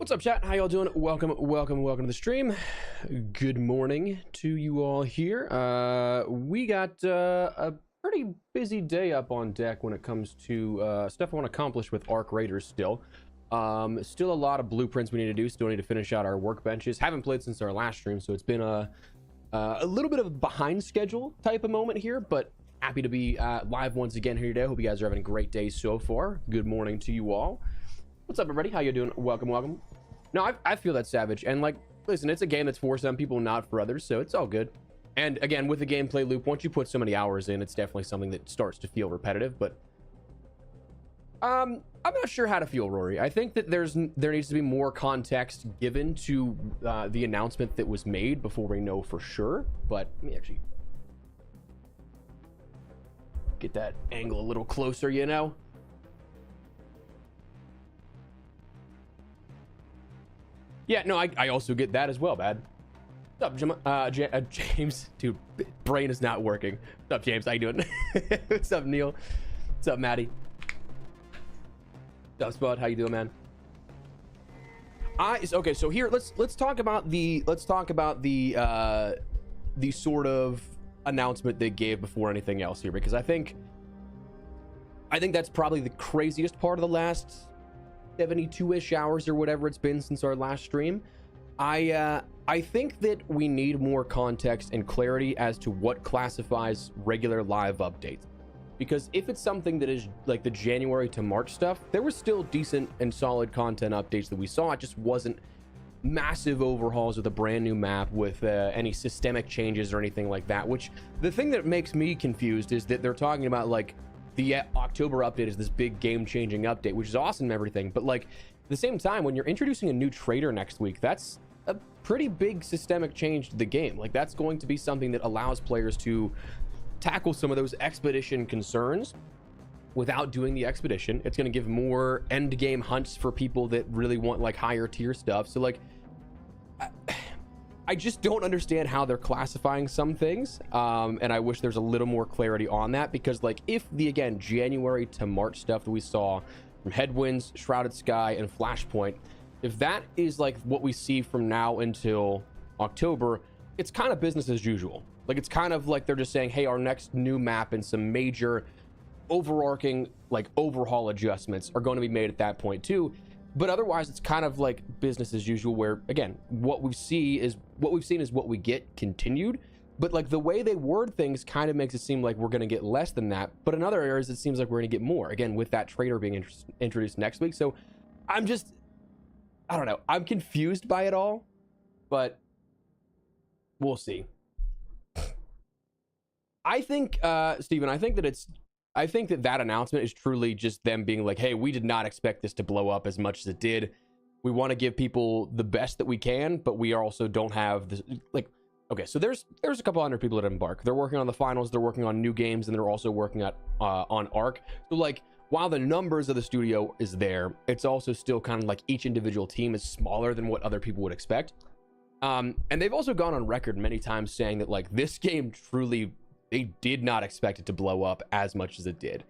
What's up, chat? How y'all doing? Welcome to the stream. Good morning to you all here. We got a pretty busy day up on deck when it comes to stuff I want to accomplish with Arc Raiders still. Still a lot of blueprints we need to do. Still need to finish out our workbenches. Haven't played since our last stream, so it's been a little bit of a behind schedule type of moment here, but happy to be live once again here today. Hope you guys are having a great day so far. Good morning to you all. What's up, everybody? How you doing? Welcome. No, I feel that, Savage. And like, listen, it's a game that's for some people, not for others, so it's all good. And again, with the gameplay loop, once you put so many hours in, it's definitely something that starts to feel repetitive. But I'm not sure how to feel, Rory. I think that there needs to be more context given to the announcement that was made before we know for sure. But let me actually get that angle a little closer, you know. Yeah, no, I also get that as well, bad. What's up, James? Dude, brain is not working. What's up, James? How you doing? What's up, Neil? What's up, Maddie? What's up, Spud? How you doing, man? Okay, so here let's talk about the sort of announcement they gave before anything else here, because I think that's probably the craziest part of the last 72-ish hours or whatever it's been since our last stream. I think that we need more context and clarity as to what classifies regular live updates, because if it's something that is like the January to March stuff, there was still decent and solid content updates that we saw. It just wasn't massive overhauls with a brand new map with any systemic changes or anything like that. Which, the thing that makes me confused is that they're talking about like the October update is this big game-changing update, which is awesome and everything, but like at the same time, when you're introducing a new trader next week, that's a pretty big systemic change to the game. Like, that's going to be something that allows players to tackle some of those expedition concerns without doing the expedition. It's going to give more end game hunts for people that really want like higher tier stuff. So like, I just don't understand how they're classifying some things, and I wish there's a little more clarity on that, because like, if the, again, January to March stuff that we saw from Headwinds, Shrouded Sky, and Flashpoint, if that is like what we see from now until October, it's kind of business as usual. Like, it's kind of like they're just saying, hey, our next new map and some major overarching like overhaul adjustments are going to be made at that point too. But otherwise, it's kind of like business as usual, where again, what we've seen is what we get continued. But like, the way they word things kind of makes it seem like we're going to get less than that. But in other areas, it seems like we're going to get more, again, with that trader being introduced next week. So I don't know. I'm confused by it all, but we'll see. I think, Steven, I think that announcement is truly just them being like, hey, we did not expect this to blow up as much as it did. We want to give people the best that we can, but we also don't have this, like, okay, so there's a couple hundred people at Embark. They're working on the finals, they're working on new games, and they're also working on Arc. So like, while the numbers of the studio is there, it's also still kind of like each individual team is smaller than what other people would expect. And they've also gone on record many times saying that like, this game truly, they did not expect it to blow up as much as it did.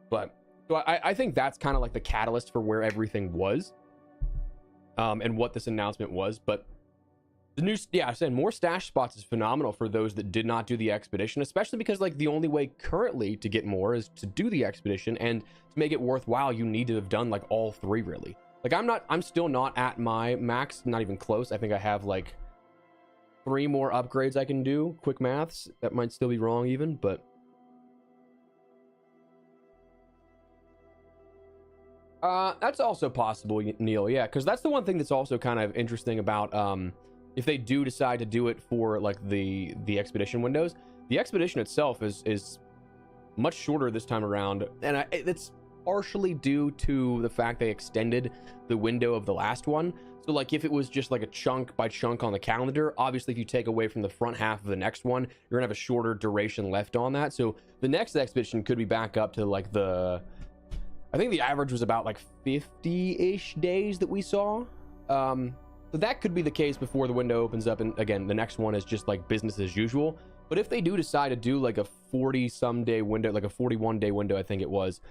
But so I think that's kind of like the catalyst for where everything was, and what this announcement was. But the new, yeah, I said more stash spots is phenomenal for those that did not do the expedition, especially because like the only way currently to get more is to do the expedition, and to make it worthwhile, you need to have done like all three, really. Like, I'm still not at my max, not even close. I think I have like 3 more upgrades I can do. Quick maths, that might still be wrong even, but that's also possible, Neil. Yeah, because that's the one thing that's also kind of interesting about if they do decide to do it for like the expedition windows. The expedition itself is much shorter this time around, and it's partially due to the fact they extended the window of the last one. So like, if it was just like a chunk by chunk on the calendar, obviously if you take away from the front half of the next one, you're gonna have a shorter duration left on that. So the next expedition could be back up to like I think the average was about like 50-ish days that we saw. So that could be the case before the window opens up, and again, the next one is just like business as usual. But if they do decide to do like a 40-some day window, like a 41-day window, I think it was,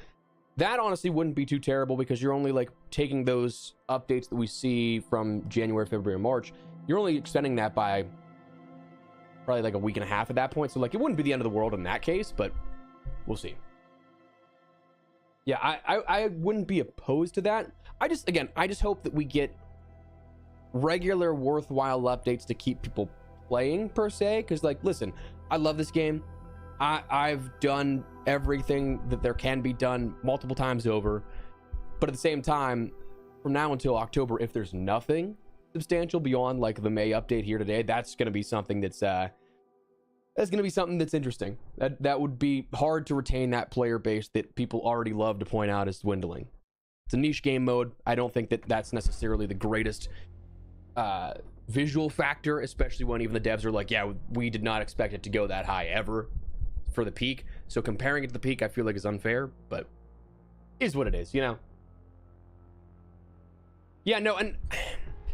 That honestly wouldn't be too terrible because you're only like taking those updates that we see from January, February, and March. You're only extending that by probably like a week and a half at that point. So like it wouldn't be the end of the world in that case, but we'll see. Yeah, I wouldn't be opposed to that. I just hope that we get regular worthwhile updates to keep people playing per se. Because like, listen, I love this game. I've done everything that there can be done multiple times over, but at the same time, from now until October, if there's nothing substantial beyond like the May update here today, that's going to be something that's interesting. That would be hard to retain that player base that people already love to point out as dwindling. It's a niche game mode. I don't think that that's necessarily the greatest visual factor, especially when even the devs are like, yeah, we did not expect it to go that high ever for the peak. So comparing it to the peak, I feel like is unfair, but is what it is, you know? Yeah, no, and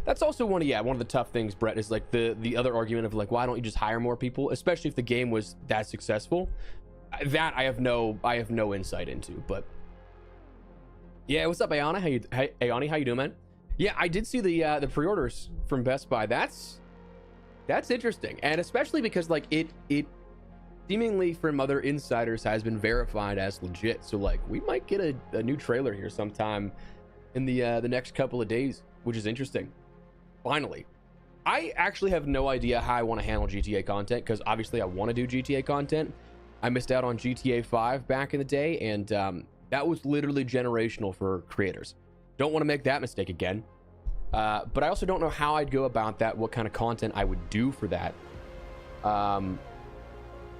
that's also one of the tough things, Brett, is like the other argument of like, why don't you just hire more people, especially if the game was that successful? That I have no insight into, but yeah, what's up, Ayana? Ayani, how you doing, man? Yeah, I did see the pre-orders from Best Buy. That's interesting, and especially because like it seemingly from other insiders has been verified as legit. So like we might get a new trailer here sometime in the next couple of days, which is interesting. Finally, I actually have no idea how I want to handle GTA content, because obviously I want to do GTA content. I missed out on GTA 5 back in the day, and that was literally generational for creators. Don't want to make that mistake again. But I also don't know how I'd go about that, what kind of content I would do for that.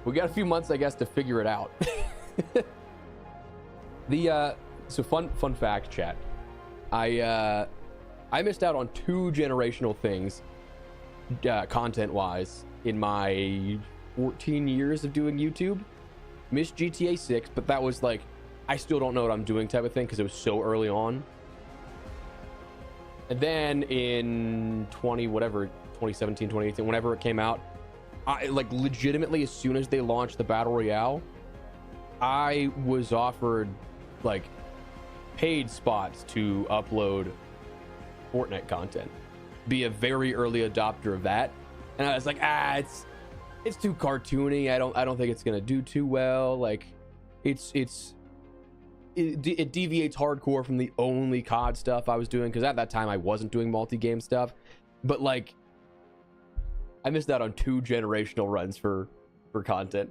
We got a few months, I guess, to figure it out. So fun fact, chat. I missed out on 2 generational things, content-wise, in my 14 years of doing YouTube. Missed GTA 6, but that was like, I still don't know what I'm doing type of thing, because it was so early on. And then in 2017, 2018, whenever it came out, I like legitimately, as soon as they launched the Battle Royale, I was offered like paid spots to upload Fortnite content, be a very early adopter of that. And I was like, it's too cartoony. I don't think it's gonna do too well. Like it deviates hardcore from the only COD stuff I was doing, because at that time I wasn't doing multi-game stuff. But like, I missed out on 2 generational runs for content.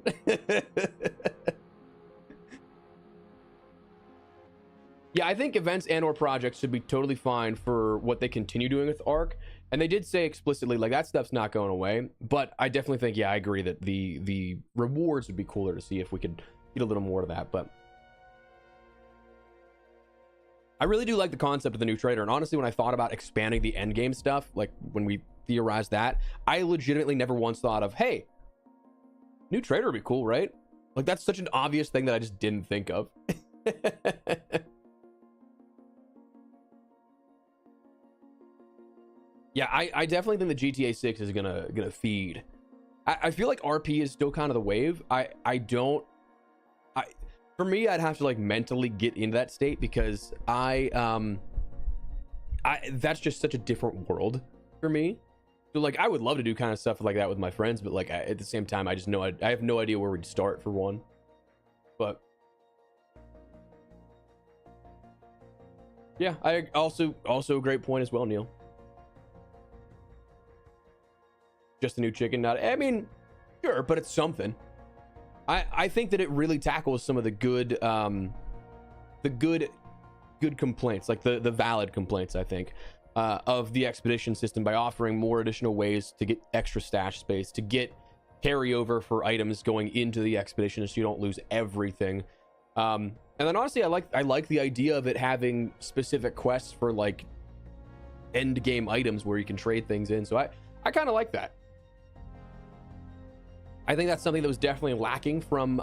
Yeah, I think events and or projects should be totally fine for what they continue doing with Ark. And they did say explicitly, like, that stuff's not going away. But I definitely think, yeah, I agree that the rewards would be cooler to see if we could get a little more of that. But I really do like the concept of the new trader. And honestly, when I thought about expanding the endgame stuff, like when we theorized that, I legitimately never once thought of, hey, new trader would be cool, right? Like, that's such an obvious thing that I just didn't think of. Yeah, I definitely think the GTA 6 is gonna feed. I feel like RP is still kind of the wave. For me, I'd have to like mentally get into that state, because that's just such a different world for me. So like, I would love to do kind of stuff like that with my friends, but like at the same time, I just know I have no idea where we'd start, for one. But yeah, I also a great point as well, Neil. Just a new chicken nut. I mean, sure, but it's something. I think that it really tackles some of the good complaints, like the valid complaints, I think, of the expedition system, by offering more additional ways to get extra stash space, to get carryover for items going into the expedition, so you don't lose everything. And then honestly, I like the idea of it having specific quests for like end game items where you can trade things in. So I kind of like that. I think that's something that was definitely lacking from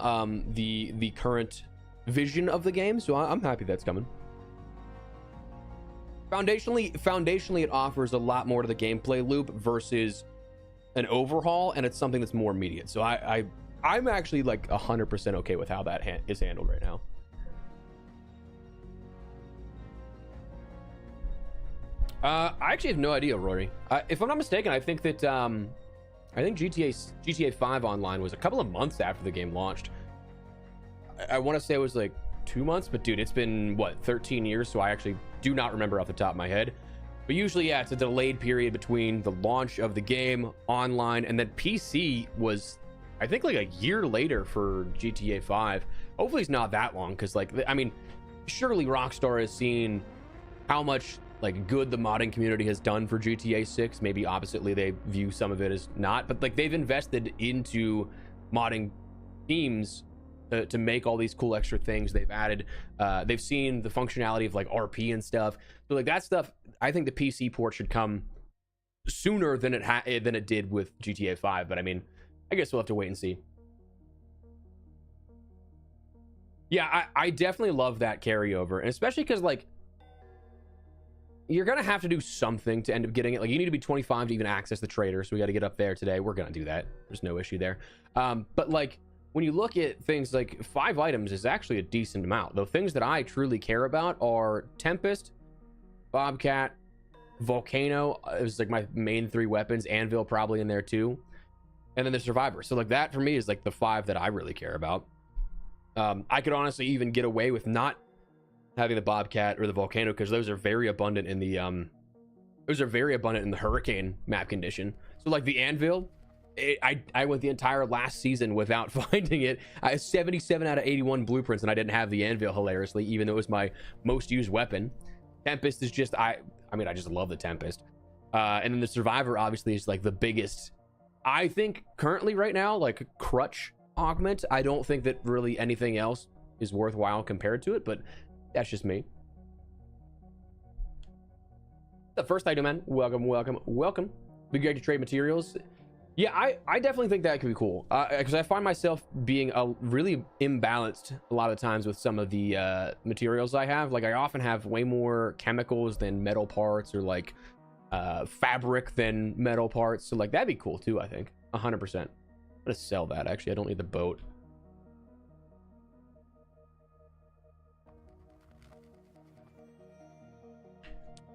the current vision of the game. So I'm happy that's coming. Foundationally, it offers a lot more to the gameplay loop versus an overhaul, and it's something that's more immediate. So I'm actually like 100% okay with how that is handled right now. I actually have no idea, Rory. If I'm not mistaken, I think that I think GTA 5 Online was a couple of months after the game launched. I want to say it was like 2 months, but dude, it's been what, 13 years, so I actually do not remember off the top of my head. But usually, yeah, it's a delayed period between the launch of the game online, and then PC was, I think, like a year later for GTA 5. Hopefully it's not that long, because like, I mean, surely Rockstar has seen how much like good the modding community has done for GTA 6. Maybe oppositely, they view some of it as not, but like they've invested into modding teams to make all these cool extra things they've added. They've seen the functionality of like RP and stuff. So like that stuff, I think the PC port should come sooner than it did with GTA 5. But I mean, I guess we'll have to wait and see. Yeah, I definitely love that carryover, and especially because like you're gonna have to do something to end up getting it. Like you need to be 25 to even access the trader, so we got to get up there today. We're gonna do that. There's no issue there. But like when you look at things like 5 items is actually a decent amount. The things that I truly care about are Tempest, Bobcat, Volcano. It was like my main 3 weapons. Anvil probably in there too, and then the Survivor. So like that for me is like the 5 that I really care about. I could honestly even get away with not having the Bobcat or the Volcano, because those are very abundant in the Hurricane map condition. So like the Anvil, I went the entire last season without finding it. I had 77 out of 81 blueprints, and I didn't have the Anvil, hilariously, even though it was my most used weapon. Tempest is just, I mean, I just love the Tempest. And then the Survivor obviously is like the biggest, I think, currently right now, like crutch augment. I don't think that really anything else is worthwhile compared to it, but that's just me. The first item, man. Welcome. Be great to trade materials. Yeah, I definitely think that could be cool, because I find myself being really imbalanced a lot of times with some of the materials I have. Like I often have way more chemicals than metal parts, or like fabric than metal parts. So like that'd be cool too, I think. 100%. I'm gonna sell that. Actually, I don't need the boat.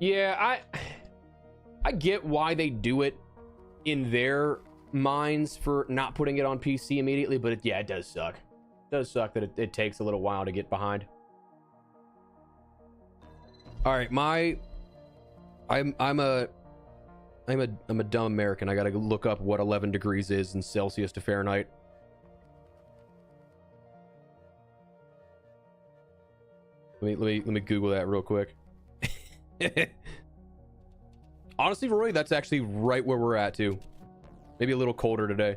Yeah, I get why they do it in their minds for not putting it on PC immediately, but yeah, it does suck. It does suck that it takes a little while to get behind. All right, I'm a dumb American. I gotta look up what 11 degrees is in Celsius to Fahrenheit. Let me Google that real quick. Honestly, Roy, that's actually right where we're at too. Maybe a little colder today.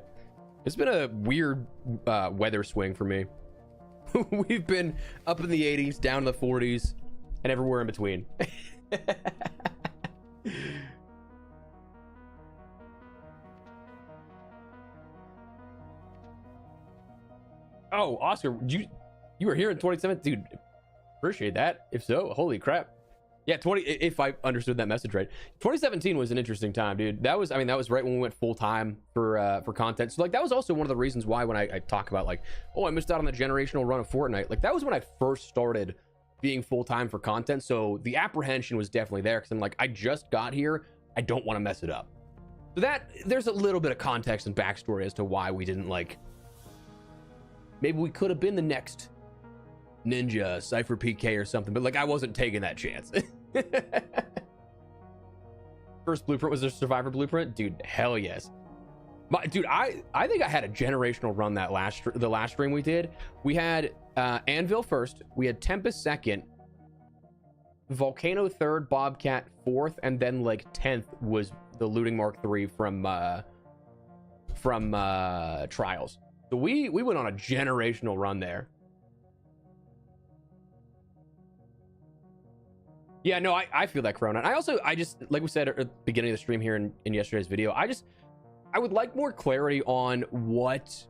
It's been a weird weather swing for me. We've been up in the 80s, down in the 40s, and everywhere in between. Oh, Oscar, you were here in 2017, dude. Appreciate that. If so, holy crap. Yeah, if I understood that message right, 2017 was an interesting time, dude. That was right when we went full time for content. So like that was also one of the reasons why when I talk about like, oh, I missed out on the generational run of Fortnite. Like that was when I first started being full time for content. So the apprehension was definitely there, because I'm like, I just got here. I don't want to mess it up. So that there's a little bit of context and backstory as to why we didn't, like, maybe we could have been the next Ninja, Cypher PK or something, but like I wasn't taking that chance. First blueprint was a Survivor blueprint, dude. Hell yes. Dude, I think I had a generational run the last stream we did. We had Anvil first, we had Tempest second, Volcano third, Bobcat fourth, and then like 10th was the Looting Mark III from Trials. So we went on a generational run there. Yeah, no, I feel that, Corona. And I just, like we said at the beginning of the stream here in yesterday's video, I would like more clarity on what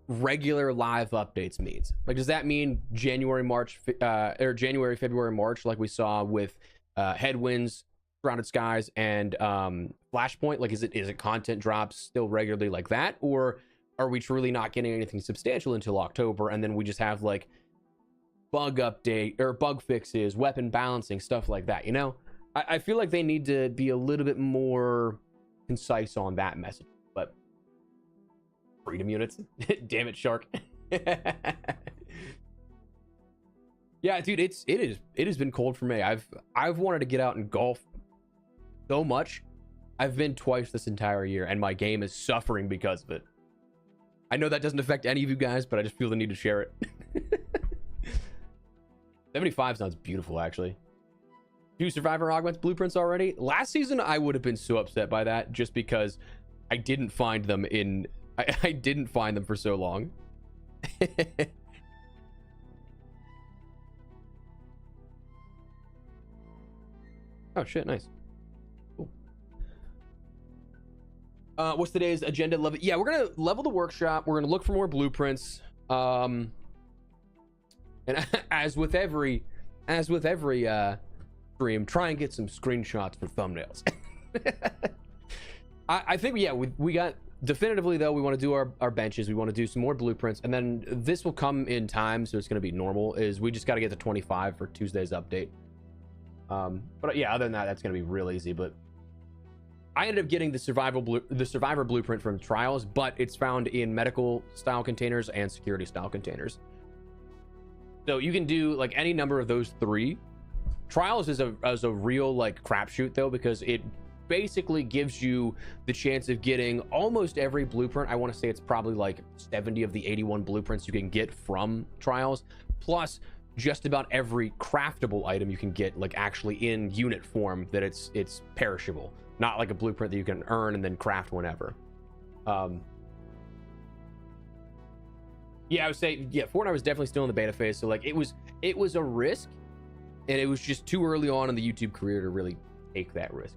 regular live updates means. Like, does that mean January, February, March, like we saw with Headwinds, Surrounded Skies, and Flashpoint? Like, is it content drops still regularly like that? Or are we truly not getting anything substantial until October, and then we just have like bug update or bug fixes, weapon balancing, stuff like that. You know, I feel like they need to be a little bit more concise on that message. But freedom units, damn it, Shark. Yeah, dude, it has been cold for me. I've wanted to get out and golf so much. I've been twice this entire year, and my game is suffering because of it. I know that doesn't affect any of you guys, but I just feel the need to share it. 75 sounds beautiful, actually. 2 Survivor Augments blueprints already. Last season, I would have been so upset by that just because I didn't find them in... I didn't find them for so long. Oh, shit, nice. Cool. What's today's agenda? Love it. Yeah, we're gonna level the workshop. We're gonna look for more blueprints. And as with every stream, try and get some screenshots for thumbnails. I think, yeah, we got definitively, though, we want to do our benches. We want to do some more blueprints, and then this will come in time, so it's going to be normal. Is we just got to get to 25 for Tuesday's update. But yeah, other than that, that's going to be real easy. But I ended up getting the survivor blueprint from trials, but it's found in medical style containers and security style containers. So you can do like any number of those 3. Trials is a real like crapshoot though, because it basically gives you the chance of getting almost every blueprint. I want to say it's probably like 70 of the 81 blueprints you can get from trials, plus just about every craftable item you can get like actually in unit form that it's perishable, not like a blueprint that you can earn and then craft whenever. Yeah, I would say, yeah, Fortnite was definitely still in the beta phase, so like it was a risk, and it was just too early on in the YouTube career to really take that risk.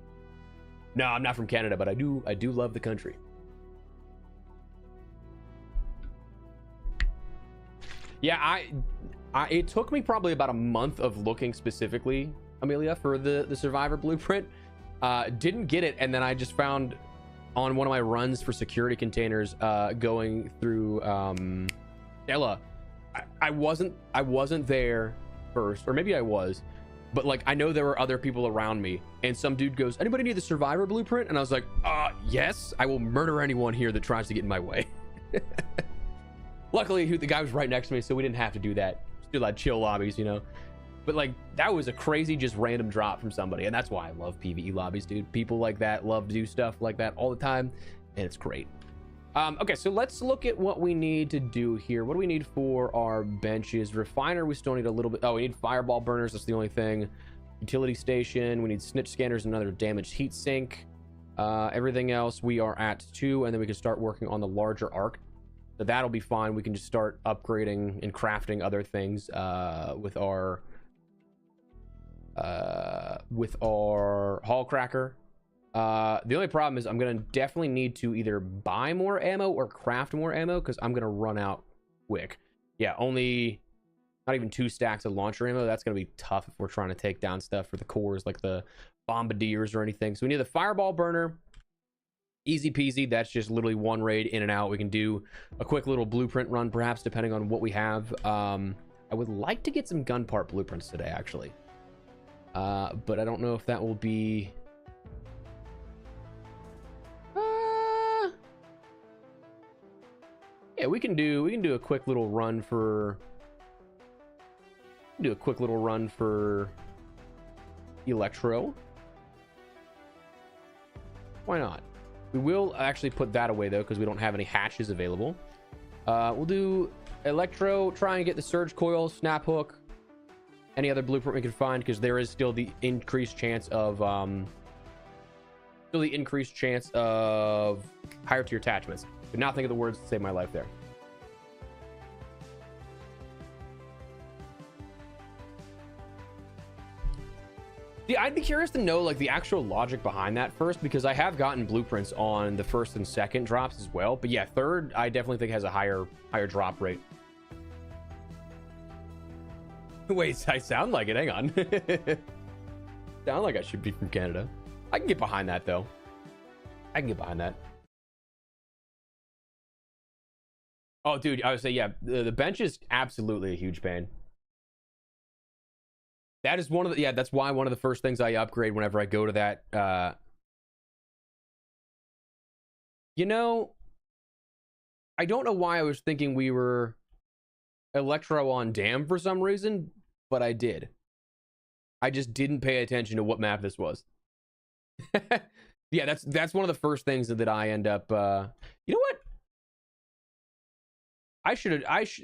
No, I'm not from Canada, but I do love the country. Yeah, it took me probably about a month of looking specifically, Amelia, for the Survivor blueprint. Didn't get it, and then I just found on one of my runs for security containers, going through Ella. I wasn't there first, or maybe I was, but like I know there were other people around me, and some dude goes, "Anybody need the Survivor blueprint?" And I was like, yes, I will murder anyone here that tries to get in my way. Luckily, the guy was right next to me, so we didn't have to do that. Still had chill lobbies, you know. But like that was a crazy, just random drop from somebody, and that's why I love PvE lobbies, dude. People like that love to do stuff like that all the time, and it's great. Okay, so let's look at what we need to do here. What do we need for our benches? Refiner, we still need a little bit. Oh, we need fireball burners. That's the only thing. Utility station. We need snitch scanners and another damaged heat sink. Everything else we are at 2, and then we can start working on the larger arc. So that'll be fine. We can just start upgrading and crafting other things with our hall cracker. The only problem is I'm gonna definitely need to either buy more ammo or craft more ammo, because I'm gonna run out quick. Yeah, only not even 2 stacks of launcher ammo. That's gonna be tough if we're trying to take down stuff for the cores like the bombardiers or anything. So we need the fireball burner. Easy peasy. That's just literally 1 raid in and out. We can do a quick little blueprint run, perhaps, depending on what we have. I would like to get some gun part blueprints today, actually, but I don't know if that will be yeah, we can do a quick little run for Electro. Why not? We will actually put that away though, because we don't have any hatches available. We'll do Electro, try and get the surge coil, snap hook, any other blueprint we can find, because there is still the increased chance of higher tier attachments. Could not think of the words to save my life there. Yeah, I'd be curious to know like the actual logic behind that first, because I have gotten blueprints on the 1st and 2nd drops as well. But yeah, 3rd I definitely think has a higher drop rate. Wait, I sound like it. Hang on. Sound like I should be from Canada. I can get behind that though. I can get behind that. Oh, dude, I would say, yeah, the bench is absolutely a huge pain. That is one of the, yeah, that's why one of the first things I upgrade whenever I go to that, you know, I don't know why I was thinking we were Electro on Dam for some reason, but I did. I just didn't pay attention to what map this was. Yeah, that's one of the first things that I end up, you know what?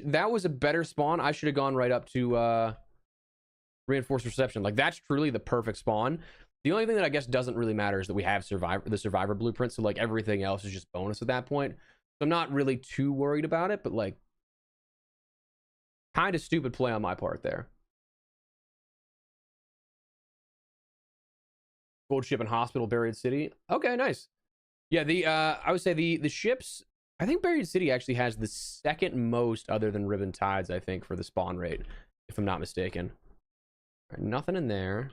That was a better spawn. I should have gone right up to, reinforced reception. Like, that's truly the perfect spawn. The only thing that I guess doesn't really matter is that we have the survivor blueprint, so like everything else is just bonus at that point. So I'm not really too worried about it, but like kind of stupid play on my part there. Gold ship and hospital, buried city. Okay, nice. Yeah, I would say the ships, I think Buried City actually has the second most other than Ribbon Tides, I think, for the spawn rate, if I'm not mistaken. Right, nothing in there.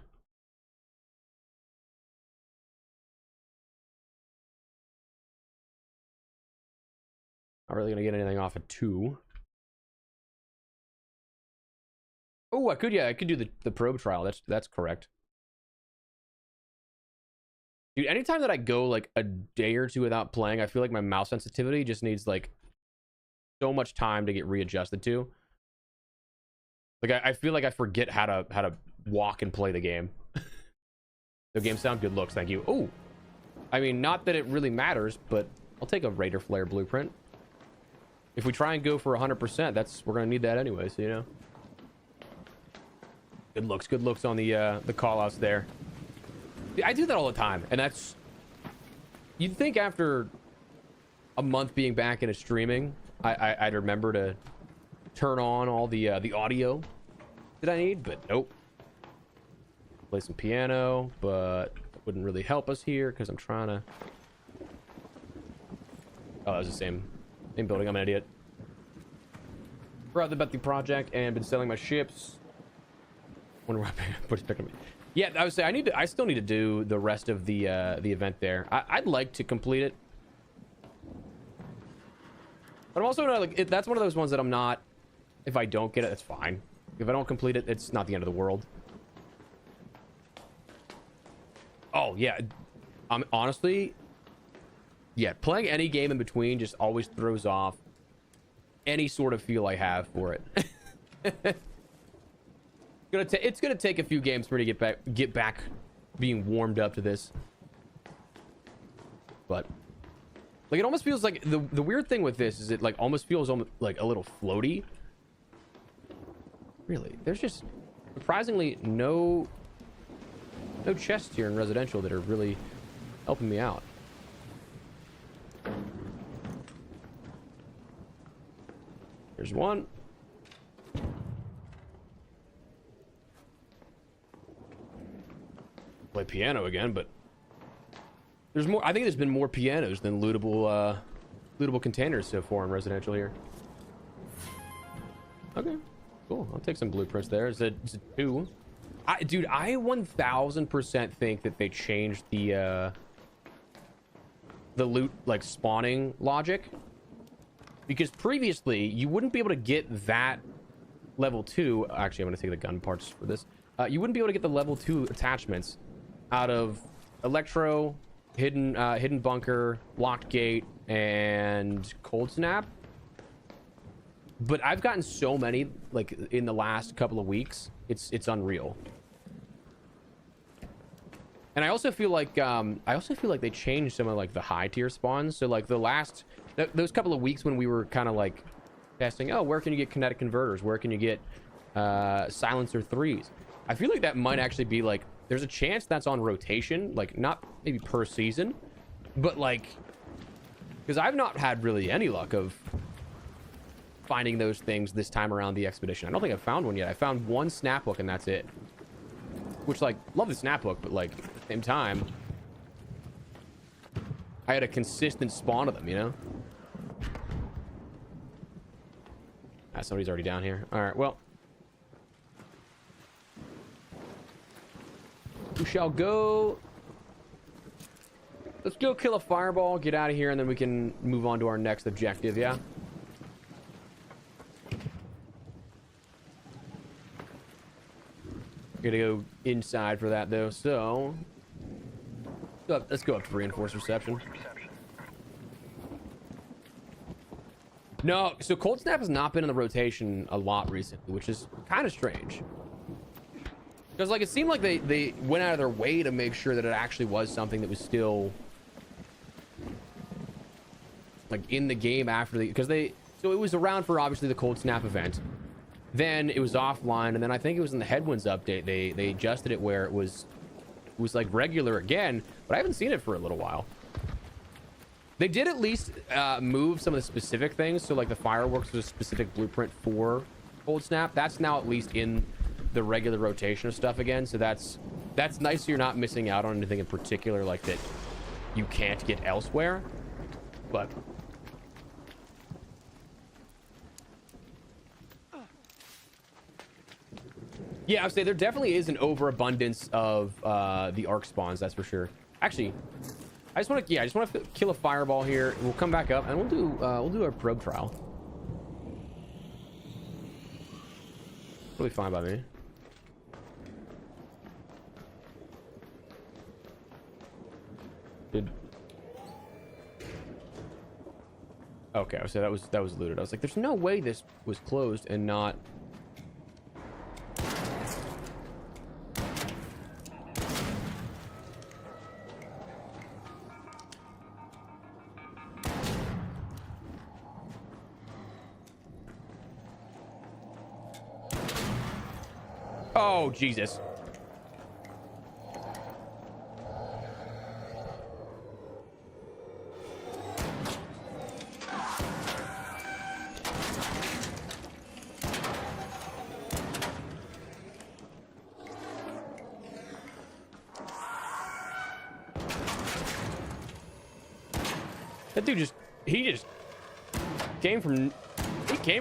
Not really gonna get anything off of 2. Oh, I could do the probe trial. That's correct. Dude, anytime that I go like a day or two without playing, I feel like my mouse sensitivity just needs like so much time to get readjusted to. Like I feel like I forget how to walk and play the game. The game sound, good looks, thank you. Oh, I mean, not that it really matters, but I'll take a Raider Flare blueprint. If we try and go for 100%, we're gonna need that anyway, so you know. Good looks on the call outs there. I do that all the time, and that's, you'd think after a month being back into streaming, I'd remember to turn on all the audio that I need, but nope. Play some piano, but that wouldn't really help us here because I'm trying to. Oh, that was the same building. I'm an idiot. Forgot about the project and been selling my ships. Wonder why I picking me. Yeah, I would say I still need to do the rest of the event there. I'd like to complete it, but I'm also not like that's one of those ones that I'm not. If I don't get it, that's fine. If I don't complete it, it's not the end of the world. Oh yeah, honestly, yeah, playing any game in between just always throws off any sort of feel I have for it. It's gonna take a few games for me to get back being warmed up to this, but like it almost feels like the weird thing with this is it like almost feels like a little floaty. Really, there's just surprisingly no chests here in residential that are really helping me out. There's one. Play piano again, but there's more. I think there's been more pianos than lootable containers so far in residential here. Okay, cool. I'll take some blueprints there. Is it 2? Dude, I 1000% think that they changed the loot like spawning logic, because previously you wouldn't be able to get that level 2. Actually, I'm gonna take the gun parts for this. You wouldn't be able to get the level 2 attachments out of Electro, hidden bunker, locked gate, and cold snap. But I've gotten so many like in the last couple of weeks, it's unreal. And I also feel like they changed some of like the high tier spawns. So like those couple of weeks when we were kind of like testing, oh, where can you get kinetic converters? Where can you get silencer 3s? I feel like that might actually be like, there's a chance that's on rotation, like not maybe per season, but like, because I've not had really any luck of finding those things this time around the expedition. I don't think I've found one yet. I found one snap hook and that's it. Which, like, love the snap hook, but like at the same time, I had a consistent spawn of them, you know? Ah, somebody's already down here. All right, well. We shall go. Let's go kill a fireball, get out of here, and then we can move on to our next objective, yeah? Gonna go inside for that though. So let's go up to reinforced reception. No, so Cold Snap has not been in the rotation a lot recently, which is kind of strange. Because like it seemed like they went out of their way to make sure that it actually was something that was still like in the game after the, because so it was around for obviously the Cold Snap event. Then it was offline, and then I think it was in the Headwinds update they adjusted it where it was like regular again, but I haven't seen it for a little while. They did at least move some of the specific things, so like the fireworks was a specific blueprint for Cold Snap. That's now at least in the regular rotation of stuff again, so that's nice. So you're not missing out on anything in particular like that you can't get elsewhere. But yeah, I would say there definitely is an overabundance of the arc spawns, that's for sure. Actually, I just want to kill a fireball here. We'll come back up and we'll do our probe trial. Really fine by me. Okay, so that was looted. I was like, there's no way this was closed and not. Oh, Jesus. That dude he just came for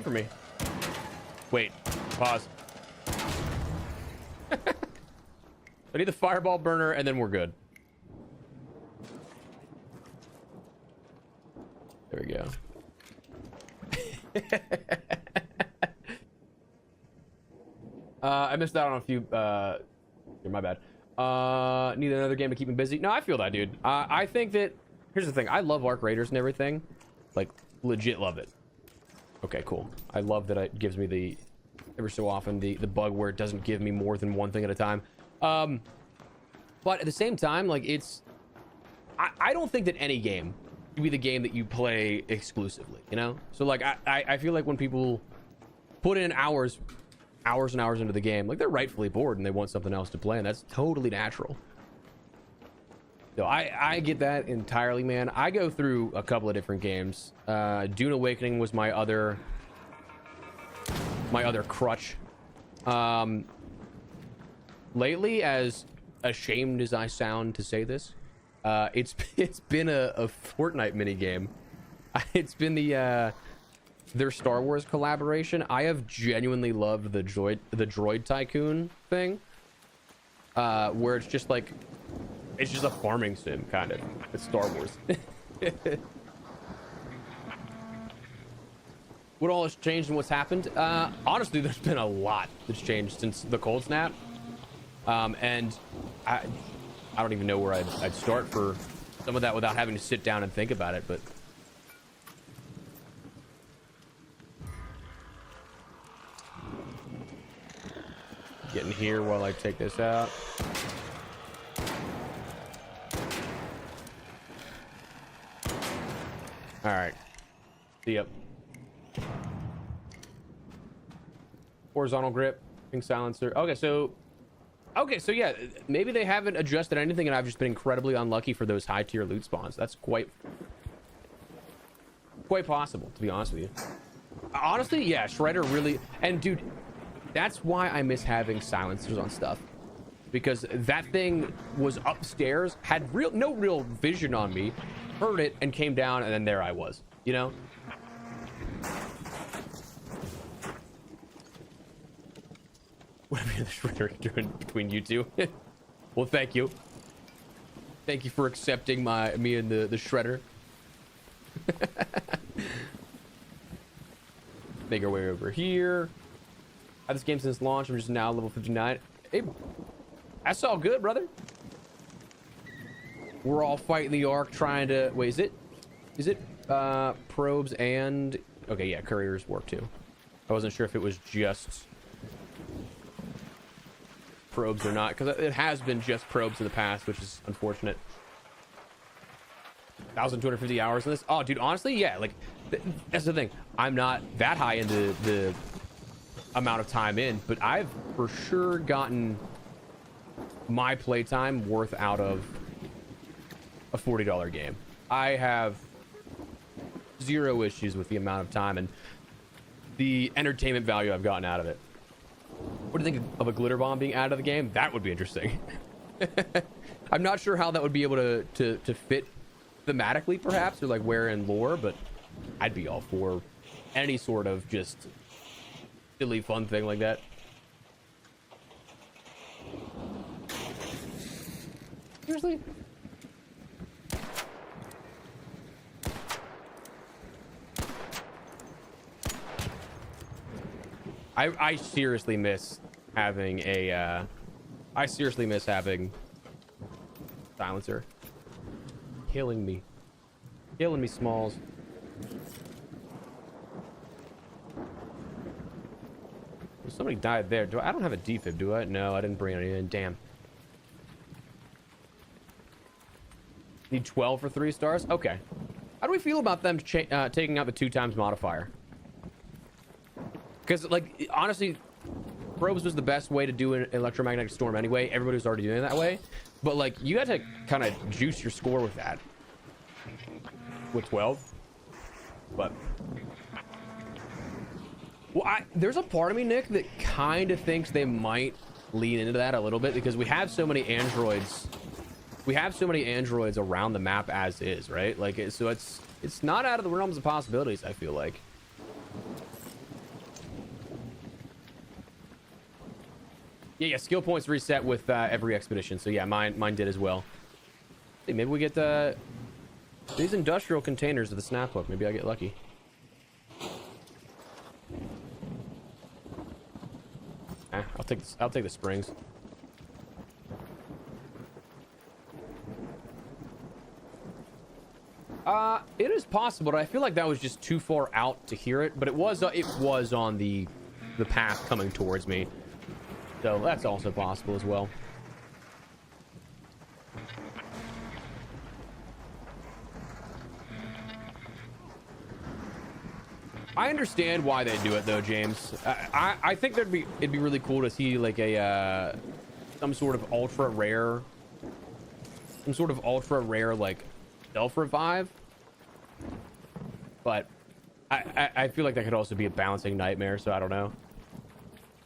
me. Wait, pause. I need the fireball burner and then we're good. There we go. I missed out on a few my bad. Need another game to keep me busy. No, I feel that, dude. I think that here's the thing. I love Arc Raiders and everything. Like, legit love it. Okay, cool. I love that it gives me the ever so often the bug where it doesn't give me more than one thing at a time. But at the same time, like I don't think that any game should be the game that you play exclusively, you know? So like I feel like when people put in hours and hours into the game, like they're rightfully bored and they want something else to play, and that's totally natural. So I get that entirely, man. I go through a couple of different games. Dune Awakening was my other crutch. Lately, as ashamed as I sound to say this, it's been a Fortnite mini game. It's been their Star Wars collaboration. I have genuinely loved the droid tycoon thing, where it's just like it's just a farming sim kind of. It's Star Wars. What all has changed and what's happened? Honestly, there's been a lot that's changed since the Cold Snap. And I don't even know where I'd start for some of that without having to sit down and think about it, but getting here while I take this out. All right. See ya. Horizontal grip, ping silencer. Okay, so yeah, maybe they haven't adjusted anything and I've just been incredibly unlucky for those high tier loot spawns. That's quite possible, to be honest with you. Honestly, yeah, Shredder really, and dude, that's why I miss having silencers on stuff, because that thing was upstairs, had no real vision on me, heard it and came down, and then there I was, you know? Whatever the Shredder doing between you two. Well, thank you. Thank you for accepting me and the Shredder. Make our way over here. Had this game since launch. I'm just now level 59. Hey, that's all good, brother. We're all fighting the Ark, trying to... Wait, is it probes and... Okay, yeah, couriers work too. I wasn't sure if it was just probes or not, because it has been just probes in the past, which is unfortunate. 1,250 hours in this. Oh, dude, honestly, yeah, like, that's the thing. I'm not that high into the amount of time in, but I've for sure gotten my playtime worth out of a $40 game. I have zero issues with the amount of time and the entertainment value I've gotten out of it. What do you think of a glitter bomb being added to the game? That would be interesting. I'm not sure how that would be able to fit thematically, perhaps, or like where in lore, but I'd be all for any sort of just silly fun thing like that. Seriously? I seriously miss having a I seriously miss having silencer. Killing me, Smalls. Somebody died there. I don't have a defib, do I? No, I didn't bring any in. Damn. Need 12 for 3 stars. Okay. How do we feel about them taking out the 2x modifier? Because, like, honestly, probes was the best way to do an electromagnetic storm anyway. Everybody was already doing it that way. But, like, you got to kind of juice your score with that. With 12. But... Well, there's a part of me, Nick, that kind of thinks they might lean into that a little bit, because we have so many androids. We have so many androids around the map as is, right? Like, so it's not out of the realms of possibilities, I feel like. Yeah, skill points reset with every expedition. So yeah, mine did as well. Hey, maybe we get these industrial containers of the snap hook. Maybe I get lucky. I'll take the springs. It is possible, but I feel like that was just too far out to hear it. But it was on the path coming towards me. So that's also possible as well. I understand why they do it though, James. I think it'd be really cool to see like a some sort of ultra rare like self revive. But I feel like that could also be a balancing nightmare, so I don't know.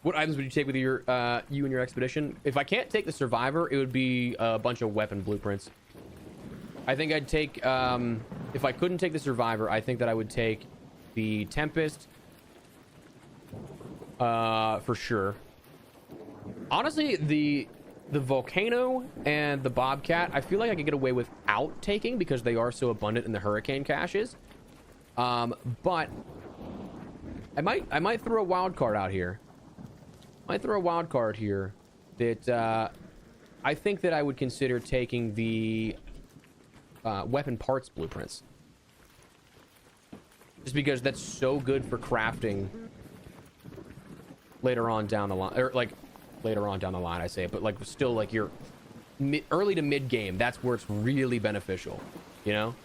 What items would you take with your you and your expedition? If I can't take the survivor, it would be a bunch of weapon blueprints. I think I'd take if I couldn't take the survivor, I think that I would take the Tempest for sure. Honestly, the Volcano and the Bobcat, I feel like I could get away without taking because they are so abundant in the hurricane caches. But I might throw a wild card out here. That I think that I would consider taking the weapon parts blueprints. Just because that's so good for crafting later on down the line, or like later on down the line I say it, but like still like your early to mid game, that's where it's really beneficial, you know?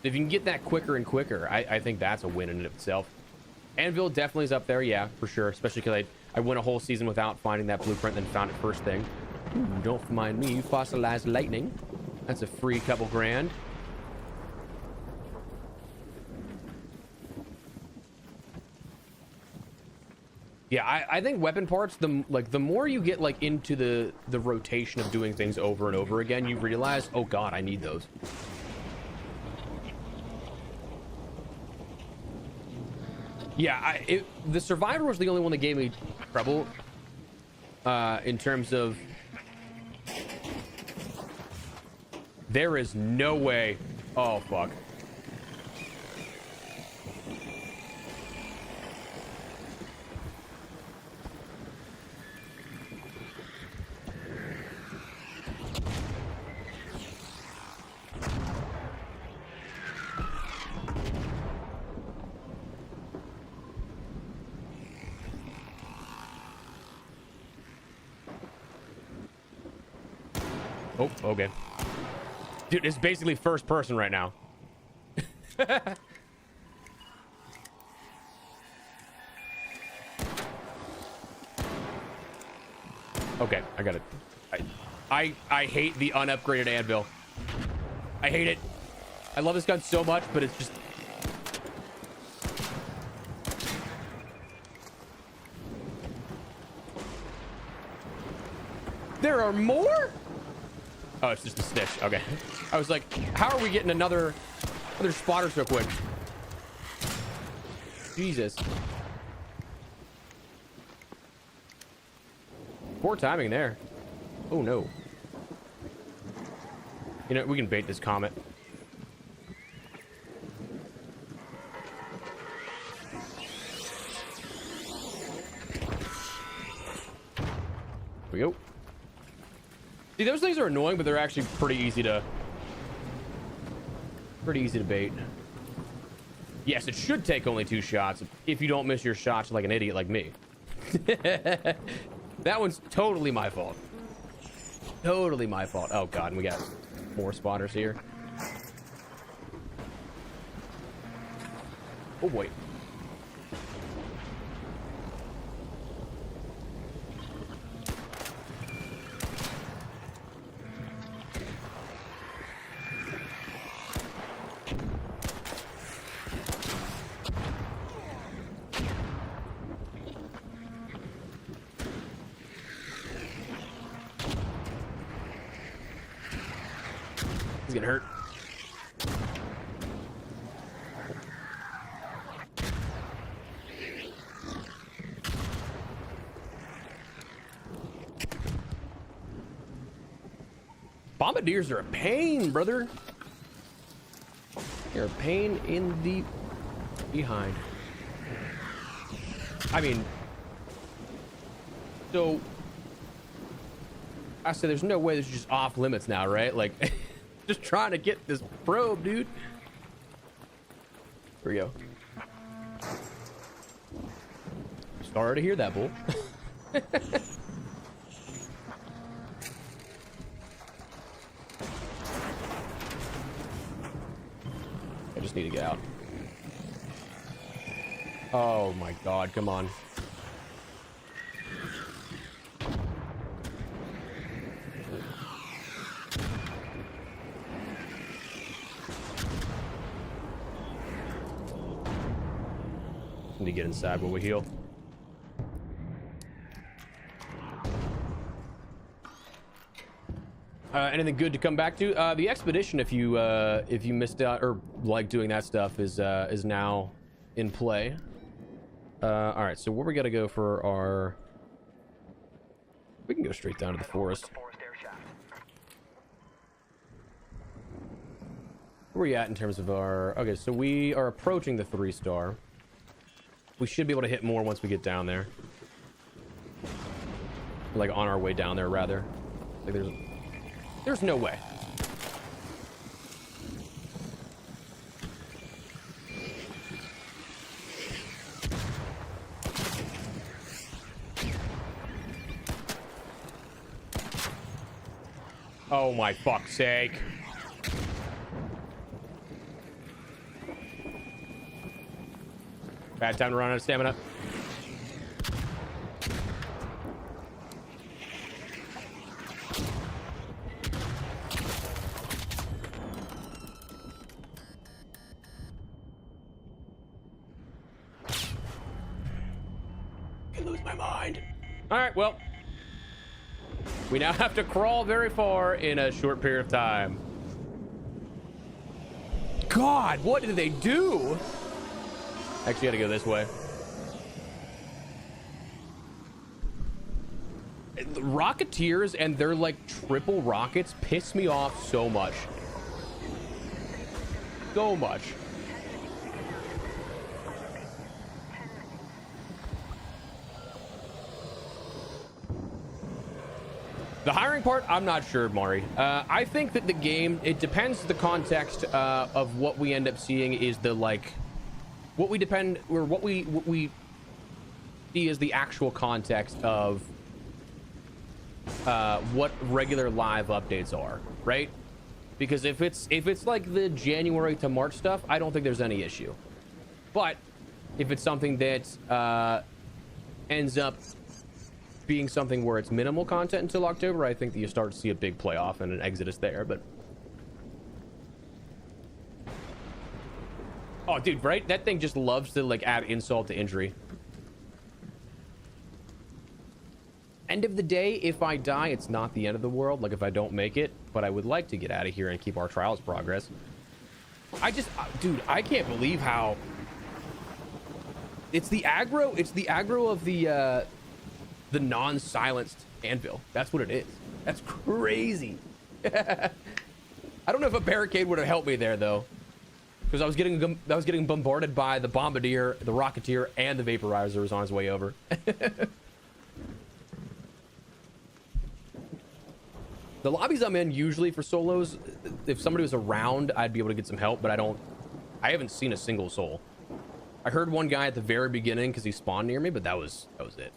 If you can get that quicker and quicker, I think that's a win in and of itself. Anvil definitely is up there, yeah, for sure, especially because I went a whole season without finding that blueprint, then found it first thing. Don't mind me, fossilized lightning. That's a free couple grand. Yeah, I think weapon parts, the more you get like into the rotation of doing things over and over again, you realize, oh god, I need those. Yeah, the survivor was the only one that gave me trouble in terms of there is no way. Oh fuck. Oh, okay. Dude, it's basically first person right now. Okay, I got it. I hate the unupgraded anvil. I hate it. I love this gun so much, but it's just... There are more? Oh, it's just a snitch. Okay. I was like, how are we getting another spotter so quick? Jesus. Poor timing there. Oh, no. You know, we can bait this comet. Here we go. See, those things are annoying, but they're actually pretty easy to bait. Yes, it should take only 2 shots if you don't miss your shots like an idiot like me. That one's totally my fault. Totally my fault. Oh god, and we got more spotters here. Oh boy. He's getting hurt. Bombardiers are a pain, brother. They're a pain in the behind. I mean, so I said there's no way this is just off limits now, right? Like, just trying to get this probe, dude. Here we go. Sorry to hear that, bull. I just need to get out. Oh my god, come on. Need to get inside while we heal. Anything good to come back to? The expedition, if you missed out or like doing that stuff, is now in play. All right, so where we gotta go for our? We can go straight down to the forest. Where are we at in terms of our? Okay, so we are approaching the 3-star. We should be able to hit more once we get down there. Like on our way down there, rather. Like there's no way. Oh my fuck's sake. Bad time to run out of stamina. I lose my mind. All right, well, we now have to crawl very far in a short period of time. God, what did they do? Actually, gotta go this way. The Rocketeers and their like triple rockets piss me off so much. So much. The hiring part, I'm not sure, Mari. I think that the game, it depends the context of what we end up seeing is the like what we see as the actual context of what regular live updates are, right? Because if it's like the January to March stuff, I don't think there's any issue. But if it's something that ends up being something where it's minimal content until October, I think that you start to see a big playoff and an exodus there. But oh, dude, right? That thing just loves to like add insult to injury. End of the day, if I die, it's not the end of the world. Like if I don't make it, but I would like to get out of here and keep our trials progress. Dude, I can't believe how it's the aggro of the non-silenced anvil. That's what it is. That's crazy. I don't know if a barricade would have helped me there though, because I was getting bombarded by the bombardier, the rocketeer, and the vaporizer was on his way over. The lobbies I'm in usually for solos, if somebody was around, I'd be able to get some help, but I haven't seen a single soul. I heard one guy at the very beginning because he spawned near me, but that was it.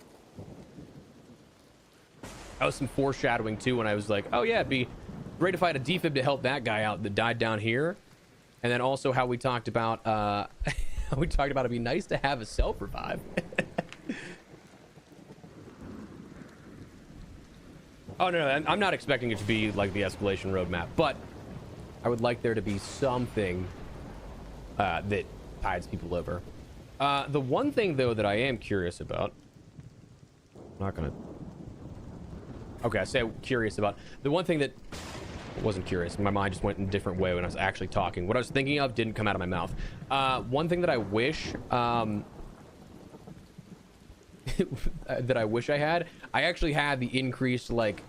That was some foreshadowing too when I was like, oh yeah, it'd be great if I had a defib to help that guy out that died down here. And then also how we talked about it'd be nice to have a self revive. Oh no, I'm not expecting it to be like the escalation roadmap, but I would like there to be something that tides people over. The one thing though that I am curious about, I'm not gonna. Okay, I say I'm curious about the one thing that I wasn't curious. My mind just went in a different way when I was actually talking. What I was thinking of didn't come out of my mouth. One thing that I wish. That I wish I had. I actually had the increased like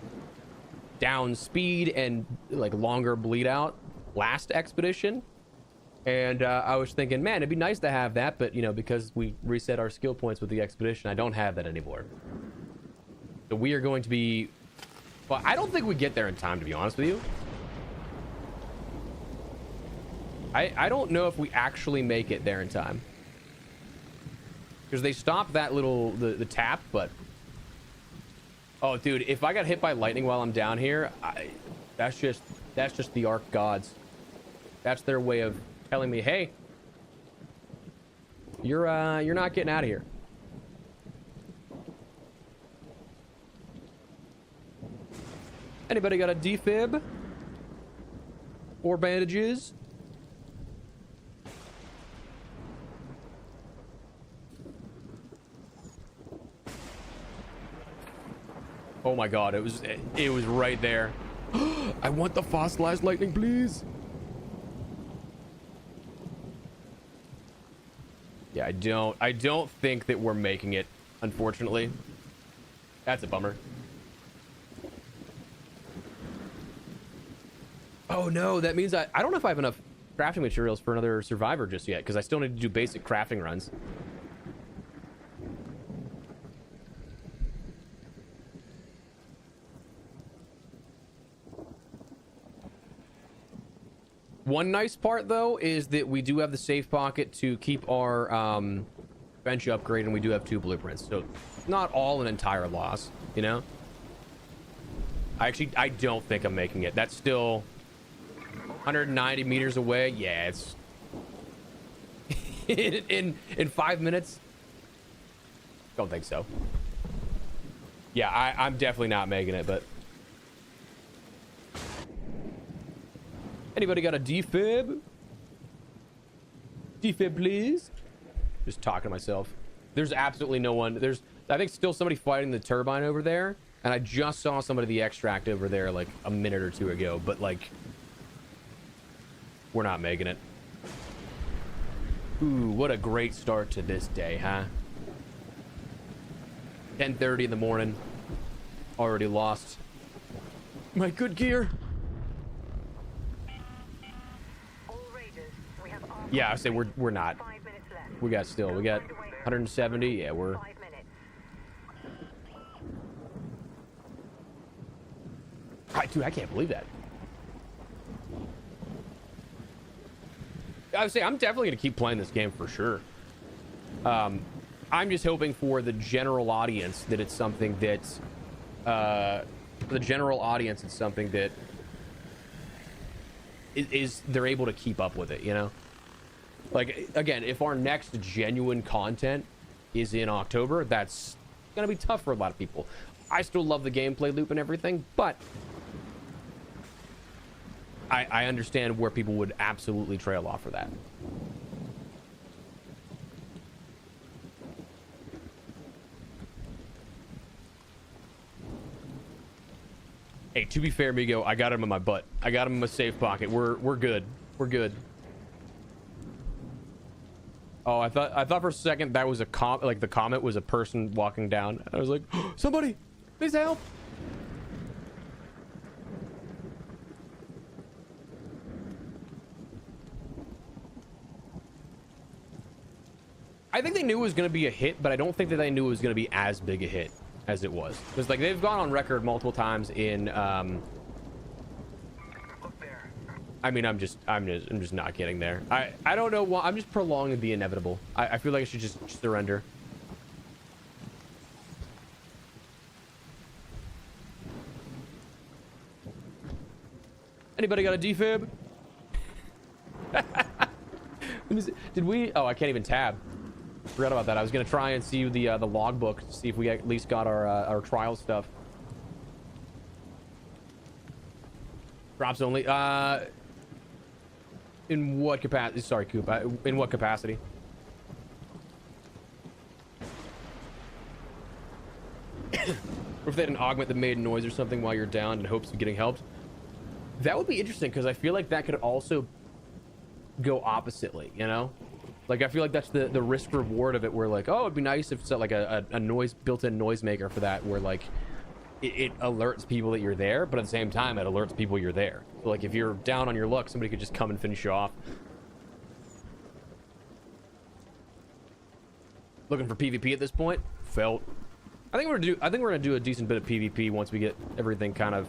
down speed and like longer bleed out last expedition, and I was thinking, man, it'd be nice to have that, but you know, because we reset our skill points with the expedition, I don't have that anymore. So we are going to be, well, I don't think we get there in time, to be honest with you. I don't know if we actually make it there in time. Because they stopped that little the tap, but oh dude, if I got hit by lightning while I'm down here, that's just the Ark gods. That's their way of telling me, hey, you're not getting out of here. Anybody got a defib or bandages? Oh my god, it was right there. I want the fossilized lightning, please. Yeah, I don't think that we're making it, unfortunately. That's a bummer. Oh no, that means I don't know if I have enough crafting materials for another survivor just yet, because I still need to do basic crafting runs. One nice part though is that we do have the safe pocket to keep our bench upgrade, and we do have 2 blueprints, so it's not all an entire loss, you know. I don't think I'm making it. That's still 190 meters away. Yeah, it's in 5 minutes. Don't think so. Yeah, I'm definitely not making it, but anybody got a defib? Defib, please. Just talking to myself. There's absolutely no one. There's, I think, still somebody fighting the turbine over there, and I just saw somebody the extract over there like a minute or 2 ago, but like we're not making it. Ooh, what a great start to this day, huh? 10:30 in the morning. Already lost my good gear. Yeah, I say we're not. We got 170. Yeah, we're. Dude, I can't believe that. I would say I'm definitely gonna keep playing this game for sure. I'm just hoping for the general audience that it's something that for the general audience, it's something that is they're able to keep up with it, you know? Like, again, if our next genuine content is in October, that's gonna be tough for a lot of people. I still love the gameplay loop and everything, but I understand where people would absolutely trail off for that. Hey, to be fair, Migo, I got him in my butt. I got him in my safe pocket. We're good. We're good. Oh, I thought for a second that was a like the comet was a person walking down. I was like, oh, somebody, please help. I think they knew it was going to be a hit, but I don't think that they knew it was going to be as big a hit as it was. Because like they've gone on record multiple times in I mean, I'm just not getting there. I don't know why. I'm just prolonging the inevitable. I feel like I should just surrender. Anybody got a defib? Did we? Oh, I can't even tab. Forgot about that. I was gonna try and see the logbook to see if we at least got our trial stuff. Drops only. In what capacity? Sorry, Coop. In what capacity? Or if they had an augment that made noise or something while you're down in hopes of getting helped. That would be interesting because I feel like that could also go oppositely, you know? Like, I feel like that's the risk reward of it, where like, oh, it'd be nice if it's like a noise built-in noisemaker for that, where like it alerts people that you're there, but at the same time it alerts people you're there. So like if you're down on your luck, somebody could just come and finish you off. Looking for PvP at this point. Felt. I think we're gonna do a decent bit of PvP once we get everything kind of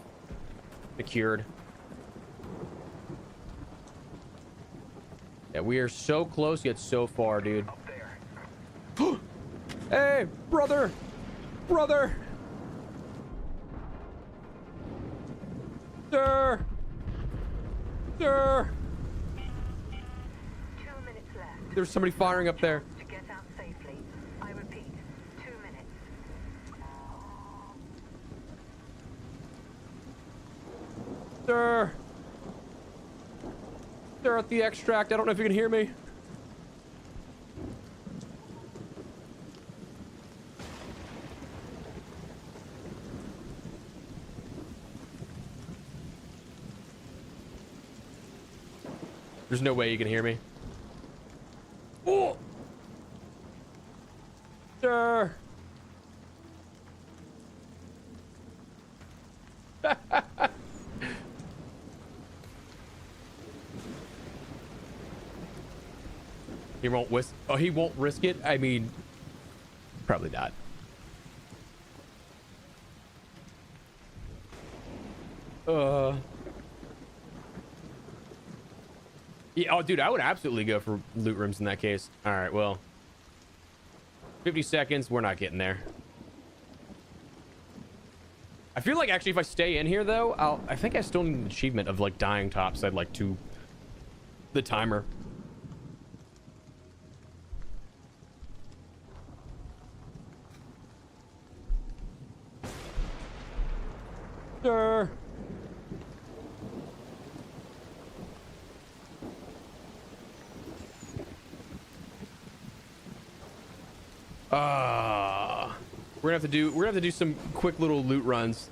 secured. Yeah, we are so close yet so far, dude. Hey, brother! Brother! Sir! Sir! 2 minutes left. There's somebody firing up there. To get out safely. I repeat, 2 minutes. Sir! They're at the extract. I don't know if you can hear me. There's no way you can hear me. Oh! Sir! He won't he won't risk it? I mean, probably not. Yeah, oh, dude, I would absolutely go for loot rooms in that case. All right, well, 50 seconds. We're not getting there. I feel like actually if I stay in here though, I think I still need an achievement of like dying topside like to the timer. Sir. We're gonna have to do some quick little loot runs.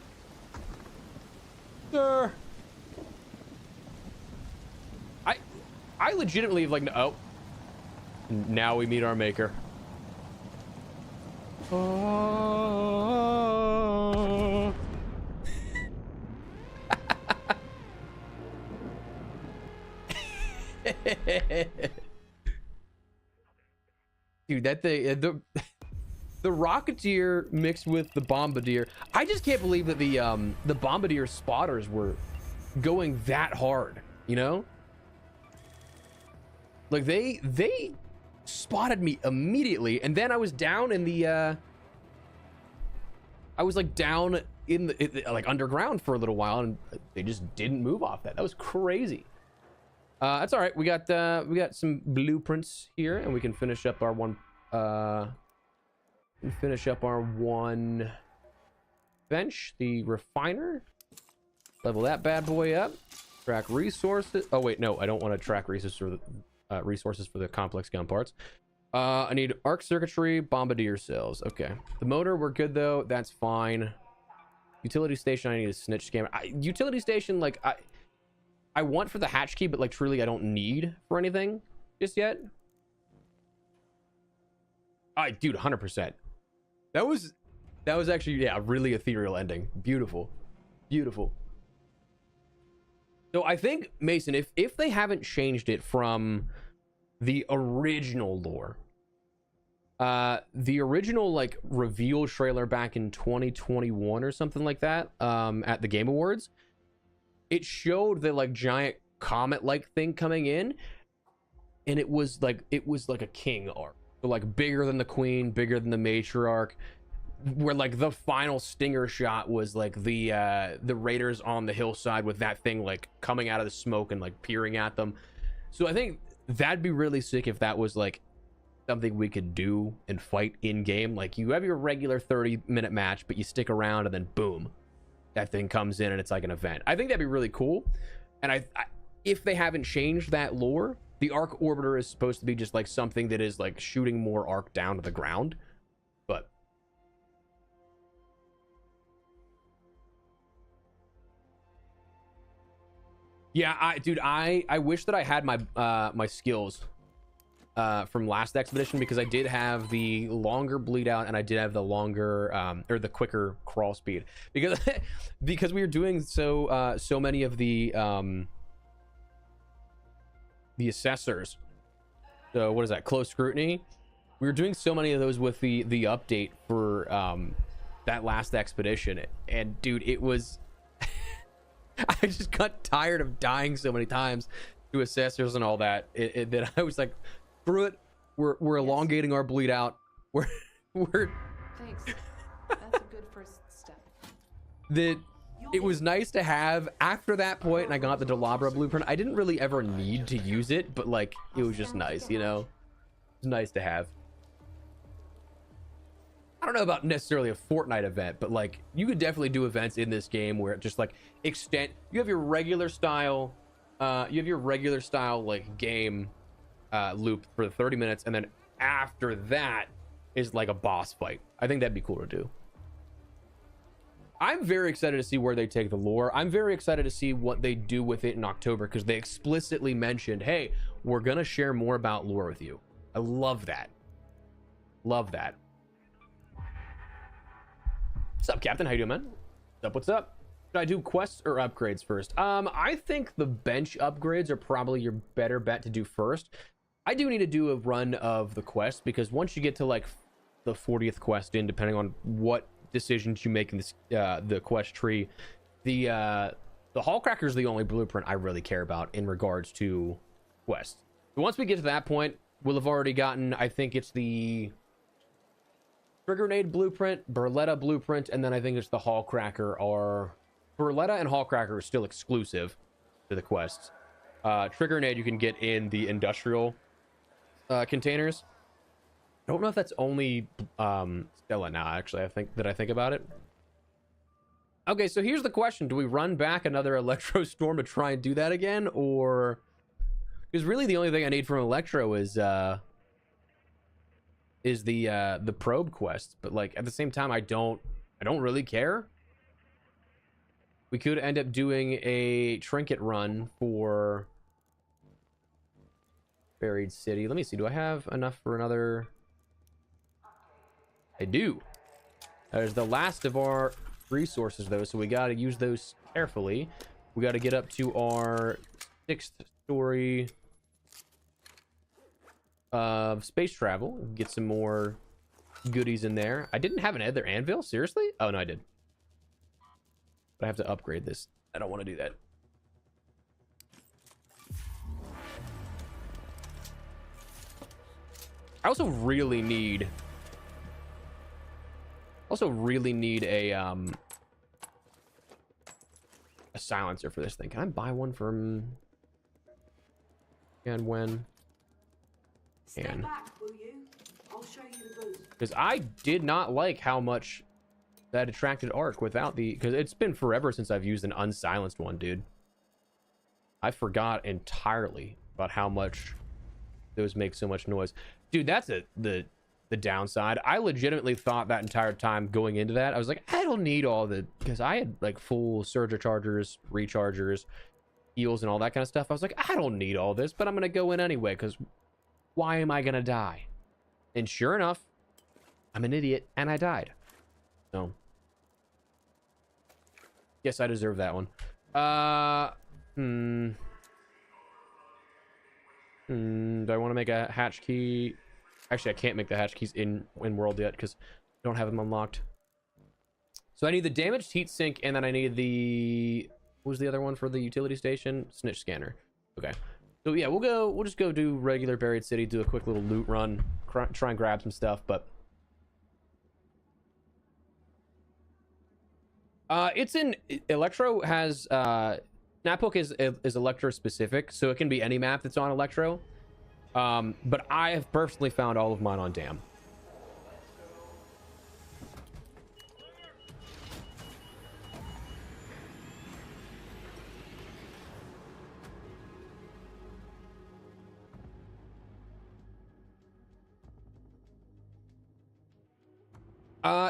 Sir. I legitimately like, oh, now we meet our maker. Dude, that thing, the Rocketeer mixed with the Bombardier. I just can't believe that the Bombardier spotters were going that hard, you know? Like they spotted me immediately, and then I was down in the I was like down in the like underground for a little while, and they just didn't move off that. That was crazy. That's all right. We got some blueprints here, and we can finish up our one. Bench, the refiner. Level that bad boy up. Track resources. Oh wait, no, I don't want to track resources for the complex gun parts. I need arc circuitry, bombardier cells. Okay, the motor we're good though. That's fine. Utility station, I need a snitch scammer. Utility station, like I want for the hatch key, but like truly I don't need for anything just yet. Dude, 100%. That was actually, yeah, a really ethereal ending. Beautiful. So I think, Mason, if they haven't changed it from the original lore, the original like reveal trailer back in 2021 or something like that, at the Game Awards, it showed the like giant comet like thing coming in, and it was like a king arc. So like bigger than the queen, bigger than the matriarch, where like the final stinger shot was like the raiders on the hillside with that thing like coming out of the smoke and like peering at them. So I think that'd be really sick if that was like something we could do and fight in game. Like you have your regular 30-minute match, but you stick around and then boom, that thing comes in and it's like an event. I think that'd be really cool. And I if they haven't changed that lore, the arc orbiter is supposed to be just like something that is like shooting more arc down to the ground. But yeah, I wish that I had my my skills from last expedition, because I did have the longer bleed out and I did have the longer or the quicker crawl speed, because we were doing so many of the assessors. So what is that, close scrutiny? We were doing so many of those with the update for that last expedition, and dude, it was I just got tired of dying so many times to assessors and all that, that I was like, screw it, we're elongating our bleed out. We're Thanks. That's a good first step. It was nice to have after that point, and I got the Delabra blueprint. I didn't really ever need to use it, but like it was just nice, you know. It's nice to have. I don't know about necessarily a Fortnite event, but like you could definitely do events in this game where it just like extend. You have your regular style like game loop for 30 minutes, and then after that is like a boss fight. I think that'd be cool to do. I'm very excited to see where they take the lore. I'm very excited to see what they do with it in October, because they explicitly mentioned, hey, we're gonna share more about lore with you. I love that. Love that. What's up, Captain? How you doing, man? What's up? Should I do quests or upgrades first? I think the bench upgrades are probably your better bet to do first. I do need to do a run of the quest, because once you get to like the 40th quest in, depending on what decisions you make in this the quest tree, the hall cracker is the only blueprint I really care about in regards to quests. But once we get to that point, we'll have already gotten, I think it's the trigger grenade blueprint, Berletta blueprint, and then I think it's the hall cracker. Or Berletta and hall cracker are still exclusive to the quests. Trigger grenade you can get in the industrial containers. I don't know if that's only Stella now, actually. I think about it. Okay, so here's the question. Do we run back another Electro Storm to try and do that again? Or... because really the only thing I need from Electro is the probe quest. But like at the same time, I don't really care. We could end up doing a trinket run for Buried City. Let me see. Do I have enough for another... I do. There's the last of our resources though, so we got to use those carefully. We got to get up to our 6th story of space travel, get some more goodies in there. I didn't have an other anvil, seriously? Oh no, I did. But I have to upgrade this. I don't want to do that. I also really need a a silencer for this thing. Can I buy one from... And when? Step back, will you? I'll show you the booth. Because I did not like how much that attracted arc without the... Because it's been forever since I've used an unsilenced one, dude. I forgot entirely about how much those make so much noise. Dude, that's the downside. I legitimately thought that entire time going into that, I was like, I don't need all the... Because I had like full surchargers, rechargers, heals, and all that kind of stuff. I was like, I don't need all this, but I'm going to go in anyway, because why am I going to die? And sure enough, I'm an idiot, and I died. So, yes, I deserve that one. Do I want to make a hatch key? Actually, I can't make the hatch keys in world yet because I don't have them unlocked. So I need the damaged heat sink, and then I need the... What was the other one for the utility station? Snitch scanner. Okay. So yeah, we'll just go do regular Buried City, do a quick little loot run, try and grab some stuff, but it's in Electro has Snaphook is Electro specific, so it can be any map that's on Electro. But I have personally found all of mine on Dam.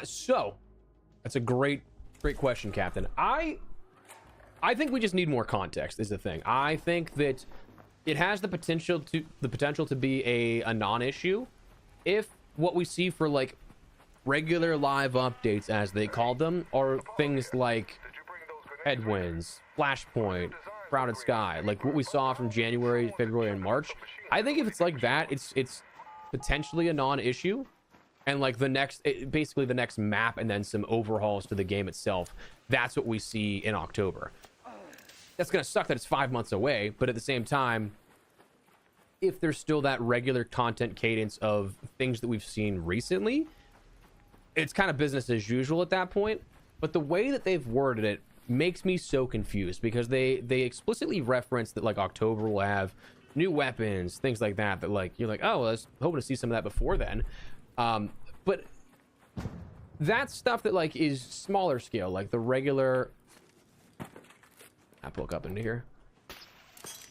So that's a great question, Captain. I think we just need more context is the thing. I think that it has the potential to be a non-issue if what we see for like regular live updates, as they call them, are things like headwinds, flashpoint, crowded sky, like what we saw from January, February, and March. I think if it's like that, it's potentially a non-issue. And like basically the next map and then some overhauls to the game itself. That's what we see in October. That's going to suck that it's 5 months away, but at the same time, if there's still that regular content cadence of things that we've seen recently, it's kind of business as usual at that point. But the way that they've worded it makes me so confused, because they explicitly reference that like October will have new weapons, things like that, that like you're like, oh, well, I was hoping to see some of that before then. But that's stuff that like is smaller scale, like the regular... I look up into here.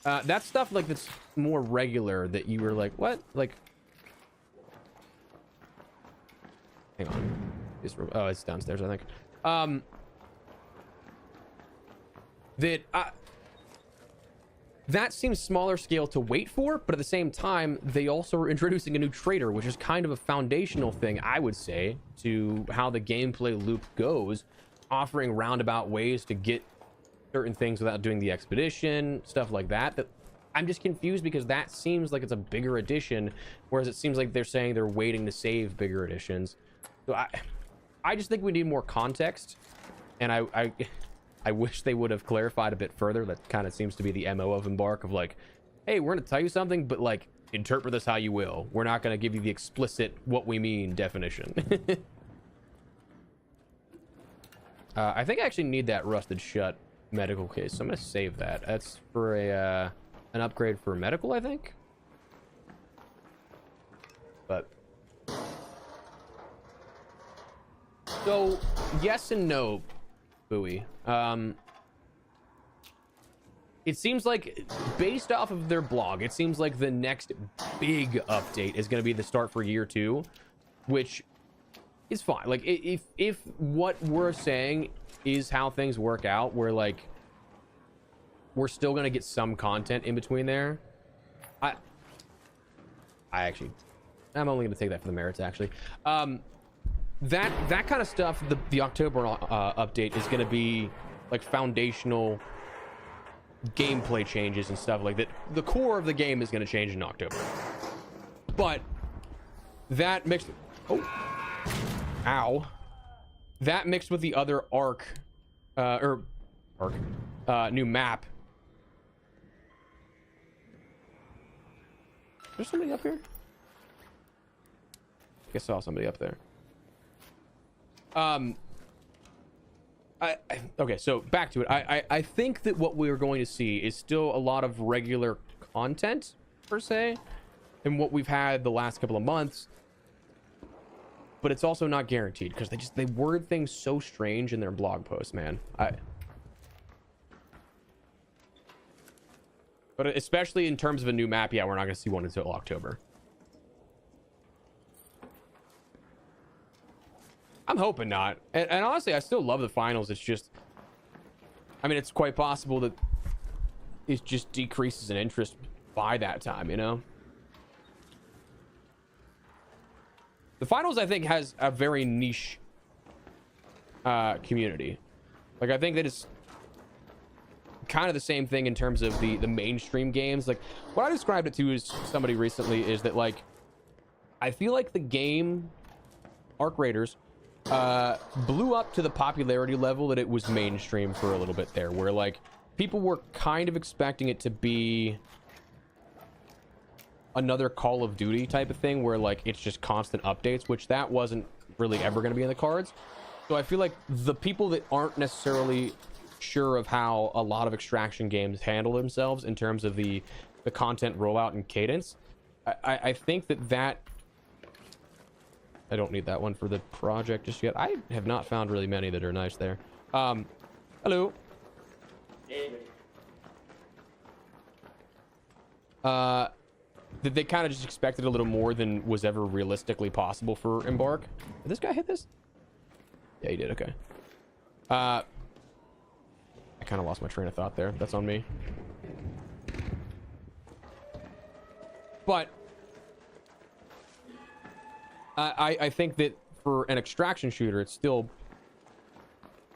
That stuff like that's more regular that you were like, what? Like, hang on. Oh, it's downstairs, I think. That seems smaller scale to wait for, but at the same time, they also are introducing a new trader, which is kind of a foundational thing, I would say, to how the gameplay loop goes, offering roundabout ways to get certain things without doing the expedition, stuff like that. That I'm just confused, because that seems like it's a bigger edition, whereas it seems like they're saying they're waiting to save bigger editions. So I just think we need more context, and I wish they would have clarified a bit further. That kind of seems to be the MO of Embark, of like, hey, we're going to tell you something, but like, interpret this how you will. We're not going to give you the explicit what we mean definition. I think I actually need that rusted shut medical case, so I'm going to save that. That's for an upgrade for medical, I think. But so yes and no, Bowie. It seems like, based off of their blog, it seems like the next big update is going to be the start for year 2, which is fine. Like, if what we're saying is how things work out, where like we're still going to get some content in between there, I'm only going to take that for the merits, actually. That kind of stuff, the October update is going to be like foundational gameplay changes and stuff like that. The core of the game is going to change in October, but that mixed that mixed with the other new map. There's somebody up here. I saw somebody up there. Okay, so back to it. I think that what we're going to see is still a lot of regular content per se, and what we've had the last couple of months. But it's also not guaranteed because they word things so strange in their blog posts, man. But especially in terms of a new map, yeah, we're not going to see one until October. I'm hoping not. And honestly, I still love the finals. It's just, I mean, it's quite possible that it just decreases in interest by that time, you know? The finals, I think, has a very niche community. Like, I think that it's kind of the same thing in terms of the mainstream games. Like, what I described it to somebody recently is that, like, I feel like the game Arc Raiders blew up to the popularity level that it was mainstream for a little bit there, where like people were kind of expecting it to be another Call of Duty type of thing where like it's just constant updates, which that wasn't really ever going to be in the cards. So I feel like the people that aren't necessarily sure of how a lot of extraction games handle themselves in terms of the content rollout and cadence, I think that I don't need that one for the project just yet. I have not found really many that are nice there. Hello. That they kind of just expected a little more than was ever realistically possible for Embark. Did this guy hit this? Yeah, he did. Okay. I kind of lost my train of thought there. That's on me. But I think that for an extraction shooter, it's still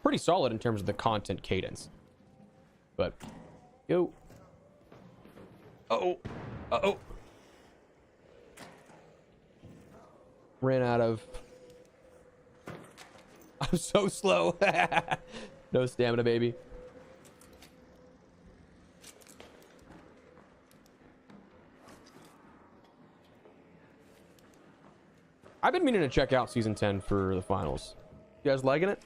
pretty solid in terms of the content cadence. But, yo. Uh-oh. Uh-oh. Ran out of... I'm so slow. No stamina, baby. I've been meaning to check out season 10 for the finals. You guys liking it?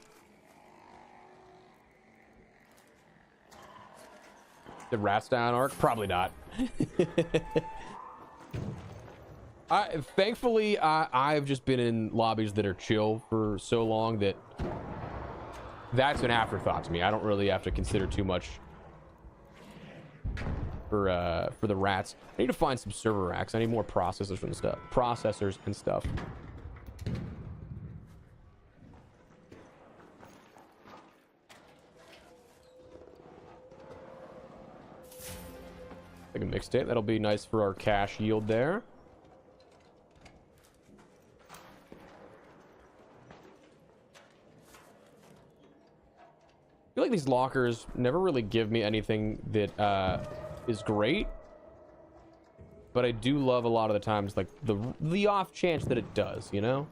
The Rats down arc? Probably not. Thankfully, I've just been in lobbies that are chill for so long that that's an afterthought to me. I don't really have to consider too much for the Rats. I need to find some server racks. I need more processors and stuff. Processors and stuff. Like a mixtape. That'll be nice for our cash yield there. I feel like these lockers never really give me anything that is great, but I do love a lot of the times like the off chance that it does, you know.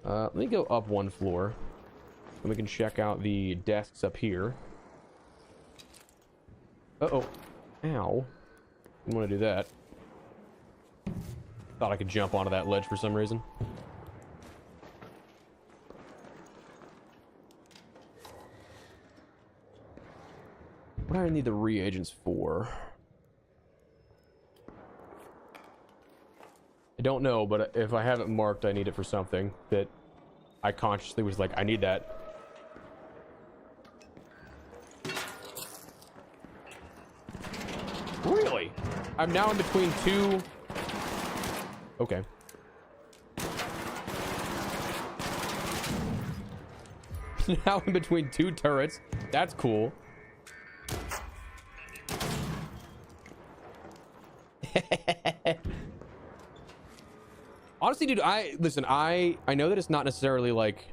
Let me go up one floor and we can check out the desks up here. Uh-oh. Ow. Didn't want to do that. Thought I could jump onto that ledge for some reason. What do I need the reagents for? I don't know, but if I have it marked, I need it for something that I consciously was like, I need that. Really? I'm now in between two... Okay. Now in between two turrets. That's cool. Honestly, dude, listen, I know that it's not necessarily like...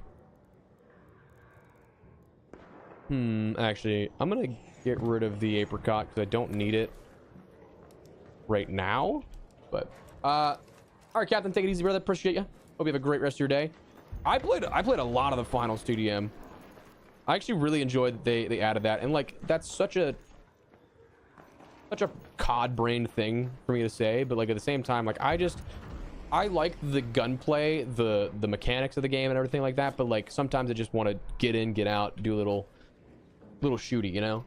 Actually, I'm gonna get rid of the apricot because I don't need it right now, but all right, Captain, take it easy, brother. Appreciate you. Hope you have a great rest of your day. I played a lot of the finals 2DM. I actually really enjoyed that they added that, and like that's such a cod brain thing for me to say, but like at the same time, like I I like the gunplay, the mechanics of the game and everything like that, but like sometimes I just want to get in, get out, do a little shooty, you know?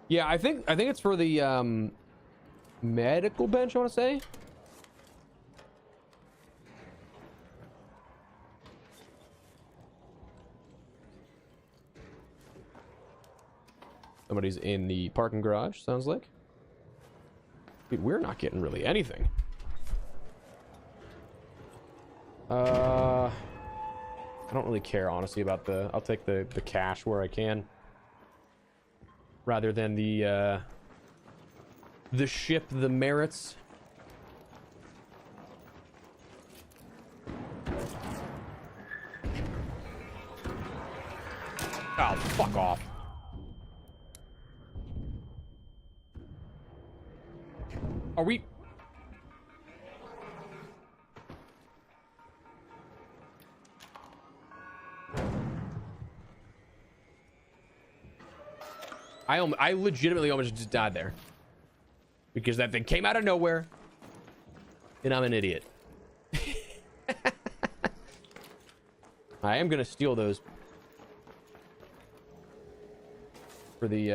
Yeah, I think it's for the medical bench, I want to say. Somebody's in the parking garage, sounds like. Dude, we're not getting really anything. I don't really care, honestly, about I'll take the cash where I can. Rather than the ship, the merits. Oh, fuck off. Are we... I legitimately almost just died there. Because that thing came out of nowhere. And I'm an idiot. I am gonna steal those. For the,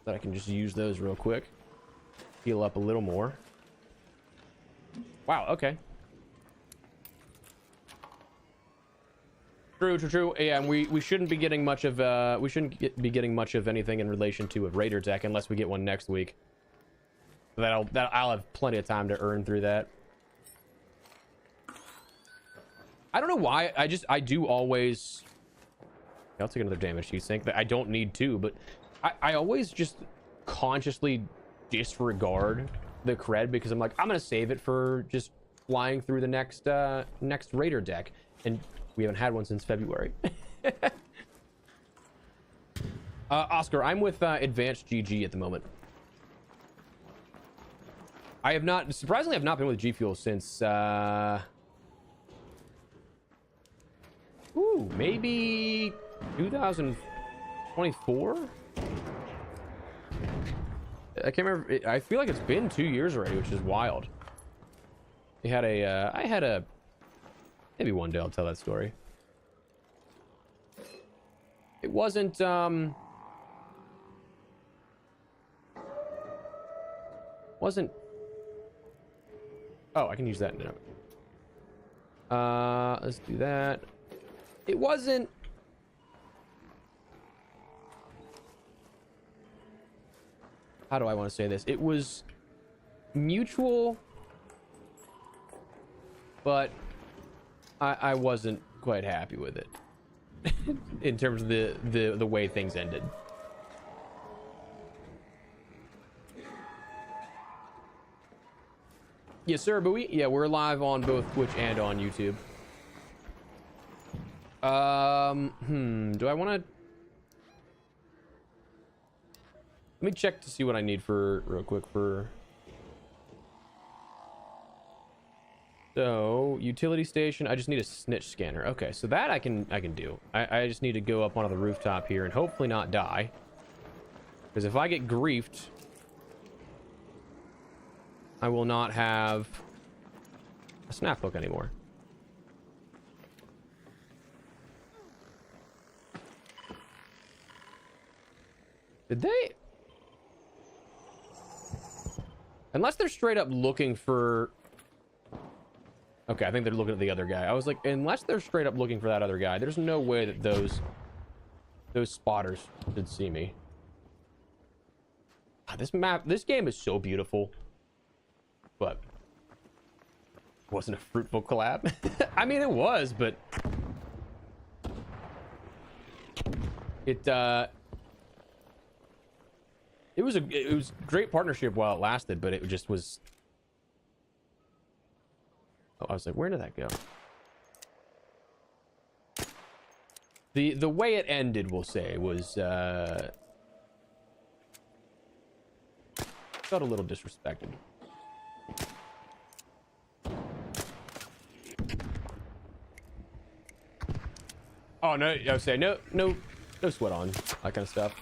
that I can just use those real quick. Heal up a little more. Wow, okay. True. Yeah, and we shouldn't be getting much of be getting much of anything in relation to a raider deck unless we get one next week. I'll have plenty of time to earn through that. I don't know why. I do always. I'll take another damage heat sink that I don't need to, but I always just consciously disregard the cred because I'm like, I'm gonna save it for just flying through the next raider deck, and we haven't had one since February. Oscar, I'm with Advanced GG at the moment. I have not, surprisingly, I've not been with G Fuel since maybe 2024. I can't remember. I feel like it's been 2 years already, which is wild. I had a maybe one day I'll tell that story. It wasn't oh, I can use that now. Let's do that. It wasn't how do I want to say this? It was mutual, but I wasn't quite happy with it in terms of the way things ended. Yes, sir, but we're live on both Twitch and on YouTube. Do I want to? Let me check to see what I need for real quick for. So utility station, I just need a snitch scanner. Okay, so that I can do. I just need to go up onto the rooftop here and hopefully not die. Because if I get griefed, I will not have a snap hook anymore. Did they? Unless they're straight up looking for... Okay, I think they're looking at the other guy. I was like, unless they're straight up looking for that other guy, there's no way that those spotters should see me. This game is so beautiful, but it wasn't a fruitful collab. I mean, it was, but it was great partnership while it lasted, but it just was. Oh, I was like, where did that go? The way it ended, we'll say, was felt a little disrespected. Oh no, I would say no sweat on that kind of stuff.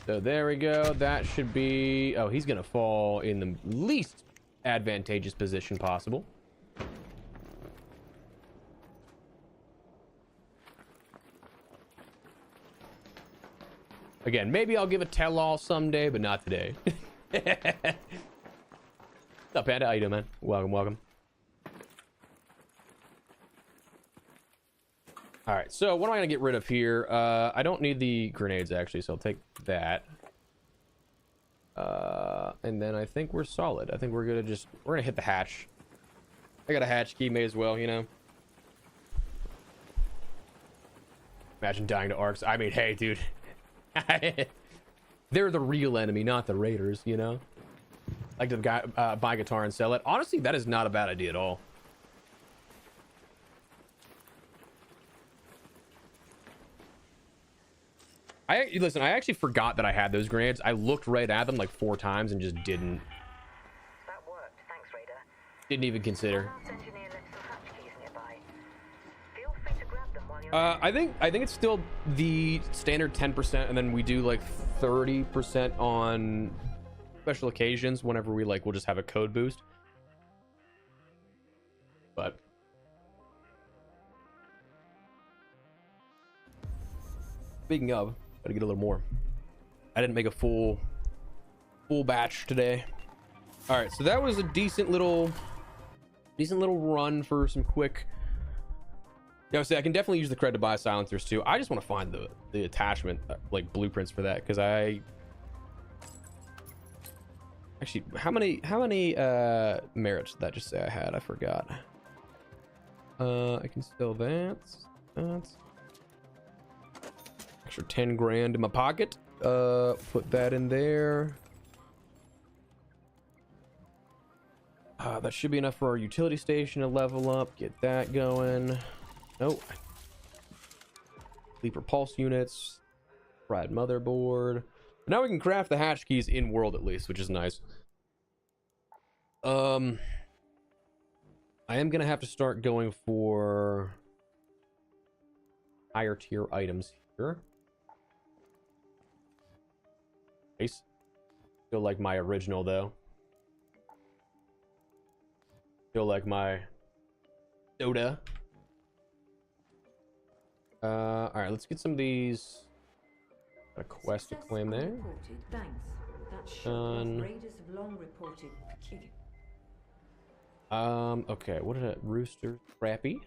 So there we go. That should be... Oh, he's gonna fall in the least advantageous position possible. Again, maybe I'll give a tell-all someday, but not today. What's up, Panda? How you doing, man? Welcome, welcome. All right, so what am I gonna get rid of here? I don't need the grenades actually, so I'll take that. And then I think we're solid. I think we're gonna hit the hatch. I got a hatch key, may as well, you know. Imagine dying to arcs. I mean, hey, dude. They're the real enemy, not the raiders, you know. Like to buy a guitar and sell it. Honestly, that is not a bad idea at all. Listen, I actually forgot that I had those grenades. I looked right at them like 4 times and just didn't. That worked. Thanks, Raider. Didn't even consider. Last engineer left some hatch keys nearby. Feel free to grab them while you're I think it's still the standard 10%, and then we do like 30% on special occasions whenever we'll just have a code boost. But speaking of, gotta get a little more. I didn't make a full batch today. All right, so that was a decent little run for some quick. Yeah, I would say I can definitely use the cred to buy silencers too. I just want to find the attachment like blueprints for that, because I actually how many merits did that just say I had? I forgot. I can sell that. That's extra 10 grand in my pocket. Put that in there. That should be enough for our utility station to level up. Get that going. Nope. Sleeper pulse units. Fried motherboard. Now we can craft the hatch keys in world at least, which is nice. I am gonna have to start going for higher tier items here. Nice. Still like my original though. Still like my soda. All right, let's get some of these. Got a quest to claim there. Done. Raiders have long reported. Okay, what is it? Rooster Scrappy.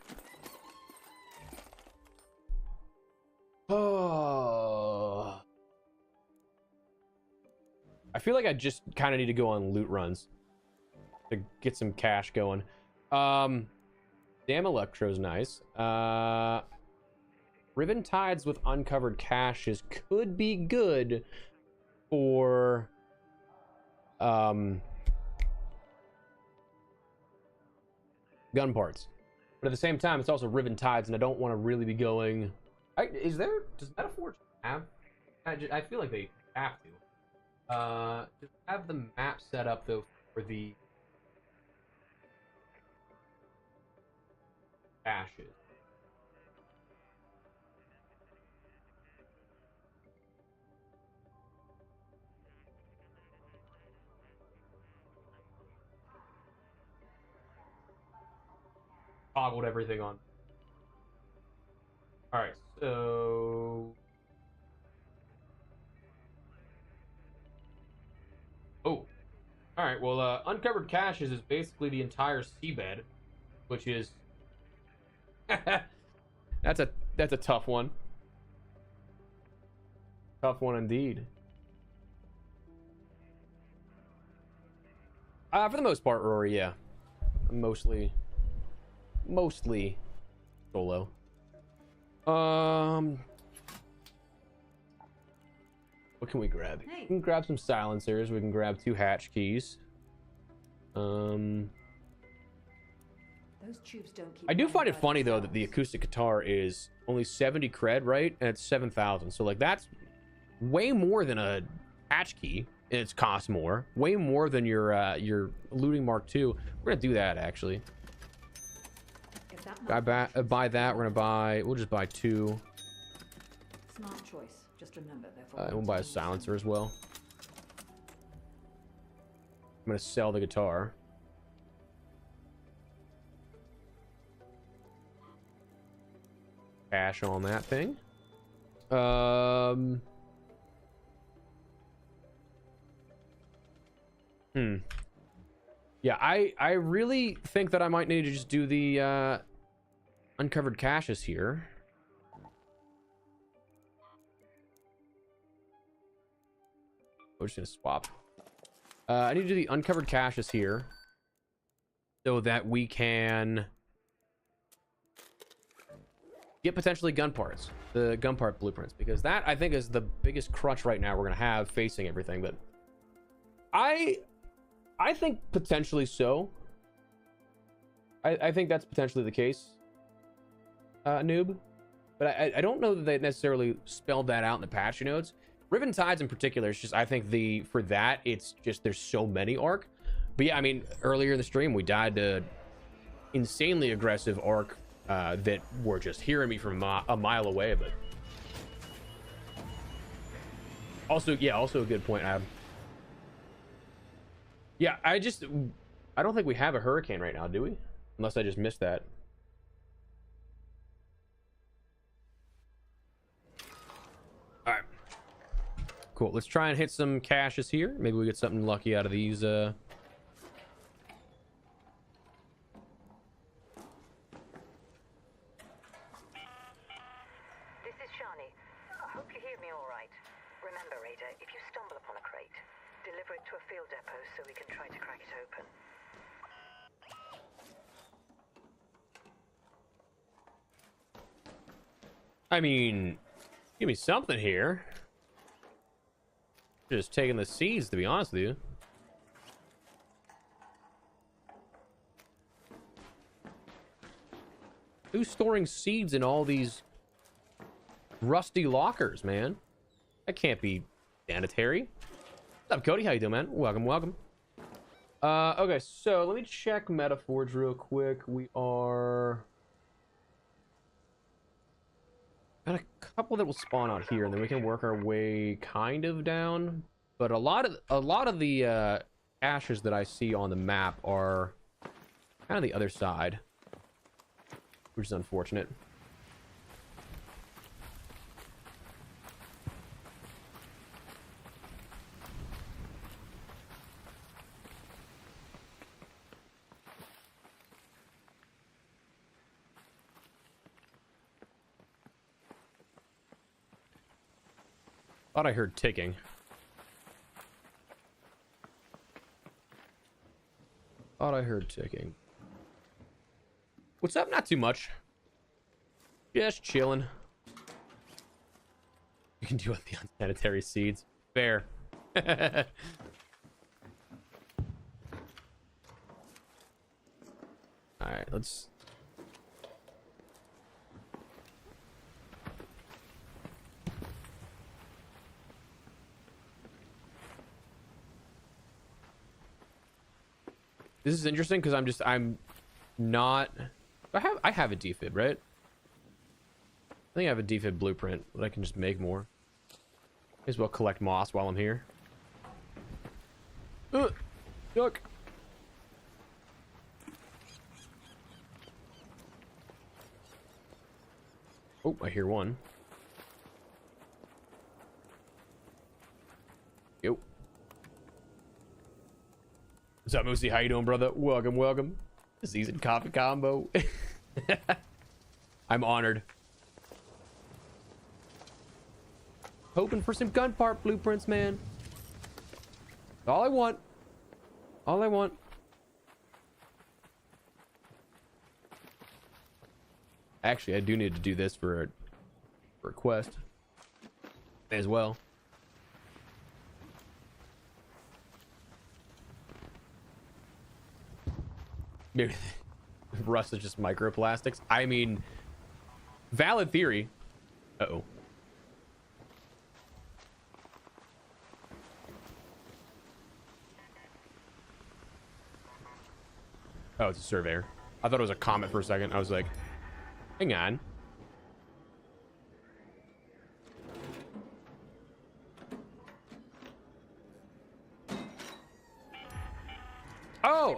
Oh. I feel like I just kind of need to go on loot runs to get some cash going. Damn, Electro's nice. Riven Tides with uncovered caches could be good for gun parts, but at the same time it's also Riven Tides, and I don't want to really be going. Does Metaforge have? I feel like they have to. Just have the map set up though for the caches. Toggled everything on. All right, so all right. Well, uncovered caches is basically the entire seabed, which is that's a tough one. Tough one indeed. For the most part, Rory, yeah, mostly solo. What can we grab? We can grab some silencers. We can grab 2 hatch keys. Those tubes don't keep. I do find it funny though that the acoustic guitar is only 70 cred, right? And it's 7,000. So like that's way more than a hatch key, and it's cost more. Way more than your looting Mark II. We're gonna do that actually. Buy that. We'll just buy 2. Smart choice. Just remember, we'll buy a silencer as well. I'm gonna sell the guitar. Cash on that thing. Yeah, I really think that I might need to just do the uncovered caches here. We're just gonna swap. I need to do the uncovered caches here so that we can get potentially gun parts, the gun part blueprints, because that I think is the biggest crutch right now we're gonna have facing everything. But I think potentially so. I think that's potentially the case, noob. But I don't know that they necessarily spelled that out in the patch notes. Riven Tides in particular, it's just, I think for that, it's just, there's so many arc. But yeah, I mean, earlier in the stream, we died to insanely aggressive arc that were just hearing me from a mile away. But also, yeah, also a good point, Ab. Yeah, I don't think we have a hurricane right now, do we? Unless I just missed that. All right. Cool. Let's try and hit some caches here. Maybe we get something lucky out of these. This is Shani. I hope you hear me all right. Remember, Ada, if you stumble upon a crate, deliver it to a field depot so we can try to crack it open. I mean, give me something here. Just taking the seeds, to be honest with you. Who's storing seeds in all these rusty lockers, man? That can't be sanitary. What's up, Cody? How you doing, man? Welcome, welcome. Okay, so let me check metaphors real quick. We are got a couple that will spawn out here, and then we can work our way kind of down. But a lot of the caches that I see on the map are kind of the other side, which is unfortunate. Thought I heard ticking. Thought I heard ticking. What's up? Not too much. Just chilling. You can deal with the unsanitary seeds. Fair. All right, let's... This is interesting because I'm not... I have a defib, right? I think I have a defib blueprint, but I can just make more. May as well collect moss while I'm here. Yuck. Oh, I hear one. Yo. What's up, Moosey? How you doing, brother? Welcome, welcome. Seasoned coffee combo. I'm honored. Hoping for some gun part blueprints, man. All I want. All I want. Actually, I do need to do this for a quest as well. Maybe rust is just microplastics. I mean, valid theory. Uh-oh. Oh, it's a surveyor. I thought it was a comet for a second. I was like, hang on.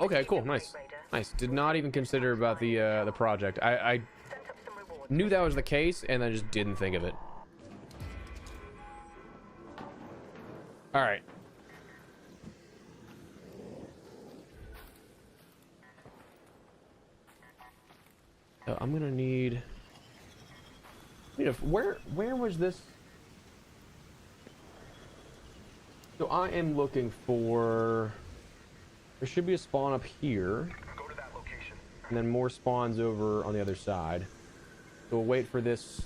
okay, cool, nice, nice. Did not even consider about the project. I knew that was the case, and I just didn't think of it. All right. So I'm gonna need. Where was this? So I am looking for. There should be a spawn up here. Go to that location. And then more spawns over on the other side. So we'll wait for this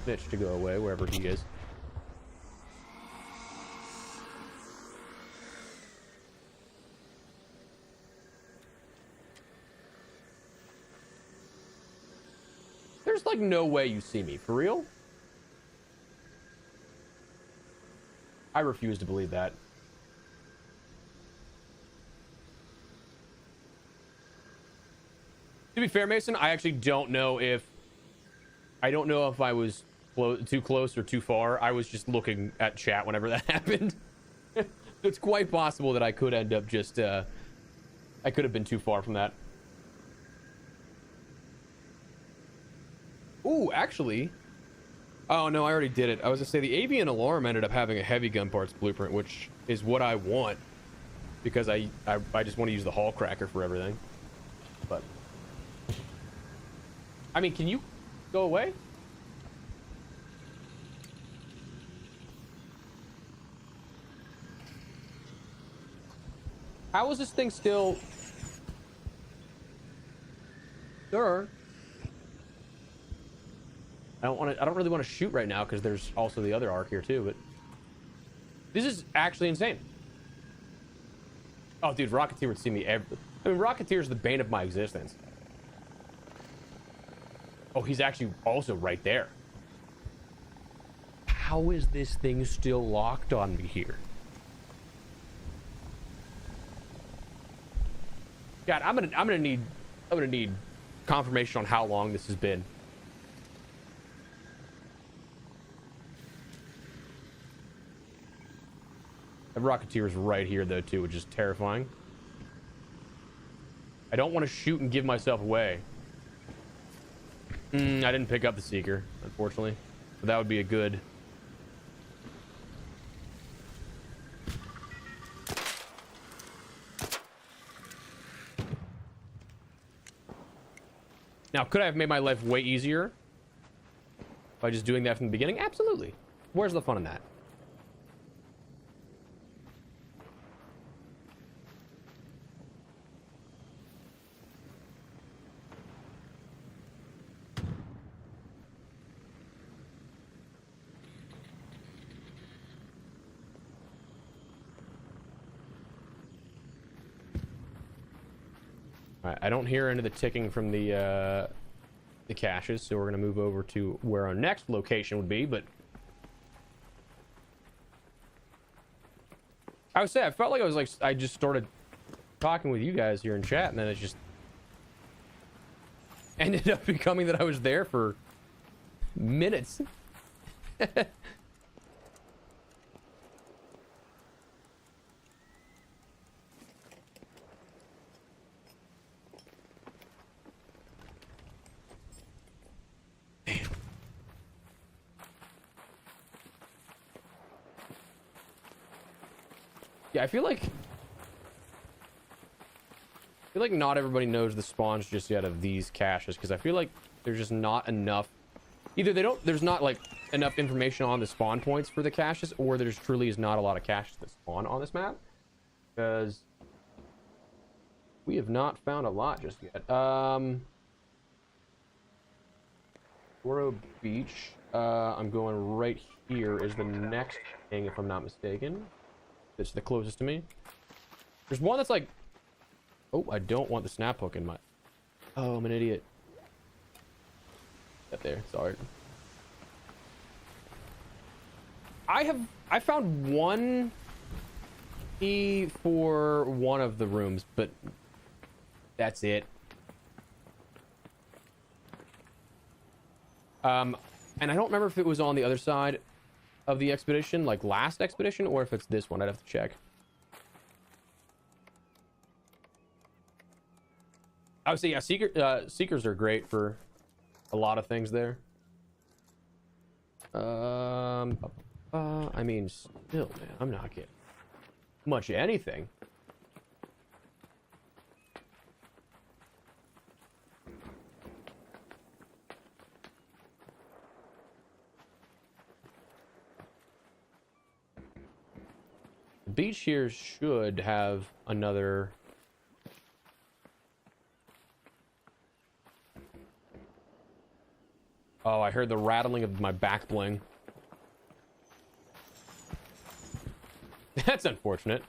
snitch to go away, wherever he is. There's like no way you see me. For real? I refuse to believe that. To be fair, Mason, I actually don't know if I was too close or too far. I was just looking at chat whenever that happened. It's quite possible that I could end up just I could have been too far from that. Ooh, actually. Oh no, I already did it. I was gonna say the avian alarm ended up having a heavy gun parts blueprint, which is what I want because I just want to use the hall cracker for everything. But I mean, can you go away? How is this thing still? Sure. I don't really want to shoot right now because there's also the other arc here too, but this is actually insane. Oh, dude, Rocketeer would see me I mean, Rocketeer's the bane of my existence. Oh, he's actually also right there. How is this thing still locked on me here? God, I'm gonna need confirmation on how long this has been. The Rocketeer is right here though too, which is terrifying. I don't want to shoot and give myself away. I didn't pick up the Seeker, unfortunately. But that would be a good... Now, could I have made my life way easier by just doing that from the beginning? Absolutely. Where's the fun in that? I don't hear any of the ticking from the caches, so we're gonna move over to where our next location would be. But I would say I felt like I just started talking with you guys here in chat, and then it just ended up becoming that I was there for minutes. Yeah, I feel like not everybody knows the spawns just yet of these caches, because I feel like there's just not enough. Either there's not like enough information on the spawn points for the caches, or there's truly is not a lot of caches that spawn on this map, because we have not found a lot just yet. Oro Beach. I'm going right here is the next thing, if I'm not mistaken. It's the closest to me. There's one that's like... Oh, I don't want the snap hook in my... Oh, I'm an idiot. Up there, sorry. I found one key for one of the rooms, but that's it. And I don't remember if it was on the other side of the expedition, like last expedition, or if it's this one. I'd have to check. I would say, yeah, seekers are great for a lot of things there. I mean, still, man, I'm not getting much of anything. The beach here should have another. Oh, I heard the rattling of my back bling. That's unfortunate.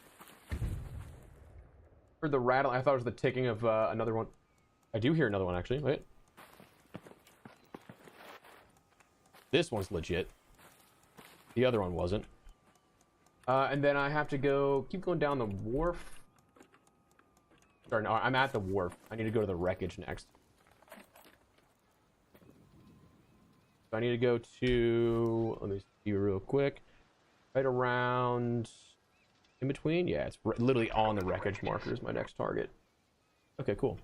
Heard the rattle. I thought it was the ticking of another one. I do hear another one, actually. Wait. This one's legit. The other one wasn't. And then I have to keep going down the wharf. Sorry, no, I'm at the wharf. I need to go to the wreckage next. So I need to go to, let me see real quick. Right around, in between? Yeah, it's literally on the wreckage marker is my next target. Okay, cool.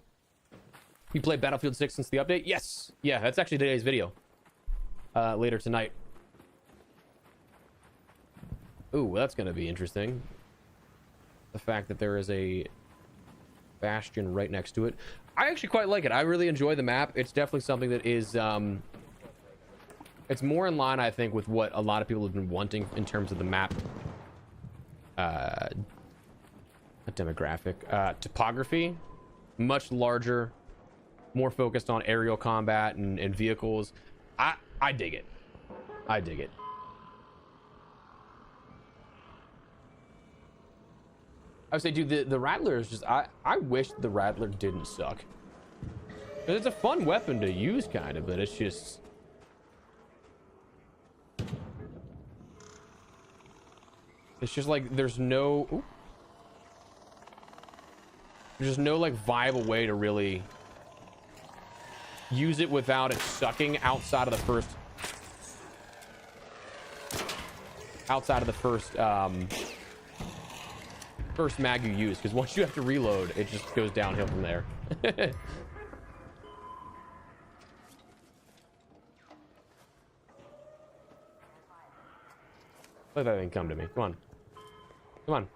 You played Battlefield 6 since the update? Yes! Yeah, that's actually today's video. Later tonight. Ooh, that's gonna be interesting. The fact that there is a bastion right next to it. I actually quite like it. I really enjoy the map. It's definitely something that is, it's more in line, I think, with what a lot of people have been wanting in terms of the map demographic. Topography, much larger, more focused on aerial combat and vehicles. I dig it. I dig it. I would say, dude, the Rattler is just, I wish the Rattler didn't suck. 'Cause it's a fun weapon to use, kind of, but it's just... It's just like, there's no... Ooh. There's just no, like, viable way to really use it without it sucking outside of the first... first mag you use, because once you have to reload, it just goes downhill from there. Let that thing come to me. Come on. Come on.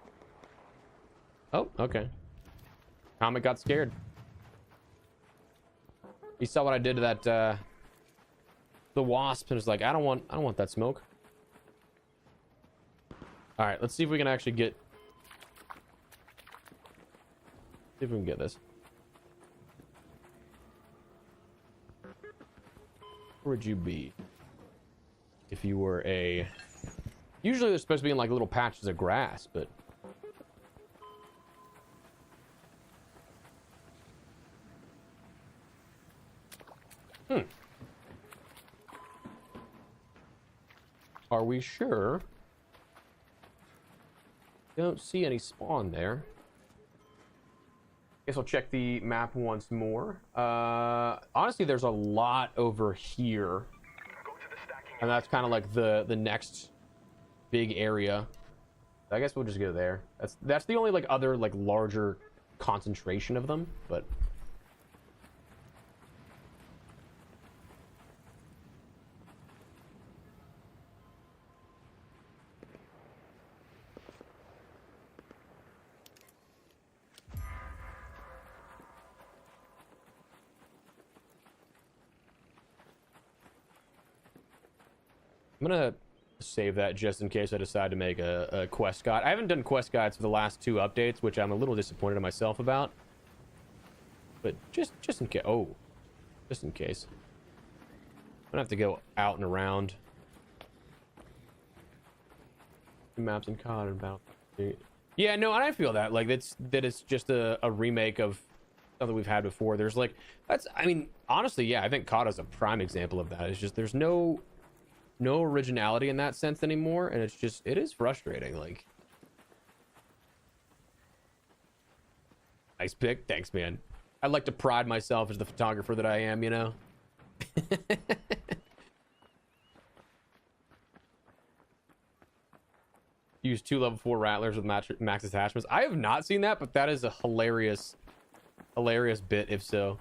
Oh, okay. Comet got scared. He saw what I did to that the wasp and was like, I don't want that smoke. All right, let's see if we can actually get... See if we can get this. Where would you be if you were a... Usually they're supposed to be in like little patches of grass, but... Are we sure? Don't see any spawn there. Guess I'll check the map once more. Honestly, there's a lot over here. And that's kind of like the next big area. I guess we'll just go there. That's the only like other like larger concentration of them, but... I'm gonna save that just in case I decide to make a quest guide. I haven't done quest guides for the last 2 updates, which I'm a little disappointed in myself about. But just in case. Oh, just in case. I'm gonna have to go out and around. Maps and COD and about. Yeah, no, and I feel that like it's just a remake of something we've had before. There's like I mean, honestly, yeah, I think COD is a prime example of that. It's just there's no originality in that sense anymore, and it is frustrating. Like, nice pick, thanks, man. I'd like to pride myself as the photographer that I am, you know. Use 2 level 4 rattlers with max attachments. I have not seen that, but that is a hilarious hilarious bit if so.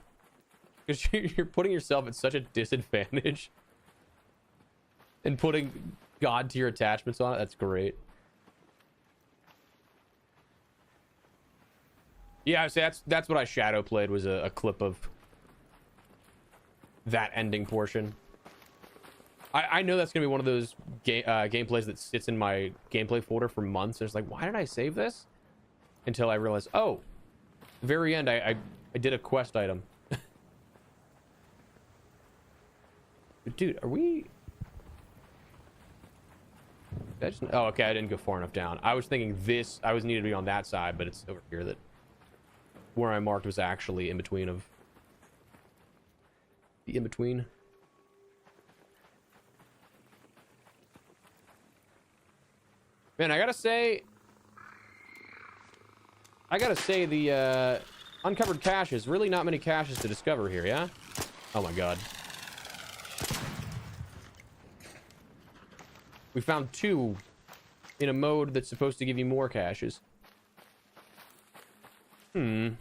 Because you're putting yourself at such a disadvantage. And putting god tier attachments on it. That's great. Yeah, so that's what I shadow played, was a clip of that ending portion. I know that's gonna be one of those gameplays that sits in my gameplay folder for months. And it's like, why did I save this? Until I realized, oh, the very end, I did a quest item. Dude, are we? Oh, okay, I didn't go far enough down. I was thinking I was needed to be on that side, but it's over here that where I marked was actually in between of the in-between. Man, I gotta say the uncovered caches, really not many caches to discover here, yeah? Oh my god. We found 2 in a mode that's supposed to give you more caches. Thought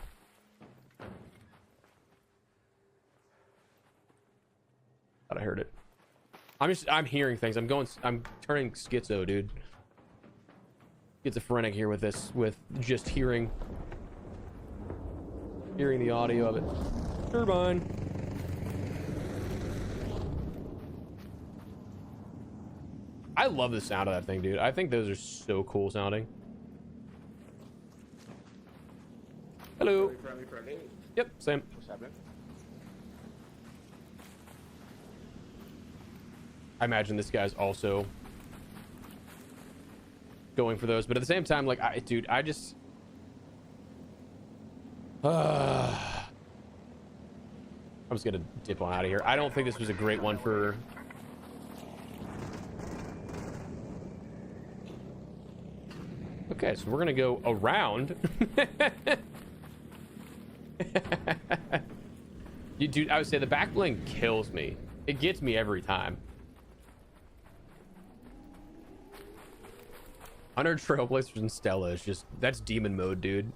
I heard it. I'm hearing things. I'm turning schizo, dude. Schizophrenic here with this, with just hearing the audio of it. Turbine. I love the sound of that thing, dude. I think those are so cool sounding. Hello. Friendly. Yep, same. What's happening? I imagine this guy's also going for those, but at the same time, like, dude, I just I'm just gonna dip on out of here. I don't think this was a great one for okay, so we're gonna go around. Dude, I would say the back bling kills me. It gets me every time. 100 Trailblazers and Stella is just, that's demon mode, dude.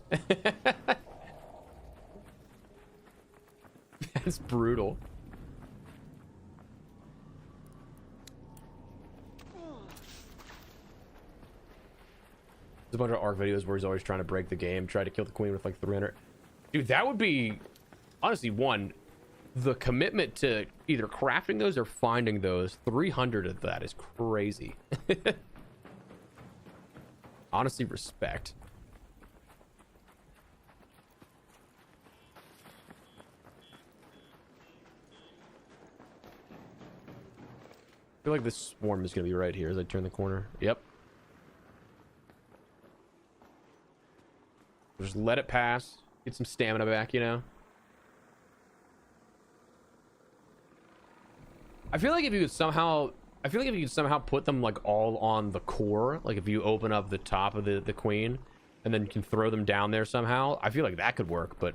That's brutal. There's a bunch of Ark videos where he's always trying to break the game, try to kill the queen with like 300. Dude, that would be, honestly, the commitment to either crafting those or finding those. 300 of that is crazy. Honestly, respect. I feel like this swarm is going to be right here as I turn the corner. Yep. Just let it pass. Get some stamina back, you know? I feel like if you could somehow put them like all on the core, like if you open up the top of the queen and then you can throw them down there somehow, I feel like that could work. But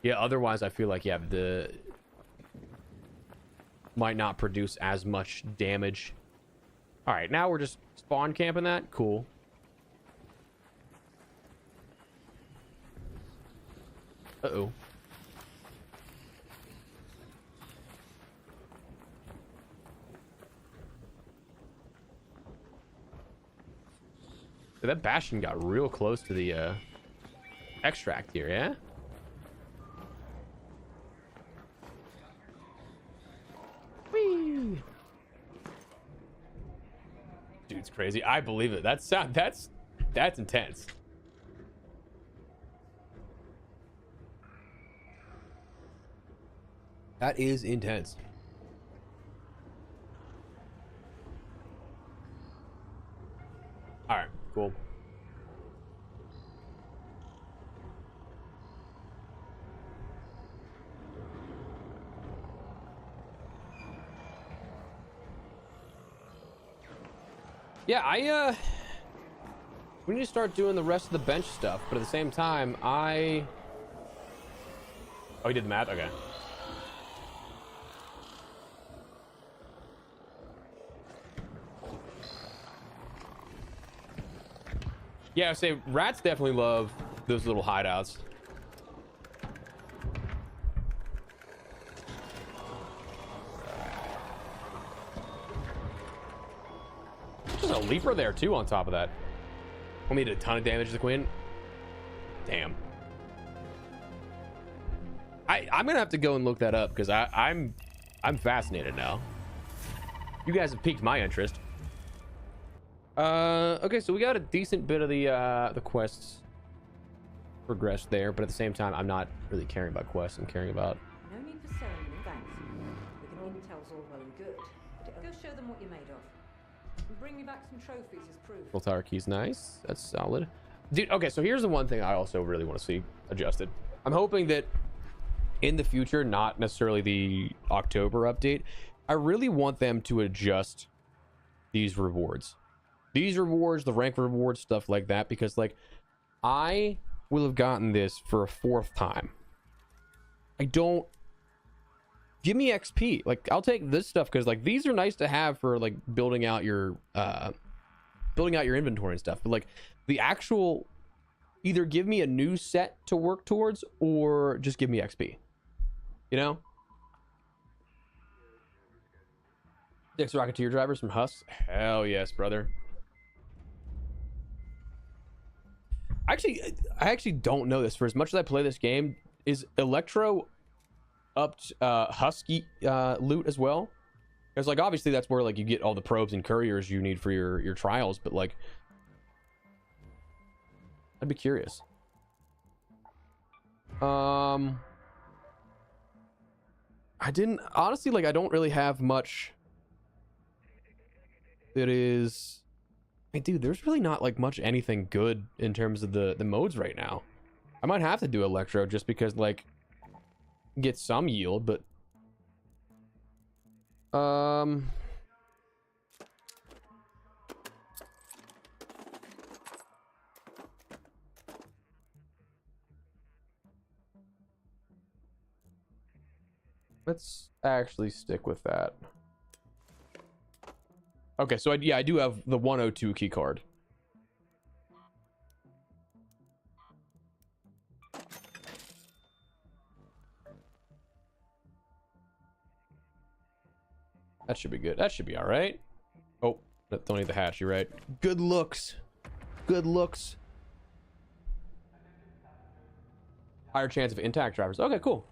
yeah, otherwise I feel like, yeah, the might not produce as much damage. All right, now we're just spawn camping that. Cool. Uh-oh. So that Bastion got real close to the extract here, yeah? Whee! Dude, it's crazy. I believe it. That's intense. That is intense. All right, cool. Yeah, we need to start doing the rest of the bench stuff, but at the same time, oh, he did the math? Okay. Yeah, I say rats definitely love those little hideouts. leaper there too on top of that. Only did a ton of damage to the queen. Damn. I'm gonna have to go and look that up because I'm fascinated now. You guys have piqued my interest. Okay, so we got a decent bit of the quests progressed there, but at the same time, I'm not really caring about quests. I'm caring about. No need for ceremony, thanks. Looking intel's all well and good, but go show them what you're made of. And bring me back some trophies as proof. Full tower keys, nice. That's solid, dude. Okay, so here's the one thing I also really want to see adjusted. I'm hoping that in the future, not necessarily the October update, I really want them to adjust these rewards. These rewards, the rank rewards, stuff like that, because like I will have gotten this for a 4th time. I don't give me XP. Like I'll take this stuff because like these are nice to have for like building out your inventory and stuff. But like the actual, either give me a new set to work towards or just give me XP. You know? 6 Rocketeer drivers from Husk. Hell yes, brother. I actually don't know this. For as much as I play this game, is Electro upped Husky loot as well? Because like obviously that's where like you get all the probes and couriers you need for your trials, but like I'd be curious. I didn't honestly, like I don't really have much that is, hey dude, there's really not like much anything good in terms of the modes right now. I might have to do Electro just because like get some yield, but let's actually stick with that. Okay, so I do have the 102 key card. That should be good. That should be all right. Oh, don't need the hatch. You're right. Good looks. Good looks. Higher chance of intact drivers. Okay, cool.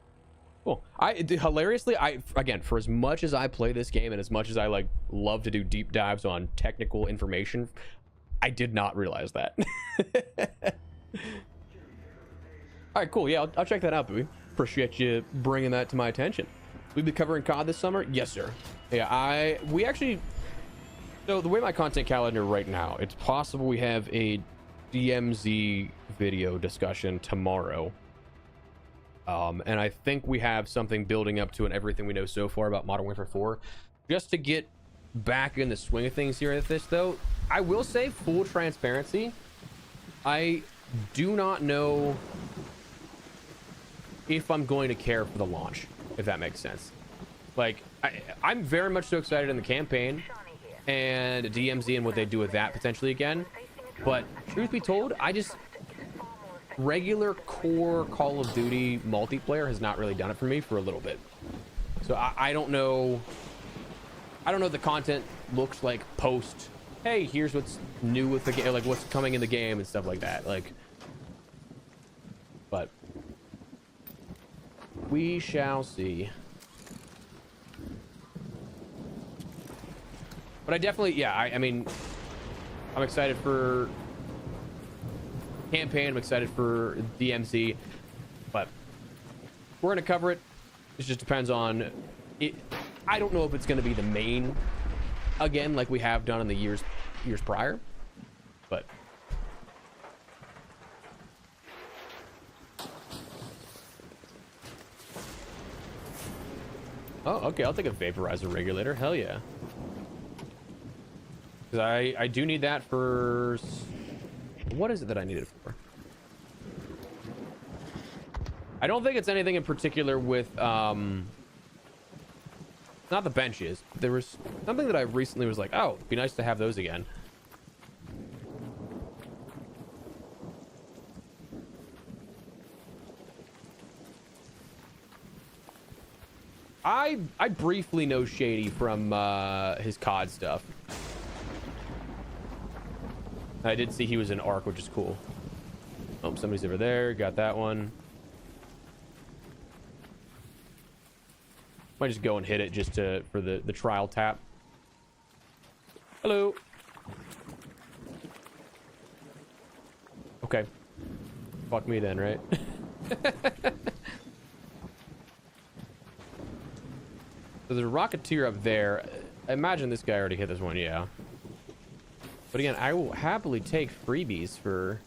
Cool. Hilariously, again, for as much as I play this game and as much as I like love to do deep dives on technical information, I did not realize that. All right, cool. Yeah, I'll check that out, Bowie. Appreciate you bringing that to my attention. We'll be covering COD this summer. Yes, sir. Yeah, we actually. So the way my content calendar right now, it's possible we have a DMZ video discussion tomorrow. And I think we have something building up to and everything we know so far about Modern Warfare 4. Just to get back in the swing of things here at this, though, I will say full transparency. I do not know if I'm going to care for the launch, if that makes sense. Like, I'm very much so excited in the campaign and DMZ and what they do with that potentially again. But truth be told, regular core Call of Duty multiplayer has not really done it for me for a little bit. So I don't know. I don't know what the content looks like post. Hey, here's what's new with the game, like what's coming in the game and stuff like that. Like, but we shall see. But I definitely, yeah, I mean, I'm excited for campaign. I'm excited for DMZ, but we're gonna cover it. It just depends on it. I don't know if it's gonna be the main again, like we have done in the years prior, but oh, okay. I'll take a vaporizer regulator. Hell yeah. Because I do need that for. What is it that I need it for? I don't think it's anything in particular with not the benches. There was something that I recently was like, oh, it'd be nice to have those again. I briefly know Shady from his COD stuff. I did see he was in Ark, which is cool. Oh, somebody's over there. Got that one. Might just go and hit it just for the trial tap. Hello. Okay. Fuck me then, right? So there's a Rocketeer up there. I imagine this guy already hit this one, yeah. But again, I will happily take freebies for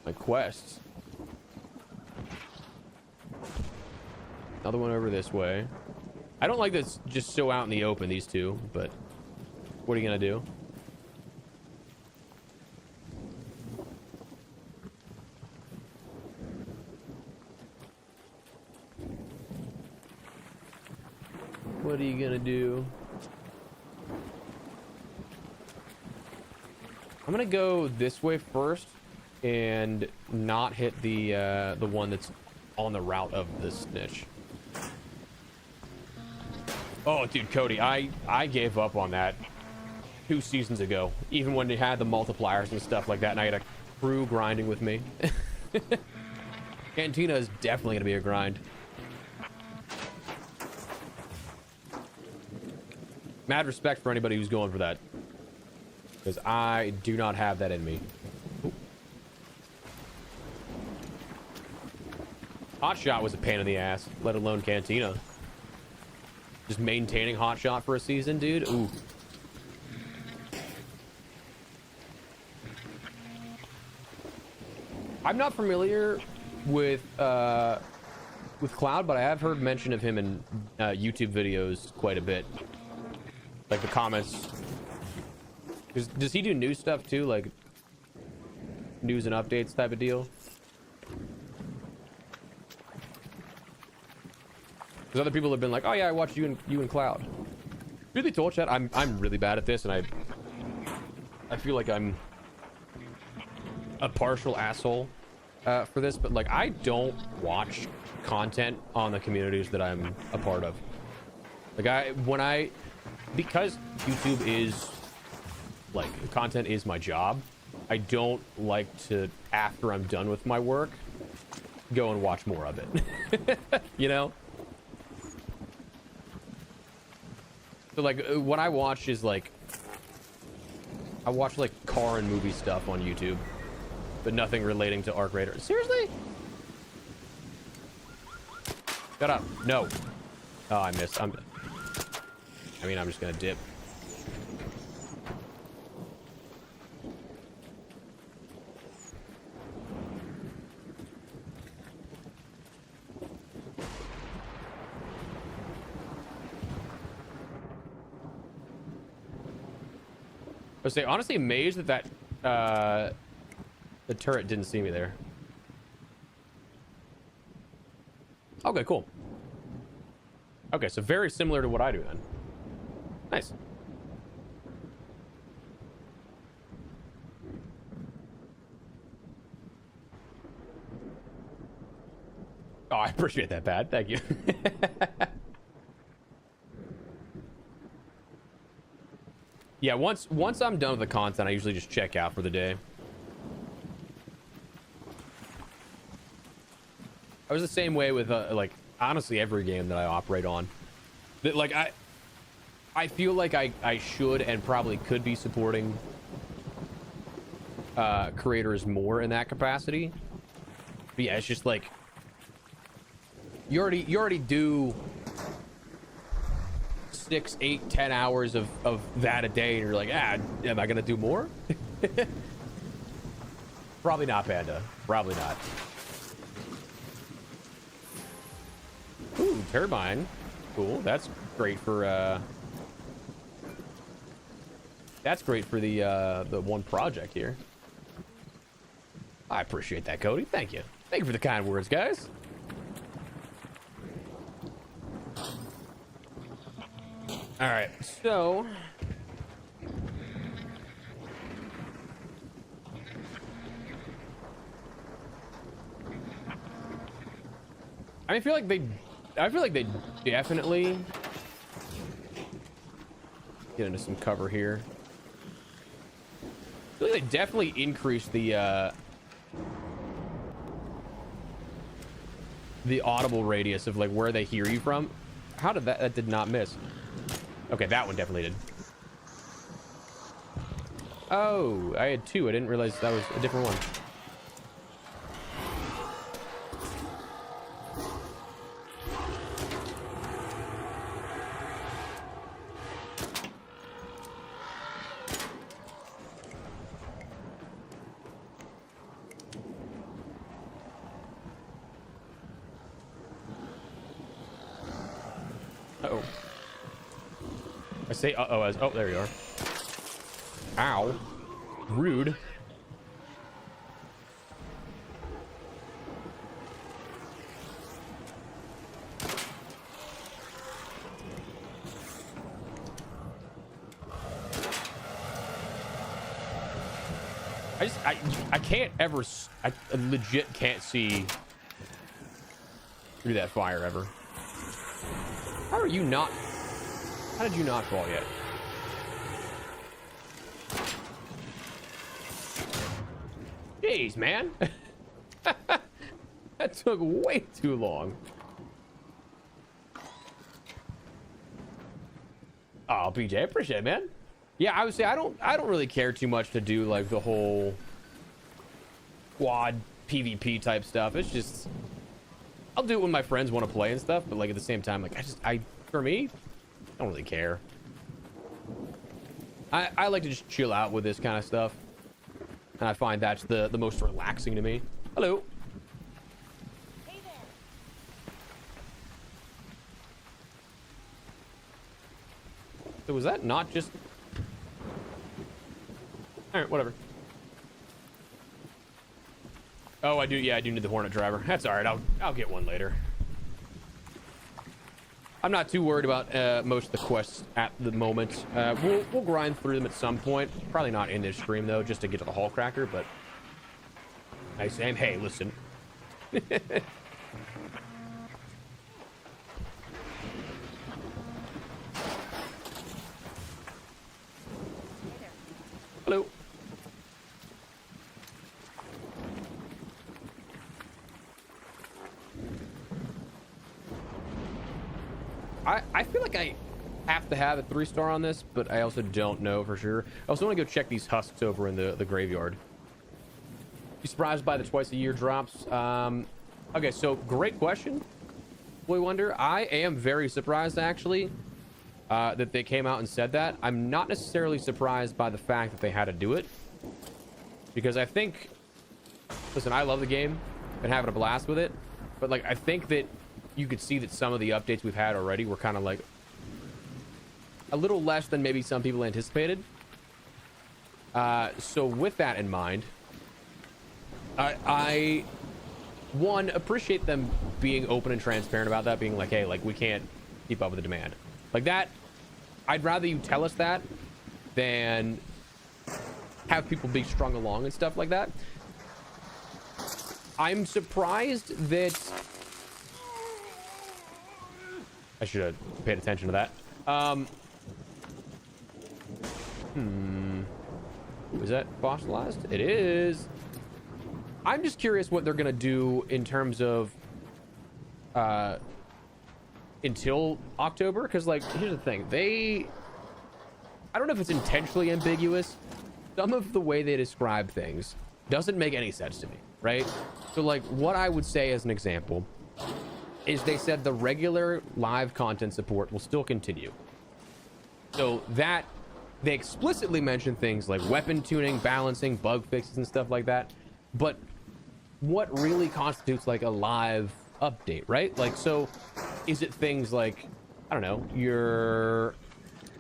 my quests. Another one over this way. I don't like this just so out in the open, these two, but what are you gonna do? What are you gonna do? I'm gonna go this way first and not hit the one that's on the route of the snitch. Oh, dude, Cody, I gave up on that 2 seasons ago. Even when they had the multipliers and stuff like that, and I had a crew grinding with me. Cantina is definitely gonna be a grind. Mad respect for anybody who's going for that, because I do not have that in me. Ooh. Hotshot was a pain in the ass, let alone Cantina. Just maintaining Hotshot for a season, dude. Ooh. I'm not familiar with Cloud, but I have heard mention of him in YouTube videos quite a bit. Like the comments. Does he do news stuff too? Like news and updates type of deal? Because other people have been like, oh yeah, I watched you and Cloud. Really told chat, I'm really bad at this, and I feel like I'm a partial asshole for this, but like I don't watch content on the communities that I'm a part of. Like because YouTube is like content is my job, I don't like to, after I'm done with my work, go and watch more of it. You know? So like what I watch is like I watch like car and movie stuff on YouTube, but nothing relating to Arc Raider. Seriously? Shut up. No. Oh, I missed. I'm just gonna dip. I was honestly amazed that the turret didn't see me there. Okay, cool. Okay, so very similar to what I do then. Nice. Oh, I appreciate that, Pat. Thank you. Yeah, once I'm done with the content, I usually just check out for the day. I was the same way with like honestly every game that I operate on. That like I feel like I should and probably could be supporting creators more in that capacity. But yeah, it's just like you already do 6, 8, 10 hours of that a day, and you're like, am I gonna do more? Probably not, Panda. Probably not. Ooh, turbine. Cool. That's great for the one project here. I appreciate that, Cody. Thank you. Thank you for the kind words, guys. All right, so I feel like they definitely Get into some cover here. I feel like they definitely increased the audible radius of like where they hear you from. How did that did not miss? Okay, that one definitely did. Oh, I had two. I didn't realize that was a different one. Uh-oh. I say uh-oh as... Oh, there you are. Ow. Rude. I can't ever... I legit can't see through that fire ever. How are you not... How did you not fall yet? Jeez, man. That took way too long. Oh, BJ, I appreciate it, man. Yeah, I would say I don't really care too much to do like the whole quad PvP type stuff. It's just I'll do it when my friends want to play and stuff, but like at the same time, like for me, I don't really care. I like to just chill out with this kind of stuff. And I find that's the most relaxing to me. Hello. Hey there. So was that not just... Alright, whatever. Oh, I do need the Hornet driver. That's alright, I'll get one later. I'm not too worried about most of the quests at the moment. We'll grind through them at some point. Probably not in this stream though, just to get to the Hull Cracker, but I say, hey, listen. Hello. I feel like I have to have a 3-star on this, but I also don't know for sure. I also want to go check these husks over in the graveyard. You surprised by the twice-a-year drops? Okay, so great question, Boy Wonder. I am very surprised, actually, that they came out and said that. I'm not necessarily surprised by the fact that they had to do it, because I think... Listen, I love the game and having a blast with it, but like I think that you could see that some of the updates we've had already were kind of like a little less than maybe some people anticipated. So with that in mind, I one, appreciate them being open and transparent about that, being like, hey, like we can't keep up with the demand like that. I'd rather you tell us that than have people be strung along and stuff like that. I'm surprised that I should have paid attention to that. Is that fossilized? It is. I'm just curious what they're gonna do in terms of until October, because like here's the thing, I don't know if it's intentionally ambiguous. Some of the way they describe things doesn't make any sense to me, right? So like what I would say as an example is they said the regular live content support will still continue. So that they explicitly mention things like weapon tuning, balancing, bug fixes and stuff like that. But what really constitutes like a live update, right? Like, so is it things like, I don't know, your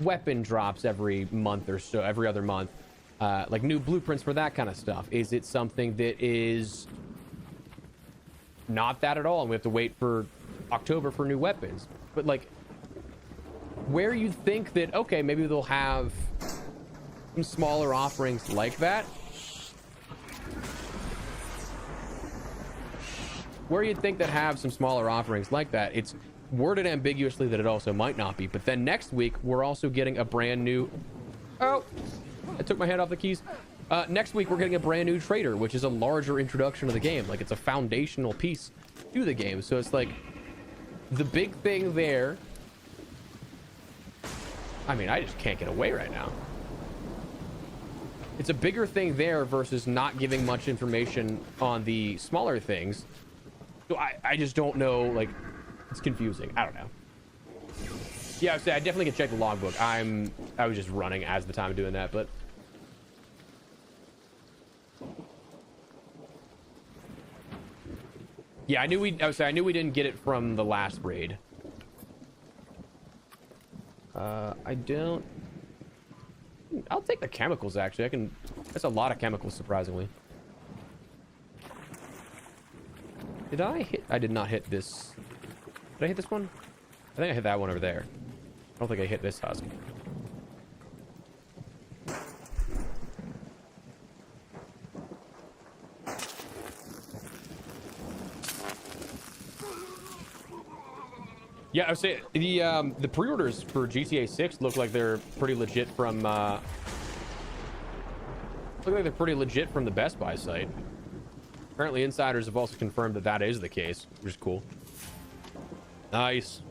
weapon drops every month or so, every other month, like new blueprints for that kind of stuff? Is it something that is not that at all and we have to wait for October for new weapons? But like, where you think that, okay, maybe they'll have some smaller offerings like that, where you'd think that have some smaller offerings like that, it's worded ambiguously that it also might not be. But then next week, we're also getting a brand new... Oh, I took my hand off the keys. Next week, we're getting a brand new trader, which is a larger introduction to the game. Like, it's a foundational piece to the game. So it's like, the big thing there... I mean, I just can't get away right now. It's a bigger thing there versus not giving much information on the smaller things. So I just don't know, like, it's confusing. I don't know. Yeah, I definitely can check the logbook. I was just running as the time doing that, but... Yeah, I knew we didn't get it from the last raid. I don't... I'll take the chemicals, actually. I can... That's a lot of chemicals, surprisingly. Did I hit... I did not hit this... Did I hit this one? I think I hit that one over there. I don't think I hit this husk. Yeah, I would say the pre-orders for GTA 6 look like they're pretty legit from the Best Buy site. Apparently, insiders have also confirmed that that is the case, which is cool. Nice.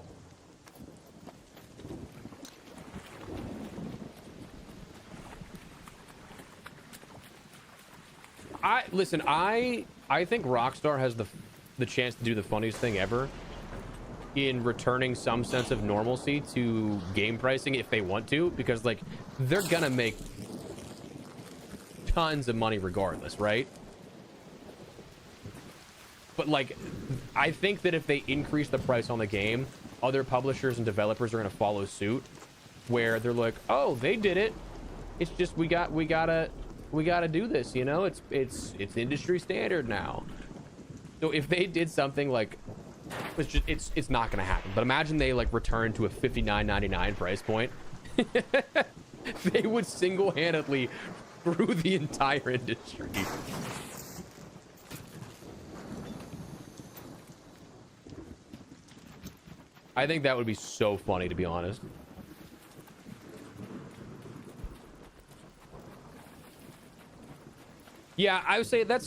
I think Rockstar has the chance to do the funniest thing ever in returning some sense of normalcy to game pricing if they want to, because like they're gonna make tons of money regardless, right? But like I think that if they increase the price on the game, other publishers and developers are gonna follow suit, where they're like, oh, they did it, it's just we gotta do this, you know, it's industry standard now. So if they did something like it's not gonna happen, but imagine they like return to a $59.99 price point. They would single-handedly screw the entire industry. I think that would be so funny, to be honest. Yeah, I would say that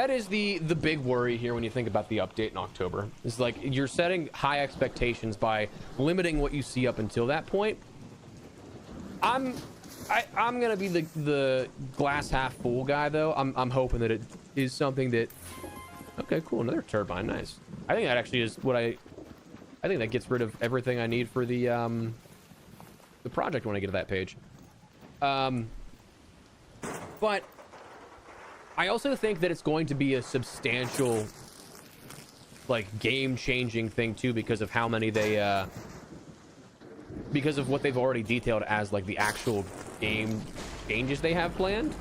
is the big worry here when you think about the update in October. It's like you're setting high expectations by limiting what you see up until that point. I'm gonna be the glass half full guy though. I'm hoping that it is something that... Okay, cool, another turbine, nice. I think that actually is what I think that gets rid of everything I need for the project when I get to that page. But I also think that it's going to be a substantial, like, game-changing thing too, because of how many they, because of what they've already detailed as like the actual game changes they have planned.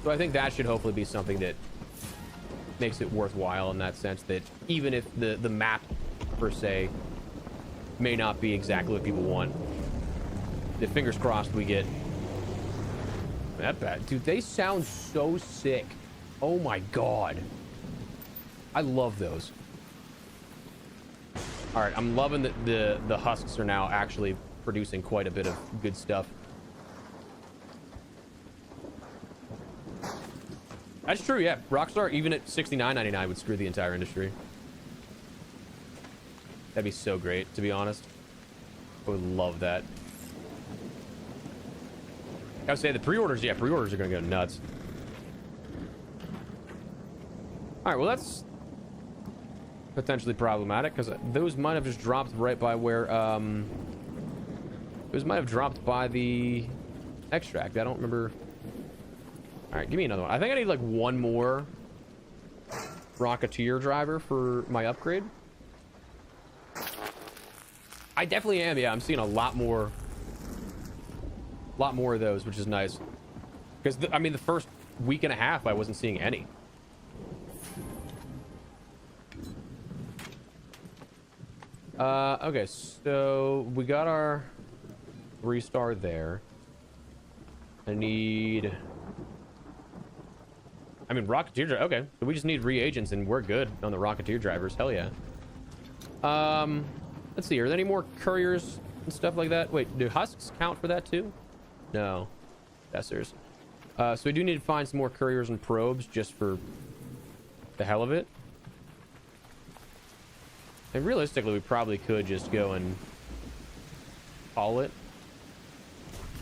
So I think that should hopefully be something that makes it worthwhile in that sense, that even if the map per se may not be exactly what people want, the fingers crossed we get that bad. Dude, they sound so sick. Oh my god, I love those. All right, I'm loving that the husks are now actually producing quite a bit of good stuff. That's true, yeah. Rockstar, even at $69.99, would screw the entire industry. That'd be so great, to be honest. I would love that. I would say the pre-orders, yeah, pre-orders are gonna go nuts. All right, well, that's potentially problematic because those might have just dropped right by where those might have dropped by the extract. I don't remember. All right, give me another one. I think I need like one more Rocketeer driver for my upgrade. I definitely am. Yeah, I'm seeing a lot more of those, which is nice. Because I mean, the first week and a half, I wasn't seeing any. Okay, so we got our 3-star there. I mean, Rocketeer driver. Okay, so we just need reagents and we're good on the Rocketeer drivers. Hell yeah. Let's see. Are there any more couriers and stuff like that? Wait, do husks count for that too? No. Essers. So we do need to find some more couriers and probes just for the hell of it. And realistically, we probably could just go and call it.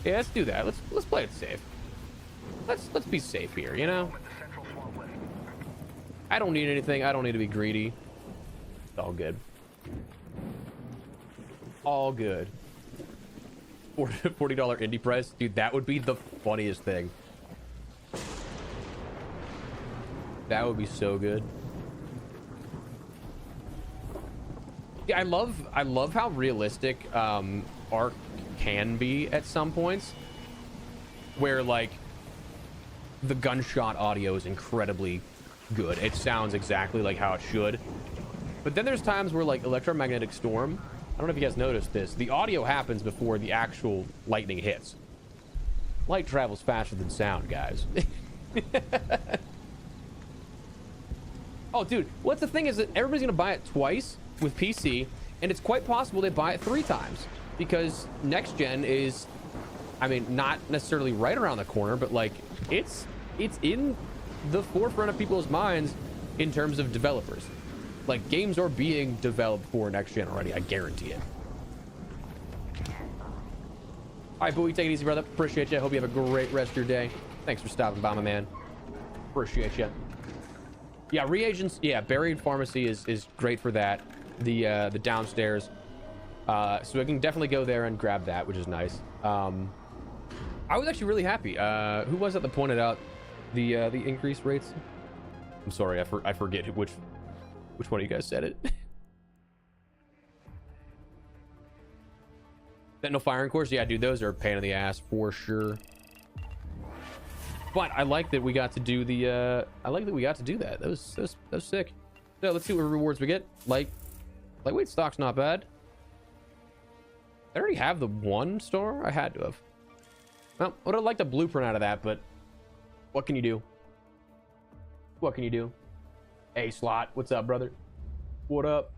Yeah, let's do that. Let's play it safe. Let's be safe here, you know? I don't need anything. I don't need to be greedy. It's all good. All good. $40 indie price. Dude, that would be the funniest thing. That would be so good. Yeah, I love how realistic Ark can be at some points, where like the gunshot audio is incredibly good. It sounds exactly like how it should. But then there's times where like electromagnetic storm, I don't know if you guys noticed this, the audio happens before the actual lightning hits. Light travels faster than sound, guys. Oh, dude, what's the thing is that everybody's gonna buy it twice with PC, and it's quite possible they buy it 3 times, because next gen is, I mean, not necessarily right around the corner, but like it's in the forefront of people's minds in terms of developers. Like, games are being developed for next gen already, I guarantee it. All right, Bowie, take it easy, brother. Appreciate you. I hope you have a great rest of your day. Thanks for stopping by, my man. Appreciate you. Yeah, reagents. Yeah, buried pharmacy is great for that. The downstairs. So I can definitely go there and grab that, which is nice. I was actually really happy. Who was it that pointed out the increased rates? I'm sorry, I forget which one of you guys said it. Sentinel firing course, yeah, dude, those are a pain in the ass for sure. But I like that we got to do the I like that we got to do that. That was sick. So let's see what rewards we get. Lightweight stock's not bad. I already have the 1 star. I had to have. Well, I would have liked a blueprint out of that, but what can you do? What can you do? Hey, Slot, what's up, brother? What up?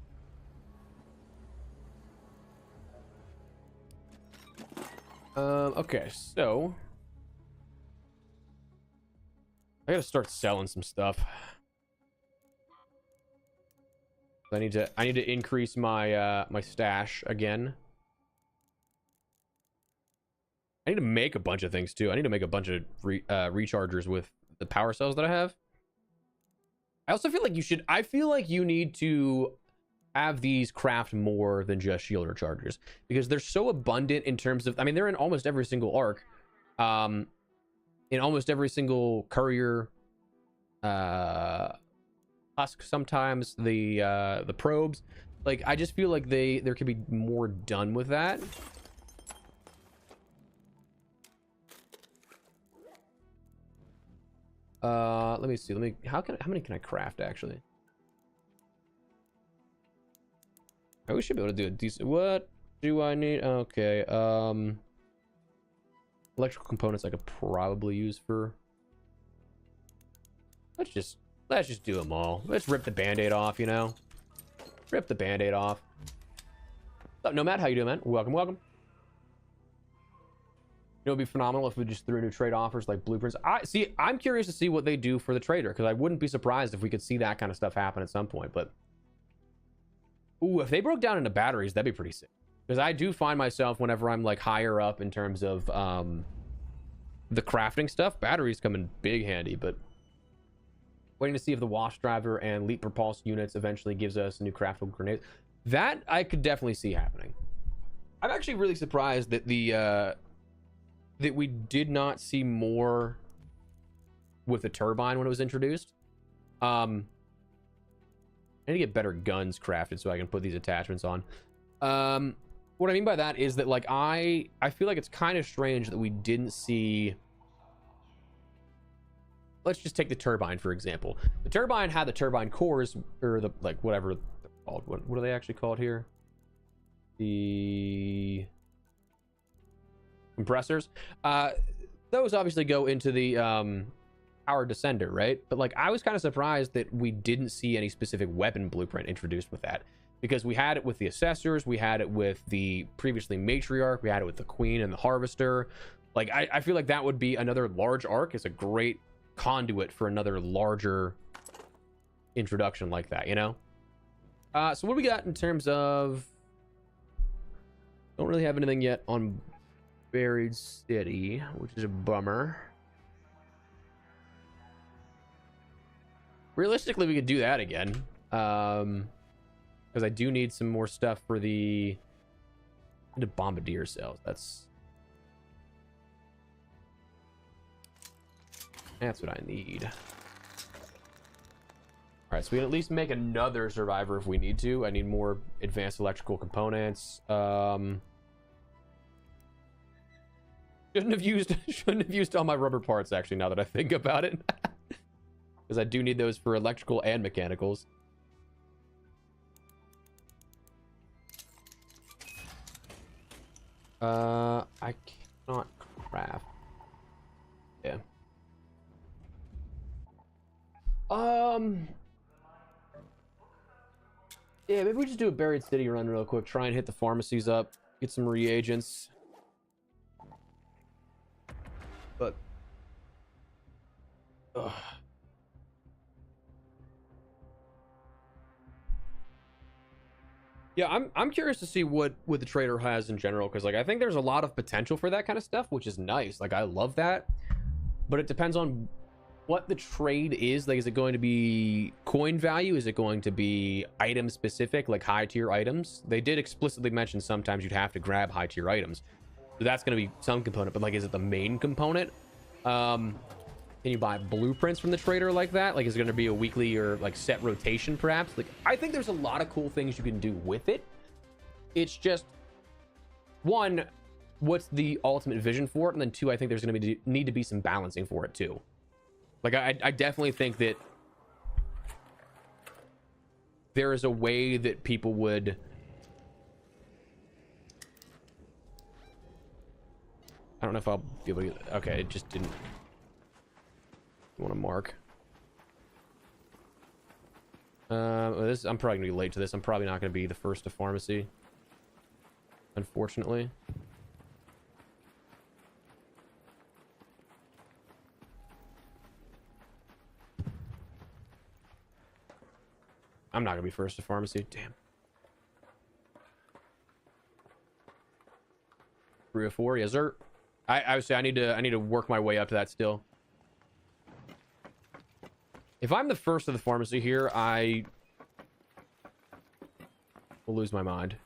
Okay, so I gotta start selling some stuff. I need to increase my my stash again. I need to make a bunch of things too. I need to make a bunch of rechargers with the power cells that I have. I also feel like I feel like you need to have these craft more than just shield rechargers, because they're so abundant in terms of, I mean, they're in almost every single arc, in almost every single courier, husk, sometimes the probes. Like, I just feel like there could be more done with that. Let me see. How many can I craft actually? We should be able to do a decent. What do I need? Okay. Electrical components I could probably use for. Let's just do them all. Let's rip the band-aid off, you know. Rip the band-aid off. What's up, Nomad? How you doing, man? Welcome. You know, it'd be phenomenal if we just threw new trade offers like blueprints. I'm curious to see what they do for the trader, because I wouldn't be surprised if we could see that kind of stuff happen at some point. But ooh, if they broke down into batteries, that'd be pretty sick. Because I do find myself, whenever I'm like higher up in terms of the crafting stuff, batteries come in big handy. But waiting to see if the Wasp driver and leap repulse units eventually gives us a new craftable grenade. That I could definitely see happening. I'm actually really surprised that that we did not see more with the turbine when it was introduced. I need to get better guns crafted so I can put these attachments on. What I mean by that is that, like, I feel like it's kind of strange that we didn't see. Let's just take the turbine, for example. The turbine had the turbine cores, or the, like, whatever they're called. What are they actually called here? The compressors. Those obviously go into the power descender, right? But like, I was kind of surprised that we didn't see any specific weapon blueprint introduced with that, because we had it with the assessors, we had it with the previously matriarch, we had it with the queen and the harvester. Like, I feel like that would be another large arc. Is a great conduit for another larger introduction like that, you know. So what do we got in terms of, don't really have anything yet on Buried City, which is a bummer. Realistically, we could do that again, because I do need some more stuff for the bombardier cells. That's what I need. All right, so we can at least make another survivor if we need to. I need more advanced electrical components. Shouldn't have used all my rubber parts, actually, now that I think about it. Because I do need those for electrical and mechanicals. I cannot craft. Yeah. Yeah, maybe we just do a Buried City run real quick. Try and hit the pharmacies up. Get some reagents. But... ugh. Yeah, I'm curious to see what the trader has in general, because like I think there's a lot of potential for that kind of stuff, which is nice. Like I love that, but it depends on what the trade is. Like, is it going to be coin value? Is it going to be item specific, like high tier items? They did explicitly mention sometimes you'd have to grab high tier items, so that's going to be some component. But like, is it the main component? Can you buy blueprints from the trader like that? Like, is it going to be a weekly or like set rotation perhaps? Like, I think there's a lot of cool things you can do with it. It's just, one, what's the ultimate vision for it? And then two, I think there's going to need to be some balancing for it too. Like, I definitely think that there is a way that people would... I don't know if I'll be able to... Okay, it just didn't... want to mark. I'm probably gonna be late to this. I'm probably not gonna be the first to pharmacy, unfortunately. I'm not gonna be first to pharmacy. Damn. 3 or 4, yes sir. I would say I need to work my way up to that still. If I'm the first to the pharmacy here, I will lose my mind.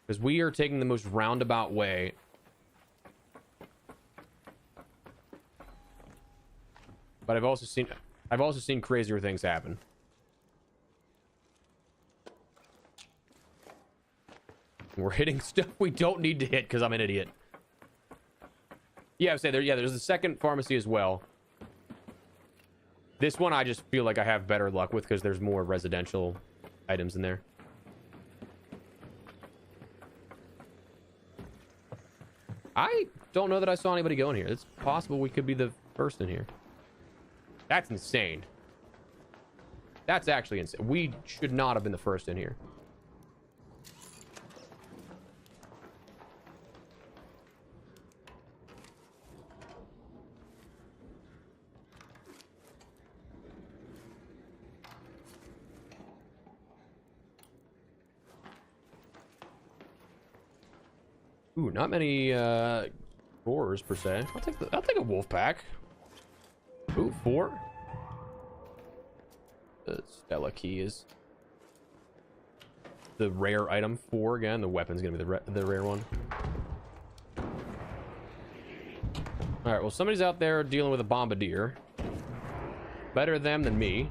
Because we are taking the most roundabout way. But I've also seen crazier things happen. We're hitting stuff we don't need to hit because I'm an idiot. Yeah, I would say there's a second pharmacy as well. This one I just feel like I have better luck with because there's more residential items in there. I don't know that I saw anybody go in here. It's possible we could be the first in here. That's insane. That's actually insane. We should not have been the first in here. Ooh, not many roars per se. I'll take a wolf pack. Ooh, 4. The Stella key is the rare item. 4 again. The weapon's gonna be the rare one. All right. Well, somebody's out there dealing with a bombardier. Better them than me.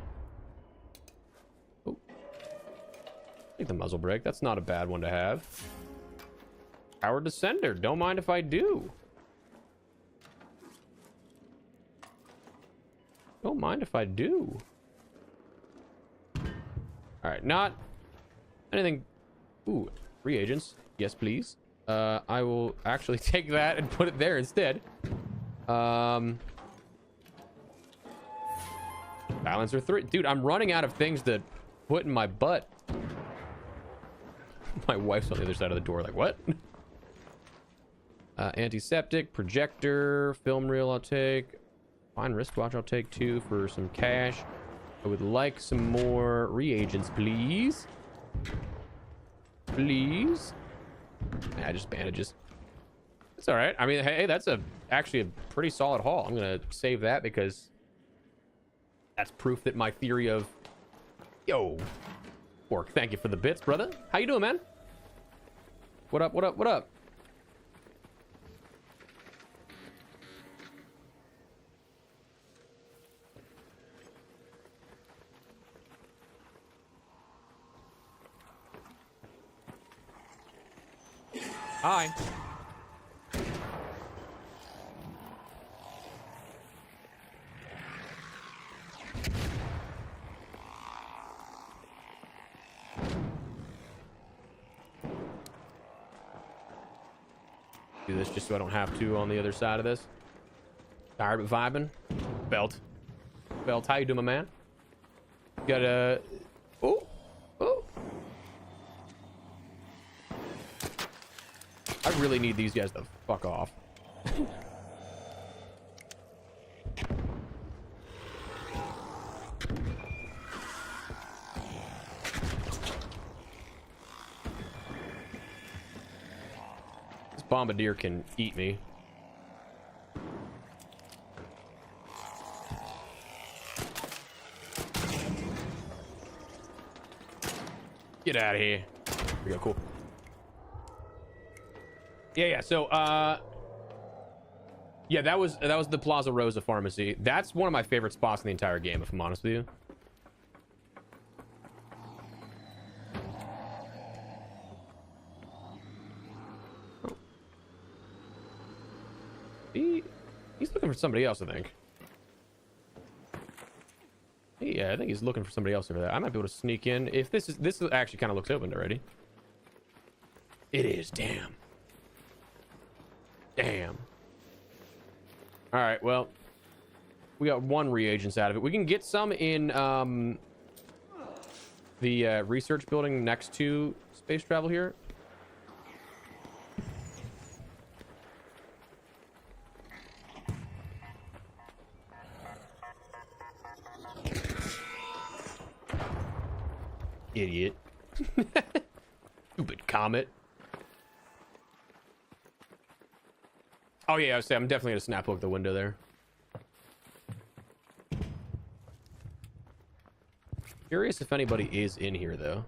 Ooh. Take the muzzle brake. That's not a bad one to have. Power descender. Don't mind if I do. Don't mind if I do. All right, not anything. Ooh, reagents. Yes, please. I will actually take that and put it there instead. Balancer 3. Dude, I'm running out of things to put in my butt. My wife's on the other side of the door. Like, what? Antiseptic, projector, film reel I'll take. Fine wristwatch I'll take too for some cash. I would like some more reagents, please. Please. Nah, just bandages. It's all right. I mean, hey, that's actually a pretty solid haul. I'm gonna save that because that's proof that my theory of yo Pork, thank you for the bits, brother. How you doing, man? What up? What up? What up? Hi. Do this just so I don't have to on the other side of this. Tired but vibing. Belt. Belt, how you doing, my man? Got a... Oh. Oh. I really need these guys to fuck off. This bombardier can eat me. Get out of here. Here we go, cool. Yeah, so yeah, that was the Plaza Rosa pharmacy. That's one of my favorite spots in the entire game, if I'm honest with you. Oh. He's looking for somebody else, I think. Yeah, I think he's looking for somebody else over there. I might be able to sneak in. If this actually kind of looks opened already. It is, damn. Damn. All right, well, we got one reagents out of it. We can get some in the research building next to space travel here. Idiot. Stupid comet. Oh yeah, I was saying I'm definitely gonna snap look at the window there. Curious if anybody is in here though.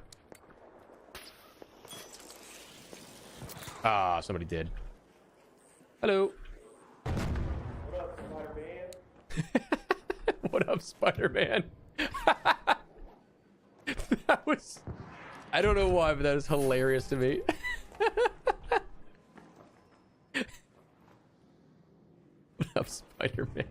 Ah, somebody did. Hello. What up, Spider-Man? What up, Spider-Man? That was... I don't know why, but that is hilarious to me. What up, Spider-Man?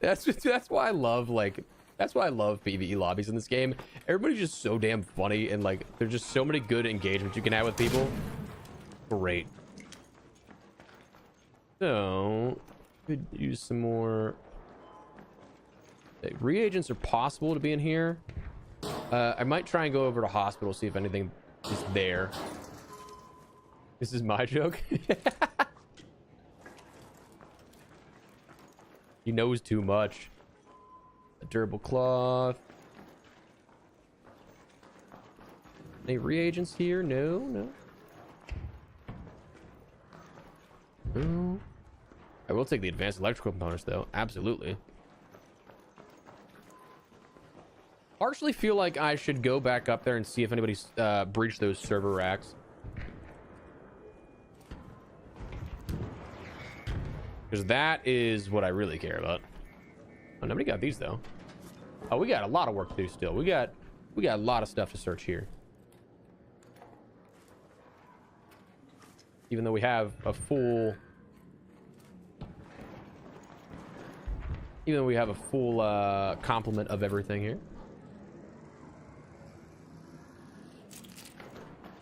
That's why I love, like... That's why I love PvE lobbies in this game. Everybody's just so damn funny, and, like, there's just so many good engagements you can have with people. Great. So... could use some more... reagents are possible to be in here. I might try and go over to hospital, see if anything is there. This is my joke. He knows too much. A durable cloth. Any reagents here? No, no. No. I will take the advanced electrical components though. Absolutely. Partially feel like I should go back up there and see if anybody's breached those server racks. Because that is what I really care about. Oh, nobody got these though. Oh, we got a lot of work to do still. We got a lot of stuff to search here. Even though we have a full... Even though we have a full complement of everything here.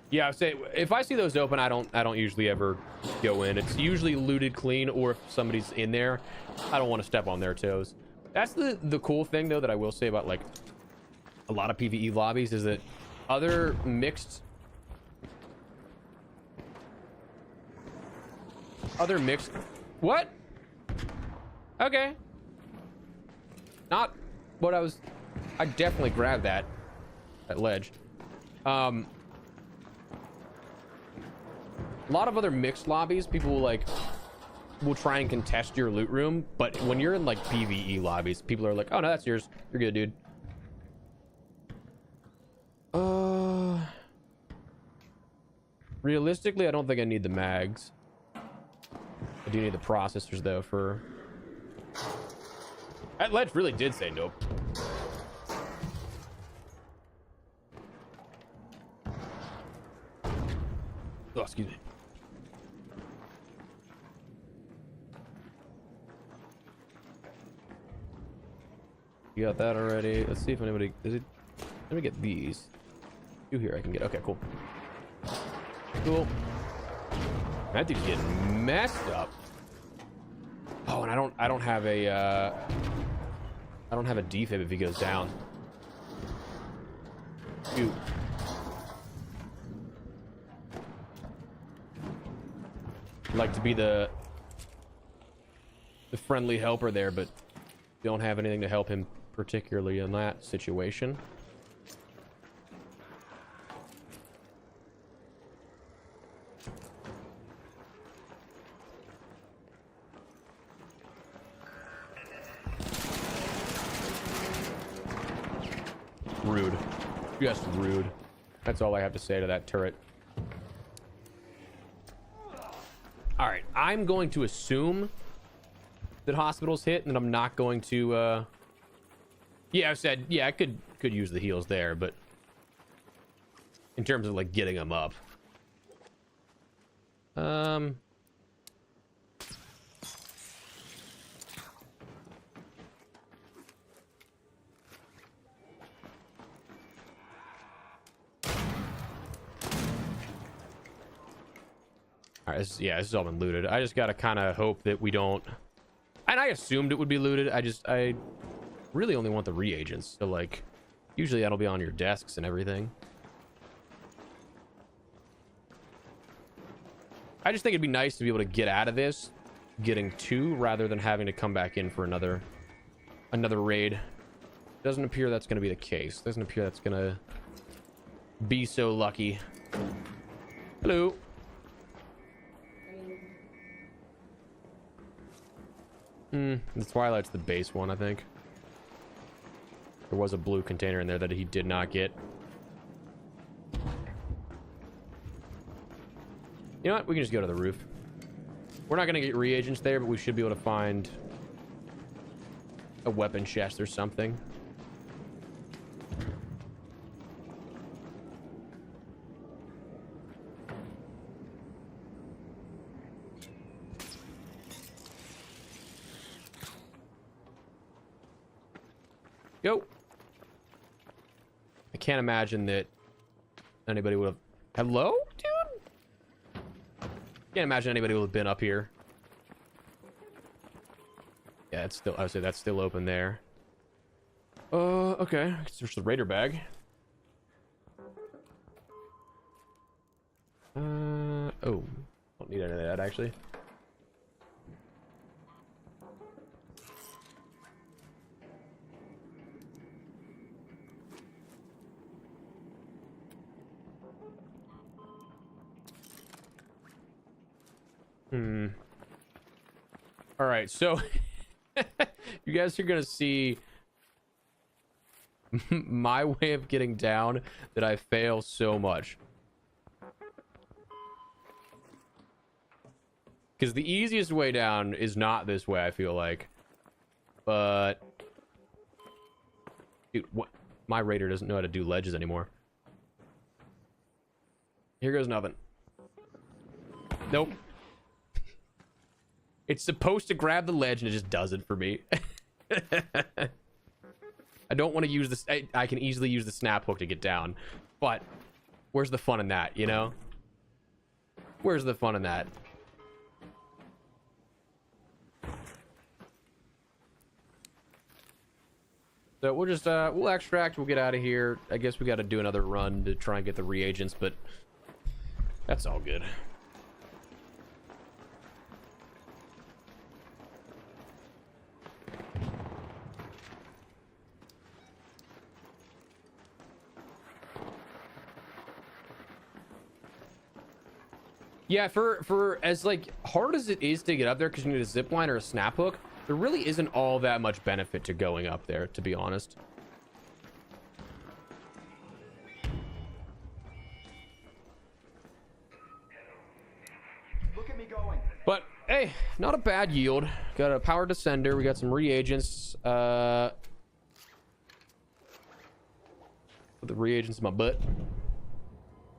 Yeah, say if I see those open, I don't usually ever go in. It's usually looted clean, or if somebody's in there, I don't want to step on their toes. That's the cool thing though that I will say about like a lot of PvE lobbies is that other mixed what? Okay. Not what I definitely grabbed that ledge. A lot of other mixed lobbies, people will try and contest your loot room, but when you're in like PvE lobbies, people are like, oh no, that's yours, you're good, dude. Realistically, I don't think I need the mags. I do need the processors though. For that ledge really did say nope. Oh, excuse me. You got that already. Let's see if anybody does it. Let me get these. Two here I can get. Okay, cool. Cool. That dude's getting messed up. Oh, and I don't have a I don't have a defib if he goes down. Shoot. I'd like to be the friendly helper there, but don't have anything to help him particularly in that situation. Rude. Just rude. That's all I have to say to that turret. All right, I'm going to assume that hospitals hit, and I'm not going to yeah, I said yeah, I could use the heals there, but in terms of like getting them up, all right, this has all been looted. I just gotta kind of hope that we don't, and I assumed it would be looted. I really only want the reagents, so like usually that'll be on your desks and everything. I just think it'd be nice to be able to get out of this getting two rather than having to come back in for another raid. Doesn't appear that's going to be the case. Doesn't appear that's going to be so lucky. Hello. The Twilight's the base one, I think. There was a blue container in there that he did not get. You know what? We can just go to the roof. We're not going to get reagents there, but we should be able to find a weapon chest or something. Go. I can't imagine that anybody would have... Hello, dude? Can't imagine anybody would have been up here. Yeah, it's still... I would say that's still open there. Okay. Search the raider bag. Oh. Don't need any of that, actually. All right, so you guys are gonna see my way of getting down that I fail so much. Because the easiest way down is not this way, I feel like. But dude, what? My raider doesn't know how to do ledges anymore. Here goes nothing. Nope. It's supposed to grab the ledge and it just doesn't for me. I don't want to use this. I can easily use the snap hook to get down, but where's the fun in that, you know? Where's the fun in that? So we'll just we'll extract, we'll get out of here. I guess we got to do another run to try and get the reagents, but that's all good. Yeah, for as like hard as it is to get up there because you need a zip line or a snap hook, there really isn't all that much benefit to going up there, to be honest. Look at me going. But hey, not a bad yield. Got a power descender. We got some reagents. Put the reagents in my butt.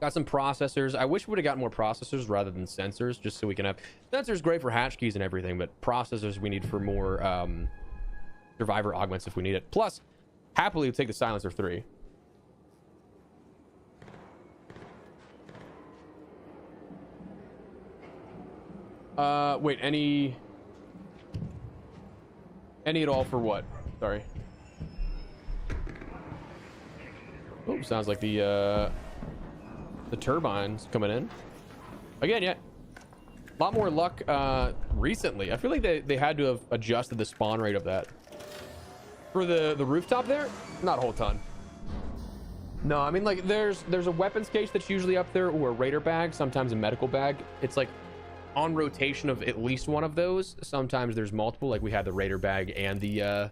Got some processors. I wish we would have got more processors rather than sensors, just so we can have sensors. Great for hatch keys and everything, but processors we need for more survivor augments if we need it. Plus, happily we'll take the silencer 3. Wait, any at all for what? Sorry. Oh, sounds like the turbine's coming in again. Yeah, a lot more luck recently. I feel like they had to have adjusted the spawn rate of that for the rooftop there. Not a whole ton. No, I mean, like there's a weapons case that's usually up there, or a raider bag, sometimes a medical bag. It's like on rotation of at least one of those. Sometimes there's multiple, like we had the raider bag and the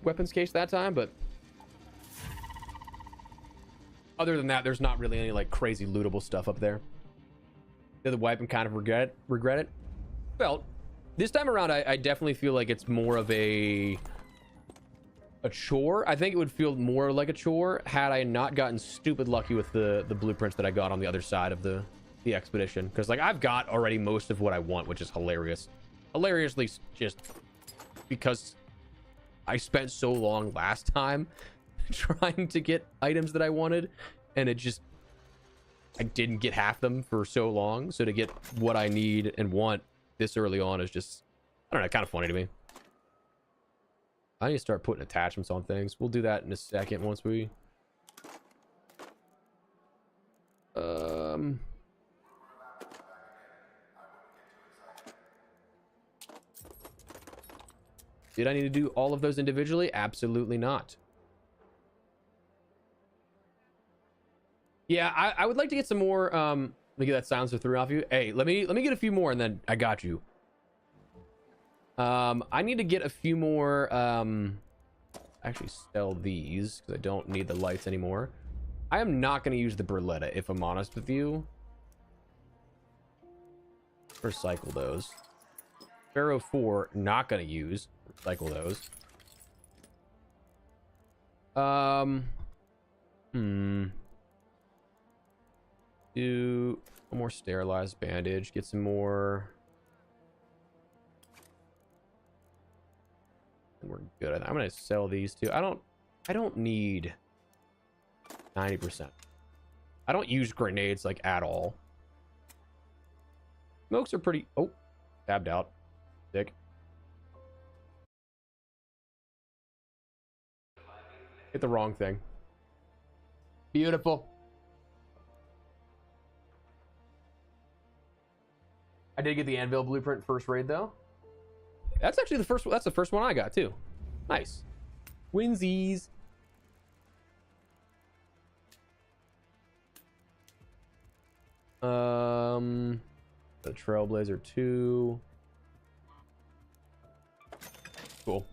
weapons case that time, but other than that, there's not really any like crazy lootable stuff up there. The other wipe and kind of regret it. Well, this time around, I definitely feel like it's more of a chore. I think it would feel more like a chore had I not gotten stupid lucky with the blueprints that I got on the other side of the expedition. Because like I've got already most of what I want, which is hilarious. Hilariously, just because I spent so long last time trying to get items that I wanted, and I didn't get half them for so long. So to get what I need and want this early on is just, I don't know, kind of funny to me. I need to start putting attachments on things. We'll do that in a second once we did I need to do all of those individually? Absolutely not. Yeah, I would like to get some more. Let me get that silencer 3 off you. Hey, let me get a few more, and then I got you. I need to get a few more. Actually, sell these because I don't need the lights anymore. I am not going to use the Berletta, if I'm honest with you. Recycle those. Pharaoh 4, not going to use. Recycle those. Do one more sterilized bandage. Get some more. And we're good. I'm gonna sell these two. I don't need 90%. I don't use grenades like at all. Smokes are pretty. Oh, tabbed out. Sick. Hit the wrong thing. Beautiful. I did get the anvil blueprint first raid though. That's actually the first. That's the first one I got too. Nice. Winsies. The Trailblazer 2. Cool.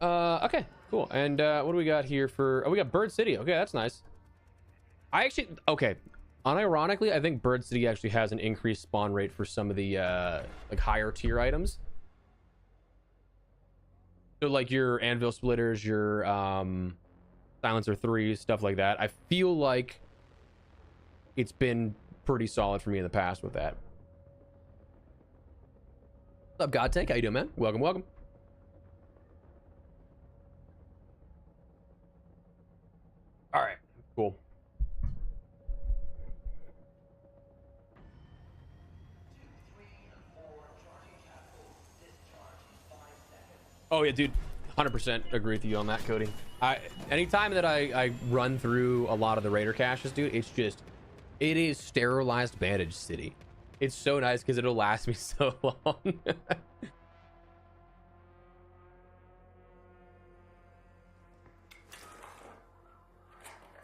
Okay, cool. And what do we got here for? Oh, we got Bird City. Okay, that's nice. Okay. Unironically, I think Bird City actually has an increased spawn rate for some of the like higher tier items. So like your anvil splitters, your silencer 3, stuff like that. I feel like it's been pretty solid for me in the past with that. What's up, God Tank? How you doing, man? Welcome, welcome. All right, cool. Oh yeah, dude, 100% agree with you on that, Cody. Anytime that I run through a lot of the raider caches, dude, it is sterilized bandage city. It's so nice because it'll last me so long.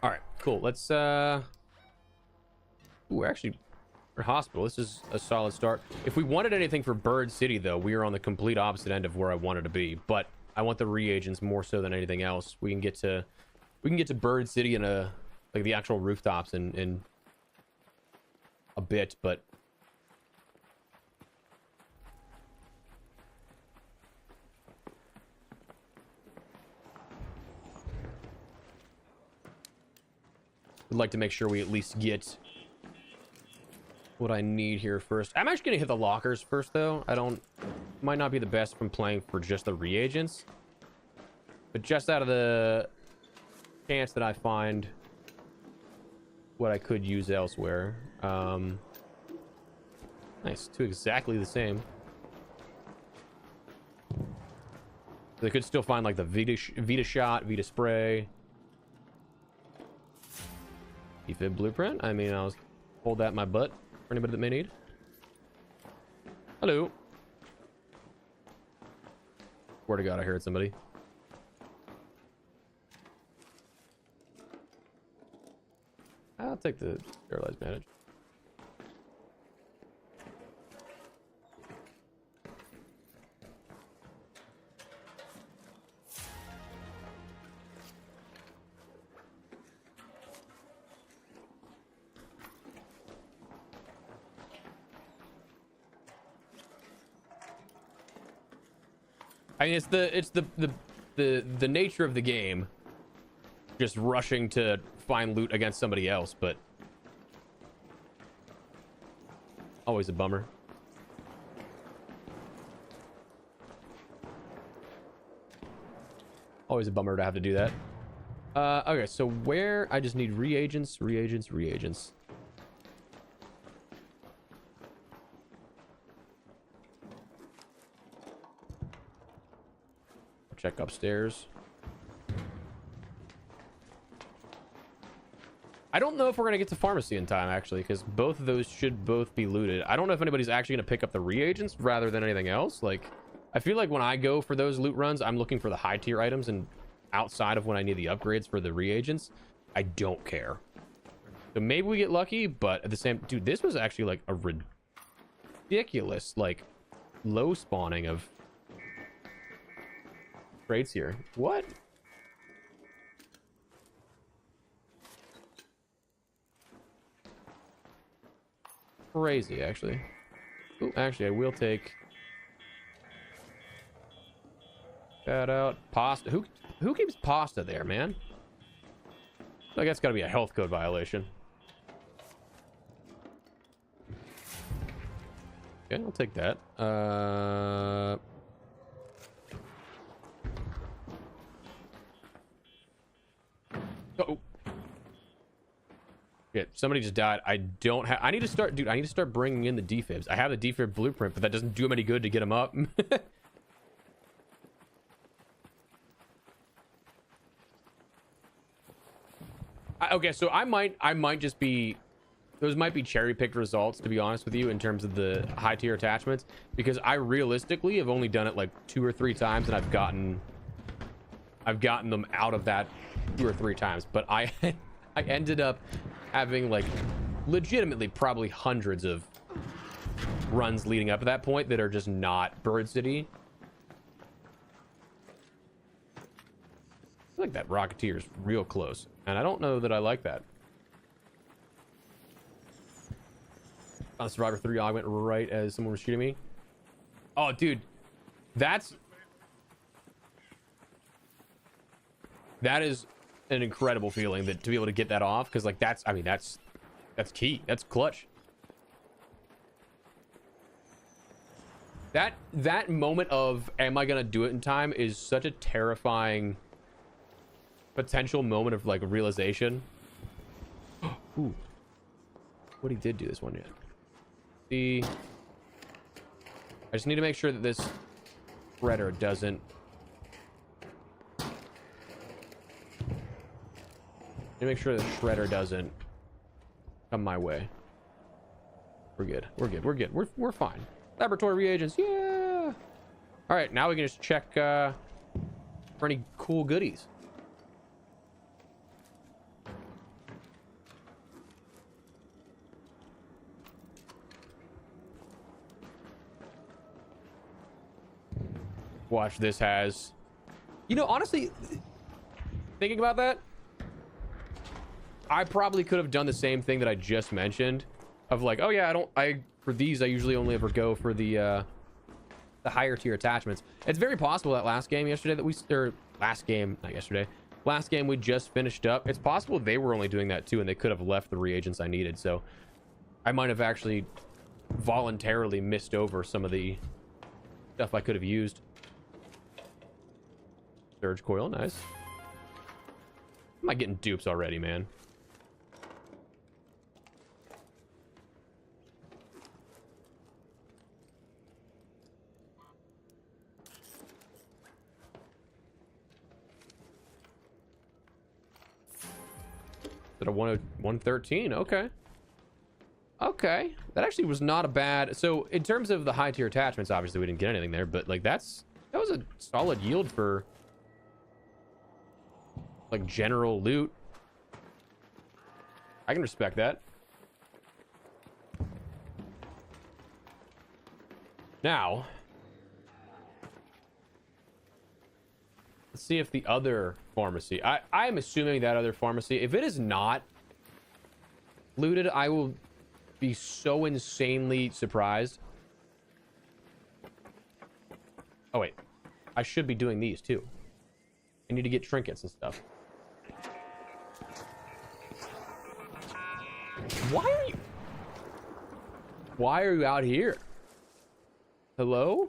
All right, cool. Let's ooh, we're hospital. This is a solid start. If we wanted anything for Bird City, though, we are on the complete opposite end of where I wanted to be. But I want the reagents more so than anything else. We can get to Bird City in like the actual rooftops in a bit, but would like to make sure we at least get what I need here first. I'm actually gonna hit the lockers first, though. Might not be the best from playing for just the reagents, but just out of the chance that I find what I could use elsewhere. Nice, two exactly the same. They could still find like the Vita shot, Vita spray, defib blueprint. I mean, I'll hold that in my butt for anybody that may need. Hello. Swear to God, I heard somebody. I'll take the sterilized bandage. I mean, it's the nature of the game, just rushing to find loot against somebody else, but always a bummer. Always a bummer to have to do that. Okay, so where I just need reagents. Check upstairs. I don't know if we're gonna get to pharmacy in time, actually, because both of those should both be looted. I don't know if anybody's actually gonna pick up the reagents rather than anything else. Like, I feel like when I go for those loot runs, I'm looking for the high tier items, and outside of when I need the upgrades for the reagents, I don't care. So maybe we get lucky, but at the same, dude, this was actually like a ridiculous, like, low spawning of crates here. What? Crazy, actually. Ooh, actually, I will take that out. Pasta. Who keeps pasta there, man? Like, that's got to be a health code violation. Okay, I'll take that. Oh. Shit, somebody just died. I don't have... I need to start... Dude, I need to start bringing in the defibs. I have the defib blueprint, but that doesn't do them any good to get them up. Okay, so I might just be... Those might be cherry-picked results, to be honest with you, in terms of the high-tier attachments, because I realistically have only done it like 2 or 3 times, and I've gotten them out of that 2 or 3 times. But I ended up having like legitimately probably hundreds of runs leading up to that point that are just not Bird City. I feel like that Rocketeer is real close, and I don't know that I like that. On Survivor 3, I went right as someone was shooting me. Oh, dude, that is an incredible feeling, that to be able to get that off, because like that's key. That's clutch. That moment of am I gonna do it in time is such a terrifying potential moment of like realization. Ooh, what he did do this one yet? See, I just need to make sure that this spreader doesn't Let me make sure the shredder doesn't come my way. We're good. We're good. We're good. We're fine. Laboratory reagents. Yeah. All right. Now we can just check for any cool goodies. Watch this has. You know, honestly, thinking about that, I probably could have done the same thing that I just mentioned of like, oh yeah, for these, I usually only ever go for the higher tier attachments. It's very possible that last game we just finished up. It's possible they were only doing that too, and they could have left the reagents I needed. So I might have actually voluntarily missed over some of the stuff I could have used. Surge coil, nice. Am I getting dupes already, man? At a 113, okay. Okay, that actually was not a bad. So in terms of the high tier attachments, obviously we didn't get anything there, but like that was a solid yield for like general loot. I can respect that. Now, let's see if the other pharmacy. I'm assuming that other pharmacy, if it is not looted, I will be so insanely surprised. Oh wait, I should be doing these too. I need to get trinkets and stuff. Why are you out here? Hello?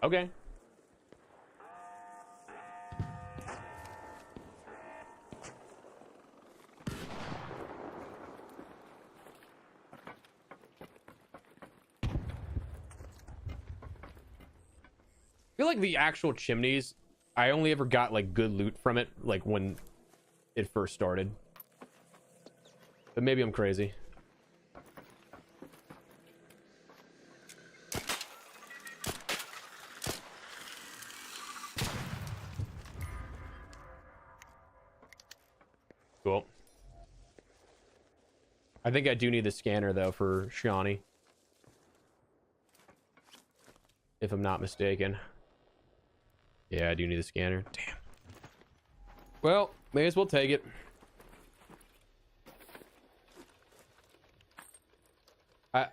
Okay. I feel like the actual chimneys, I only ever got like good loot from it like when it first started. But maybe I'm crazy. Cool. I think I do need the scanner though for Shawnee, if I'm not mistaken. Yeah, I do need the scanner. Damn. Well, may as well take it.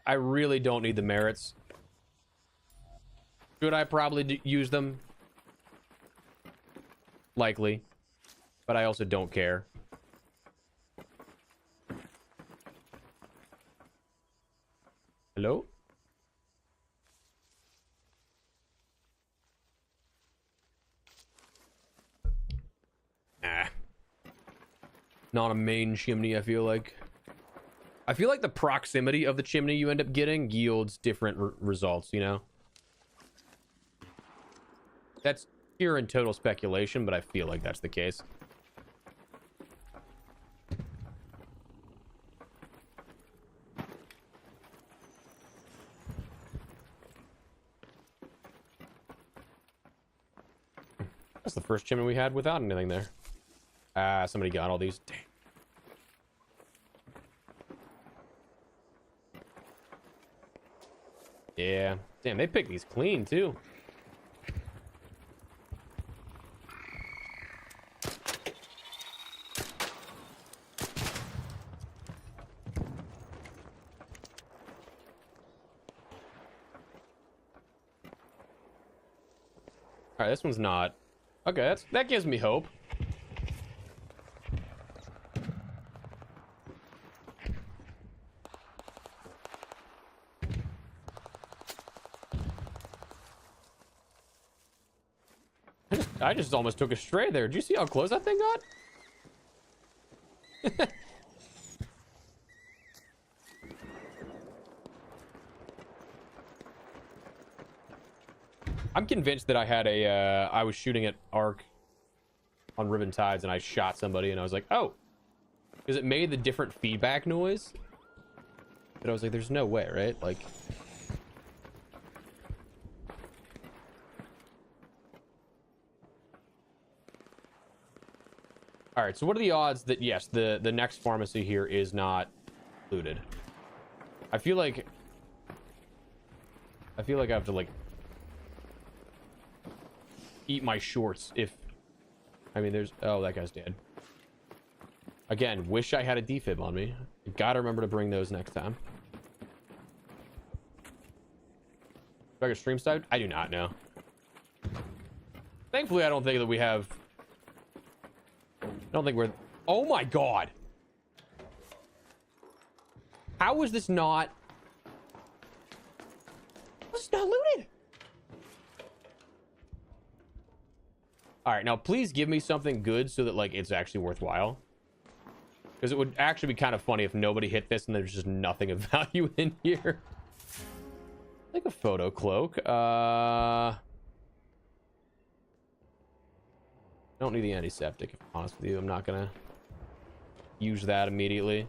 I really don't need the merits. Should I probably use them? Likely. But I also don't care. Hello? Ah. Not a main chimney, I feel like. I feel like the proximity of the chimney you end up getting yields different results, you know? That's pure and total speculation, but I feel like that's the case. That's the first chimney we had without anything there. Ah, somebody got all these. Dang. Yeah. Damn, they picked these clean, too. Alright, this one's not. Okay, that gives me hope. I just almost took a stray there. Did you see how close that thing got? I'm convinced that I had a, I was shooting at arc on Ribbon Tides and I shot somebody and I was like, oh, because it made the different feedback noise. But I was like, there's no way, right? Like, all right, so what are the odds that, yes, the next pharmacy here is not looted? I feel like I have to, like, eat my shorts if... I mean, there's... Oh, that guy's dead. Again, wish I had a defib on me. Gotta remember to bring those next time. Do I get stream sniped? I do not know. Thankfully, I don't think that we have... I don't think we're... Oh my god! How is this not... It's not looted. All right, now please give me something good so that, like, it's actually worthwhile. Because it would actually be kind of funny if nobody hit this and there's just nothing of value in here. Like a photo cloak. Don't need the antiseptic, if I'm honest with you. I'm not gonna use that immediately.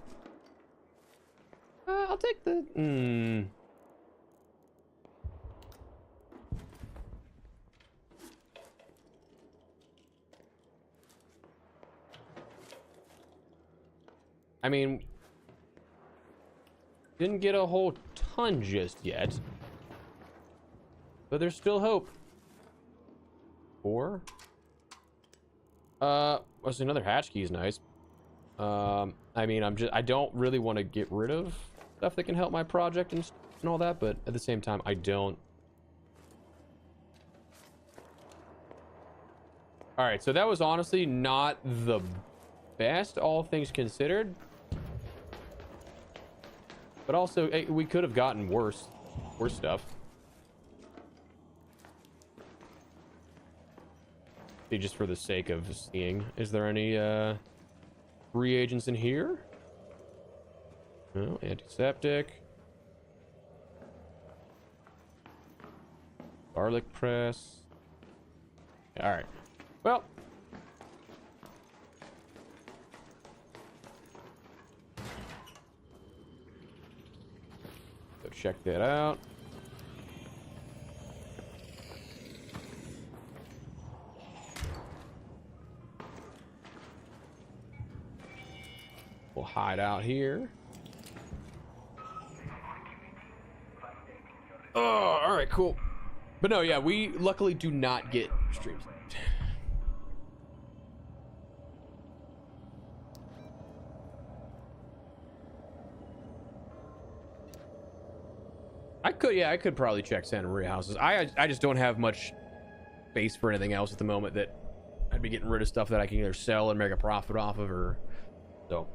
I'll take the... I mean, didn't get a whole ton just yet, but there's still hope. 4. What's another hatch key is nice. I mean, I don't really want to get rid of stuff that can help my project and all that, but at the same time, I don't. All right, so that was honestly not the best, all things considered. But also, we could have gotten worse stuff. See, just for the sake of seeing, is there any reagents in here? No, antiseptic. Garlic press. All right. Well. Check that out. We'll hide out here. Oh, all right, cool. But no, yeah, we luckily do not get streams. I could probably check Santa Maria houses. I just don't have much space for anything else at the moment that I'd be getting rid of stuff that I can either sell and make a profit off of, or so.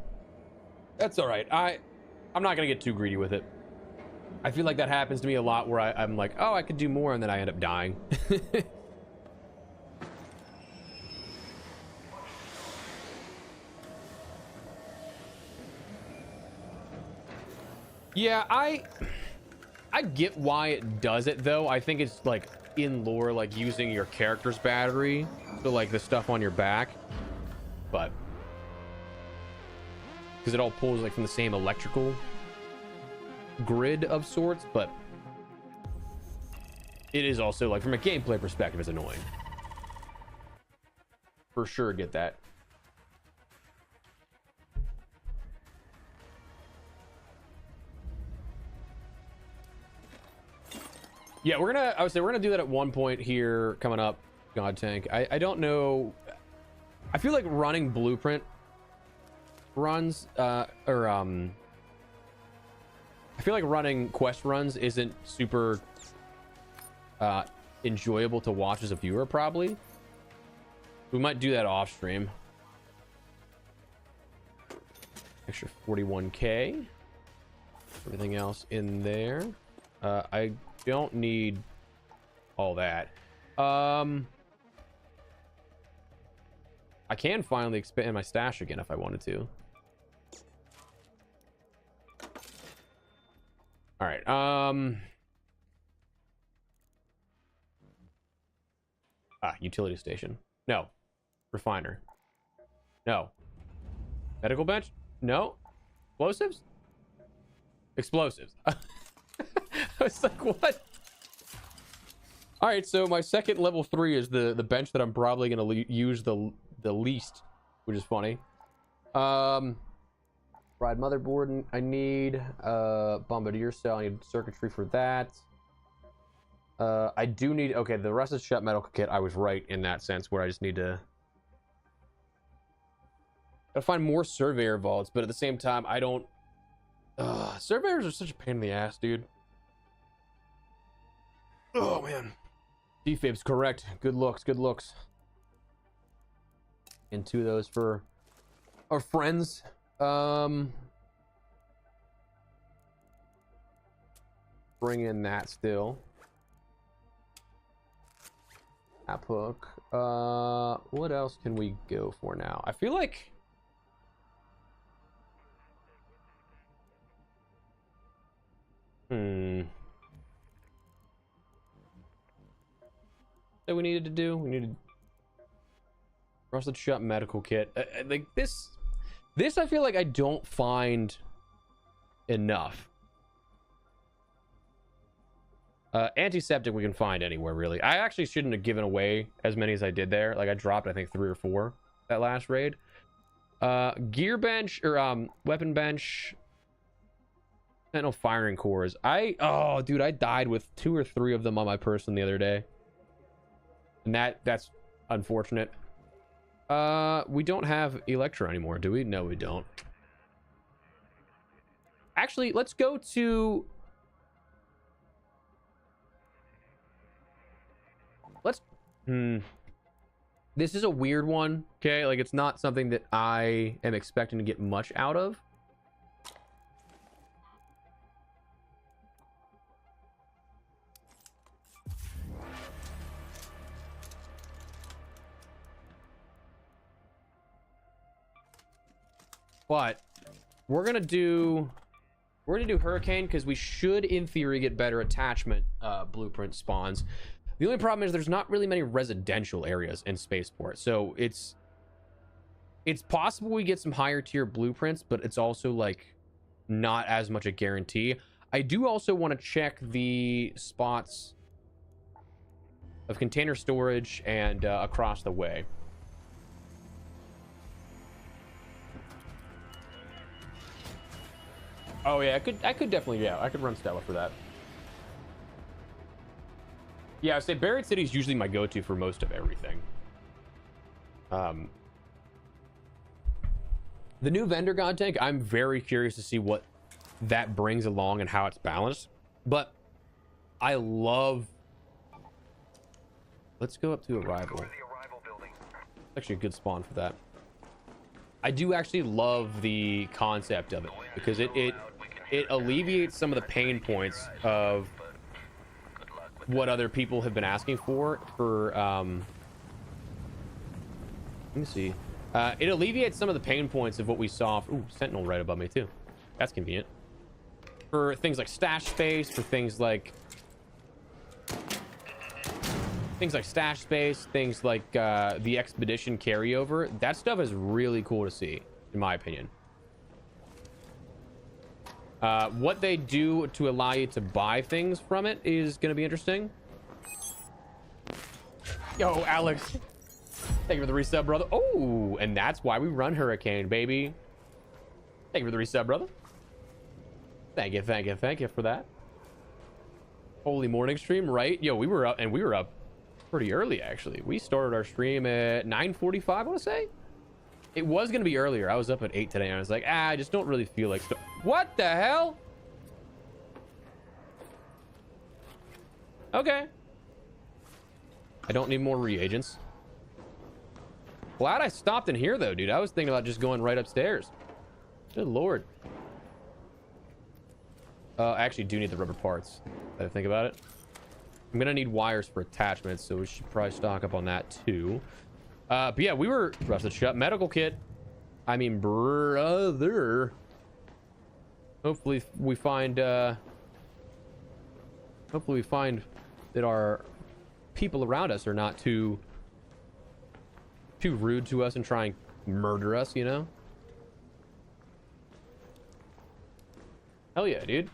That's all right. I'm not gonna get too greedy with it. I feel like that happens to me a lot where I'm like, oh, I could do more, and then I end up dying. Yeah, I get why it does it, though. I think it's, like, in lore, like, using your character's battery, so, like, the stuff on your back. But because it all pulls, like, from the same electrical grid of sorts, but it is also, like, from a gameplay perspective, it's annoying. For sure, get that. Yeah, I would say we're gonna do that at one point here coming up. God Tank. I don't know. I feel like running blueprint runs, I feel like running quest runs isn't super enjoyable to watch as a viewer, probably. We might do that off stream. Extra 41k. Everything else in there. I don't need all that. I can finally expand my stash again if I wanted to. All right. Utility station. No. Refiner. No. Medical bench? No. Explosives? Explosives. I was like, what? All right, so my second level 3 is the bench that I'm probably going to use the least, which is funny. Fried motherboard I need. Bombardier cell, I need circuitry for that. I do need, okay, the rest is shut medical kit. I was right in that sense where I just need to gotta find more surveyor vaults, but at the same time, I don't, surveyors are such a pain in the ass, dude. Oh man. Defib's correct. Good looks, good looks. And 2 of those for our friends. Bring in that still. App hook. What else can we go for now? I feel like that we needed to do. We needed rusted shut medical kit. Like this I feel like I don't find enough. Antiseptic we can find anywhere, really. I actually shouldn't have given away as many as I did there. Like I dropped, I think 3 or 4 that last raid. Gear bench or weapon bench. Sentinel firing cores. Oh dude, I died with 2 or 3 of them on my person the other day. And that's unfortunate. We don't have Electro anymore, do we? No, we don't. Actually, let's go to... This is a weird one, okay? Like, it's not something that I am expecting to get much out of. But we're gonna do Hurricane because we should, in theory, get better attachment blueprint spawns. The only problem is there's not really many residential areas in Spaceport, so it's possible we get some higher tier blueprints, but it's also like not as much a guarantee. I do also want to check the spots of container storage and across the way. Oh yeah, I could definitely, yeah, I could run Stella for that. Yeah, I would say Buried City is usually my go-to for most of everything. The new vendor god tank, I'm very curious to see what that brings along and how it's balanced. But I love... Let's go up to Arrival. Actually a good spawn for that. I do actually love the concept of it because it alleviates some of the pain points of what other people have been asking for let me see. It alleviates some of the pain points of what we saw. Ooh, Sentinel right above me too. That's convenient. For things like stash space, for things like stash space, things like the expedition carryover. That stuff is really cool to see, in my opinion. What they do to allow you to buy things from it is going to be interesting. Yo, Alex. Thank you for the resub, brother. Oh, and that's why we run Hurricane, baby. Thank you for the resub, brother. Thank you for that. Holy morning stream, right? Yo, we were up pretty early, actually. We started our stream at 9:45, I want to say. It was going to be earlier. I was up at 8 today, and I was like, I just don't really feel like... What the hell? Okay. I don't need more reagents. Glad I stopped in here, though, dude. I was thinking about just going right upstairs. Good lord. I actually do need the rubber parts. I think about it. I'm going to need wires for attachments, so we should probably stock up on that, too. But yeah, we were rusted shut medical kit. I mean, brother. Hopefully we find that our people around us are not too too rude to us and try and murder us, you know? Hell yeah, dude.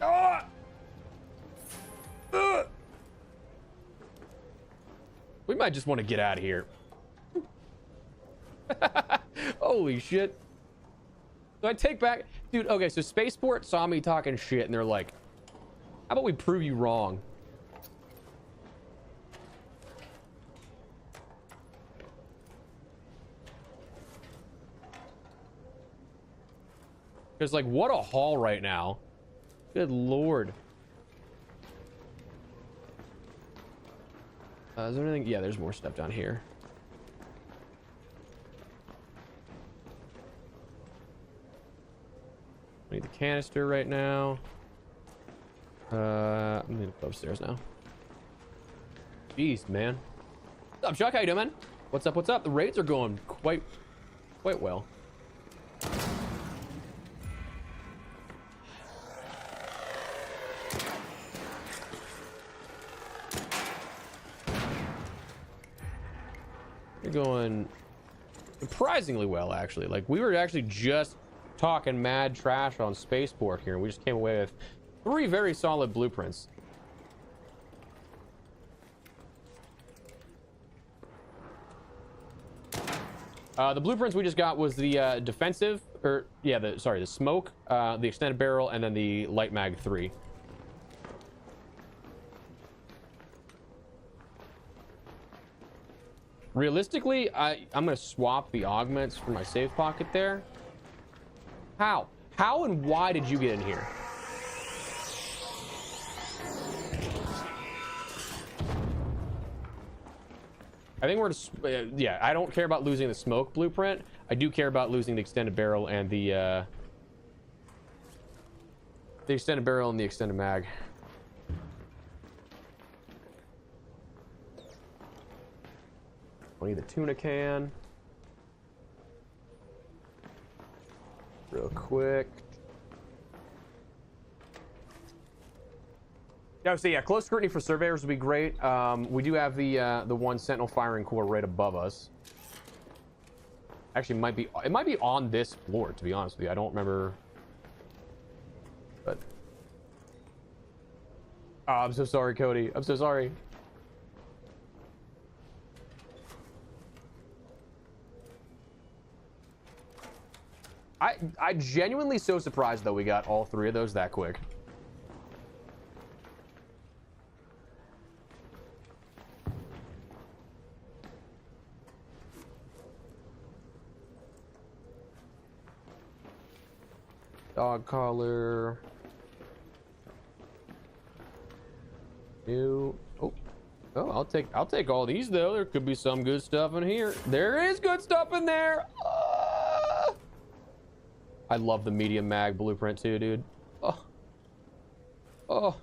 Ah! We might just want to get out of here. Holy shit. So I take back, dude. Okay, so Spaceport saw me talking shit and they're like, how about we prove you wrong? Because like, what a haul right now. Good lord. Is there anything? Yeah, there's more stuff down here. I need the canister right now. I'm gonna go upstairs now. Jeez, man. What's up, Chuck? How you doing, man? What's up? What's up? The raids are going quite well. They're going surprisingly well, actually. Like, we were actually just talking mad trash on Spaceport here, and we just came away with 3 very solid blueprints. The blueprints we just got was the defensive, or yeah, the smoke, the extended barrel, and then the light mag 3. Realistically, I'm gonna swap the augments for my safe pocket there. How and why did you get in here? I think we're yeah, I don't care about losing the smoke blueprint. I do care about losing the extended barrel and the extended barrel and the extended mag. I need the tuna can. Real quick. Yeah, so yeah, close scrutiny for surveyors would be great. We do have the one sentinel firing core right above us. Actually, it might be on this floor, to be honest with you. I don't remember. But oh, I'm so sorry, Cody. I'm so sorry. I genuinely so surprised though we got all 3 of those that quick. Dog collar. New. Oh, I'll take all these though. There could be some good stuff in here. There is good stuff in there. I love the medium mag blueprint too, dude. Oh,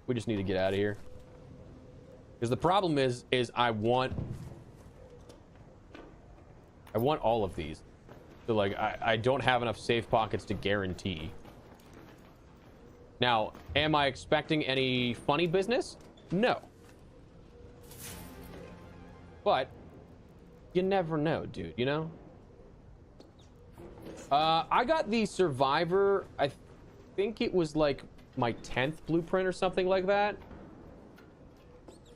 we just need to get out of here. Because the problem is I want all of these. So like, I don't have enough safe pockets to guarantee. Now, am I expecting any funny business? No. But you never know, dude, you know? I got the Survivor, I think it was like my 10th blueprint or something like that.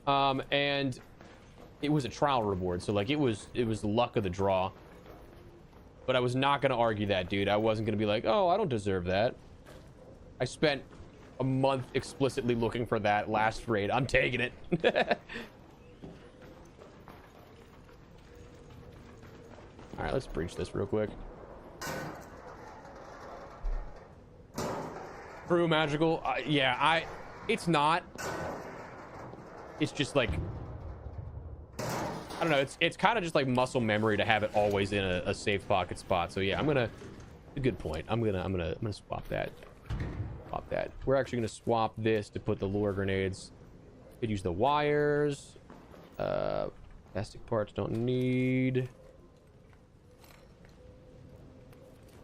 And it was a trial reward, so like it was the luck of the draw. But I was not going to argue that, dude. I wasn't going to be like, oh, I don't deserve that. I spent a month explicitly looking for that last raid. I'm taking it. All right, let's breach this real quick. True magical. Yeah, it's not. It's just like, I don't know. It's kind of just like muscle memory to have it always in a safe pocket spot. So yeah, a good point. I'm gonna swap that. Swap that. We're actually gonna swap this to put the lure grenades. Could use the wires. Plastic parts don't need.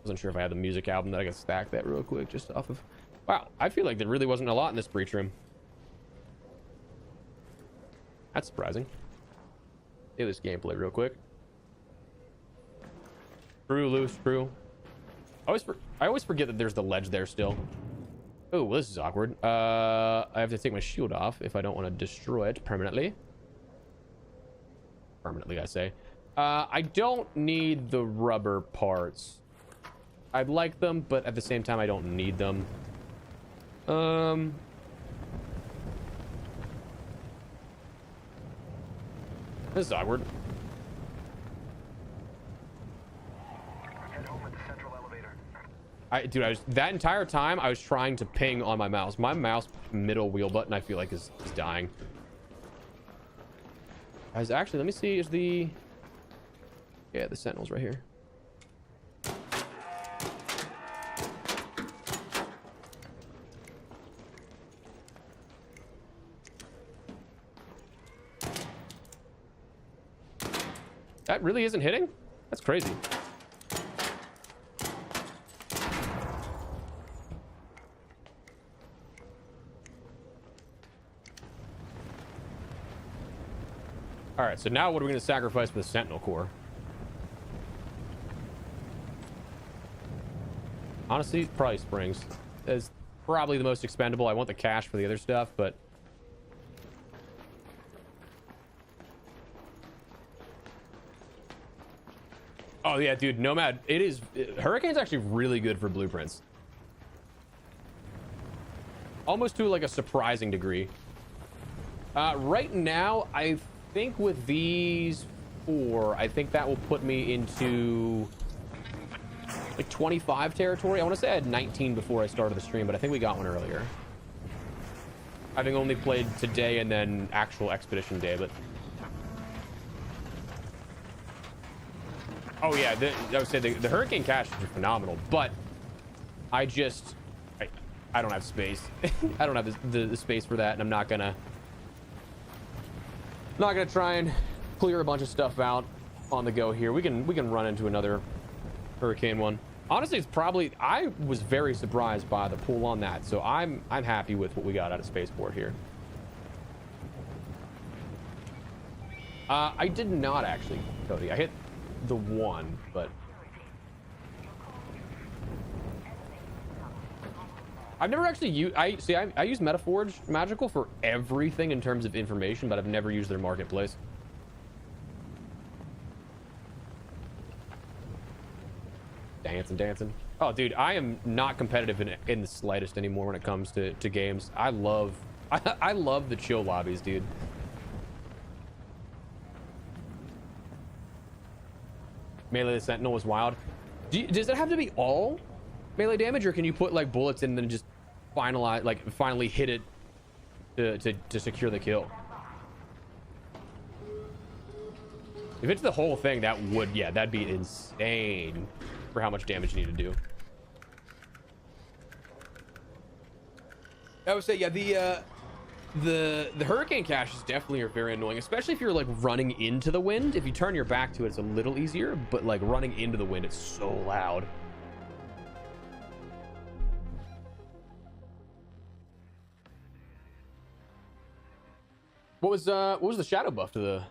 Wasn't sure if I had the music album that I could stack that real quick just off of. Wow, I feel like there really wasn't a lot in this breach room. That's surprising. do this gameplay real quick. Screw loose, screw. I always forget that there's the ledge there still. Oh, well, this is awkward. I have to take my shield off if I don't want to destroy it permanently. Permanently, I say. I don't need the rubber parts. I'd like them, but at the same time, I don't need them. This is awkward. Head home at the central elevator. Dude, that entire time I was trying to ping on my mouse. My mouse middle wheel button, I feel like is dying. Guys, actually, let me see. Is the Sentinel's right here. That really isn't hitting? That's crazy. All right, so now what are we going to sacrifice for the Sentinel core? Honestly, probably Springs. Is probably the most expendable. I want the cash for the other stuff, but... Oh, yeah, dude, Nomad. Hurricane's actually really good for blueprints. Almost to, like, a surprising degree. Right now, I think with these 4, I think that will put me into, like, 25 territory. I want to say I had 19 before I started the stream, but I think we got one earlier. Having only played today and then actual Expedition Day, but... Oh yeah, I would say the Hurricane caches are phenomenal, but I don't have space. I don't have the space for that, and I'm not gonna try and clear a bunch of stuff out on the go here. We can run into another Hurricane one. Honestly, it's probably, I was very surprised by the pull on that, so I'm happy with what we got out of Spaceport here. I did not actually, Cody. I hit the 1, but I've never actually used, I use Metaforge Magical for everything in terms of information, but I've never used their marketplace. Dancing. Oh, dude, I am not competitive in the slightest anymore when it comes to games. I love the chill lobbies, dude. Melee the Sentinel was wild. Does it have to be all melee damage, or can you put like bullets in and then just finally hit it to secure the kill? If it's the whole thing, that'd be insane for how much damage you need to do. I would say, yeah, the Hurricane caches definitely are very annoying, especially if you're like running into the wind. If you turn your back to it, it's a little easier, but like running into the wind, it's so loud. What was the shadow buff to the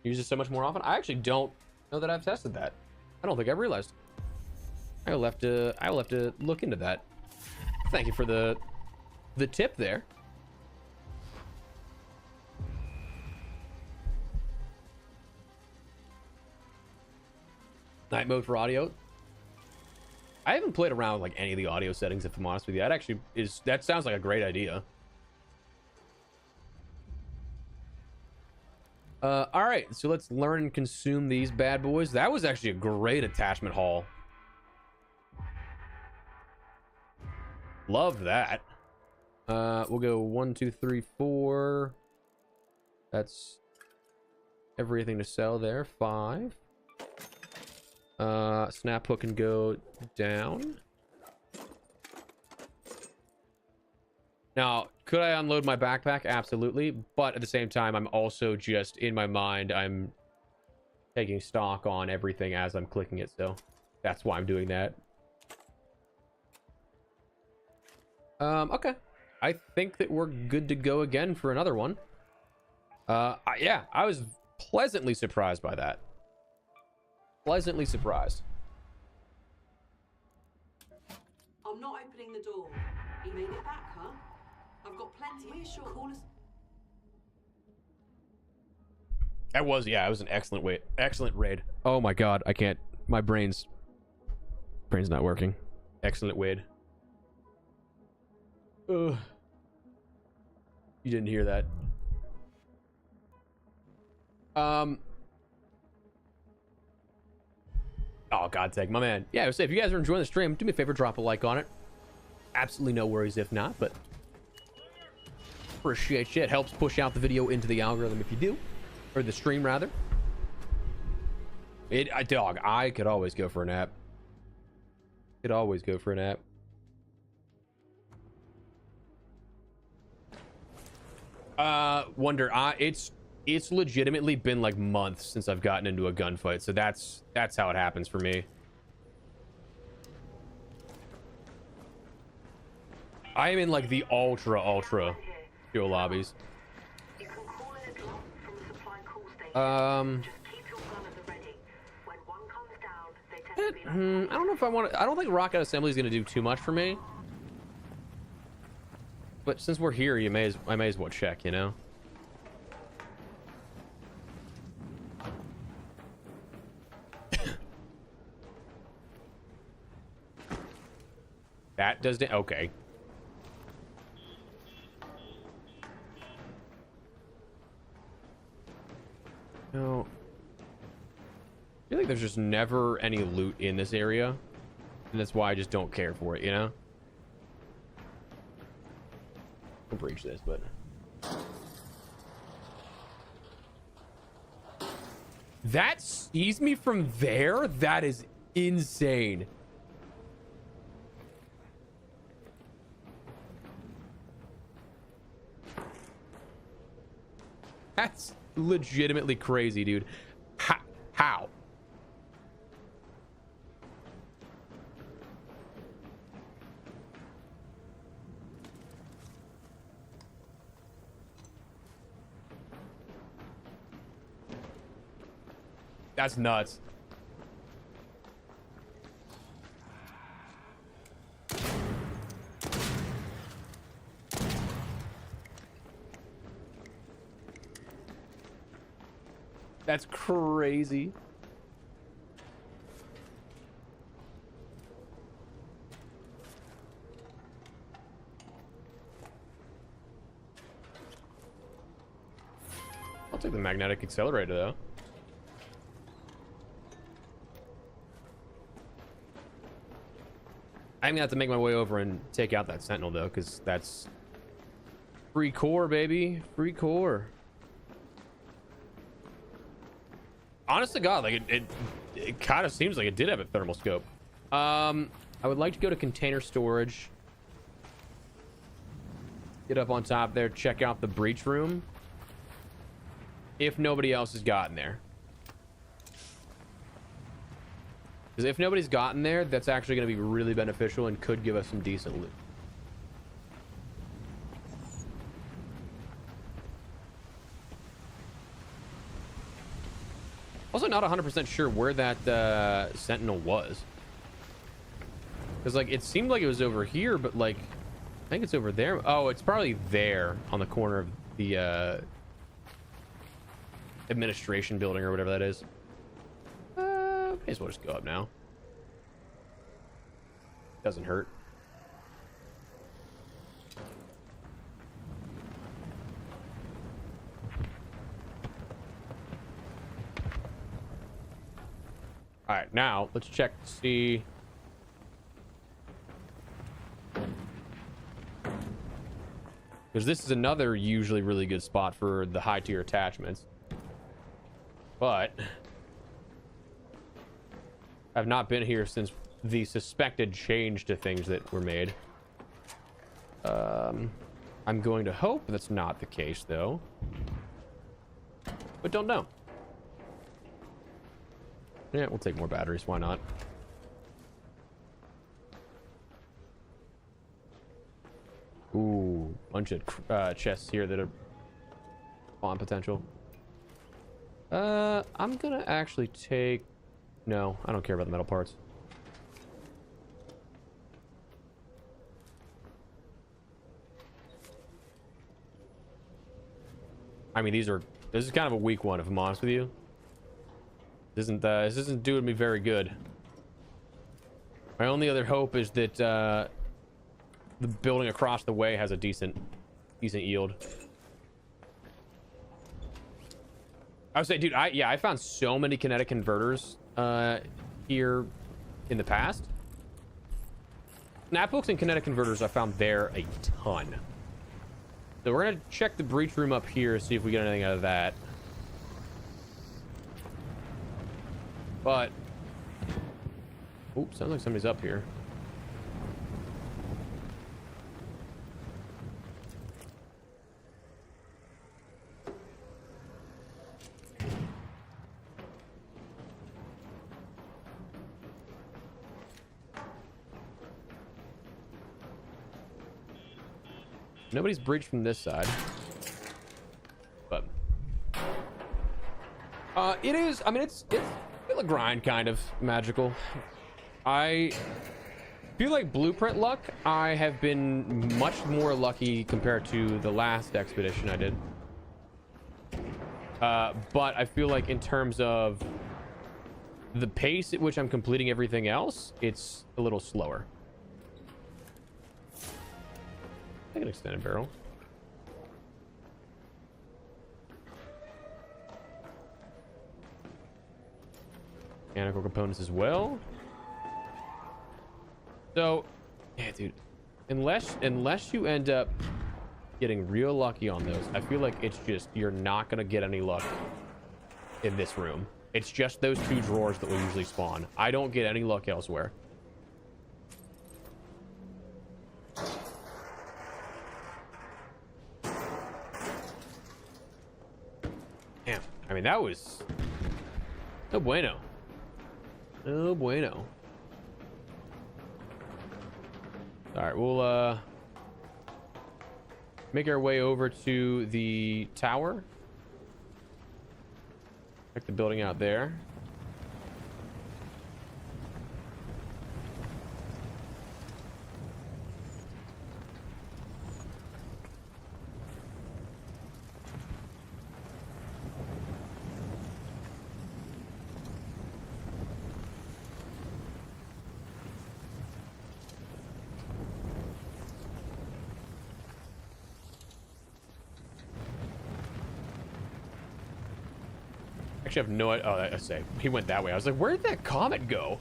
use it so much more often? I actually don't know that I've tested that. I don't think I've realized. I will have to look into that. Thank you for the tip there. Night mode for audio. I haven't played around with like any of the audio settings, if I'm honest with you. That sounds like a great idea. All right, so let's learn and consume these bad boys. That was actually a great attachment haul. Love that. We'll go 1, 2, 3, 4. That's everything to sell there. 5. Snap hook can go down. Now, could I unload my backpack? Absolutely. But at the same time, I'm also just, in my mind, I'm taking stock on everything as I'm clicking it. So that's why I'm doing that. Okay. I think that we're good to go again for another one. Yeah, I was pleasantly surprised by that. Pleasantly surprised. I'm not opening the door. He made it back, huh? I've got plenty. We're sure. Call us. That was, yeah, it was an excellent raid. Oh my god, I can't. My brain's not working. Excellent raid. Ugh. You didn't hear that. Oh, God's sake, my man. Yeah, so if you guys are enjoying the stream, do me a favor, drop a like on it. Absolutely no worries if not, but appreciate you. It helps push out the video into the algorithm if you do, or the stream rather. Dog, I could always go for a nap. Could always go for a nap. Wonder, it's legitimately been like months since I've gotten into a gunfight, so that's how it happens for me. I am in like the ultra chill lobbies. You can call in a drop from the supply call station. Just keep your gun at the ready. When one comes down, they tend to be like I don't know if I want to. I don't think rocket assembly is going to do too much for me. But since we're here, I may as well check, you know. That does it. Okay. No. I feel like there's just never any loot in this area, and that's why I just don't care for it, you know. I'll breach this, but that sees me from there. That is insane. That's legitimately crazy, dude. How? That's nuts. That's crazy. I'll take the magnetic accelerator though. I'm gonna have to make my way over and take out that sentinel though, because that's free core, baby. Free core. Honest to God, like it kind of seems like it did have a thermal scope. I would like to go to container storage. Get up on top there, check out the breach room. If nobody else has gotten there. Because if nobody's gotten there, that's actually going to be really beneficial and could give us some decent loot. Also not 100% sure where that sentinel was. Because like it seemed like it was over here, but like I think it's over there. Oh, it's probably there on the corner of the administration building or whatever that is. May as well just go up now. Doesn't hurt. All right, now let's check to see. Because this is another usually really good spot for the high tier attachments. But I've not been here since the suspected change to things that were made. I'm going to hope that's not the case though. But don't know. Yeah, we'll take more batteries. Why not? Ooh, bunch of chests here that are spawn potential. I'm gonna actually take... No, I don't care about the metal parts. I mean, this is kind of a weak one, if I'm honest with you. This isn't doing me very good. My only other hope is that the building across the way has a decent yield. I would say, dude, I found so many kinetic converters here in the past. Snap hooks and kinetic converters I found there a ton. So we're gonna check the breach room up here, see if we get anything out of that. But oops, sounds like somebody's up here. Nobody's breached from this side, but it is. I mean, it's still a grind, kind of magical. I feel like blueprint luck. I have been much more lucky compared to the last expedition I did. But I feel like in terms of the pace at which I'm completing everything else, it's a little slower. Take an extended barrel. Mechanical components as well. So, yeah, dude. Unless you end up getting real lucky on those, I feel like it's just you're not gonna get any luck in this room. It's just those two drawers that will usually spawn. I don't get any luck elsewhere. Damn. I mean, that was no bueno. No bueno. All right, we'll make our way over to the tower. Check the building out there. Actually, I have no idea. Oh, I say he went that way. I was like, where did that comet go?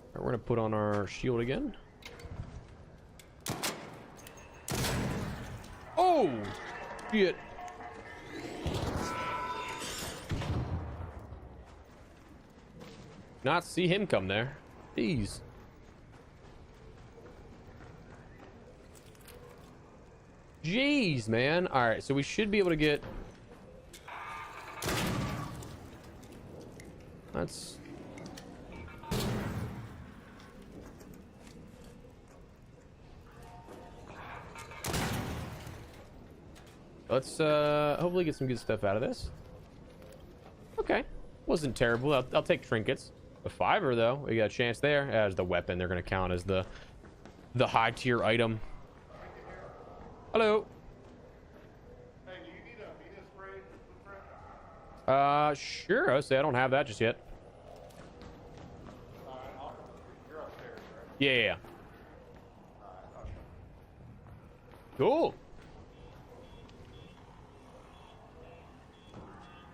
All right, we're gonna put on our shield again. Oh, shit. Not see him come there. Jeez. Jeez, man. All right, so we should be able to get... Let's... hopefully get some good stuff out of this. Okay. Wasn't terrible. I'll take trinkets. A 5er, though. We got a chance there. As the weapon, they're going to count as the high tier item. Hello. Hey, do you need a Venus spray, friend? Sure. I say I don't have that just yet. You're upstairs, right? Yeah. Cool.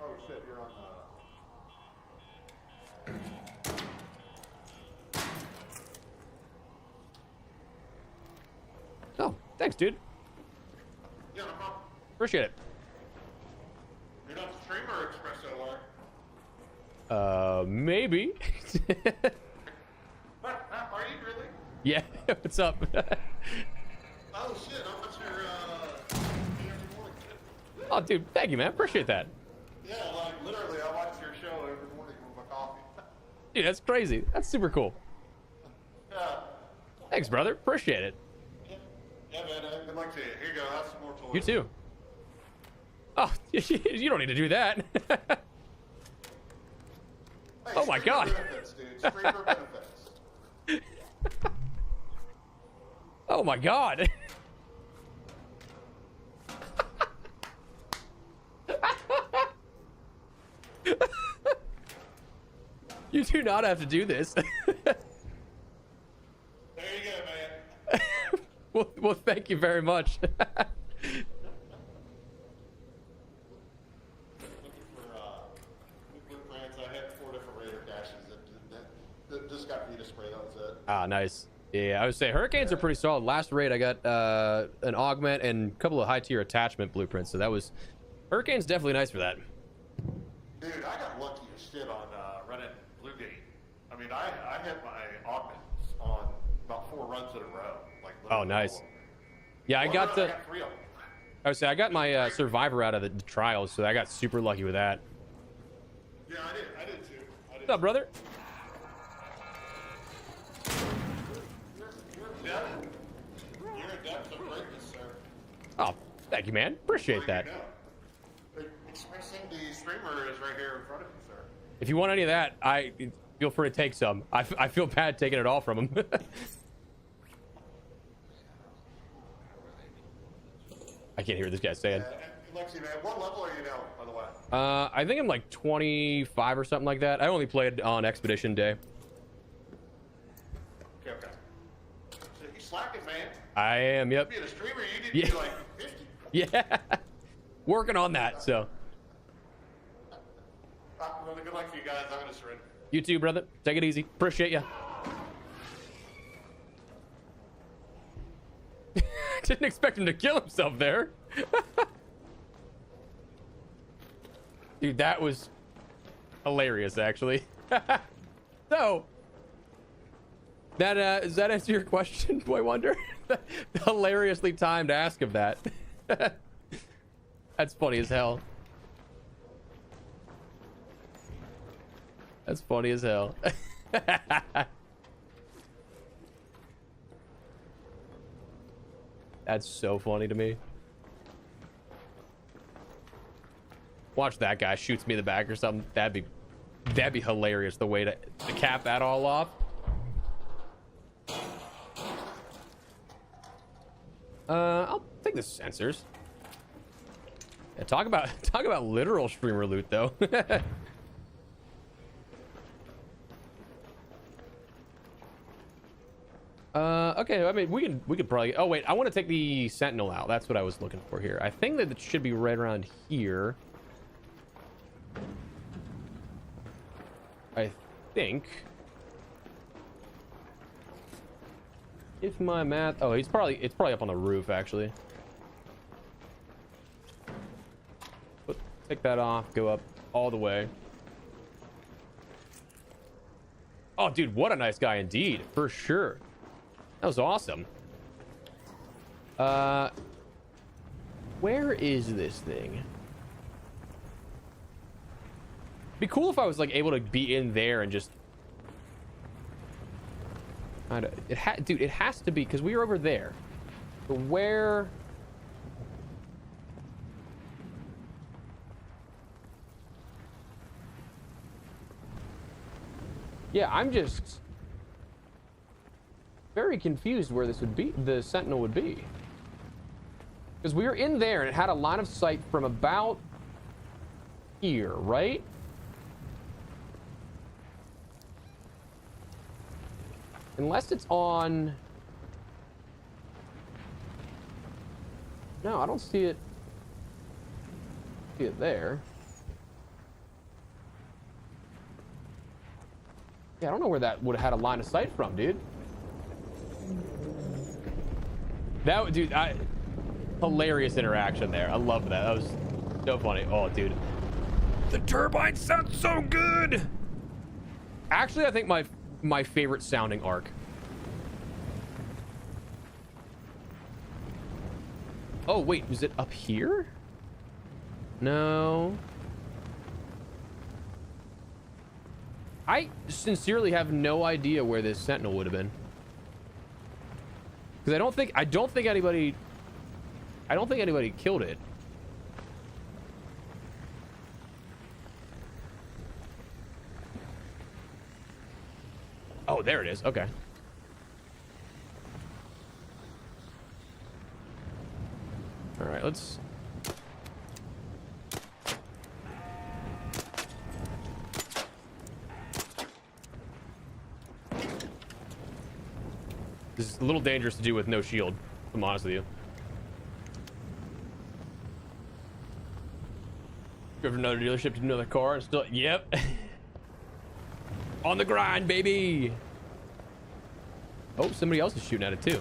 Oh shit, you're on the... Oh, thanks, dude. Yeah, no problem. Appreciate it. You're not the streamer or Expresso, are you? Maybe. What? Are you really? Yeah. What's up? Oh shit, I'm not your, every morning. Oh, dude, thank you, man. Appreciate that. Yeah, like, literally, I watch your show every morning with my coffee. Dude, that's crazy. That's super cool. Yeah. Thanks, brother. Appreciate it. Yeah, man. Good luck to you. Here you go. Have some more toys. You too. Oh, you don't need to do that. Hey, Oh my streamer God. benefits, dude. Streamer benefits. Oh my God. You do not have to do this. There you go, man. Well, thank you very much. Looking for grants. I had 4 different Raider caches that just got me to spray. That was it. Ah, nice. Yeah, I would say Hurricanes are pretty solid. Last raid, I got an augment and a couple of high tier attachment blueprints. So that was Hurricane's definitely nice for that. Dude, I got lucky as shit on running Bluegate. I mean, I had my augments on about 4 runs in a row. Like, Oh, nice. Yeah, I One got run, the. I got 3 of them. I would say I got my survivor out of the trials, so I got super lucky with that. Yeah, I did too. What's up, brother? You're in depth of greatness, sir. Oh, thank you, man. Appreciate that. You know. Expressing the streamer is right here in front of you, sir. If you want any of that, I feel free to take some. I feel bad taking it all from him. I can't hear what this guy's saying. And Lexi, man, what level are you now, by the way? I think I'm like 25 or something like that. I only played on Expedition Day. Okay. So you slacking, man. I am, yep. Being a streamer, you need to be like 50. Yeah. Working on that, so. Well, good luck to you guys. I'm going to surrender. You too, brother. Take it easy. Appreciate you. Didn't expect him to kill himself there. Dude, that was hilarious, actually. So, that does that answer your question, Boy Wonder? Hilariously timed ask of that. That's funny as hell. That's funny as hell. That's so funny to me. Watch that guy shoots me in the back or something. That'd be hilarious, the way to cap that all off. I'll take the sensors. Yeah, talk about literal streamer loot though. Okay, I mean, we could probably. Oh wait, I want to take the sentinel out. That's what I was looking for here. I think that it should be right around here. I think. If my math. Oh, it's probably up on the roof actually. Take that off. Go up all the way. Oh, dude, what a nice guy indeed, for sure. That was awesome. Where is this thing? Be cool if I was like able to be in there and just. Dude, it has to be because we were over there. But where? Yeah, I'm just very confused where this would be, the sentinel would be. Because we were in there and it had a line of sight from about here, right? Unless it's on... No, I don't see it. See it there. Yeah, I don't know where that would have had a line of sight from, dude. That, dude, hilarious interaction there. I love that. That was so funny. Oh, dude. The turbine sounds so good. Actually, I think my favorite sounding arc. Oh, wait, was it up here? No. I sincerely have no idea where this sentinel would have been. Because I don't think anybody killed it. Oh, there it is. Okay. All right, let's... This is a little dangerous to do with no shield, if I'm honest with you. Go for another dealership to another car and still... Yep. On the grind, baby. Oh, somebody else is shooting at it too.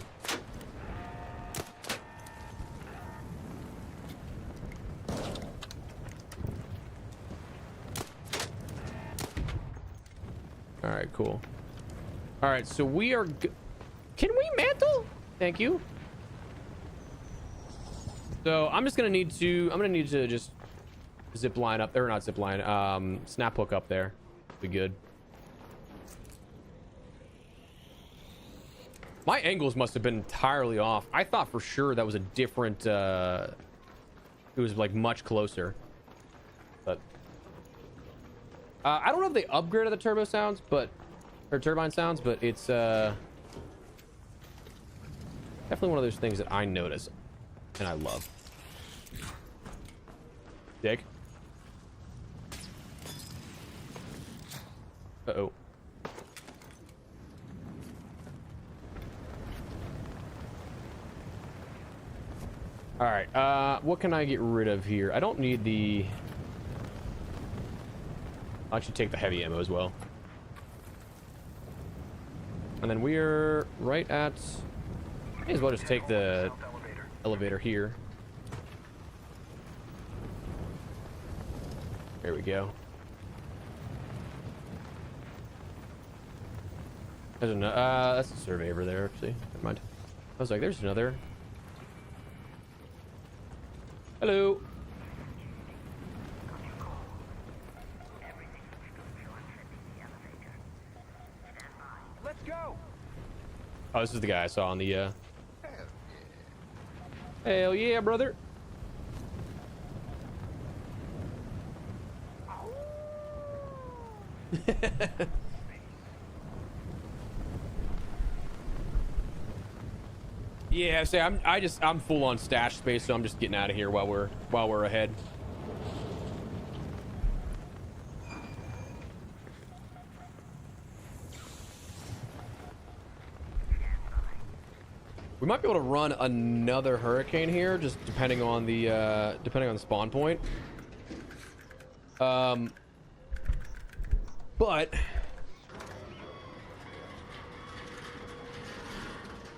All right, cool. All right, so we are... Can we mantle? Thank you. So I'm just gonna need to just zip line up there, not zip line, snap hook up there. Be good. My angles must have been entirely off. I thought for sure that was a different, it was like much closer. But I don't know if they upgraded the turbo sounds, but or turbine sounds, but it's definitely one of those things that I notice and I love. Dick. Uh-oh. All right, what can I get rid of here? I don't need the... I'll actually take the heavy ammo as well. And then we're right at... May as well just take the elevator here. There we go. There's another, that's a survey over there, actually. Never mind. I was like, there's another. Hello. Let's go. Oh, this is the guy I saw on the Hell yeah, brother. Yeah, say I'm full on stash space, so I'm just getting out of here while we're ahead. We might be able to run another hurricane here, just depending on the spawn point. But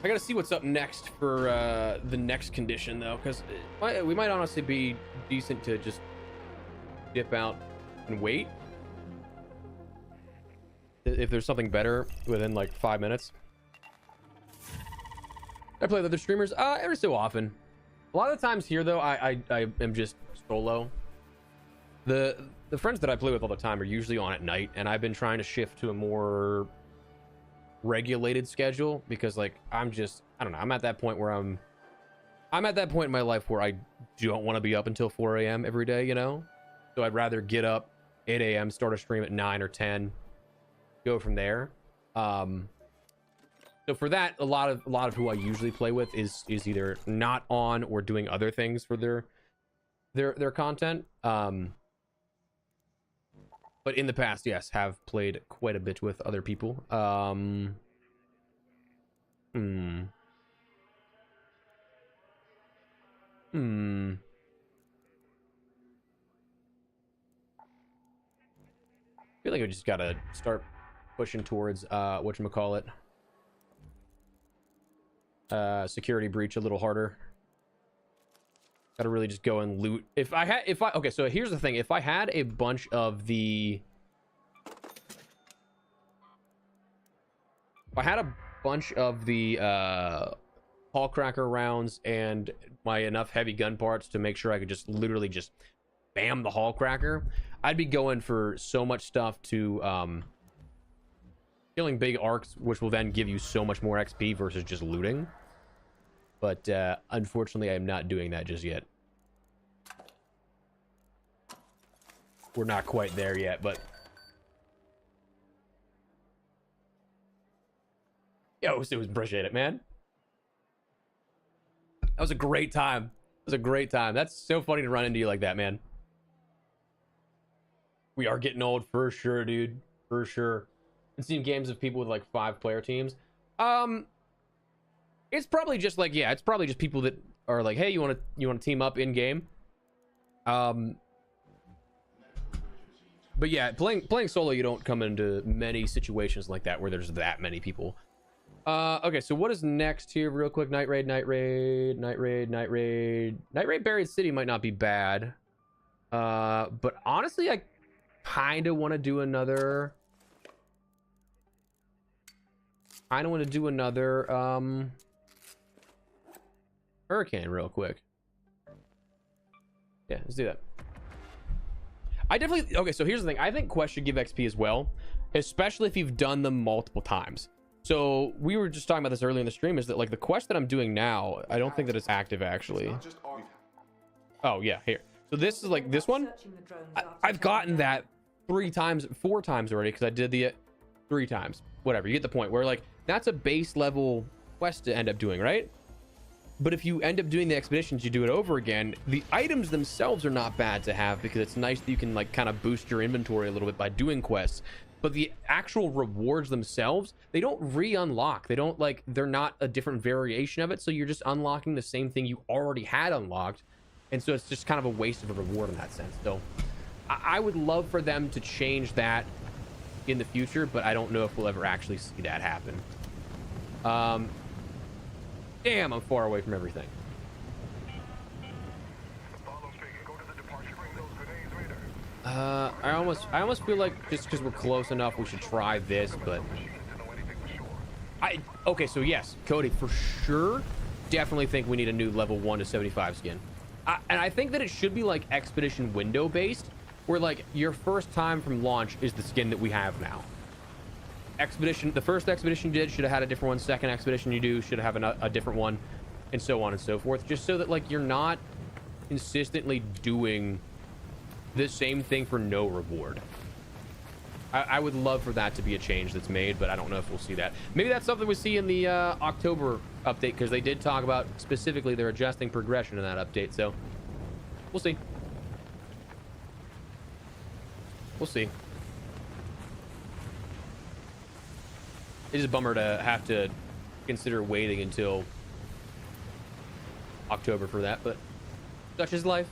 I gotta see what's up next for the next condition, though, because we might honestly be decent to just dip out and wait if there's something better within like 5 minutes. I play with other streamers every so often. A lot of the times here, though, I am just solo. The friends that I play with all the time are usually on at night, and I've been trying to shift to a more regulated schedule because, like, I don't know, I'm at that point in my life where I don't want to be up until 4 a.m. every day, you know? So I'd rather get up 8 a.m., start a stream at 9 or 10, go from there. So for that, a lot of who I usually play with is either not on or doing other things for their content. But in the past, yes, have played quite a bit with other people. I feel like I just gotta start pushing towards whatchamacallit. Security breach a little harder. Gotta really just go and loot. Okay, so here's the thing. If I had a bunch of the Hall Cracker rounds and enough heavy gun parts to make sure I could just literally just bam the Hall Cracker, I'd be going for so much stuff to killing big arcs, which will then give you so much more XP versus just looting. But unfortunately, I am not doing that just yet. We're not quite there yet, but... Yo, it was appreciate it, man. That was a great time. It was a great time. That's so funny to run into you like that, man. We are getting old for sure, dude. For sure. I've seen games of people with like 5-player teams. It's probably just like, yeah, it's probably just people that are like, hey, you want to team up in game? But yeah, playing solo, you don't come into many situations like that where there's that many people. Okay, so what is next here real quick? Night raid. Night raid Buried City might not be bad. But honestly, I kind of want to do another hurricane real quick. Yeah, let's do that. Okay, so here's the thing. I think quests should give XP as well, especially if you've done them multiple times. So we were just talking about this earlier in the stream, is that like the quest that I'm doing now, I don't think that it's active actually. Oh yeah, here. So this is like this one. I've gotten that 4 times already because I did the 3 times. Whatever, you get the point. Where like that's a base level quest to end up doing, right? But if you end up doing the expeditions, you do it over again. The items themselves are not bad to have because it's nice that you can like kind of boost your inventory a little bit by doing quests. But the actual rewards themselves, they don't re-unlock. They're not a different variation of it. So you're just unlocking the same thing you already had unlocked. And so it's just kind of a waste of a reward in that sense. So I would love for them to change that in the future, but I don't know if we'll ever actually see that happen. Damn, I'm far away from everything. I almost feel like just because we're close enough, we should try this, but okay, so yes, Cody, for sure, definitely think we need a new level 1 to 75 skin. And I think that it should be like expedition window based, where like your first time from launch is the skin that we have now. The first expedition you did should have had a different one. Second expedition you do should have a different one, and so on and so forth, just so that like you're not consistently doing the same thing for no reward. I would love for that to be a change that's made, but I don't know if we'll see that. Maybe that's something we see in the October update, because they did talk about specifically they're adjusting progression in that update, so we'll see. We'll see. It is a bummer to have to consider waiting until October for that, but such is life.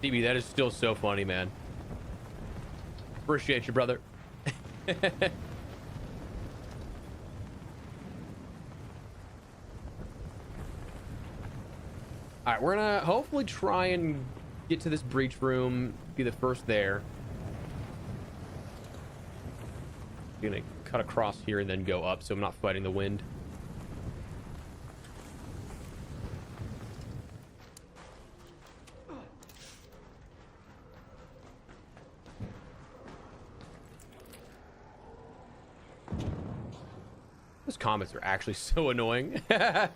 DB, that is still so funny, man. Appreciate you, brother. All right, we're gonna hopefully try and get to this breach room, be the first there. Gonna cut across here and then go up so I'm not fighting the wind. Those comets are actually so annoying. Did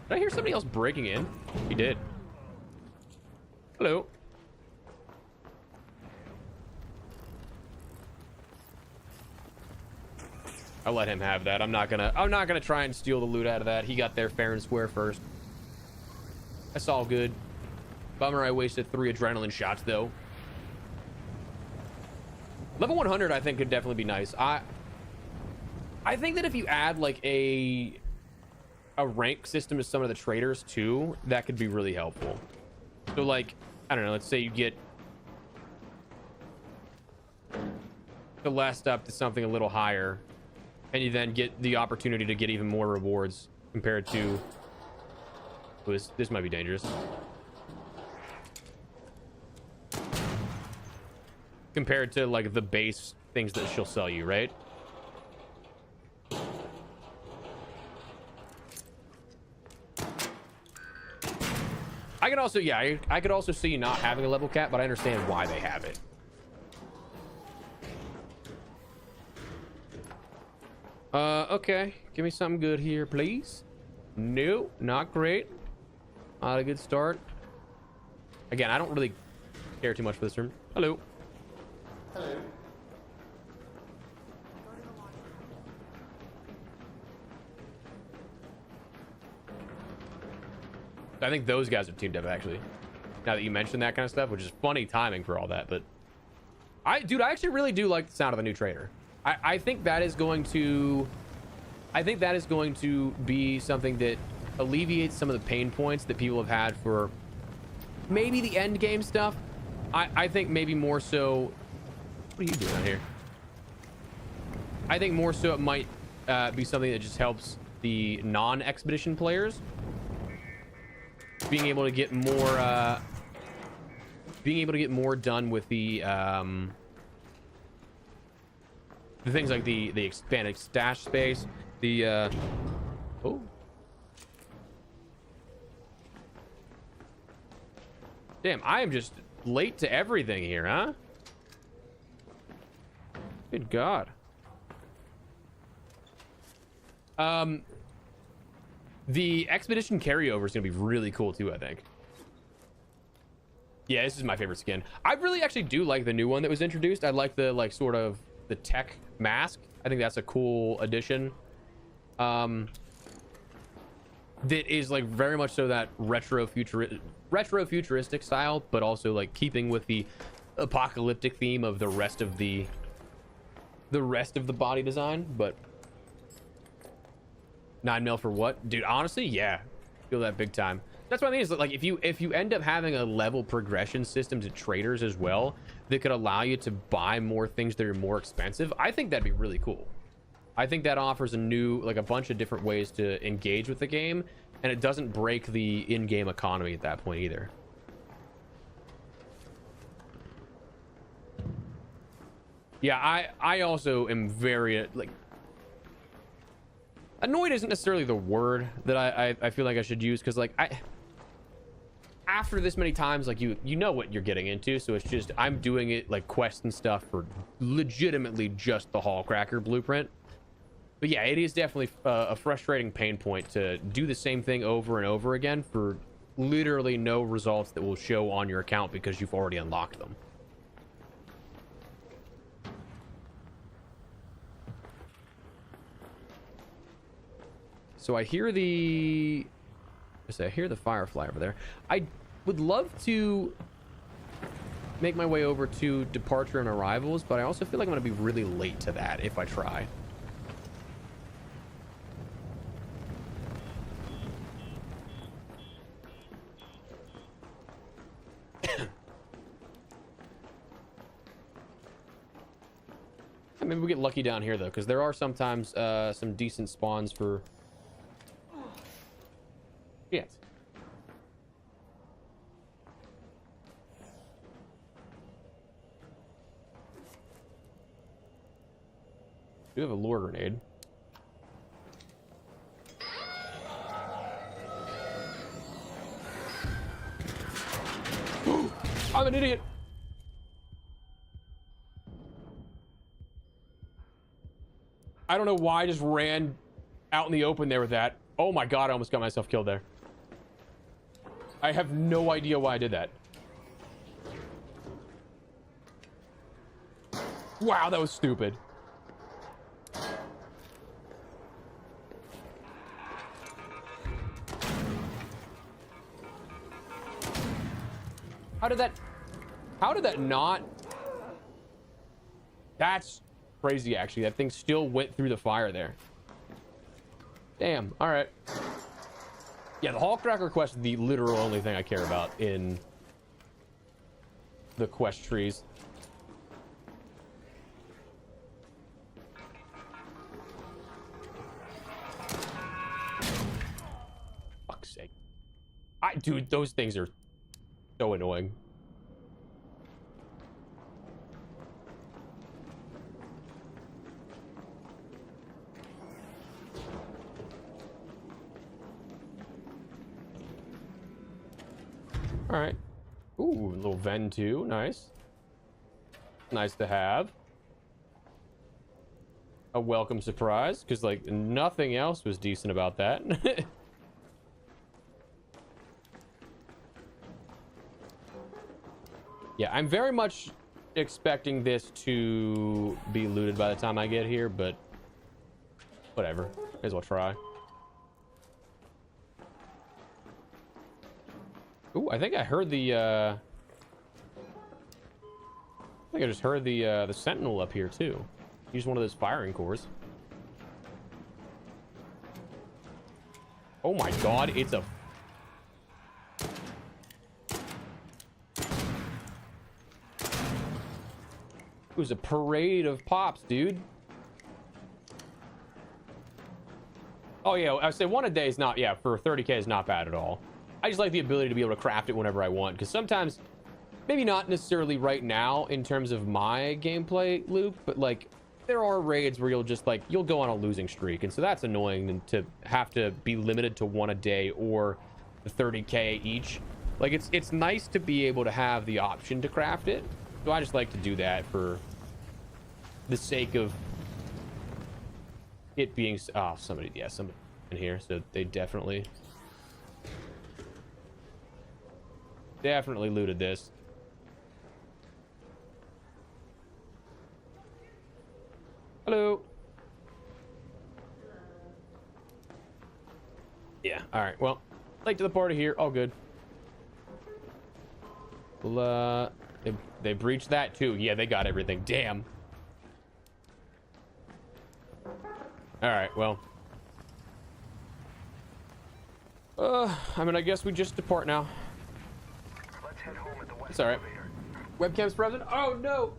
I hear somebody else breaking in? He did. Hello. I'll let him have that. I'm not gonna try and steal the loot out of that. He got there fair and square first. That's all good. Bummer I wasted 3 adrenaline shots though. Level 100 I think could definitely be nice. I think that if you add like a rank system to some of the traders too, that could be really helpful. So like, I don't know, let's say you get the last up to something a little higher, and you then get the opportunity to get even more rewards compared to... Oh, this might be dangerous. Compared to like the base things that she'll sell you, right? I can also, yeah, I could also see not having a level cap, but I understand why they have it. Okay. Give me something good here, please. No, not great. Not a good start. Again, I don't really care too much for this room. Hello. Hello. I think those guys are teamed up, actually. Now that you mentioned that kind of stuff, which is funny timing for all that, but dude, I actually really do like the sound of a new trader. I think that is going to be something that alleviates some of the pain points that people have had for maybe the end game stuff. I think maybe more so. What are you doing out here? I think more so it might be something that just helps the non-expedition players being able to get more done with the things like the expanded stash space, the oh, damn, I am just late to everything here, huh? Good God. The expedition carryover is gonna be really cool too, I think. Yeah, this is my favorite skin. I really actually do like the new one that was introduced. I like the sort of the tech mask. I think that's a cool addition. That is like very much so that retro futuristic style, but also like keeping with the apocalyptic theme of the rest of the body design. But 9 mil for what, dude? Honestly, yeah, feel that big time. That's what I mean, is like if you end up having a level progression system to traders as well that could allow you to buy more things that are more expensive, I think that'd be really cool. I think that offers a bunch of different ways to engage with the game, and it doesn't break the in-game economy at that point either. Yeah, I also am very annoyed isn't necessarily the word that I feel like I should use, because like after this many times, like you know what you're getting into, so it's just I'm doing it like quests and stuff for legitimately just the Hallcracker blueprint. But yeah, it is definitely a frustrating pain point to do the same thing over and over again for literally no results that will show on your account because you've already unlocked them. So I hear the Firefly over there. I would love to make my way over to departure and arrivals, but I also feel like I'm going to be really late to that if I try. Maybe we get lucky down here though, because there are sometimes some decent spawns for. Yes. We do have a lure grenade. I'm an idiot. I don't know why I just ran out in the open there with that. Oh my God, I almost got myself killed there. I have no idea why I did that. Wow, that was stupid. How did that not? That's crazy, actually. That thing still went through the fire there. Damn, all right. Yeah, the Hallcracker quest is the literal only thing I care about in the quest trees. Fuck's sake. Dude, those things are so annoying. All right. Ooh, a little Ven too. Nice. Nice to have. A welcome surprise, because like nothing else was decent about that. Yeah, I'm very much expecting this to be looted by the time I get here, but whatever. May as well try. Ooh, I think I heard the I think I just heard the sentinel up here too. Use one of those firing cores. Oh my god, it's a... It was a parade of pops, dude. Oh yeah, I would say one a day is not, yeah, for 30k is not bad at all. I just like the ability to be able to craft it whenever I want, because sometimes, maybe not necessarily right now in terms of my gameplay loop, but like there are raids where you'll just like, you'll go on a losing streak, and so that's annoying to have to be limited to one a day or the 30k each. Like it's nice to be able to have the option to craft it, so I just like to do that for the sake of it being... Oh, somebody in here, so they definitely looted this. Hello. Yeah, all right, well, late to the party here, all good. Well, they breached that too. Yeah, they got everything. Damn. All right, well, I mean, I guess we just depart now. Let's head home at the west It's all right. elevator. Webcam's present. Oh no!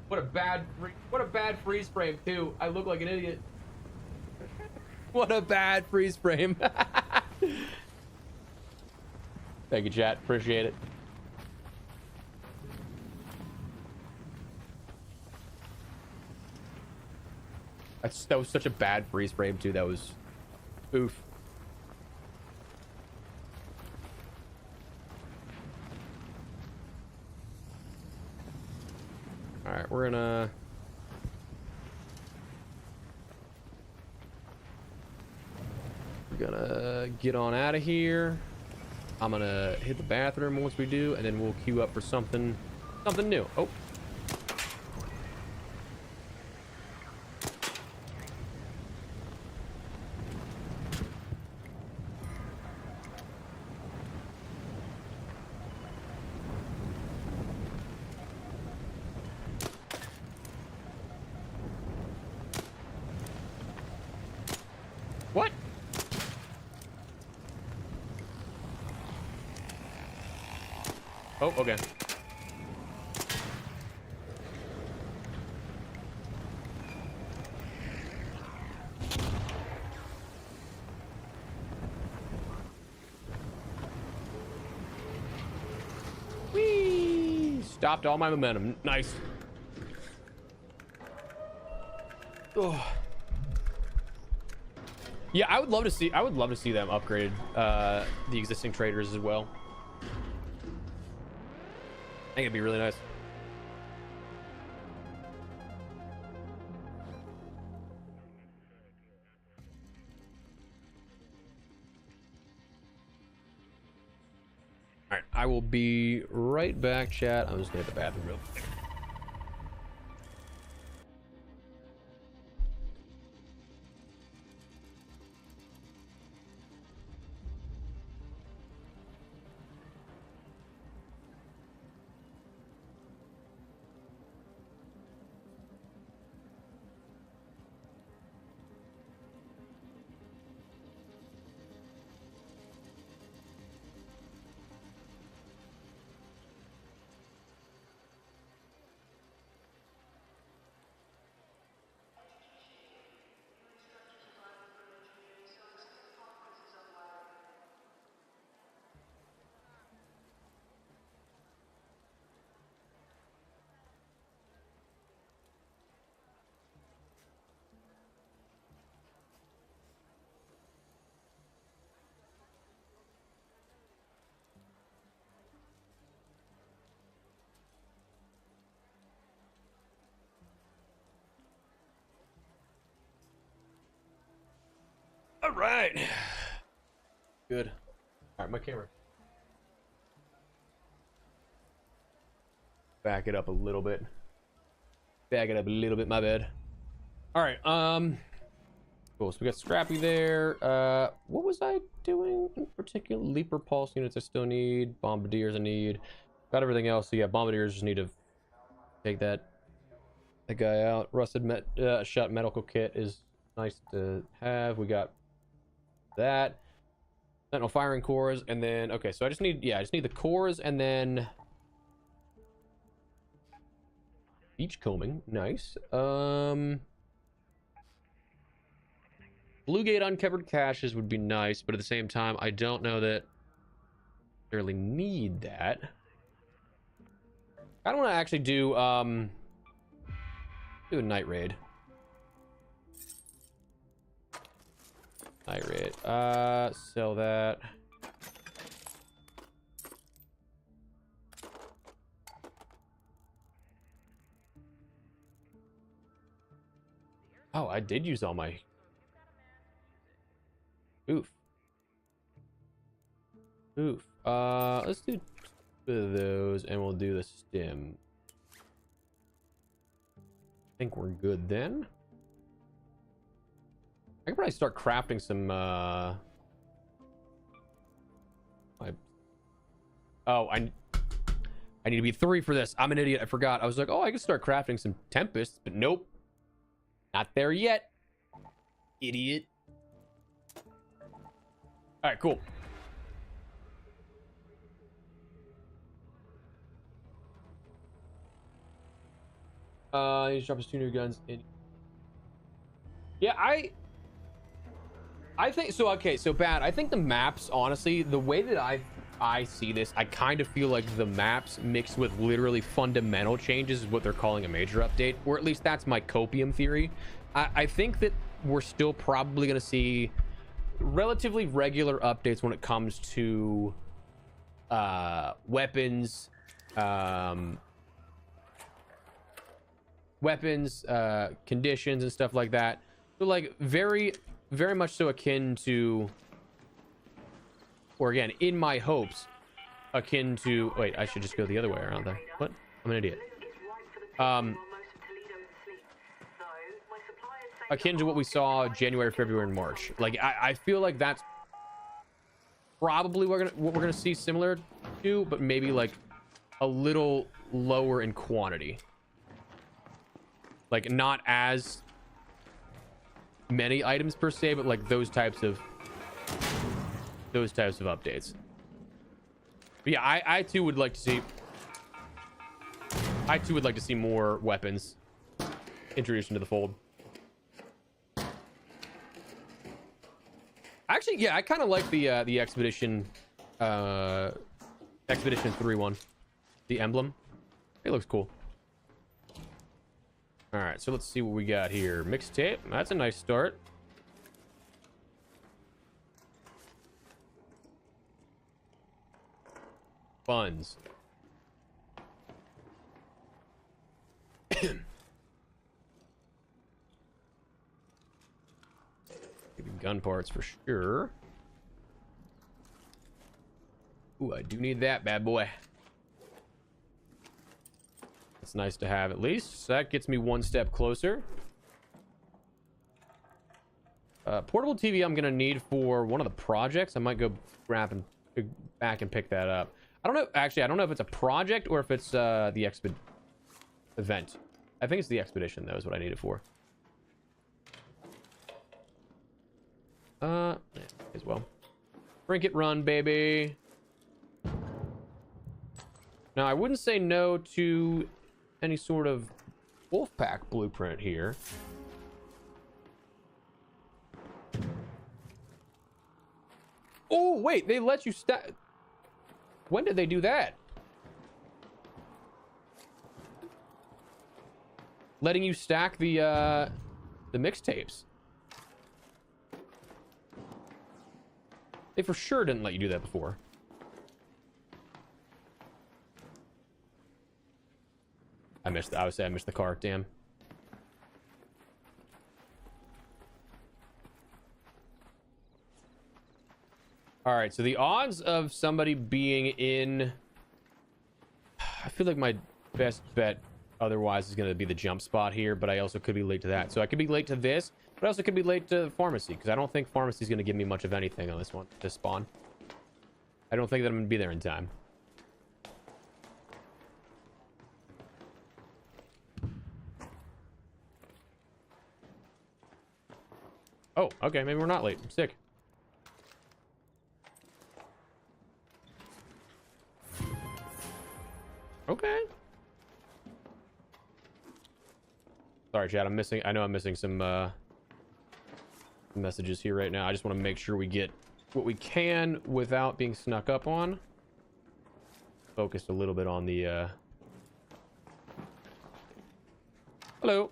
What a bad freeze frame too. I look like an idiot. What a bad freeze frame. Thank you, chat. Appreciate it. That was such a bad freeze frame too. That was oof. All right, we're gonna get on out of here. I'm gonna hit the bathroom once we do, and then we'll queue up for something new. Oh. What? Oh, okay. Whee! Stopped all my momentum. Nice. Oh. Yeah, I would love to see them upgrade the existing traders as well. I think it'd be really nice. All right, I will be right back, chat. I'm just gonna hit the bathroom real quick. right. Good. All right, my camera. Back it up a little bit. Back it up a little bit, my bad. All right, cool, so we got Scrappy there. What was I doing in particular? Leaper pulse units I still need. Bombardiers I need. Got everything else, so yeah, Bombardiers just need to take that guy out. Rusted shot medical kit is nice to have. We got that. Sentinel firing cores, and then, okay, so I just need the cores, and then beach combing, nice. Blue Gate uncovered caches would be nice, but at the same time, I don't know that I really need that. I don't want to actually do a night raid. Night raid. Sell that. Oh, I did use all my. Oof. Oof. Let's do two of those, and we'll do the stim. I think we're good then. I can probably start crafting some, I need to be 3 for this. I'm an idiot. I forgot. I was like, oh, I can start crafting some Tempests, but nope. Not there yet. Idiot. All right, cool. He's dropped his 2 new guns in. Yeah, I think so. Okay, so bad. I think the maps, honestly, the way that I see this, I kind of feel like the maps mixed with literally fundamental changes is what they're calling a major update, or at least that's my copium theory. I think that we're still probably going to see relatively regular updates when it comes to weapons, conditions and stuff like that. So like very much so akin to, or again, in my hopes, akin to, wait, I should just go the other way around there. What? I'm an idiot. Akin to what we saw January, February, and March. Like, I feel like that's probably what we're gonna see similar to, but maybe like a little lower in quantity. Like, not as many items per se, but like those types of updates. But yeah, I too would like to see more weapons introduced into the fold. Actually, yeah, I kind of like the Expedition 3 one, the emblem. It looks cool. All right, so let's see what we got here. Mixtape, that's a nice start. Funds. Gun parts for sure. Ooh, I do need that bad boy. It's nice to have at least. So that gets me one step closer. Portable TV I'm gonna need for one of the projects. I might go grab and back and pick that up. I don't know. Actually, I don't know if it's a project or if it's the event. I think it's the expedition though is what I need it for. Yeah, as well. Trinket run, baby. Now, I wouldn't say no to any sort of Wolfpack blueprint here. Oh, wait, they let you stack. When did they do that? Letting you stack the mixtapes. They for sure didn't let you do that before. I would say I missed the car, damn. All right, so the odds of somebody being in, I feel like my best bet otherwise is going to be the jump spot here, but I also could be late to that. So I could be late to this, but I also could be late to the pharmacy, because I don't think pharmacy is going to give me much of anything on this one, this spawn. I don't think that I'm going to be there in time. Oh, okay, maybe we're not late. I'm sick. Okay. Sorry, chat. I know I'm missing some messages here right now. I just want to make sure we get what we can without being snuck up on. Focused a little bit on the hello.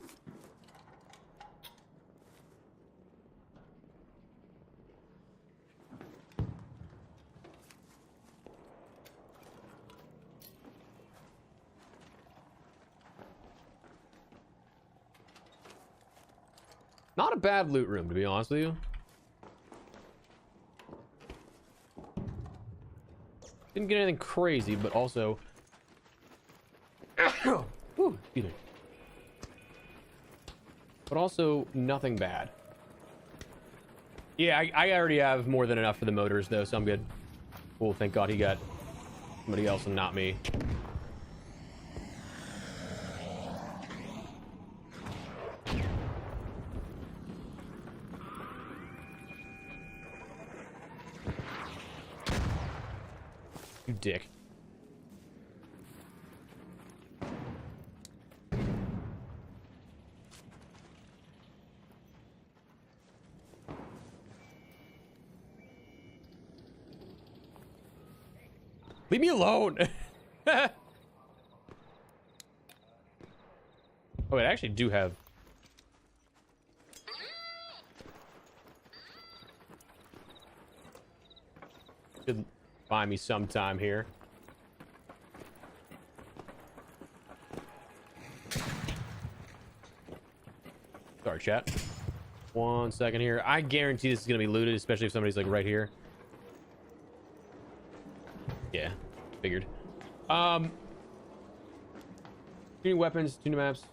Not a bad loot room, to be honest with you. Didn't get anything crazy, but also... Ooh, excuse me. But also, nothing bad. Yeah, I already have more than enough for the motors, though, so I'm good. Cool, thank God he got somebody else and not me. You dick. Leave me alone. Oh, I actually do have. Should buy me some time here. Sorry, chat. 1 second here. I guarantee this is gonna be looted, especially if somebody's like right here. Yeah, figured. 2 new weapons, 2 new maps,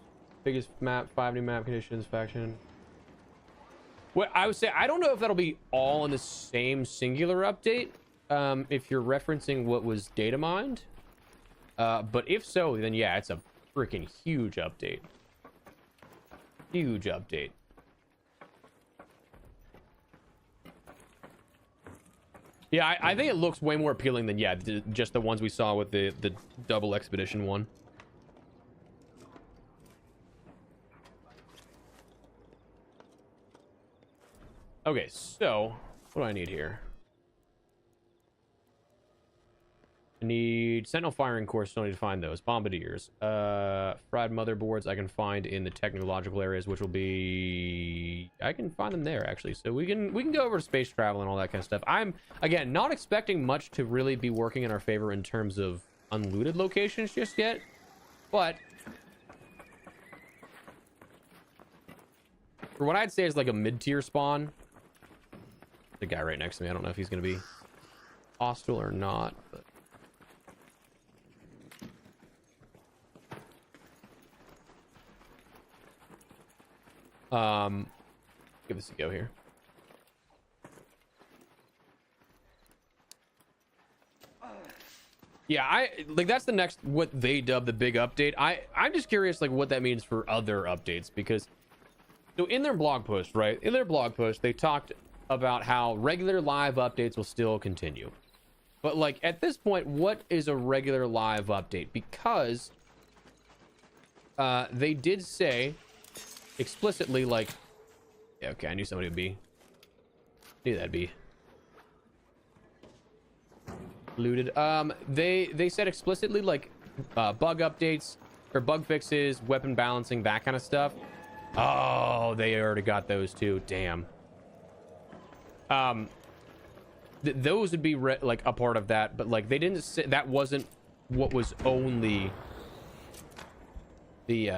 biggest map, 5 new map conditions, faction. What I would say, I don't know if that'll be all in the same singular update. If you're referencing what was data mined, but if so, then yeah, it's a freaking huge update. Huge update. Yeah, I think it looks way more appealing than, yeah, just the ones we saw with the double expedition one. Okay, so what do I need here? I need sentinel firing course. Still need to find those bombardiers. Fried motherboards I can find in the technological areas, which will be, I can find them there actually. So we can go over to space travel and all that kind of stuff. I'm again not expecting much to really be working in our favor in terms of unlooted locations just yet, but for what I'd say is like a mid-tier spawn. The guy right next to me, I don't know if he's gonna be hostile or not, but give this a go here. Yeah, I like that's the next what they dub the big update. I'm just curious like what that means for other updates, because so in their blog post, right? In their blog post, they talked about how regular live updates will still continue. But like at this point, what is a regular live update? Because they did say explicitly, like, yeah, okay, I knew somebody would be, knew that'd be looted. They said explicitly like bug updates or bug fixes, weapon balancing, that kind of stuff. Oh, they already got those too. Damn. Those would be like a part of that, but like they didn't say that wasn't what was only the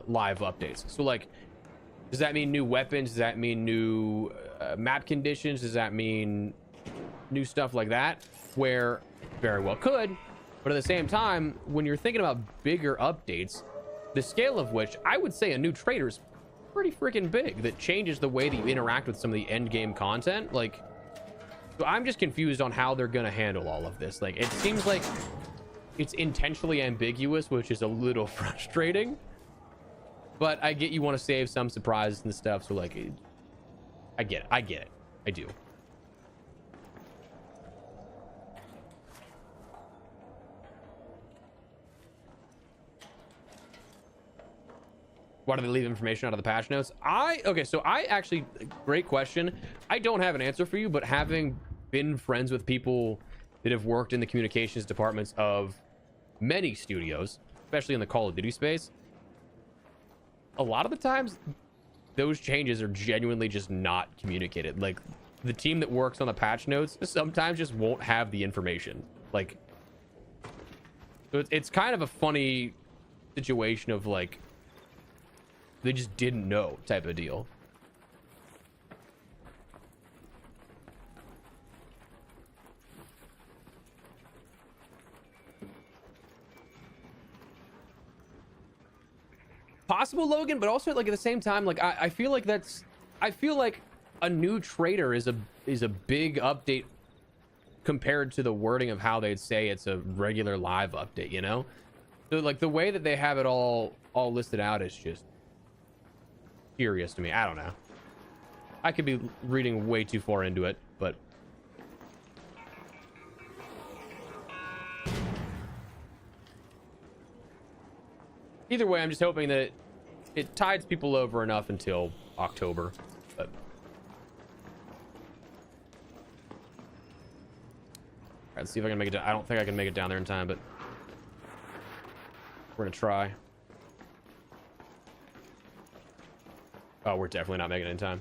live updates. So like, does that mean new weapons? Does that mean new map conditions? Does that mean new stuff like that, where very well could, but at the same time, when you're thinking about bigger updates, the scale of which I would say a new trader is pretty freaking big, that changes the way that you interact with some of the end game content. Like, so I'm just confused on how they're gonna handle all of this. Like, it seems like it's intentionally ambiguous, which is a little frustrating, but I get you want to save some surprises and stuff, so like, I get it, I do. Why do they leave information out of the patch notes? Okay, so I actually, great question. I don't have an answer for you, but having been friends with people that have worked in the communications departments of many studios, especially in the Call of Duty space, a lot of the times those changes are genuinely just not communicated. Like, the team that works on the patch notes sometimes just won't have the information. Like, so it's kind of a funny situation of like, they just didn't know type of deal. Possible, Logan, but also like at the same time, like I feel like a new trader is a big update compared to the wording of how they'd say it's a regular live update, you know? So like the way that they have it all listed out is just curious to me. I don't know. I could be reading way too far into it, but either way, I'm just hoping that it tides people over enough until October. But let's see if I can make it down. I don't think I can make it down there in time, but we're gonna try. Oh, we're definitely not making it in time.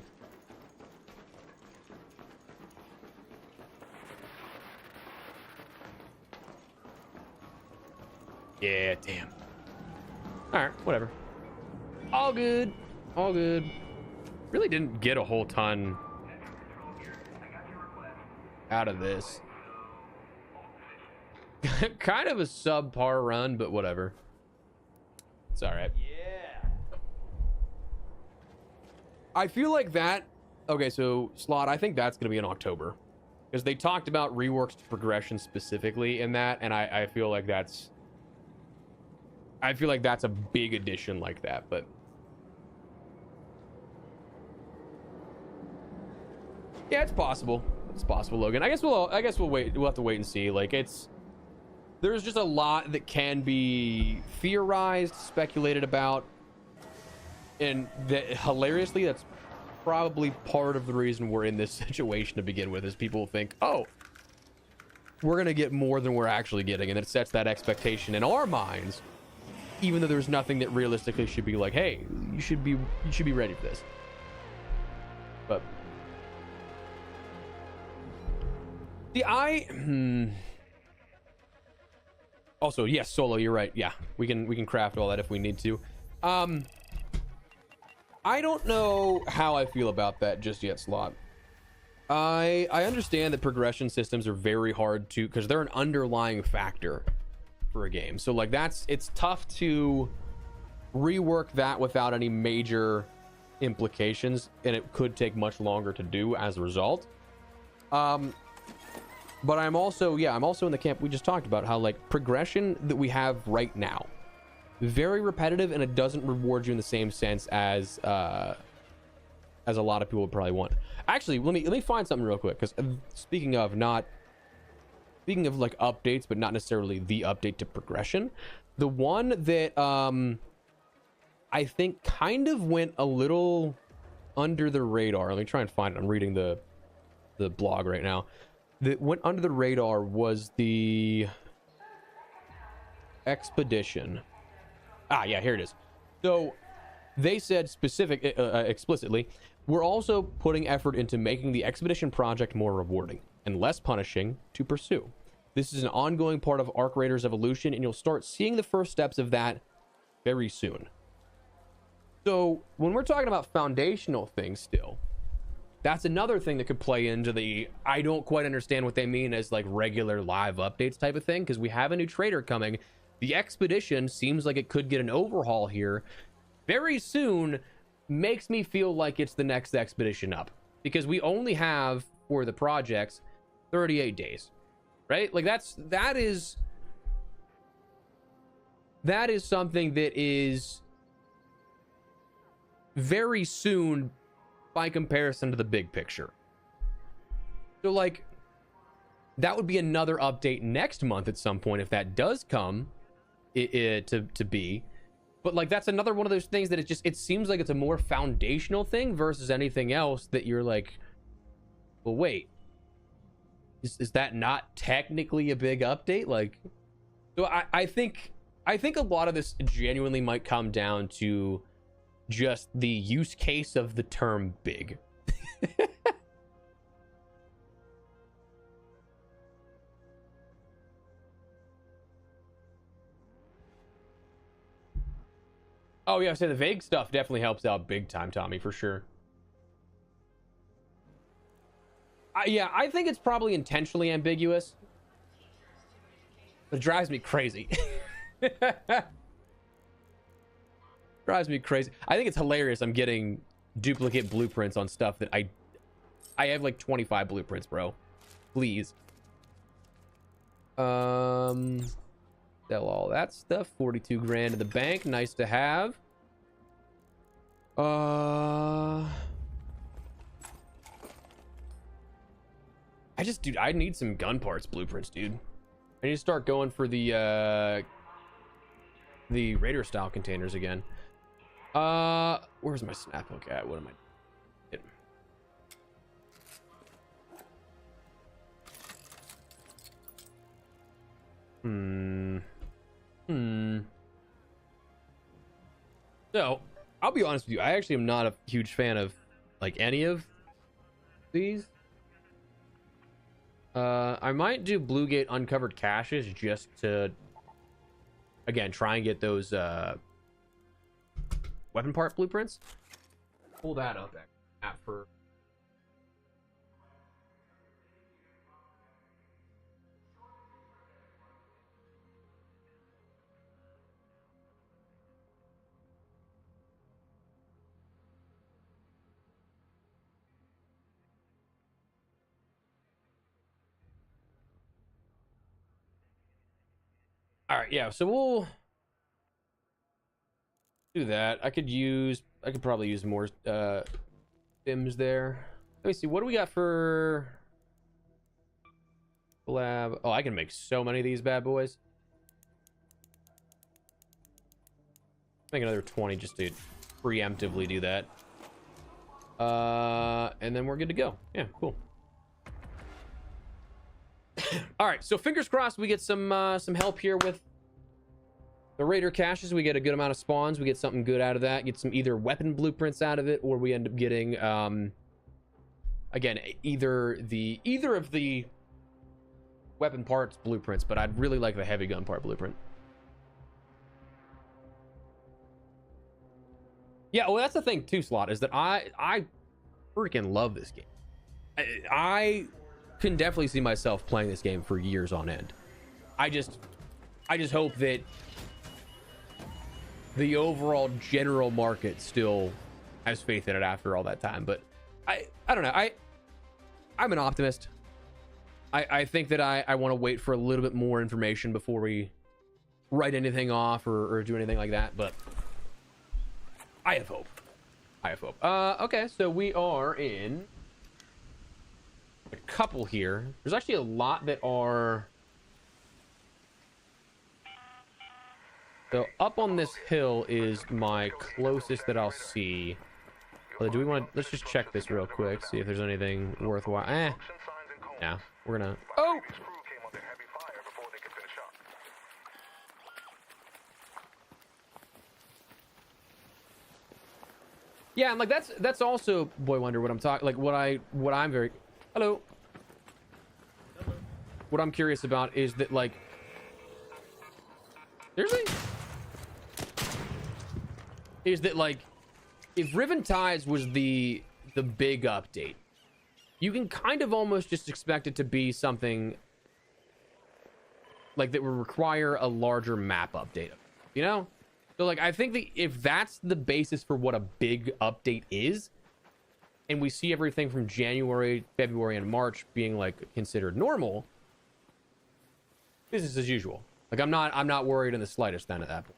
Yeah, damn. All right, whatever. All good. All good. Really didn't get a whole ton out of this. Kind of a subpar run, but whatever. It's all right. I feel like that. Okay, so Slot, I think that's going to be in October because they talked about reworks to progression specifically in that, and I feel like that's a big addition like that. But yeah, it's possible. It's possible, Logan. I guess we'll wait. We'll have to wait and see. Like, there's just a lot that can be theorized, speculated about. And hilariously, that's probably part of the reason we're in this situation to begin with, is people think, oh, we're going to get more than we're actually getting. And it sets that expectation in our minds, even though there's nothing that realistically should be like, hey, you should be ready for this. But also, yes, Solo, you're right. Yeah, we can craft all that if we need to. I don't know how I feel about that just yet, Slot. I understand that progression systems are very hard to, because they're an underlying factor for a game. So like it's tough to rework that without any major implications, and it could take much longer to do as a result. But I'm also in the camp we just talked about, how like progression that we have right now, very repetitive, and it doesn't reward you in the same sense as a lot of people would probably want. Actually, let me find something real quick, because speaking of like updates, but not necessarily the update to progression, the one that I think kind of went a little under the radar. Let me try and find it. I'm reading the blog right now. That went under the radar was the expedition. Yeah, here it is. So they said explicitly, we're also putting effort into making the expedition project more rewarding and less punishing to pursue. This is an ongoing part of Arc Raiders evolution, and you'll start seeing the first steps of that very soon. So when we're talking about foundational things still, that's another thing that could play into the I don't quite understand what they mean as like regular live updates type of thing, because we have a new trader coming. The expedition seems like it could get an overhaul here very soon. Makes me feel like it's the next expedition up, because we only have for the projects 38 days, right? Like that is something that is very soon by comparison to the big picture. So like that would be another update next month at some point if that does come to be. But like that's another one of those things that it seems like it's a more foundational thing versus anything else that you're like, well, wait, is that not technically a big update? Like, so I think a lot of this genuinely might come down to just the use case of the term big. Oh yeah, so the vague stuff definitely helps out big time, Tommy, for sure. Yeah, I think it's probably intentionally ambiguous, but it drives me crazy. Drives me crazy. I think it's hilarious. I'm getting duplicate blueprints on stuff that I have like 25 blueprints, bro. Please. Sell all that stuff. 42 grand in the bank. Nice to have. Dude, I need some gun parts blueprints, dude. I need to start going for the Raider style containers again. Where's my snap hook at? What am I hitting? So I'll be honest with you, I actually am not a huge fan of like any of these. I might do Bluegate uncovered caches just to again try and get those weapon part blueprints. Pull that up at for all right, yeah, so we'll do that. I could probably use more bims there. Let me see, what do we got for collab? Oh, I can make so many of these bad boys. Make another 20 just to preemptively do that. And then we're good to go. Yeah, cool. All right, so fingers crossed we get some help here with the Raider caches. We get a good amount of spawns. We get something good out of that. Get some either weapon blueprints out of it, or we end up getting again either of the weapon parts blueprints. But I'd really like the heavy gun part blueprint. Yeah, well, that's the thing too, Slot, is that I freaking love this game. I can definitely see myself playing this game for years on end. I just hope that the overall general market still has faith in it after all that time. But I don't know. I'm an optimist. I think that I want to wait for a little bit more information before we write anything off or do anything like that. But I have hope. Okay, so we are in a couple here. There's actually a lot that are so up on this hill is my closest that I'll see. Do we want to let's just check this real quick, see if there's anything worthwhile. Yeah, we're gonna yeah, and like that's also Boy Wonder what I'm talking like what I'm very hello. What I'm curious about is that like is that like if Riven Tides was the big update, you can kind of almost just expect it to be something like that would require a larger map update, you know? So like, I think that if that's the basis for what a big update is, and we see everything from January, February, and March being like considered normal, business as usual. Like I'm not worried in the slightest then at that point.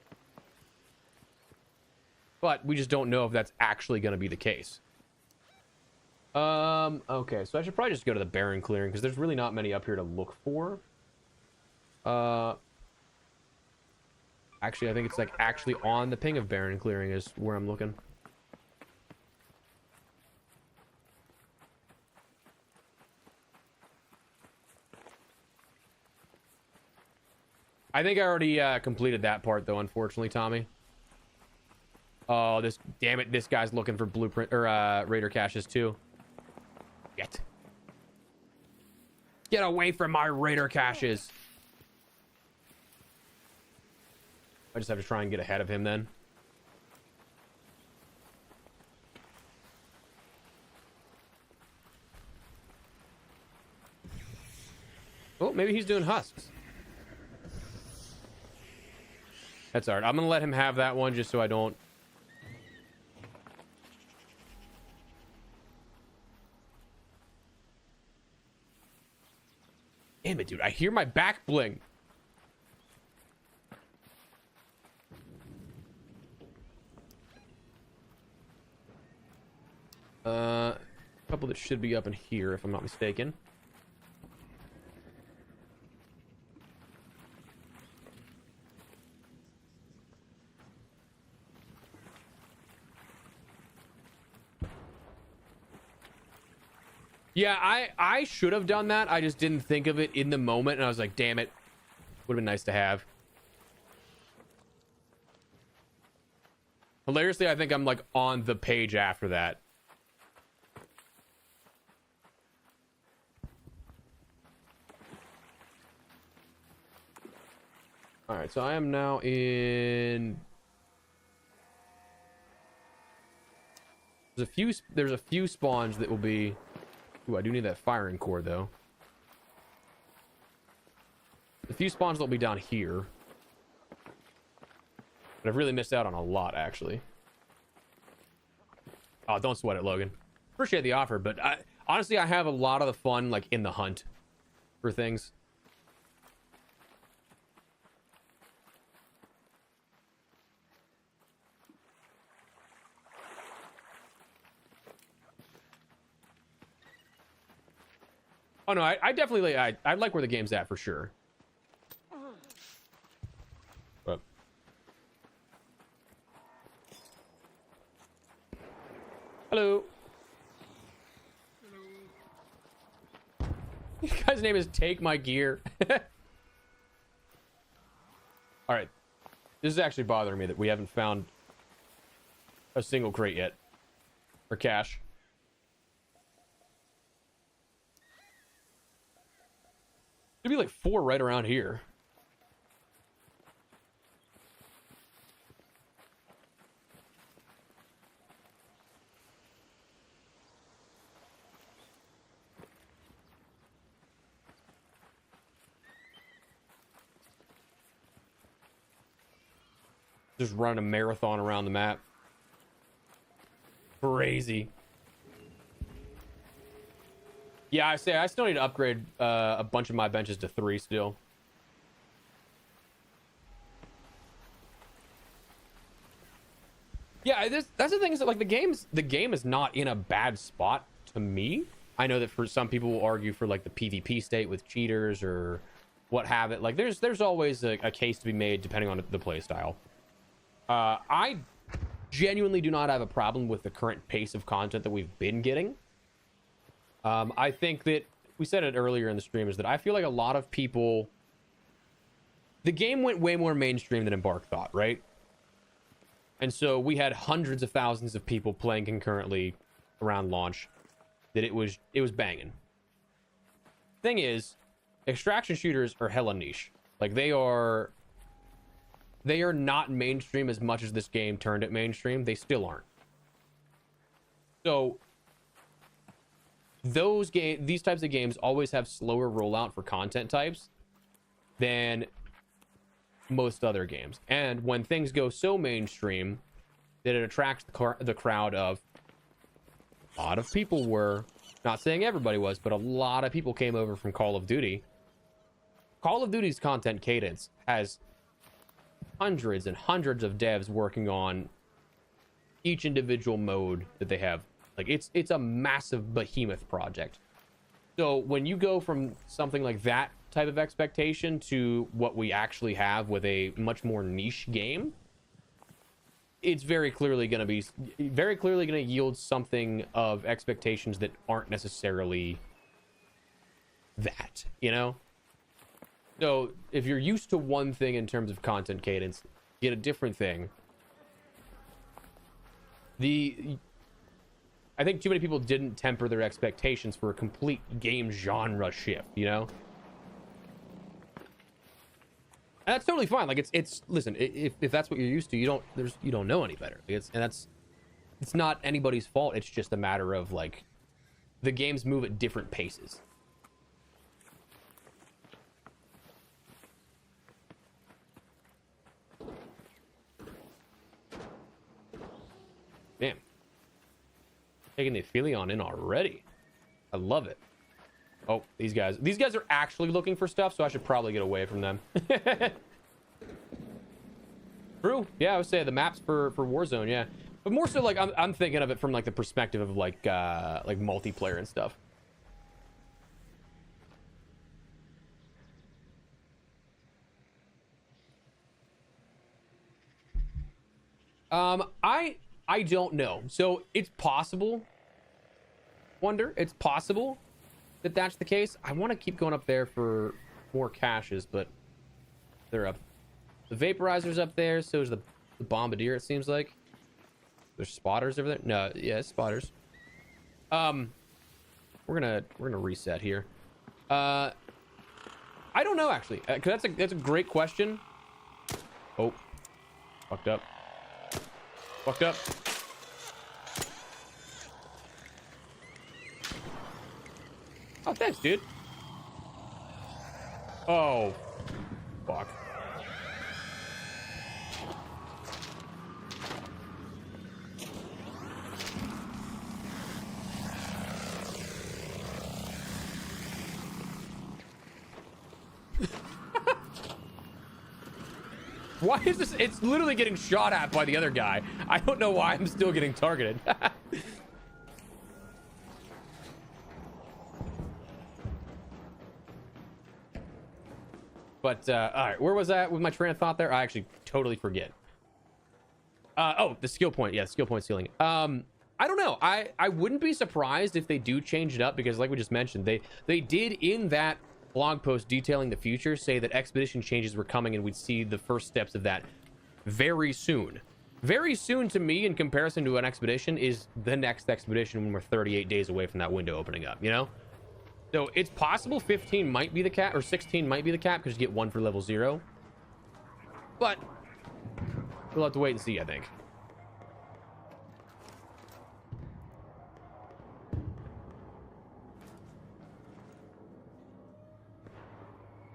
But we just don't know if that's actually going to be the case. Okay, so I should probably just go to the Barren clearing because there's really not many up here to look for. Actually, I think it's like actually on the ping of Barren clearing is where I'm looking. I think I already completed that part though, unfortunately, Tommy. Oh, damn it, this guy's looking for blueprint or raider caches too. Get away from my raider caches. I just have to try and get ahead of him then. Oh, maybe he's doing husks. That's all right. I'm gonna let him have that one just so I don't. Damn it, dude. I hear my back bling. A couple that should be up in here, if I'm not mistaken. Yeah, I should have done that. I just didn't think of it in the moment, and I was like, damn it. Would have been nice to have. Hilariously, I think I'm like on the page after that. All right, so I am now in. There's a few spawns that will be. Ooh, I do need that firing core though. A few spawns that'll be down here. But I've really missed out on a lot, actually. Oh, don't sweat it, Logan. Appreciate the offer, but honestly, I have a lot of the fun like in the hunt for things. Oh no, I definitely I like where the game's at for sure. But hello. This guy's name is Take My Gear. All right, this is actually bothering me that we haven't found a single crate yet or cache. There'd be like 4 right around here. Just running a marathon around the map. Crazy. Yeah, I still need to upgrade a bunch of my benches to 3 still. Yeah, that's the thing is that like the game is not in a bad spot to me. I know that for some people will argue for like the PvP state with cheaters or what have it. Like there's always a case to be made depending on the play style. I genuinely do not have a problem with the current pace of content that we've been getting. I think that we said it earlier in the stream is that I feel like a lot of people, the game went way more mainstream than Embark thought, right? And so we had hundreds of thousands of people playing concurrently around launch that it was banging. Thing is, extraction shooters are hella niche. Like they are not mainstream as much as this game turned it mainstream. They still aren't. So these types of games always have slower rollout for content types than most other games. And when things go so mainstream that it attracts the crowd of a lot of people were, not saying everybody was, but a lot of people came over from Call of Duty. Call of Duty's content cadence has hundreds and hundreds of devs working on each individual mode that they have. Like it's a massive behemoth project. So when you go from something like that type of expectation to what we actually have with a much more niche game, it's very clearly going to yield something of expectations that aren't necessarily that, you know? So if you're used to one thing in terms of content cadence, get a different thing. I think too many people didn't temper their expectations for a complete game genre shift, you know? And that's totally fine. Like it's listen, if that's what you're used to, you don't know any better. It's not anybody's fault. It's just a matter of like the games move at different paces. Damn. Taking the Aphelion in already. I love it. Oh, these guys are actually looking for stuff, so I should probably get away from them. True. Yeah, I would say the maps for Warzone, yeah. But more so like I'm thinking of it from like the perspective of like multiplayer and stuff. I don't know. So it's possible. It's possible that that's the case. I want to keep going up there for more caches, but they're up. The vaporizer's up there. So is the bombardier. It seems like there's spotters over there. No, yeah, spotters. We're gonna reset here. I don't know actually. 'Cause that's a great question. Oh, fucked up. Fucked up. Oh, thanks, dude. Oh, fuck. Why is this? It's literally getting shot at by the other guy. I don't know why I'm still getting targeted. But, all right, where was that with my train of thought there? I actually totally forget. Oh, the skill point. Yeah, skill point ceiling. I don't know. I wouldn't be surprised if they do change it up because like we just mentioned, they did in that blog post detailing the future say that expedition changes were coming and we'd see the first steps of that very soon. Very soon to me in comparison to an expedition is the next expedition when we're 38 days away from that window opening up, you know? So it's possible 15 might be the cap or 16 might be the cap because you get one for level 0. But we'll have to wait and see, I think.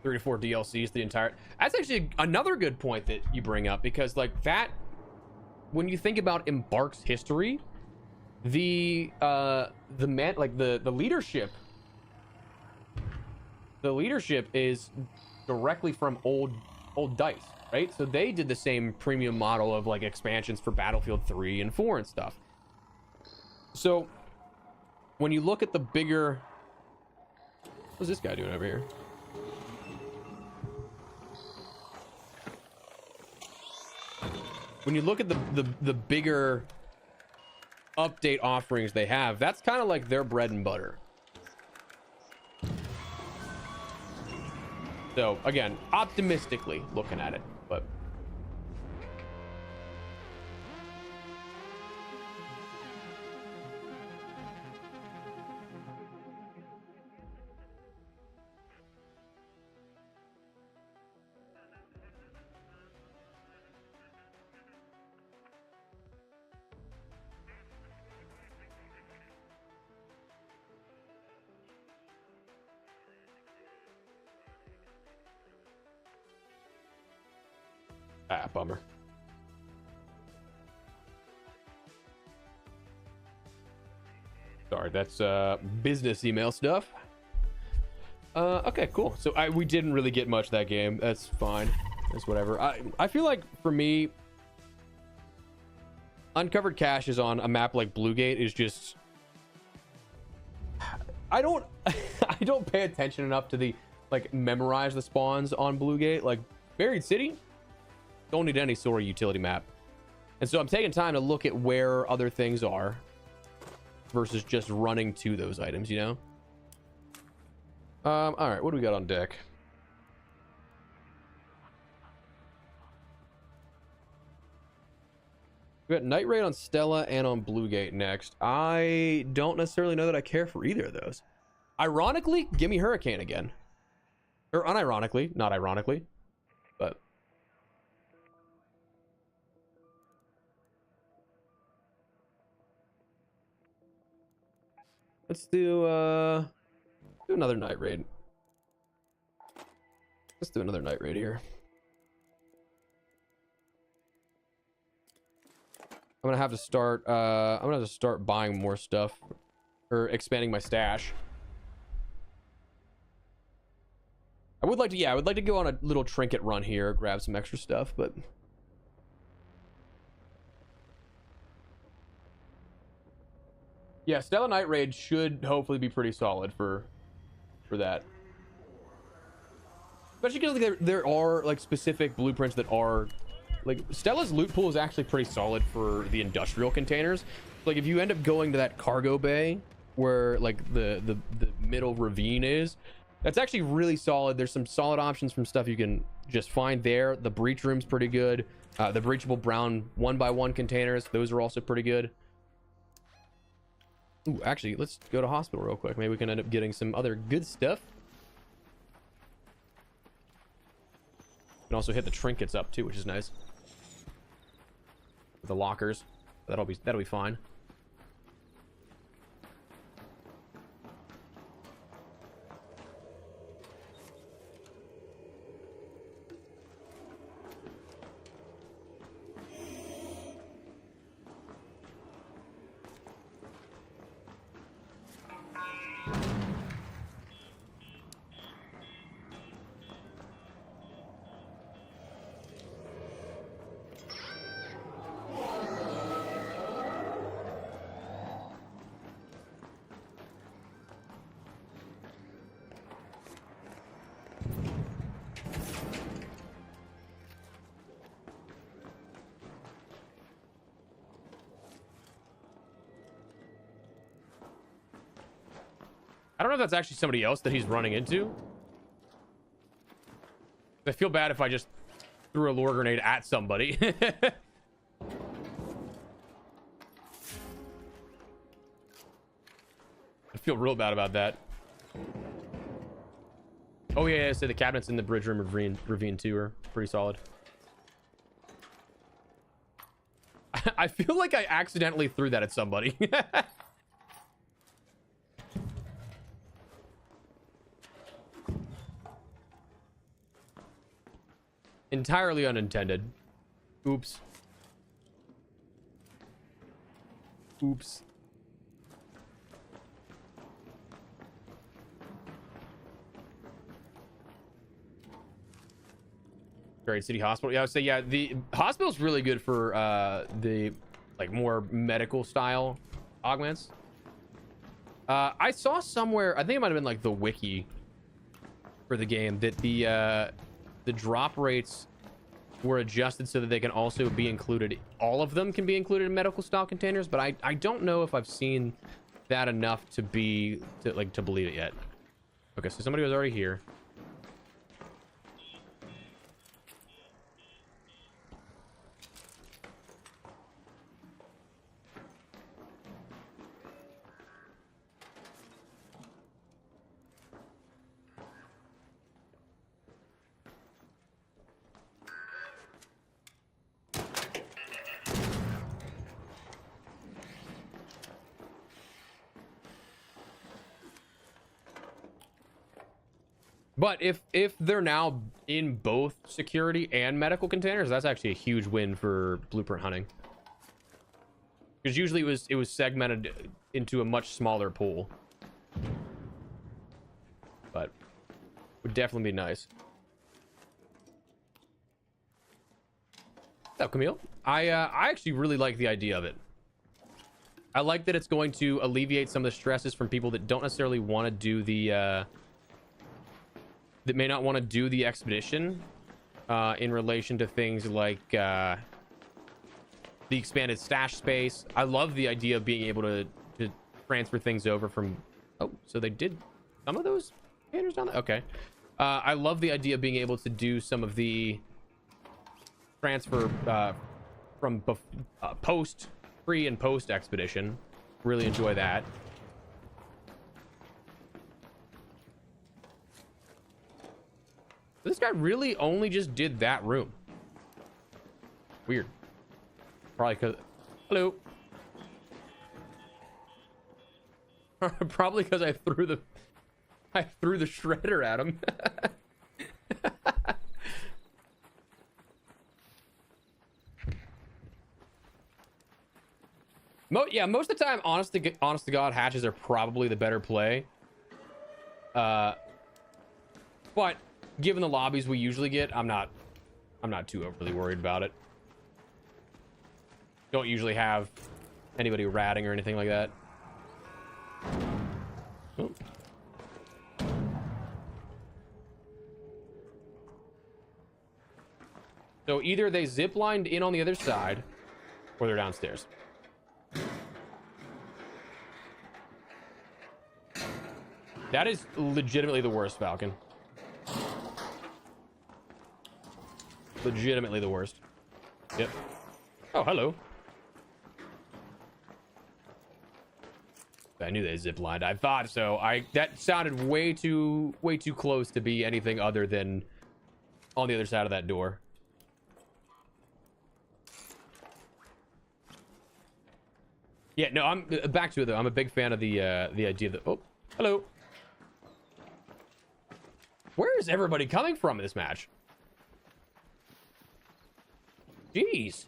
Three to 4 DLCs the entire. That's actually another good point that you bring up because like that, when you think about Embark's history, the leadership is directly from old DICE, right? So they did the same premium model of like expansions for Battlefield 3 and 4 and stuff. So when you look at the bigger, what's this guy doing over here? When you look at the bigger update offerings they have, that's kind of like their bread and butter. So again, optimistically looking at it, but Ah, bummer. Sorry, that's business email stuff. Okay, cool. So we didn't really get much that game. That's fine. That's whatever. I feel like for me, uncovered caches on a map like Bluegate is just, I don't I don't pay attention enough to the like memorize the spawns on Bluegate. Like Buried City, don't need any sort of utility map. And so I'm taking time to look at where other things are versus just running to those items, you know? All right, what do we got on deck? We got Night Raid on Stella and on Bluegate next. I don't necessarily know that I care for either of those. Ironically, give me Hurricane again. Or unironically, not ironically, but... Let's do another Night Raid. Let's do another Night Raid here. I'm gonna have to start buying more stuff or expanding my stash. I would like to go on a little trinket run here, grab some extra stuff, but yeah, Stella Night Raid should hopefully be pretty solid for that. Especially because there are like specific blueprints that are like Stella's loot pool is actually pretty solid for the industrial containers. Like if you end up going to that cargo bay where like the middle ravine is, that's actually really solid. There's some solid options from stuff you can just find there. The breach room's pretty good. The breachable brown 1x1 containers, those are also pretty good. Ooh, actually, let's go to hospital real quick. Maybe we can end up getting some other good stuff. We can also hit the trinkets up too, which is nice. The lockers, that'll be fine. I don't know if that's actually somebody else that he's running into. I feel bad if I just threw a lure grenade at somebody. I feel real bad about that. Oh yeah, so the cabinets in the bridge room ravine 2 are pretty solid. I feel like I accidentally threw that at somebody. Entirely unintended. Oops. Oops. Buried City Hospital. Yeah, I would say, yeah, the hospital's really good for the like more medical style augments. I saw somewhere, I think it might have been like the wiki for the game, that the drop rates were adjusted so that they can also be included. All of them can be included in medical style containers, but I don't know if I've seen that enough to believe it yet. Okay, so somebody was already here. But if they're now in both security and medical containers, that's actually a huge win for blueprint hunting. Because usually it was segmented into a much smaller pool. But would definitely be nice. What's up, Camille? I actually really like the idea of it. I like that it's going to alleviate some of the stresses from people that don't necessarily want to do the that may not want to do the expedition in relation to things like the expanded stash space. I love the idea of being able to transfer things over from... Oh, so they did some of those containers down there? Okay. I love the idea of being able to do some of the transfer from post, pre and post expedition. Really enjoy that. This guy really only just did that room. Weird. Probably because... Hello. Probably because I threw the shredder at him. Yeah, most of the time, honest to God, hatches are probably the better play. But given the lobbies we usually get, I'm not too overly worried about it. Don't usually have anybody ratting or anything like that. Oh. So either they ziplined in on the other side, or they're downstairs. That is legitimately the worst, Falcon. Legitimately the worst. Yep. Oh, hello. I knew they ziplined. I thought so. That sounded way too close to be anything other than on the other side of that door. Yeah, no, I'm back to it though. I'm a big fan of the idea that... Oh, hello. Where is everybody coming from in this match? Jeez.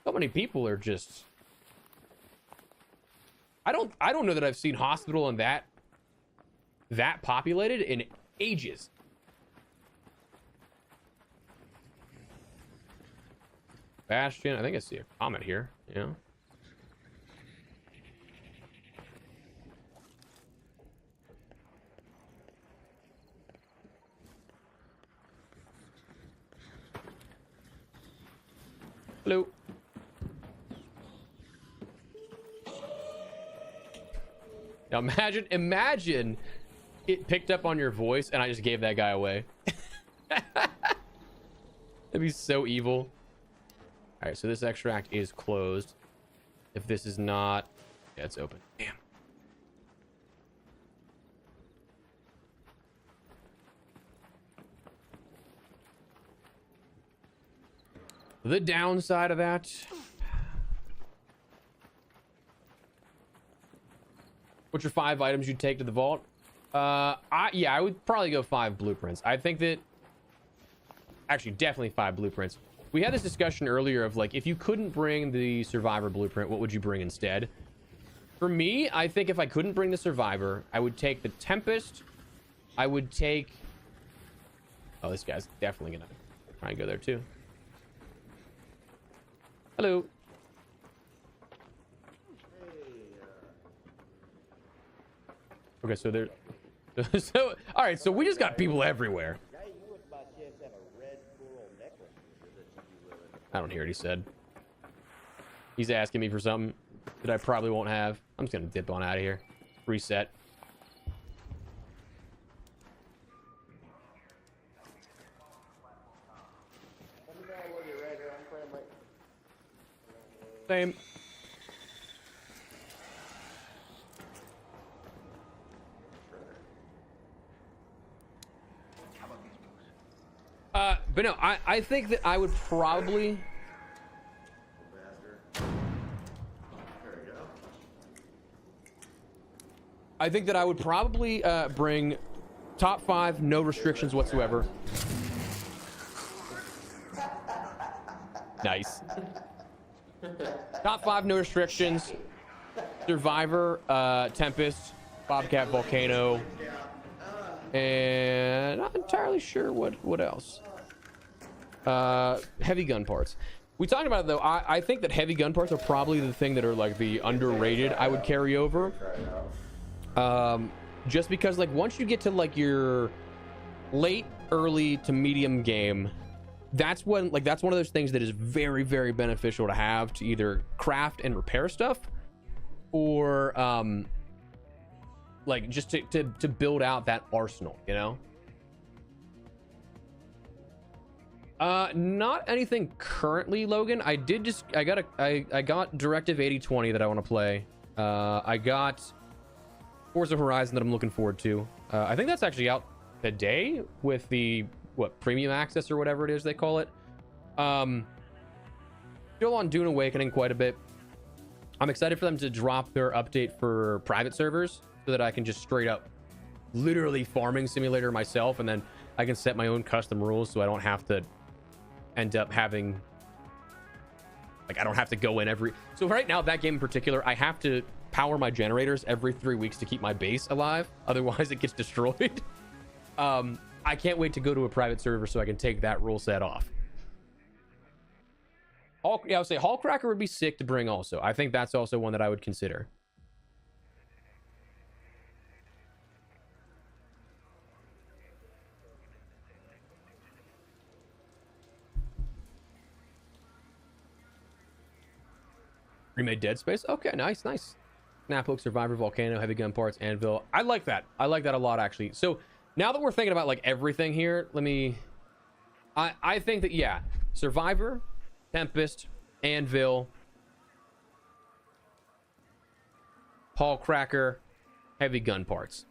So many people are just... I don't know that I've seen hospital and that populated in ages. Bastion, I think I see a comment here. Yeah. Hello. Now imagine it picked up on your voice and I just gave that guy away. That'd be so evil. All right, so this extract is closed. If this is not... Yeah, it's open. Damn. The downside of that... What's your 5 items you'd take to the vault? Yeah, I would probably go 5 blueprints. I think that... Actually, definitely 5 blueprints. We had this discussion earlier of like, if you couldn't bring the Survivor blueprint, what would you bring instead? For me, I think if I couldn't bring the Survivor, I would take the Tempest. I would take... Oh, this guy's definitely gonna try and go there too. Hello. Okay, so there... So, all right, so we just got people everywhere. I don't hear what he said. He's asking me for something that I probably won't have. I'm just gonna dip on out of here. Reset. Same. But no, I think that I would probably... I think that I would probably bring top 5, no restrictions whatsoever. Nice. Top 5, no restrictions. Survivor, Tempest, Bobcat, Volcano, and not entirely sure what else. Heavy gun parts. We talked about it though. I think that heavy gun parts are probably the thing that are like the underrated. I would carry over. Just because like once you get to like your late, early to medium game, that's when like that's one of those things that is very, very beneficial to have to either craft and repair stuff, or like just to build out that arsenal, you know. Not anything currently, Logan. I got Directive 8020 that I want to play. I got Forza Horizon that I'm looking forward to. I think that's actually out today with the premium access or whatever it is they call it. Still on Dune Awakening quite a bit. I'm excited for them to drop their update for private servers so that I can just straight up literally farming simulator myself, and then I can set my own custom rules so I don't have to end up having like I don't have to go in every. So right now that game in particular, I have to power my generators every 3 weeks to keep my base alive, otherwise it gets destroyed. I can't wait to go to a private server so I can take that rule set off. I would say Hallcracker would be sick to bring also. I think that's also one that I would consider. Remade Dead Space. Okay, nice. Snaphook, Survivor, Volcano, Heavy Gun Parts, Anvil. I like that. I like that a lot, actually. So now that we're thinking about like everything here, I think that, yeah, Survivor, Tempest, Anvil, Hallcracker, Heavy Gun Parts.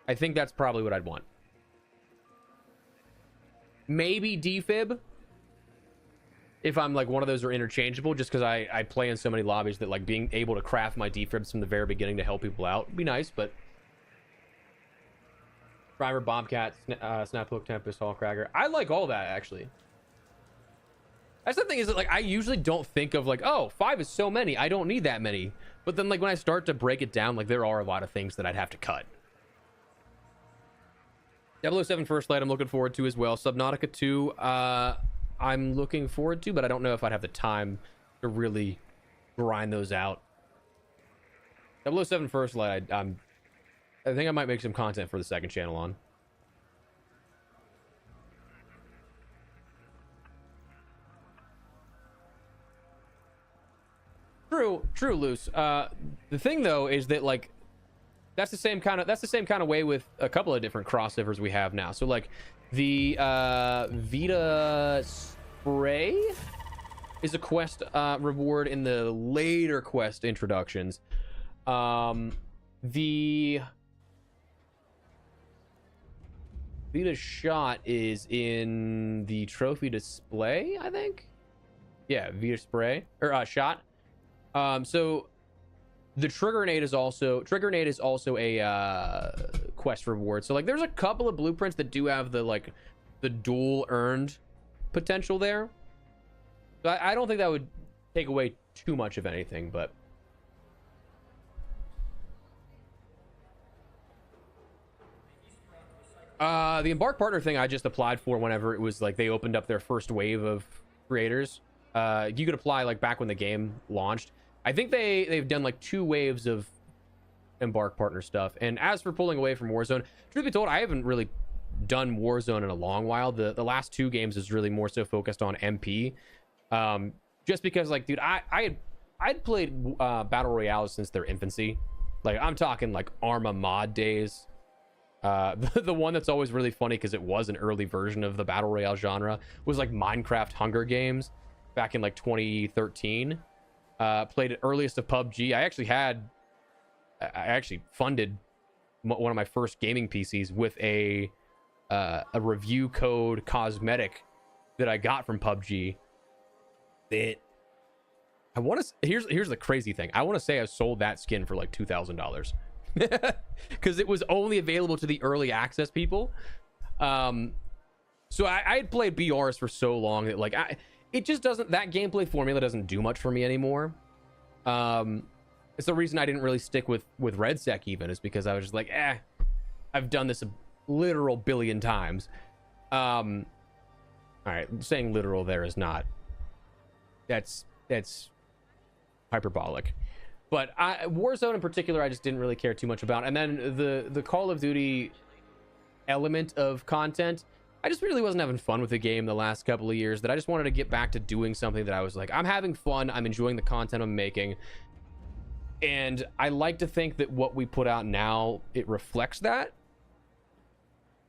I think that's probably what I'd want. Maybe defib, if I'm like one of those are interchangeable, just because I play in so many lobbies that like being able to craft my defibs from the very beginning to help people out would be nice. But Driver, Bobcat, Snaphook, Tempest, Hallcracker, I like all that actually. That's the thing, is that like I usually don't think of like, oh, 5 is so many, I don't need that many. But then like when I start to break it down, like there are a lot of things that I'd have to cut. 007 First Light I'm looking forward to as well. Subnautica 2 I'm looking forward to, but I don't know if I'd have the time to really grind those out. 007 First Light, I think I might make some content for the second channel on. True, Loose. The thing though is that like that's the same kind of way with a couple of different crossovers we have now. So like the Vita Spray is a quest reward in the later quest introductions. The Vita Shot is in the trophy display, I think. Yeah, Vita Spray or Shot. So the Trigger Grenade is also a quest reward. So like there's a couple of blueprints that do have the dual earned potential there. So I don't think that would take away too much of anything, but the Embark partner thing I just applied for whenever it was like they opened up their first wave of creators. You could apply like back when the game launched. I think they've done like 2 waves of Embark partner stuff. And as for pulling away from Warzone, truth be told, I haven't really done Warzone in a long while. The last 2 games is really more so focused on MP. Just because like, dude, I'd played Battle Royale since their infancy. Like I'm talking like Arma mod days. The one that's always really funny because it was an early version of the Battle Royale genre was like Minecraft Hunger Games back in like 2013. Played it earliest of PUBG. I actually funded one of my first gaming PCs with a review code cosmetic that I got from PUBG. That I want to. Here's the crazy thing. I want to say I sold that skin for like $2,000 because it was only available to the early access people. So I had played BRs for so long that like it just doesn't, that gameplay formula doesn't do much for me anymore. It's the reason I didn't really stick with RedSec even, is because I was just like, I've done this a literal billion times. All right, saying literal there is not. That's hyperbolic. But Warzone in particular, I just didn't really care too much about. And then the Call of Duty element of content, I just really wasn't having fun with the game the last couple of years, that I just wanted to get back to doing something that I was like, I'm having fun, I'm enjoying the content I'm making. And I like to think that what we put out now, it reflects that.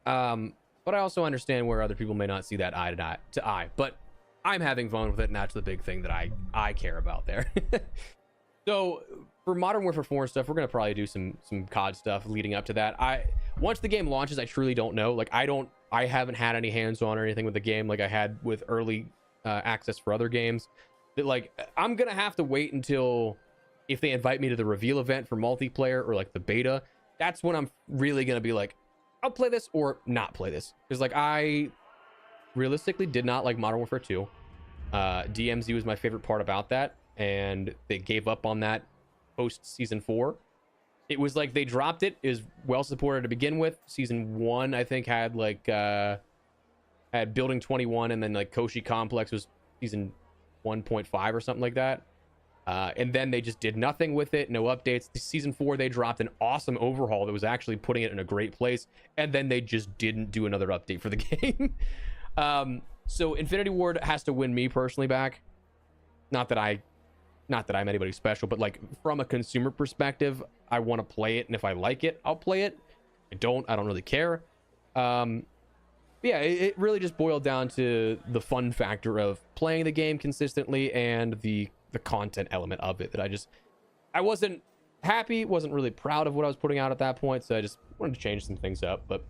But I also understand where other people may not see that eye to eye. But I'm having fun with it, and that's the big thing that I care about there. So for Modern Warfare 4 stuff, we're gonna probably do some COD stuff leading up to that. Once the game launches, I truly don't know. Like I haven't had any hands-on or anything with the game like I had with early access for other games. That like I'm gonna have to wait until if they invite me to the reveal event for multiplayer or like the beta. That's when I'm really gonna be like, I'll play this or not play this. Because like I realistically did not like Modern Warfare 2. DMZ was my favorite part about that, and they gave up on that post season 4. It was like they dropped it. It was well supported to begin with. Season 1 I think had like had Building 21, and then like Koshi Complex was season 1.5 or something like that. And then they just did nothing with it, no updates. Season 4 they dropped an awesome overhaul that was actually putting it in a great place, and then they just didn't do another update for the game. So Infinity Ward has to win me personally back. Not that I'm anybody special, but like from a consumer perspective, I want to play it, and if I like it, I'll play it. I don't really care. Yeah, it really just boiled down to the fun factor of playing the game consistently and the content element of it, that I wasn't happy, wasn't really proud of what I was putting out at that point, so I just wanted to change some things up. But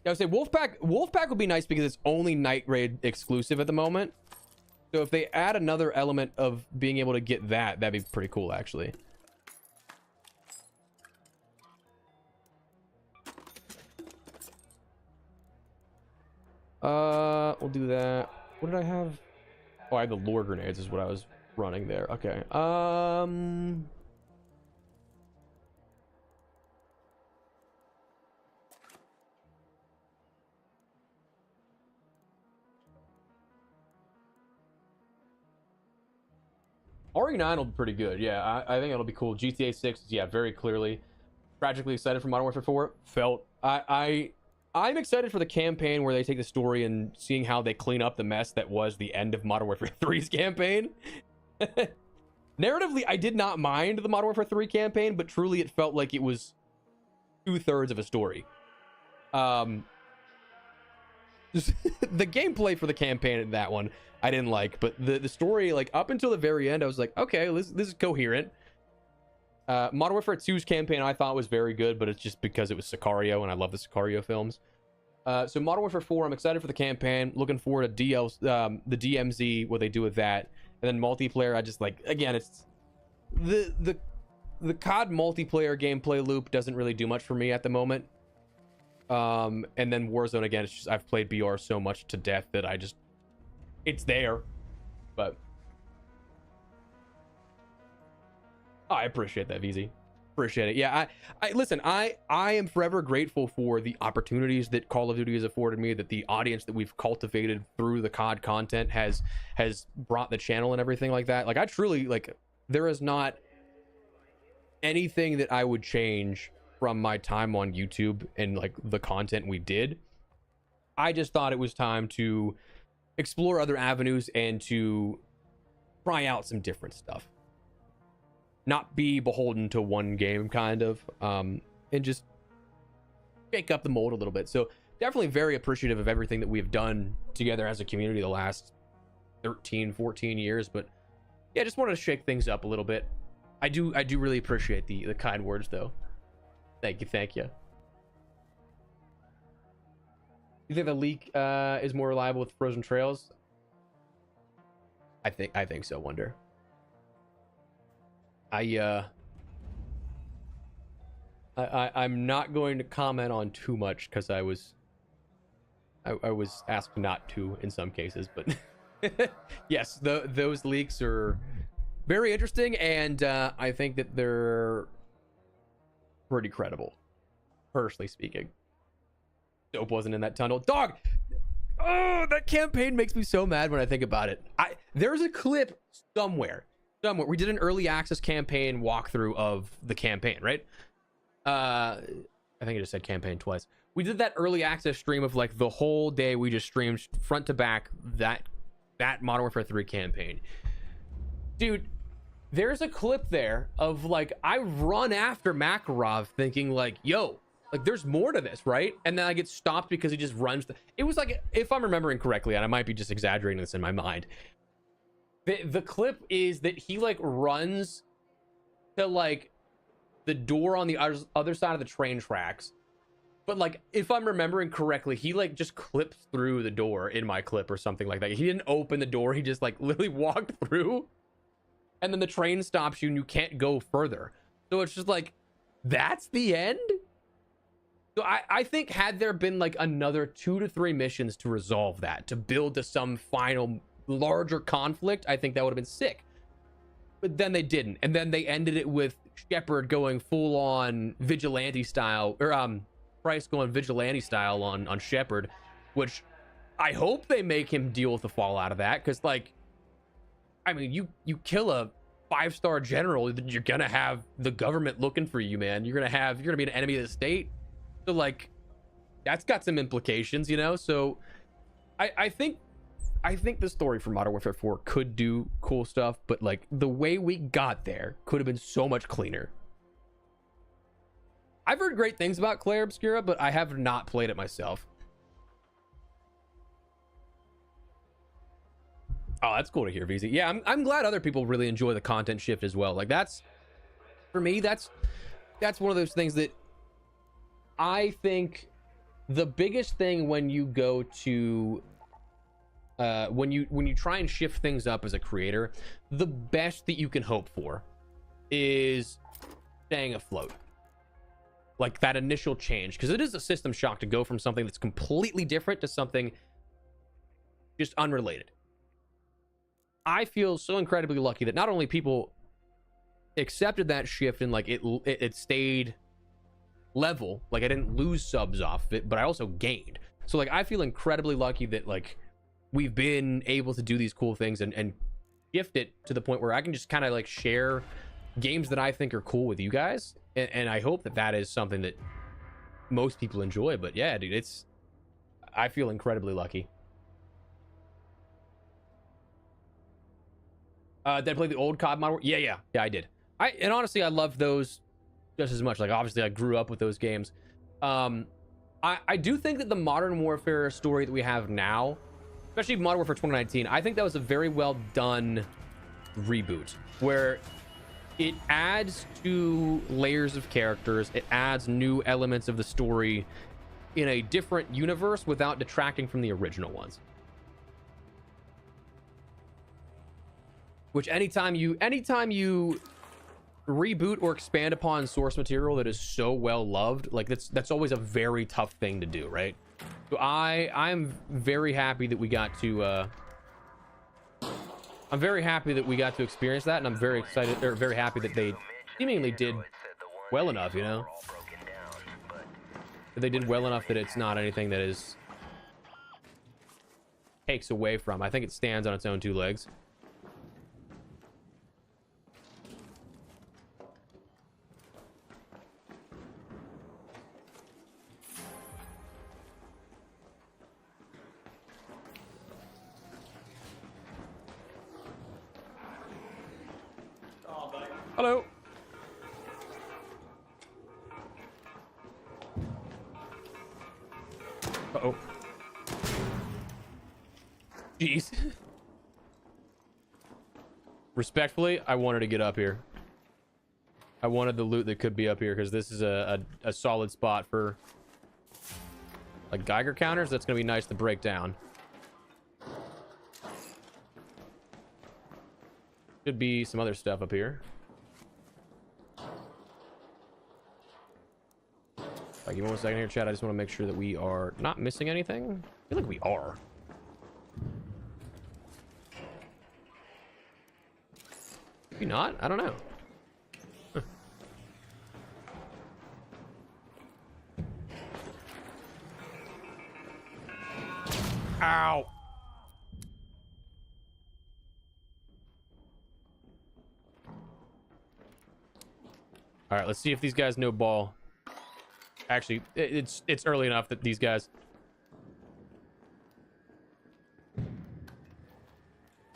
I would say Wolfpack would be nice because it's only Night Raid exclusive at the moment. So if they add another element of being able to get that, that'd be pretty cool, actually. We'll do that. What did I have? Oh, I had the lure grenades is what I was running there. Okay. RE9 will be pretty good. Yeah, I think it'll be cool. GTA 6, yeah, very clearly. Tragically excited for Modern Warfare 4. I'm excited for the campaign where they take the story and seeing how they clean up the mess that was the end of Modern Warfare 3's campaign. Narratively, I did not mind the Modern Warfare 3 campaign, but truly it felt like it was 2/3 of a story. The gameplay for the campaign in that one I didn't like, but the story, like up until the very end, I was like, okay, this is coherent. Modern Warfare 2's campaign I thought was very good, but it's just because it was Sicario, and I love the Sicario films. So Modern Warfare 4, I'm excited for the campaign. Looking forward to the DMZ, what they do with that, and then multiplayer. I just like, again, it's the COD multiplayer gameplay loop doesn't really do much for me at the moment. And then Warzone, again, it's just I've played BR so much to death that it's there, but I appreciate that, VZ. Appreciate it. Yeah, I listen, I am forever grateful for the opportunities that Call of Duty has afforded me, that the audience that we've cultivated through the COD content has brought the channel and everything like that. Like, I truly, like, there is not anything that I would change from my time on YouTube and like the content we did. I just thought it was time to explore other avenues and to try out some different stuff, not be beholden to one game, kind of, and just shake up the mold a little bit. So definitely very appreciative of everything that we've done together as a community the last 13-14 years. But yeah, just wanted to shake things up a little bit. I do really appreciate the kind words, though. Thank you. You think the leak is more reliable with frozen trails? I think so. Wonder. I'm not going to comment on too much because I was asked not to in some cases, but yes, those leaks are very interesting, and I think that they're pretty credible, personally speaking. Dope wasn't in that tunnel. Dog! Oh, that campaign makes me so mad when I think about it. There's a clip somewhere. We did an early access campaign walkthrough of the campaign, right? I think I just said campaign twice. We did that early access stream of like the whole day. We just streamed front to back that Modern Warfare 3 campaign. Dude, there's a clip there of like I run after Makarov thinking like, yo, like there's more to this, right? And then I get stopped because he just runs. It was like, if I'm remembering correctly, and I might be just exaggerating this in my mind, the clip is that he like runs to like the door on the other side of the train tracks, but like if I'm remembering correctly, he like just clips through the door in my clip or something like that. He didn't open the door, he just like literally walked through, and then the train stops you and you can't go further. So it's just like, that's the end. So I think had there been like another 2 to 3 missions to resolve that, to build to some final larger conflict, I think that would have been sick. But then they didn't, and then they ended it with Shepard going full on vigilante style, or Price going vigilante style on Shepard, which I hope they make him deal with the fallout of that, because like, I mean, you kill a 5-star general, you're gonna have the government looking for you, man. You're gonna be an enemy of the state. So like, that's got some implications, you know. So I think the story for Modern Warfare 4 could do cool stuff, but like the way we got there could have been so much cleaner. I've heard great things about Claire Obscura, but I have not played it myself. Oh, that's cool to hear, VZ. Yeah, I'm glad other people really enjoy the content shift as well. Like that's, for me, that's one of those things that I think the biggest thing when you go to when you try and shift things up as a creator, the best that you can hope for is staying afloat. Like that initial change, because it is a system shock to go from something that's completely different to something just unrelated. I feel so incredibly lucky that not only people accepted that shift and like it stayed level, like I didn't lose subs off of it, but I also gained. So like I feel incredibly lucky that like we've been able to do these cool things and shift it to the point where I can just kind of like share games that I think are cool with you guys, and I hope that that is something that most people enjoy. But yeah, dude, I feel incredibly lucky. Did I play the old COD Modern Warfare? Yeah, I did. And honestly, I love those just as much. Like obviously I grew up with those games. I do think that the Modern Warfare story that we have now, especially Modern Warfare 2019, I think that was a very well done reboot where it adds to layers of characters, it adds new elements of the story in a different universe without detracting from the original ones. Which anytime you reboot or expand upon source material that is so well loved, like that's always a very tough thing to do, right? So I'm very happy that we got to experience that, and I'm very excited, or very happy that they seemingly did well enough, you know? That they did well enough that it's not anything that is takes away from. I think it stands on its own 2 legs. Hello. Uh-oh. Jeez. Respectfully, I wanted to get up here. I wanted the loot that could be up here because this is a solid spot for like Geiger counters. That's gonna be nice to break down. Should be some other stuff up here. Like, give me 1 second here, chat. I just want to make sure that we are not missing anything. I feel like we are. Maybe not. I don't know. Huh. Ow. All right, let's see if these guys know ball. Actually, it's early enough that these guys.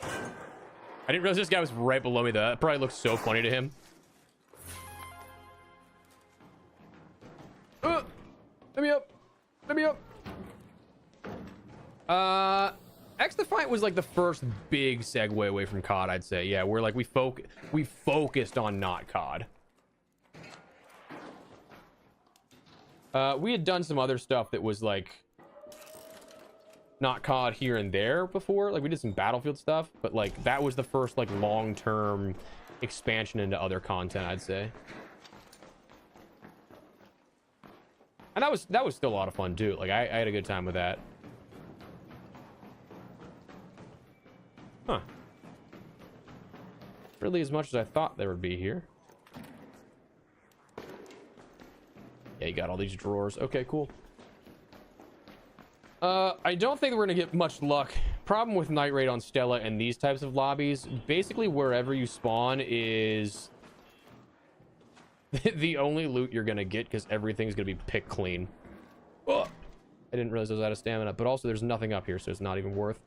I didn't realize this guy was right below me though. That probably looks so funny to him. Let me up. Let me up. X the Fight was like the first big segue away from COD, I'd say. Yeah, we're like we focused on not COD. We had done some other stuff that was like not COD here and there before. Like we did some Battlefield stuff, but like that was the first like long-term expansion into other content, I'd say. And that was still a lot of fun too. Like I had a good time with that. Huh. Really as much as I thought there would be here. Yeah, you got all these drawers. Okay, cool. I don't think we're gonna get much luck. Problem with Night Raid on Stella and these types of lobbies, basically wherever you spawn is the only loot you're gonna get because everything's gonna be picked clean. Oh, I didn't realize I was out of stamina, but also there's nothing up here, so it's not even worth.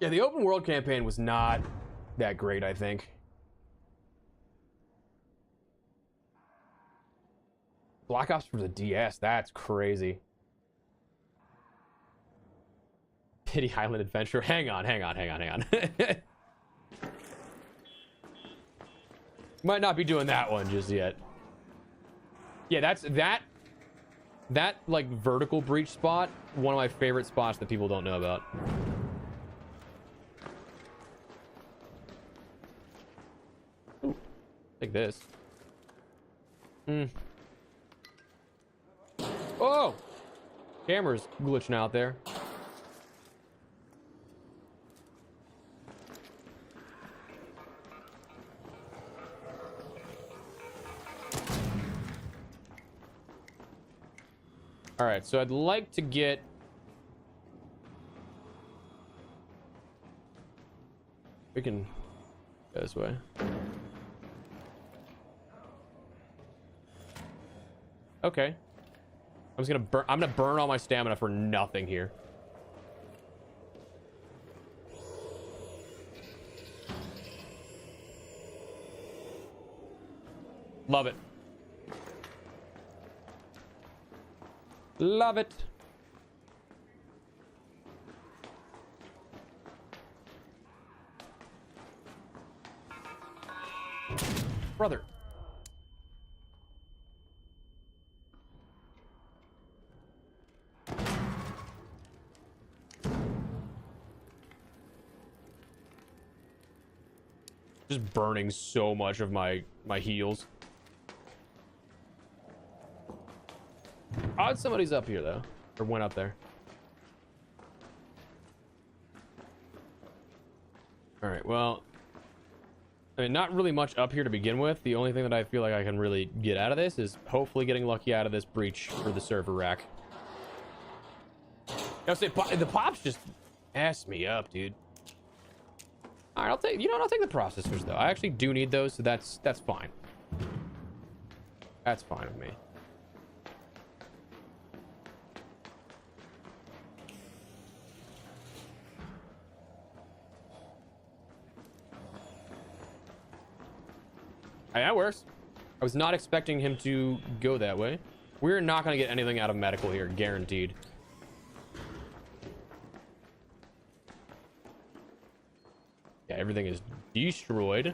Yeah, the open world campaign was not that great, I think. Black Ops for the DS, that's crazy. Pity Island Adventure. Hang on. Might not be doing that one just yet. Yeah, that's that like vertical breach spot, one of my favorite spots that people don't know about. Ooh, take this. Oh! Camera's glitching out there. All right, so I'd like to get... We can go this way. Okay. I'm gonna burn all my stamina for nothing here. Love it. Love it. Brother. Just burning so much of my heals. Odd somebody's up here though, or went up there. All right, well, I mean, not really much up here to begin with. The only thing that I feel like I can really get out of this is hopefully getting lucky out of this breach for the server rack. I say the pops just ass me up, dude. All right, I'll take the processors though. I actually do need those, so that's fine. That's fine with me. That works. I was not expecting him to go that way. We're not going to get anything out of medical here, guaranteed. everything is destroyed.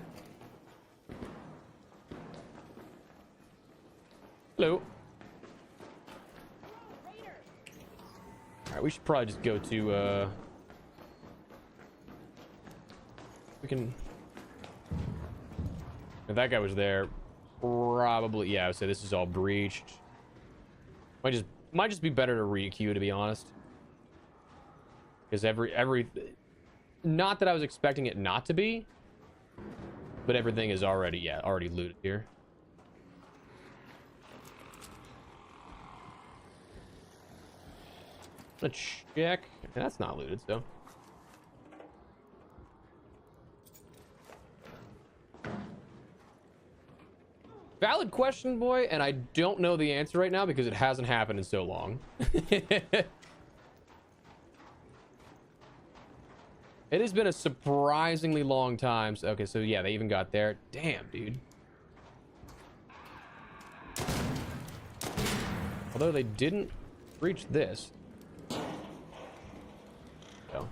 Hello. Alright, we should probably just go to, we can... If that guy was there, probably... Yeah, I would say this is all breached. Might just be better to re-queue, to be honest. Because every... Not that I was expecting it not to be, but everything is already, yeah, already looted here. Let's check. That's not looted, so. Valid question, boy, and I don't know the answer right now because it hasn't happened in so long. It has been a surprisingly long time. So, okay, so yeah, they even got there. Damn, dude. Although they didn't reach this. So.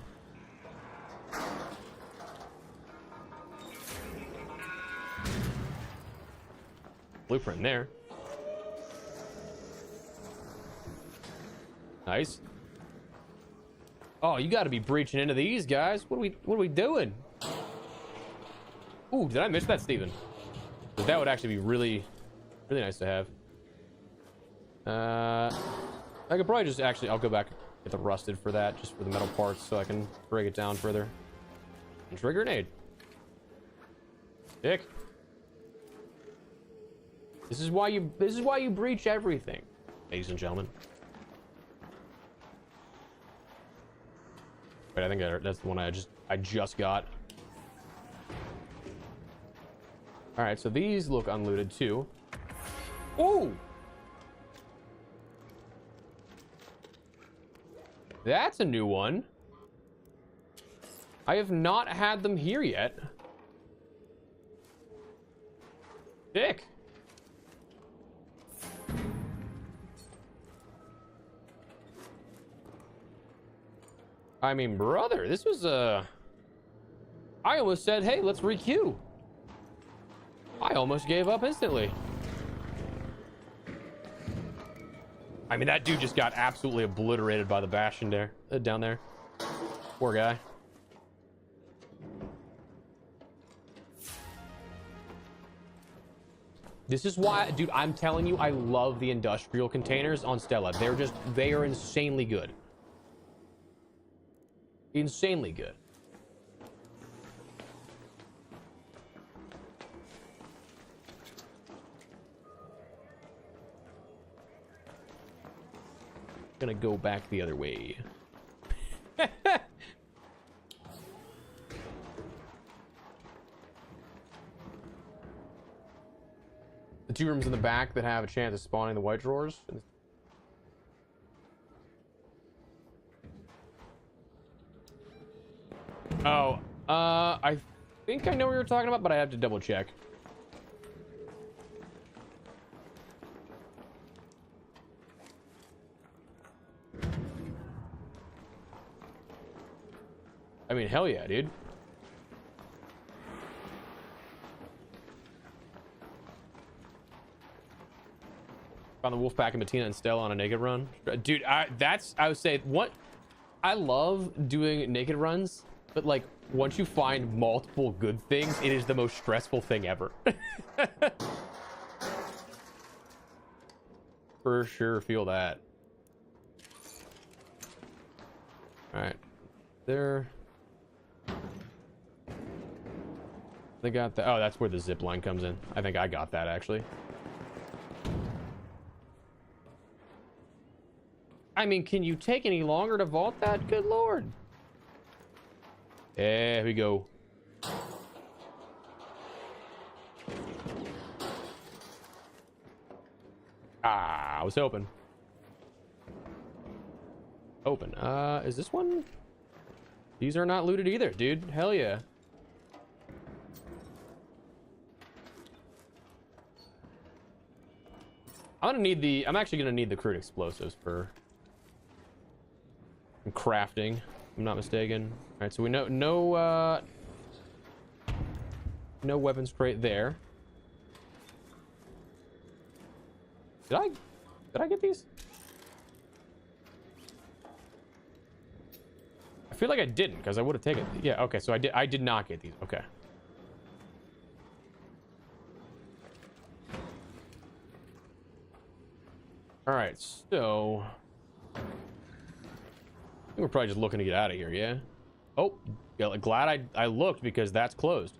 Blueprint there. Nice. Oh, you got to be breaching into these guys. What are we doing? Ooh, did I miss that, Steven? That would actually be really nice to have. I could probably just actually, I'll go back and get the rusted for that, just for the metal parts, so I can break it down further. And trigger grenade. Dick. This is why you breach everything, ladies and gentlemen. Wait, I think that's the one I just got. All right, so these look unlooted too. Ooh, that's a new one. I have not had them here yet. Dick. I mean, brother, this was I almost said, hey, let's re-queue. I almost gave up instantly. I mean, that dude just got absolutely obliterated by the Bastion there, down there. Poor guy. This is why, dude, I'm telling you, I love the industrial containers on Stella. They are insanely good. Insanely good. Gonna go back the other way. The two rooms in the back that have a chance of spawning the white drawers. Oh, I think I know what you're talking about, but I have to double check. I mean, hell yeah, dude. Found the Wolfpack and Bettina and Stella on a naked run. Dude, I would say, what? I love doing naked runs, but like, once you find multiple good things, it is the most stressful thing ever. For sure feel that. All right. There. They got the, oh, that's where the zip line comes in. I think I got that actually. I mean, can you take any longer to vault that? Good lord. There we go. Ah, I was hoping. Open. Is this one? These are not looted either, dude. Hell yeah. I'm actually gonna need the crude explosives for crafting, if I'm not mistaken. All right, so we know no No weapons crate there. Did I get these? I feel like I didn't, because I would have taken. Yeah, okay, so I did not get these. Okay. All right, so I think we're probably just looking to get out of here, yeah? Oh, yeah, glad I looked, because that's closed.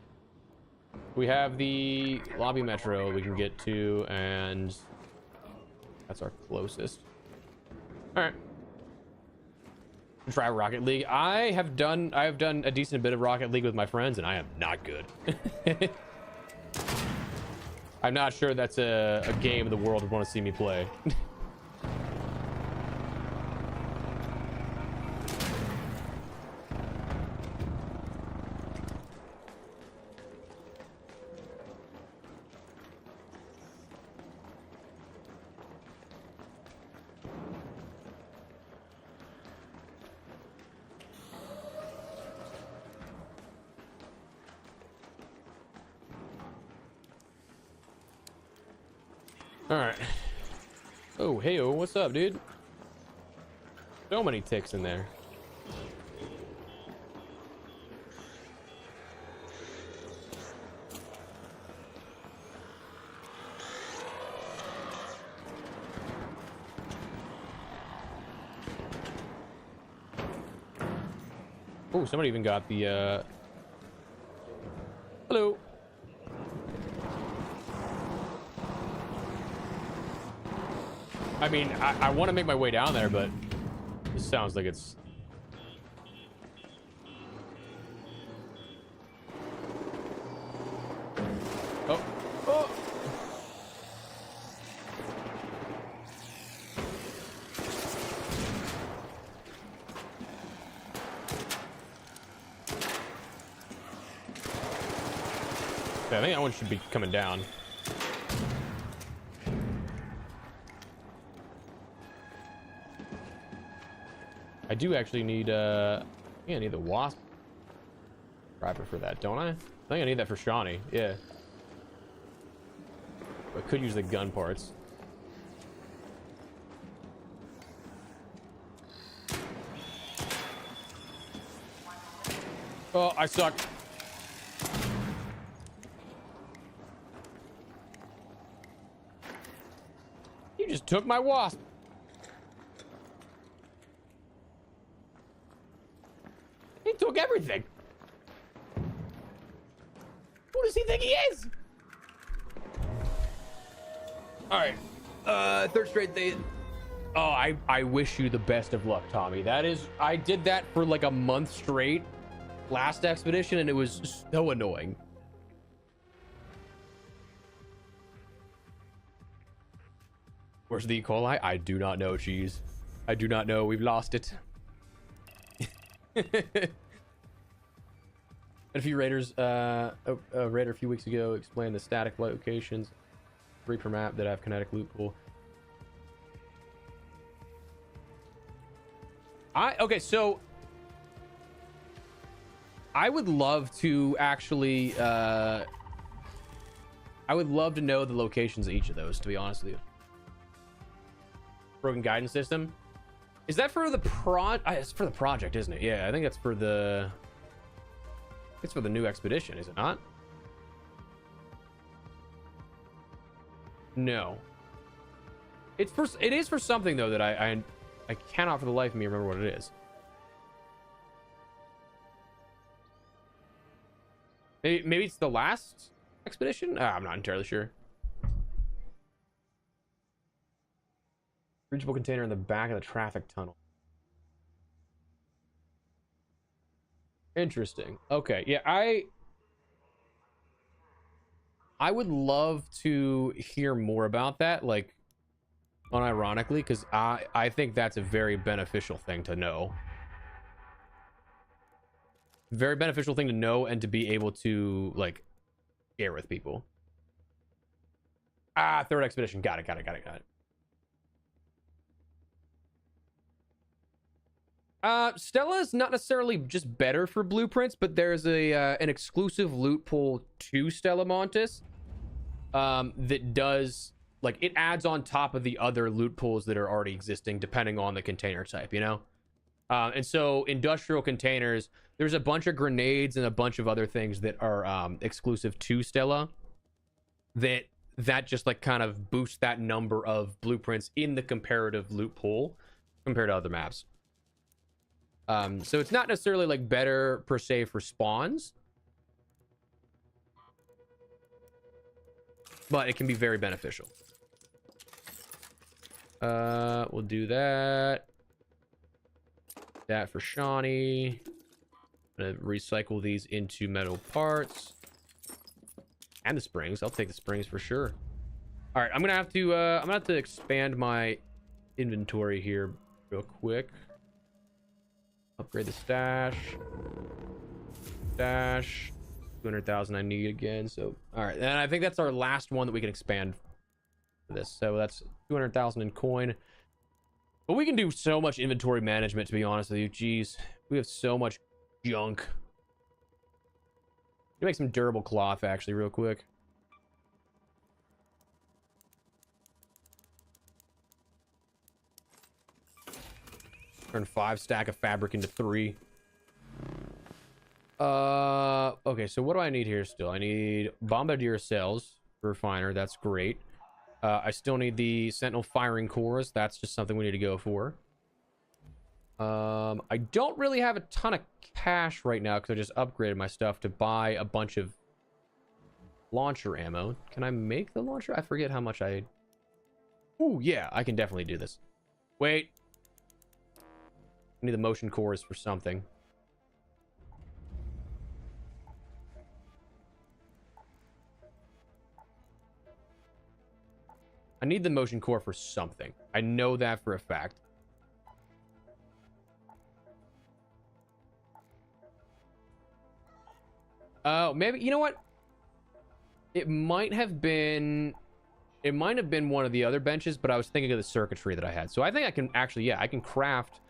We have the lobby metro we can get to, and that's our closest. All right. Try Rocket League. I have done a decent bit of Rocket League with my friends, and I am not good. I'm not sure that's a game the world would want to see me play. All right. Oh, hey, what's up, dude? So many ticks in there. Oh, somebody even got the hello. I mean, I want to make my way down there, but this sounds like it's... Oh. Oh. Okay, I think that one should be coming down. I do actually need I think I need the wasp driver for that, don't I? I think I need that for Shawnee. Yeah, I could use the gun parts. Oh, I suck. You just took my wasp. He took everything. Who does he think he is? All right. Third straight day. Oh, I wish you the best of luck, Tommy. That is, I did that for like a month straight last expedition, and it was so annoying. Where's the E. coli? I do not know, cheese. I do not know. We've lost it. And a few raiders, a raider a few weeks ago explained the static locations, 3 per map that have kinetic loot pool. Okay, so I would love to actually, I would love to know the locations of each of those, to be honest with you. Broken guidance system. Is that for the it's for the project, isn't it? Yeah, I think that's for the... It's for the new expedition, is it not? No. It is for something, though, that I cannot for the life of me remember what it is. Maybe it's the last expedition? I'm not entirely sure. Reachable container in the back of the traffic tunnel. Interesting. Okay, yeah, I would love to hear more about that, like, unironically, because I think that's a very beneficial thing to know. Very beneficial thing to know and to be able to, like, share with people. Third expedition. Got it. Stella is not necessarily just better for blueprints, but there's an exclusive loot pool to Stella Montis that does, like, it adds on top of the other loot pools that are already existing depending on the container type, you know? And so industrial containers, there's a bunch of grenades and a bunch of other things that are exclusive to Stella that just like kind of boosts that number of blueprints in the comparative loot pool compared to other maps. So it's not necessarily like better per se for spawns, but it can be very beneficial. We'll do that. That for Shawnee. I'm gonna recycle these into metal parts. And the springs. I'll take the springs for sure. All right, I'm gonna have to expand my inventory here real quick. Upgrade the stash. 200,000 I need again. So all right, and I think that's our last one that we can expand for this. So that's 200,000 in coin. But we can do so much inventory management, to be honest with you. Jeez, we have so much junk. Make some durable cloth actually real quick. Turn 5 stack of fabric into 3. Okay, so what do I need here still? I need bombardier cells, refiner, that's great. I still need the sentinel firing cores. That's just something we need to go for. I don't really have a ton of cash right now because I just upgraded my stuff to buy a bunch of launcher ammo. Can I make the launcher? I forget how much I... Ooh, yeah, I can definitely do this. Wait. I need the motion cores for something. I need the motion core for something. I know that for a fact. Oh, maybe, you know what? It might have been one of the other benches, but I was thinking of the circuitry that I had. So I think I can actually, yeah, I can craft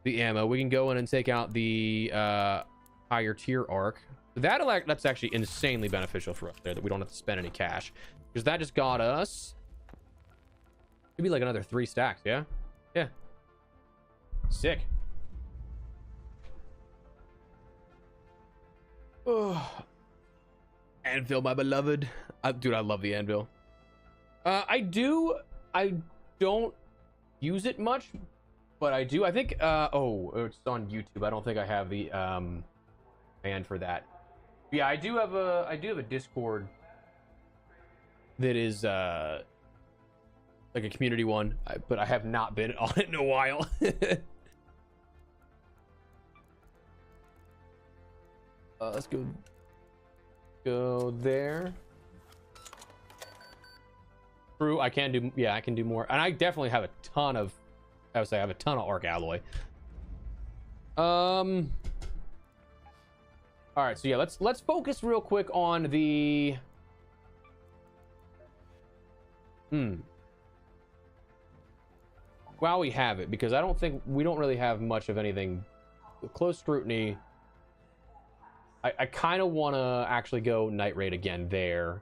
the ammo. We can go in and take out the higher tier arc. That's actually insanely beneficial for us there, that we don't have to spend any cash. Because that just got us... Could be like another 3 stacks, yeah? Yeah. Sick. Oh. Anvil, my beloved. Dude, I love the anvil. I don't use it much, but I do. I think, oh, it's on YouTube. I don't think I have the, command for that. Yeah, I do have a Discord that is, like a community one, but I have not been on it in a while. Let's go there. True, I can do, yeah, I can do more, and I definitely have a ton of, I would say I have a ton of arc alloy. All right, so yeah, let's focus real quick on the while we have it, because we don't really have much of anything. With close scrutiny, I kind of want to actually go night raid again there,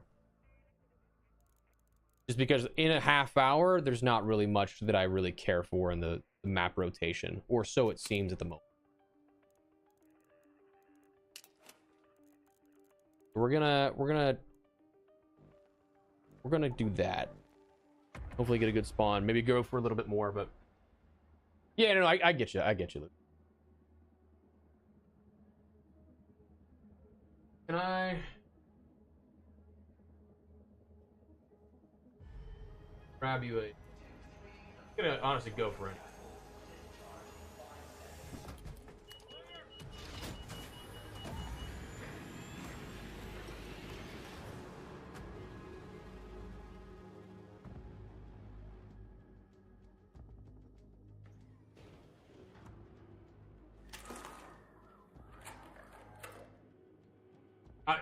just because in a half hour there's not really much that I really care for in the map rotation, or so it seems at the moment. We're gonna do that. Hopefully get a good spawn. Maybe go for a little bit more, but yeah, no, I get you. I get you, Luke. Can I grab you I'm gonna honestly go for it.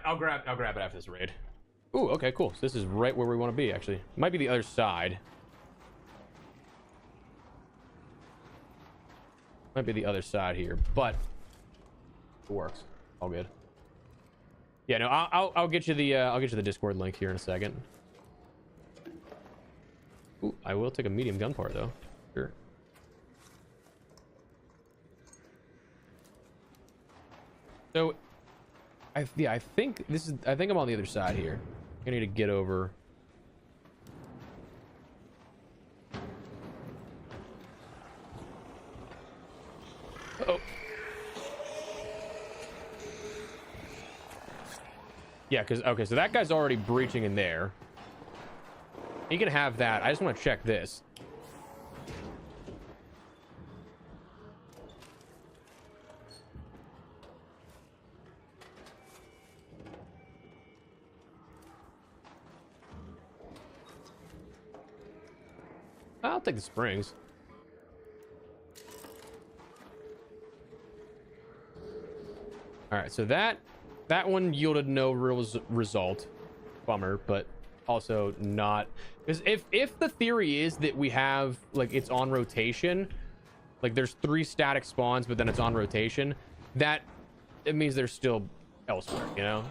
I'll grab it after this raid. Ooh, okay, cool. So this is right where we want to be, actually. Might be the other side. Might be the other side here, but it works. All good. Yeah, no, I'll get you the Discord link here in a second. Ooh, I will take a medium gun part though. Sure. So, I think I'm on the other side here. I need to get over. Oh. Yeah, okay, so that guy's already breaching in there. He can have that. I just want to check this. I'll take the springs. All right, so that one yielded no real result. Bummer, but also not, because if the theory is that we have, like, it's on rotation, like there's 3 static spawns but then it's on rotation, that it means they're still elsewhere, you know.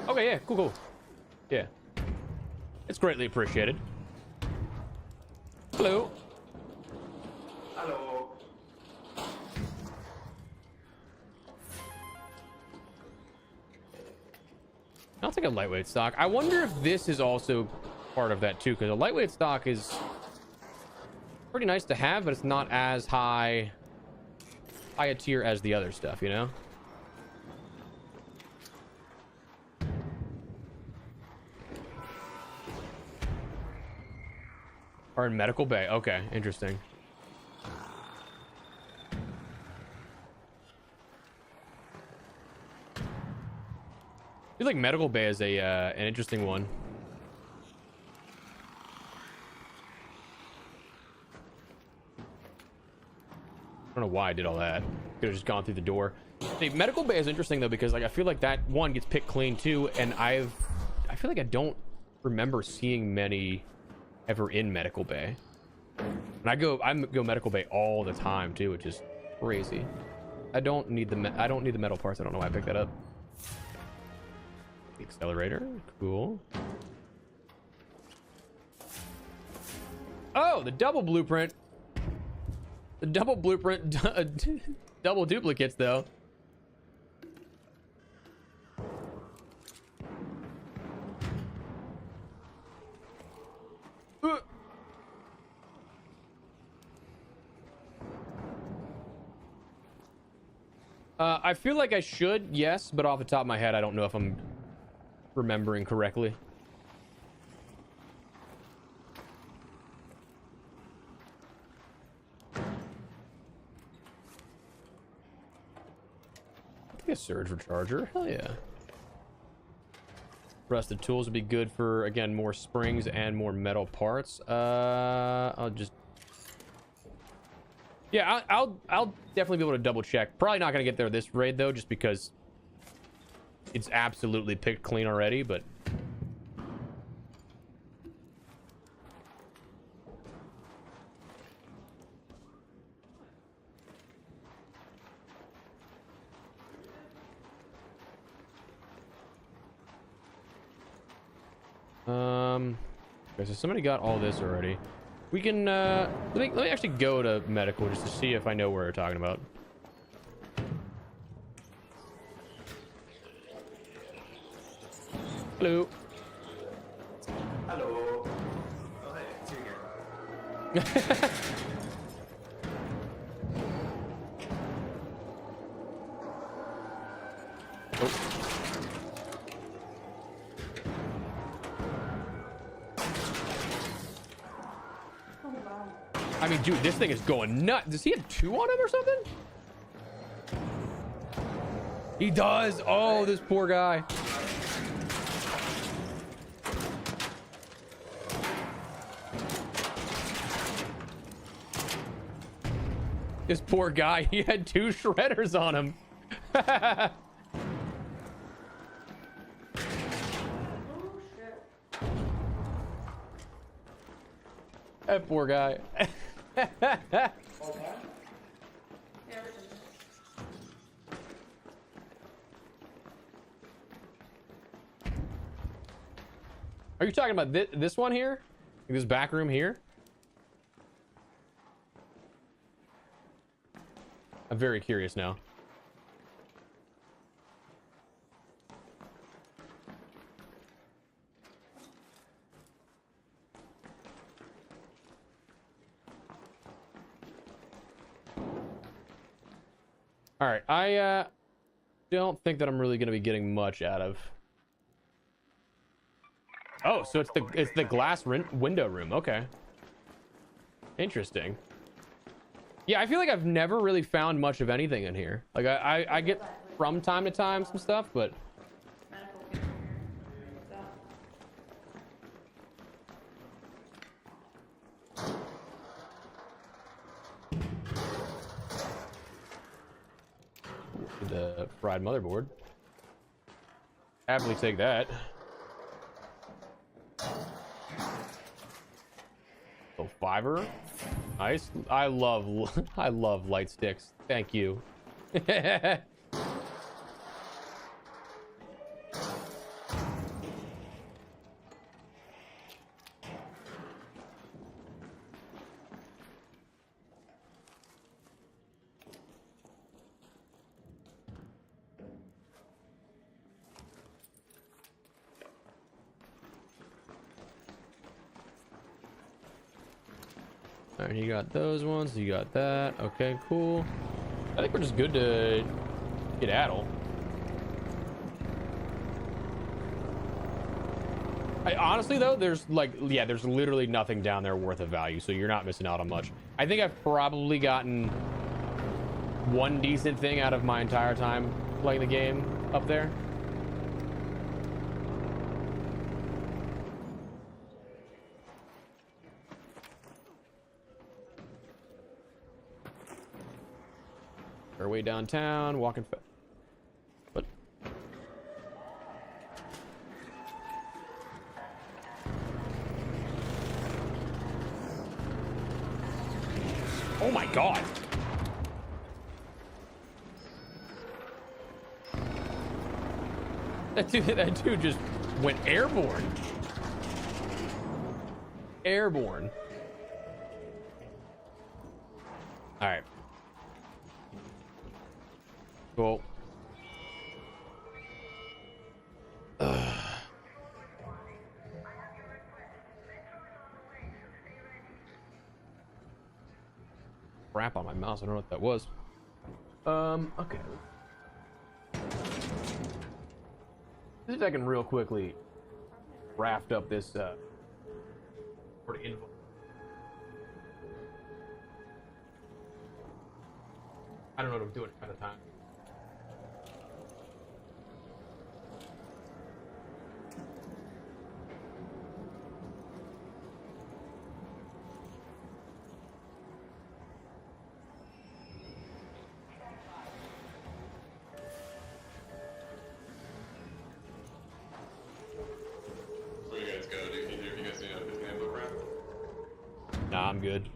Okay, yeah, cool. Yeah, it's greatly appreciated. Hello. Hello. I'll take a lightweight stock. I wonder if this is also part of that too, because a lightweight stock is pretty nice to have, but it's not as high a tier as the other stuff, you know. Or in medical bay. Okay, interesting. I feel like medical bay is a an interesting one. I don't know why I did all that. Could have just gone through the door. The medical bay is interesting though, because like I feel like that one gets picked clean too, and I feel like I don't remember seeing many ever in medical bay, and I go medical bay all the time too, which is crazy. I don't need the metal parts. I don't know why I picked that up. The accelerator, cool. Oh, the double blueprint. The double blueprint, double duplicates though. I feel like I should, yes, but off the top of my head, I don't know if I'm remembering correctly. I think a surge recharger, hell yeah. Rusted tools would be good for, again, more springs and more metal parts. I'll just... Yeah, I'll definitely be able to double check. Probably not gonna get there this raid though, just because it's absolutely picked clean already, but okay, so somebody got all this already. We can let me actually go to medical just to see if I know where we're talking about. Hello. Hello. Oh, hey, it's you again. I mean, dude, this thing is going nuts. Does he have 2 on him or something? He does. Oh, this poor guy. This poor guy. He had 2 shredders on him. That poor guy. Are you talking about this one here? This back room here? I'm very curious now. All right, I don't think that I'm really going to be getting much out of. Oh, so it's the glass window room. Okay. Interesting. Yeah, I feel like I've never really found much of anything in here. Like I get from time to time some stuff, but the fried motherboard. Happily take that. So fiber, nice. I love light sticks. Thank you. All right, you got those ones. You got that. Okay, cool. I think we're just good to get Addle. Honestly, though, there's there's literally nothing down there worth of value, so you're not missing out on much. I think I've probably gotten one decent thing out of my entire time playing the game up there. Our way downtown, walking fast. What? Oh my god! That dude just went airborne. Airborne. All right. Cool. Crap on my mouse. I don't know what that was. Okay. Let's see if I can real quickly raft up this sort of info. I don't know what I'm doing at the time. Nah, I'm good.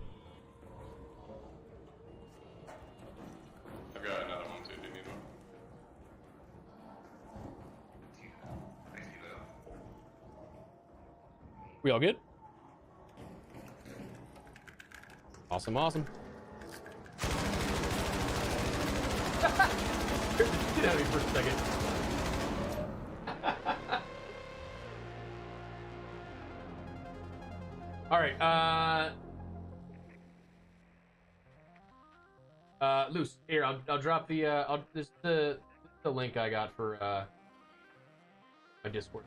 I've got another one too. Do you need one? We all good? Awesome, awesome. Get out of me for a second. All right, Luce, here, I'll drop the this the link I got for my Discord.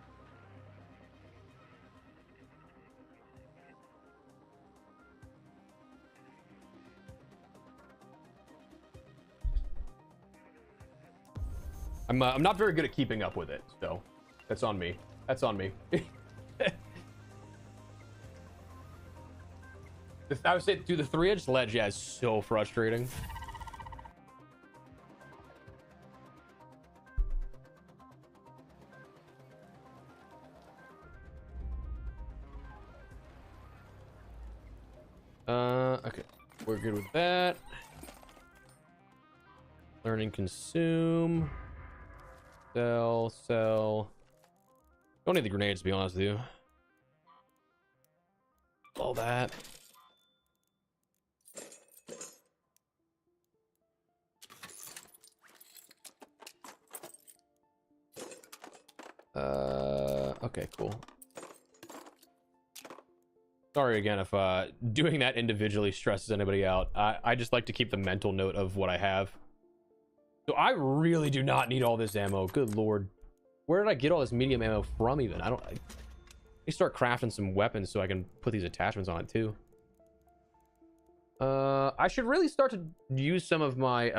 I'm not very good at keeping up with it, so that's on me. That's on me. I would say, dude, the 3-edged ledge, yeah, is so frustrating. Okay, we're good with that. Learn and consume. Sell, sell. Don't need the grenades, to be honest with you. All that. Okay, cool. Sorry again if doing that individually stresses anybody out. I just like to keep the mental note of what I have. So I really do not need all this ammo. Good lord. Where did I get all this medium ammo from even? I start crafting some weapons so I can put these attachments on it too. I should really start to use some of my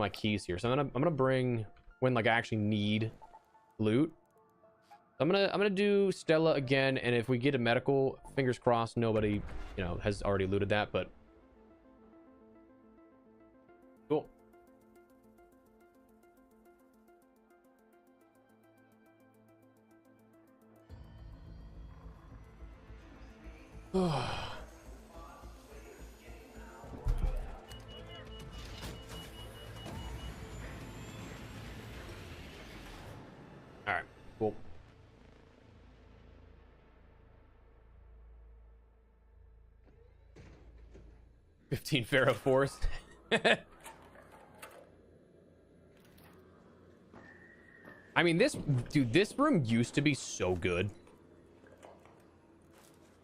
keys here. So I'm gonna bring when like I actually need loot. I'm gonna do Stella again, and if we get a medical, fingers crossed nobody, you know, has already looted that, but cool. All right, cool. $15 Pharaoh Forest. I mean, this room used to be so good.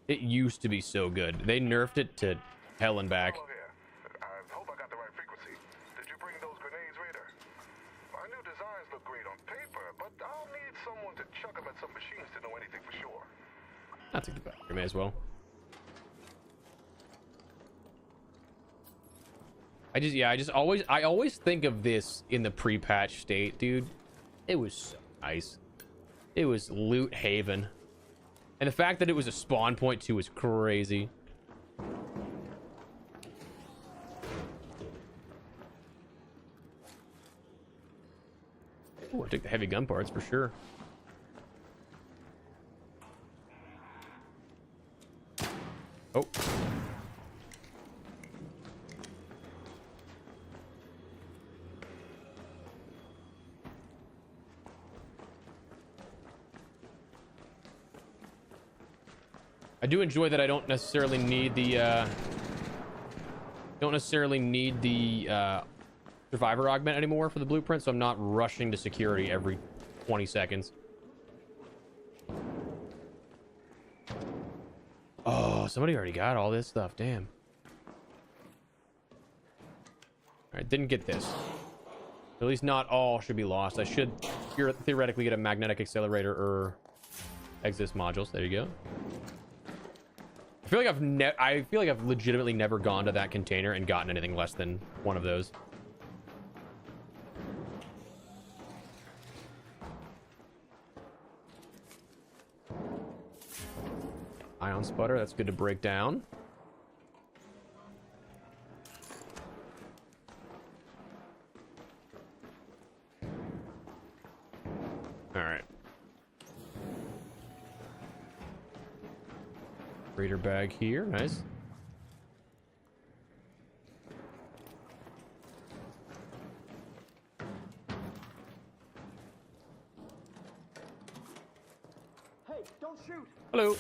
It used to be so good. They nerfed it to hell and back. Hello there. I hope I got the right frequency. Did you bring those grenades, Raider? My new designs look great on paper, but I'll need someone to chuck them at some machines to know anything for sure. I'll take the back. You may as well. I always think of this in the pre-patch state, dude. It was so nice. It was loot haven. And the fact that it was a spawn point too is crazy. Oh, I took the heavy gun parts for sure. Oh. I do enjoy that I don't necessarily need the survivor augment anymore for the blueprint, so I'm not rushing to security every 20 seconds. Oh, somebody already got all this stuff. Damn. All right, didn't get this. At least not all should be lost. I should theoretically get a magnetic accelerator or exist modules. There you go. I feel like I've legitimately never gone to that container and gotten anything less than one of those. Ion sputter, that's good to break down. All right. Raider bag here, nice. Hey, don't shoot. Hello.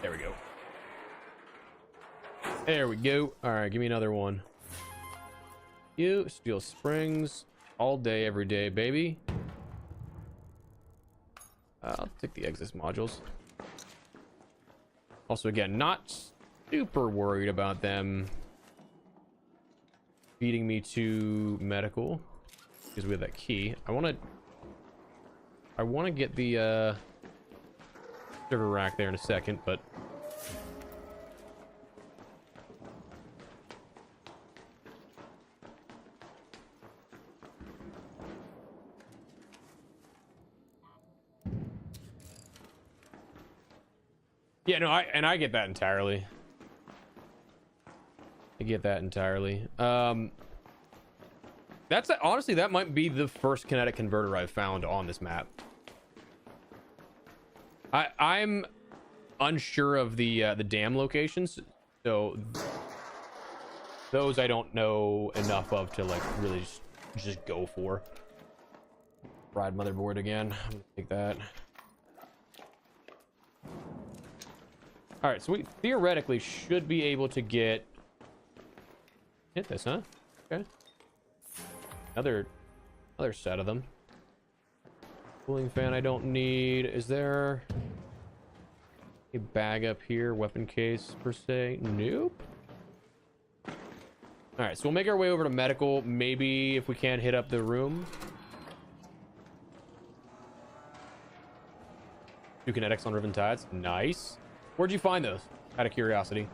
There we go. There we go. All right, give me another one. You steel springs all day, every day, baby. I'll take the exist modules. Also, again, not super worried about them feeding me to medical because we have that key. I want to get the server rack there in a second, but yeah, no, I get that entirely. get that entirely. That's honestly, that might be the first kinetic converter I've found on this map. I'm unsure of the dam locations, so those I don't know enough of to like really just go for. Ride motherboard again. I'm gonna take that. All right, so we theoretically should be able to hit this, huh? Okay. Another set of them. Cooling fan I don't need. Is there a bag up here? Weapon case per se? Nope. All right, so we'll make our way over to medical. Maybe if we can't hit up the room. 2 kinetics on Riven Tides. Nice. Where'd you find those? Out of curiosity.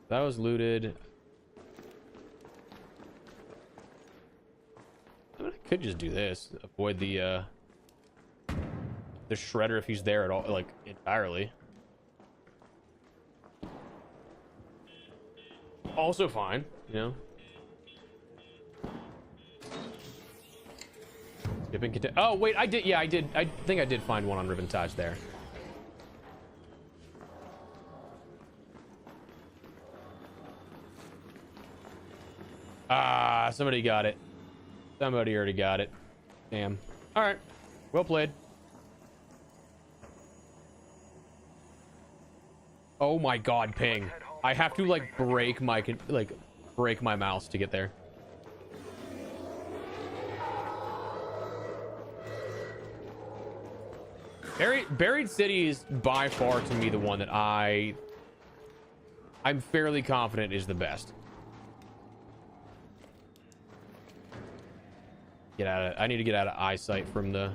That was looted. I mean, I could just do this. Avoid the shredder if he's there at all, like entirely. Also fine, you know. Oh wait, I did. Yeah, I did. I think I did find one on Riven Tides there. Ah, somebody got it. Somebody already got it. Damn. All right. Well played. Oh my god, ping. I have to like break my mouse to get there. Buried City is by far to me the one that I'm fairly confident is the best. I need to get out of eyesight from the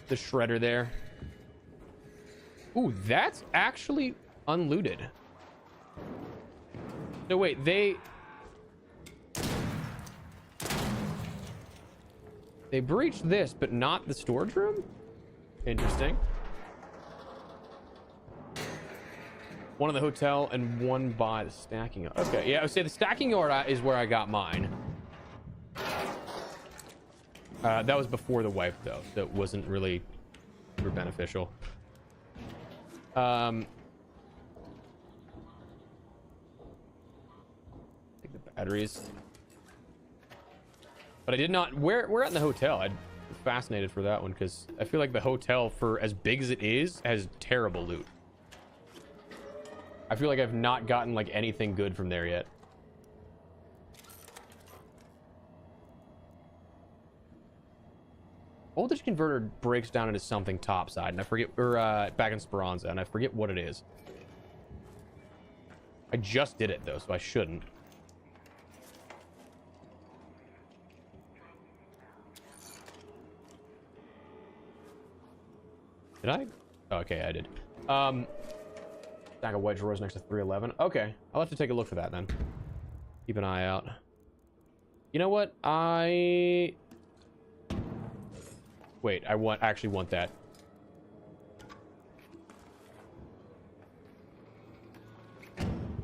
shredder there. Ooh, that's actually unlooted. No, wait, they breached this, but not the storage room? Interesting. One in the hotel and one by the stacking yard. Okay, yeah, I would say the stacking yard is where I got mine. That was before the wipe, though. That wasn't really super beneficial. Take the batteries. But I did not. We're at the hotel. I'm fascinated for that one because I feel like the hotel, for as big as it is, has terrible loot. I feel like I've not gotten like anything good from there yet. Voltage converter breaks down into something topside, and I forget, or back in Speranza, and I forget what it is. I just did it though, so I shouldn't. Did I? Oh, okay, I did. Stack of white drawers next to 311. Okay, I'll have to take a look for that then. Keep an eye out. You know what? Wait, I actually want that.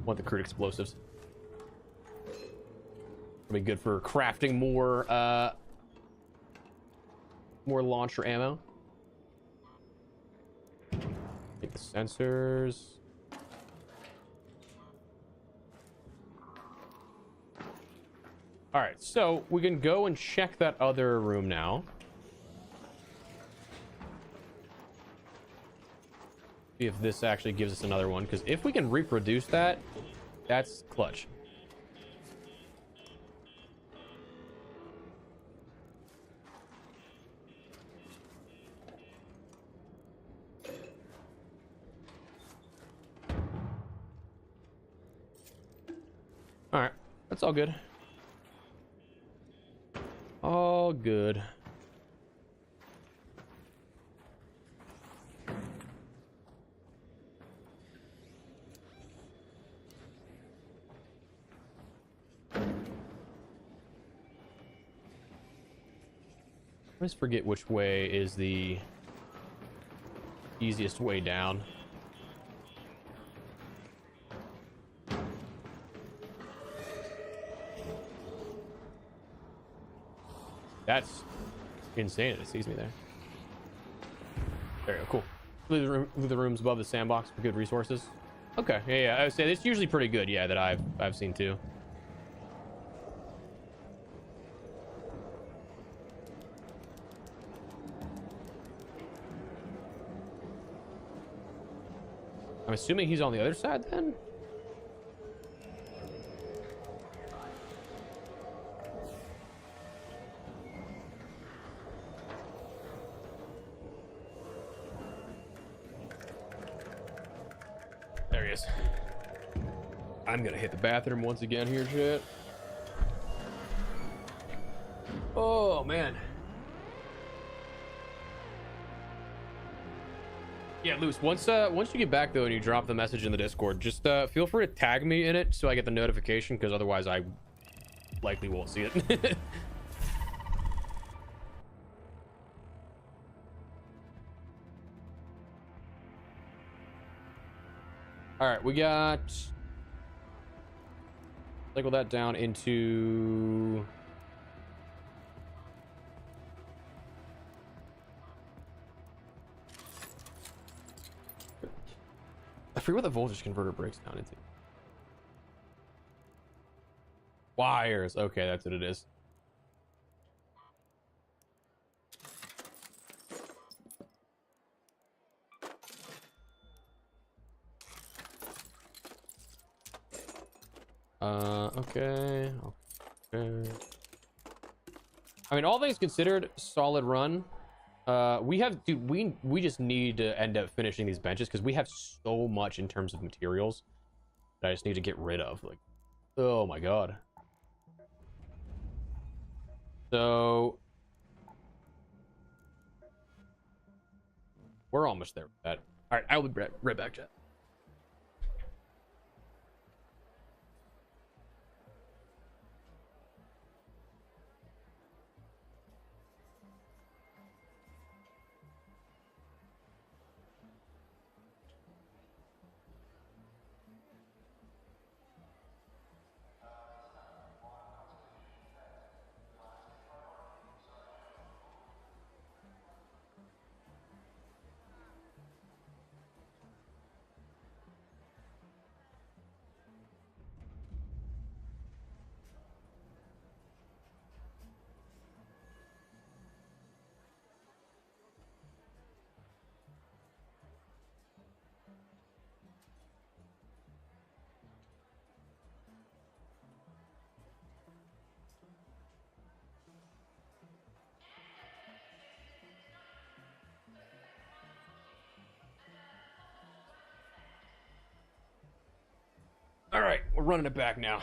Want the crude explosives. It'll be good for crafting more launcher ammo. Take the sensors. All right, so we can go and check that other room now. See if this actually gives us another one, because if we can reproduce that, that's clutch. All right, that's all good. All good. always forget which way is the easiest way down. That's insane. It sees me there. There you go. Cool. Leave the rooms above the sandbox for good resources. Okay. Yeah. I would say it's usually pretty good. Yeah, that I've seen too. I'm assuming he's on the other side then. There he is. I'm gonna hit the bathroom once again here, shit. Oh man. Yeah, Luce, once you get back though and you drop the message in the Discord, just feel free to tag me in it so I get the notification, because otherwise I likely won't see it. All right, we got, cycle that down into, I forget what the voltage converter breaks down into. Wires. Okay, that's what it is. Okay. I mean, all things considered, solid run. We just need to end up finishing these benches because we have so much in terms of materials that I just need to get rid of. Like, oh my god. So we're almost there with that. All right, I will be right back, chat. All right, we're running it back now.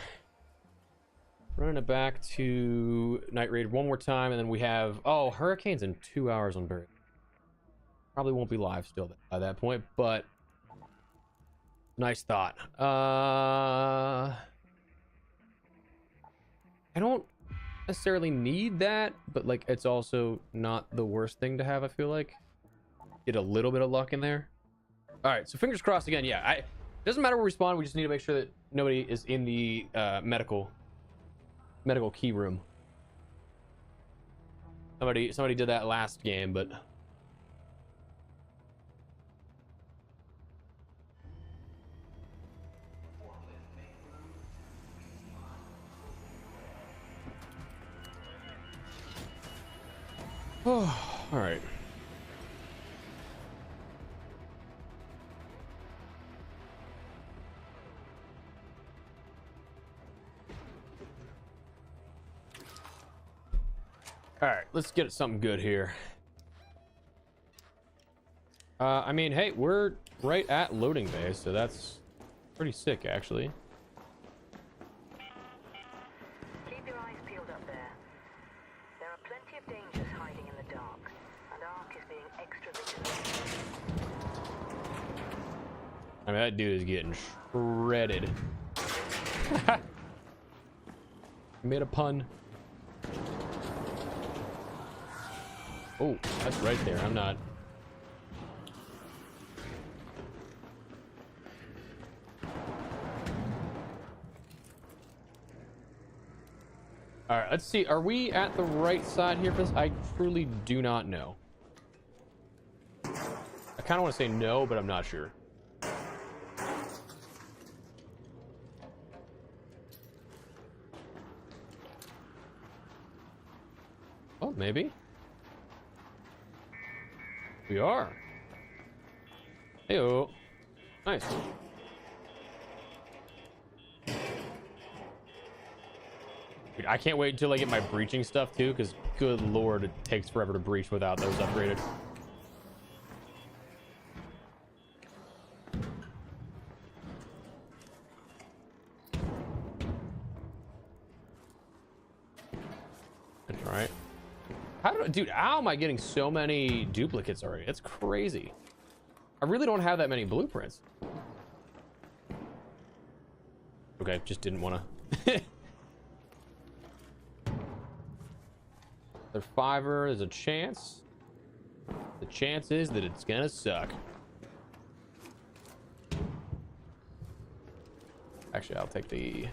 Running it back to Night Raid one more time, and then we have, oh, Hurricanes in 2 hours on Bird. Probably won't be live still by that point, but nice thought. I don't necessarily need that, but like it's also not the worst thing to have, I feel like. Get a little bit of luck in there. All right, so fingers crossed again. Yeah, it doesn't matter where we spawn, we just need to make sure that nobody is in the medical key room. Somebody did that last game, but oh, all right. All right, let's get something good here. I mean, hey, we're right at loading bay, so that's pretty sick, actually. Keep your eyes peeled up there. There are plenty of dangers hiding in the dark, and Ark is being extra vigilant. I mean, that dude is getting shredded. Made a pun. Oh, that's right there. I'm not. All right, let's see. Are we at the right side here for this? I truly do not know. I kind of want to say no, but I'm not sure. Oh, maybe. We are. Heyo. Nice. Dude, I can't wait until I get my breaching stuff too, because good lord, it takes forever to breach without those upgraded. That's right. Dude, how am I getting so many duplicates already? That's crazy. I really don't have that many blueprints. Okay, just didn't want to. Their fiver, there's a chance. The chance is that it's gonna suck. Actually, I'll take the...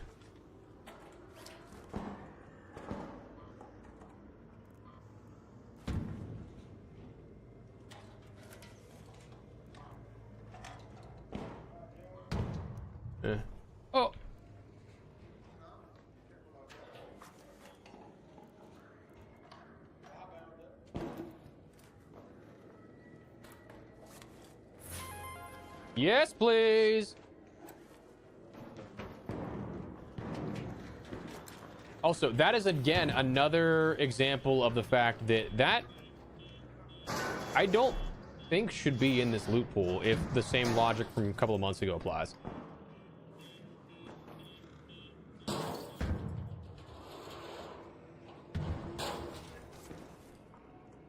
Oh! Yes, please! Also, that is again another example of the fact that I don't think should be in this loot pool if the same logic from a couple of months ago applies.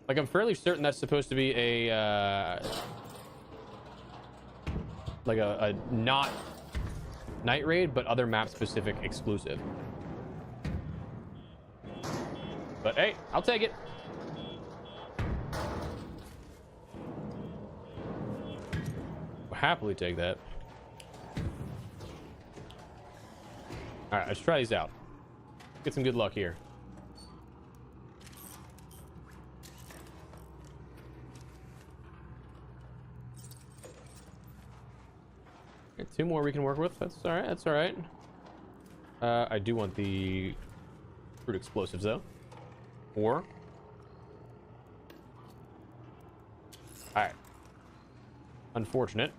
Like, I'm fairly certain that's supposed to be a like a not night raid, but other map specific exclusive. But hey, I'll take it. I'll happily take that. All right, let's try these out. Get some good luck here. Okay, 2 more we can work with. That's all right. That's all right. I do want the fruit explosives though. 4. All right. Unfortunate.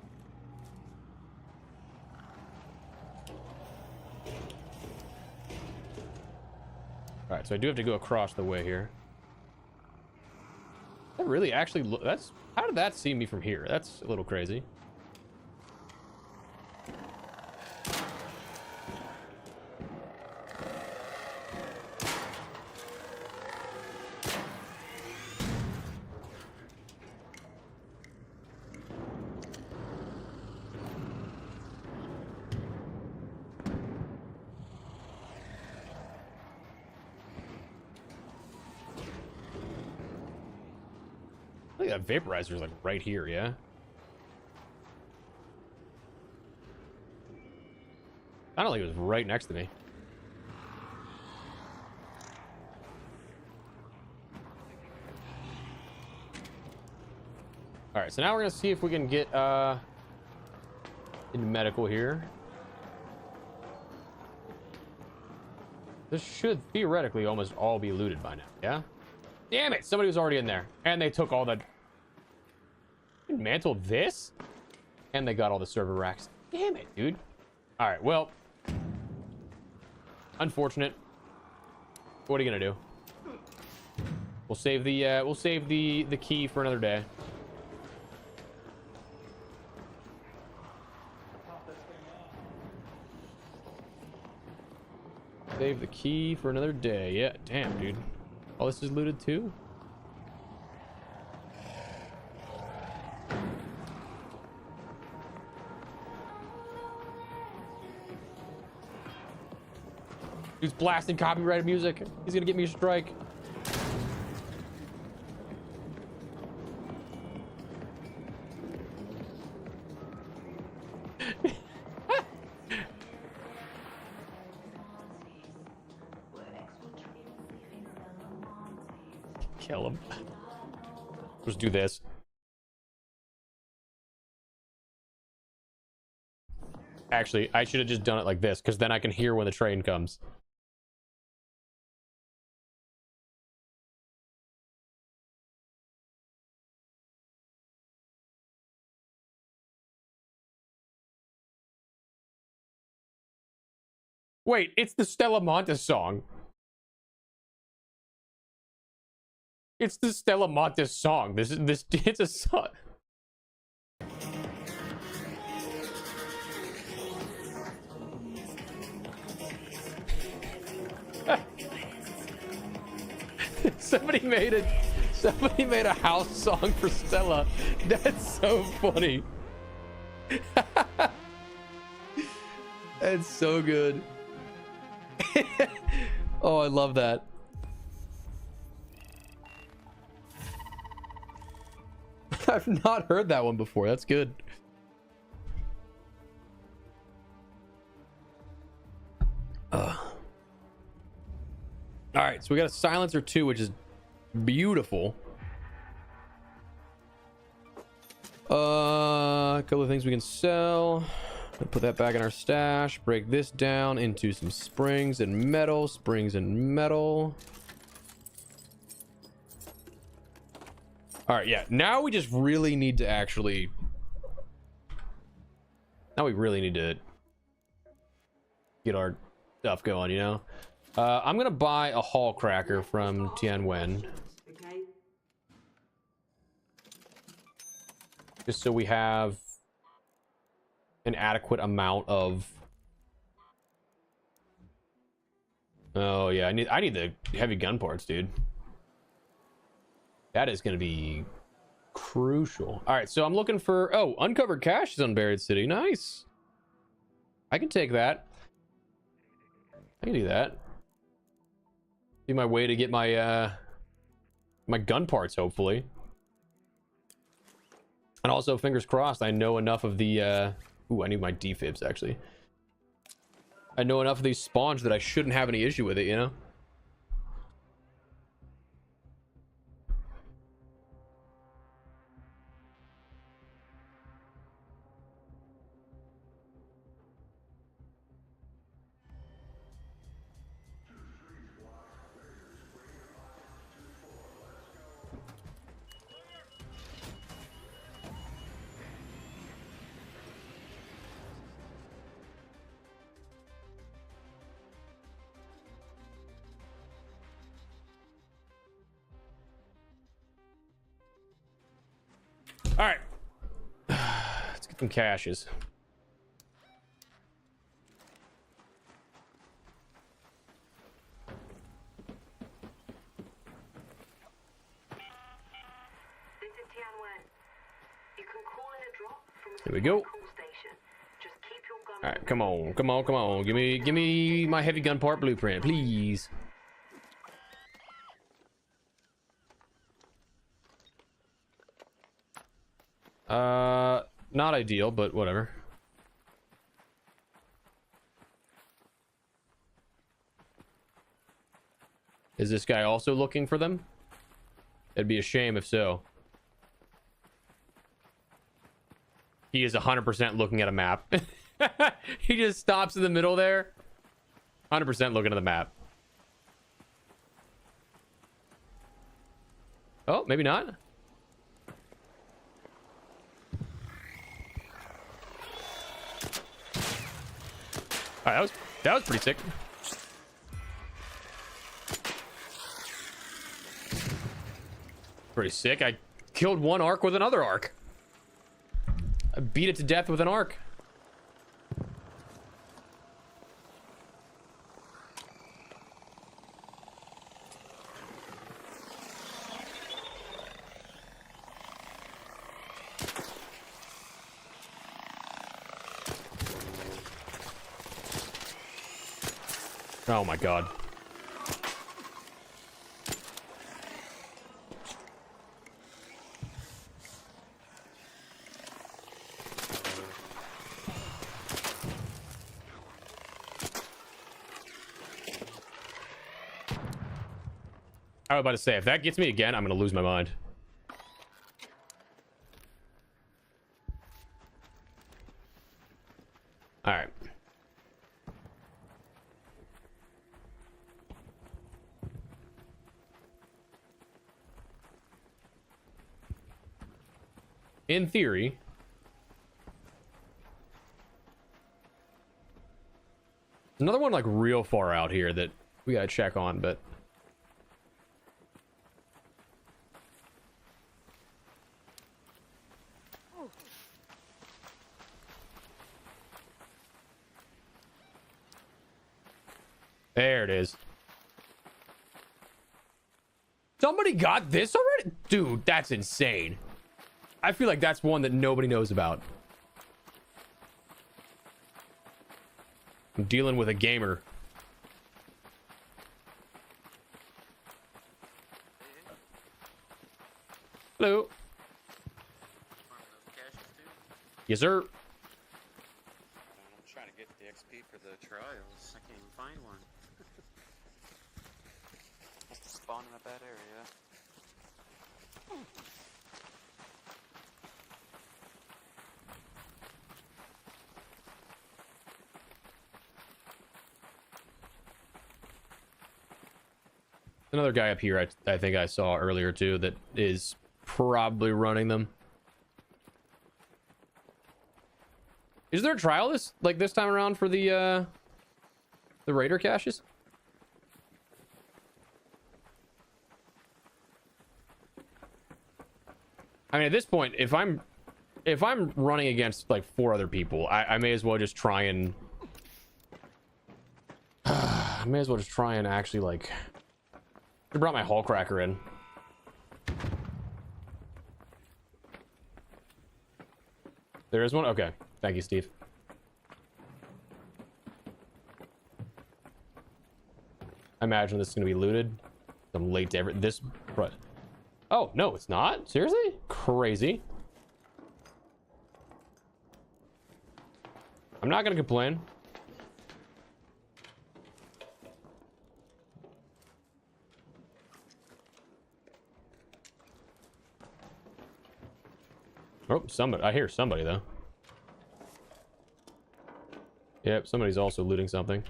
All right, so I do have to go across the way here. That really actually that's how did that see me from here? That's a little crazy. I think that vaporizer is like right here, yeah? I don't think it was right next to me. All right, so now we're gonna see if we can get into medical here. This should theoretically almost all be looted by now, yeah? Damn it, somebody was already in there. And they took all the... Mantled this? And they got all the server racks. Damn it, dude. Alright, well... Unfortunate. What are you gonna do? We'll save the key for another day. Save the key for another day. Yeah, damn, dude. All this is looted too? Dude's blasting copyrighted music. He's gonna get me a strike. Kill him. Let's do this. Actually, I should have just done it like this, because then I can hear when the train comes. Wait, it's the Stella Montes song. It's the Stella Montes song. It's a song. Somebody made a house song for Stella. That's so funny. That's so good. Oh, I love that. I've not heard that one before. That's good. All right, so we got a silencer 2, which is beautiful. A couple of things we can sell. Put that back in our stash. Break this down into some springs and metal. All right, yeah. Now we just really need to actually. Now we really need to get our stuff going, you know. I'm gonna buy a hall cracker from Tianwen. Okay. Just so we have an adequate amount of. Oh yeah, I need the heavy gun parts, dude. That is gonna be crucial. All right, so I'm looking for. Oh, uncovered cache is on Buried City. Nice. I can take that. I can do that. Be my way to get my my gun parts, hopefully. And also, fingers crossed, I know enough of the ooh, I need my defibs actually. I know enough of these spawns that I shouldn't have any issue with it, you know. All right, let's get some caches. This is Tianwen. You can call in a drop from a Here we go. call station. Just keep your gun. All right, come on. Give me my heavy gun part blueprint, please. Not ideal, but whatever. Is this guy also looking for them? It'd be a shame if so. He is 100% looking at a map. He just stops in the middle there. 100% looking at the map. Oh, maybe not. All right, that was pretty sick. Pretty sick. I killed one arc with another arc. I beat it to death with an arc. Oh my god. I was about to say, if that gets me again, I'm gonna lose my mind. All right. In theory, another one like real far out here that we gotta check on, but there it is. Somebody got this already? Dude, that's insane. I feel like that's one that nobody knows about. I'm dealing with a gamer. Hello. Yes, sir. I'm trying to get the XP for the trials. I can't even find one. Must have spawned in a bad area. Another guy up here I think I saw earlier too that is probably running them. Is there a trial this time around for the Raider caches? I mean, at this point, if I'm running against like 4 other people, I may as well just try and I may as well just try and actually like I brought my Hall Cracker in. There is one? Okay. Thank you, Steve. I imagine this is going to be looted. I'm late to this. Oh, no, it's not? Seriously? Crazy. I'm not going to complain. Oh, somebody. I hear somebody, though. Yep, somebody's also looting something.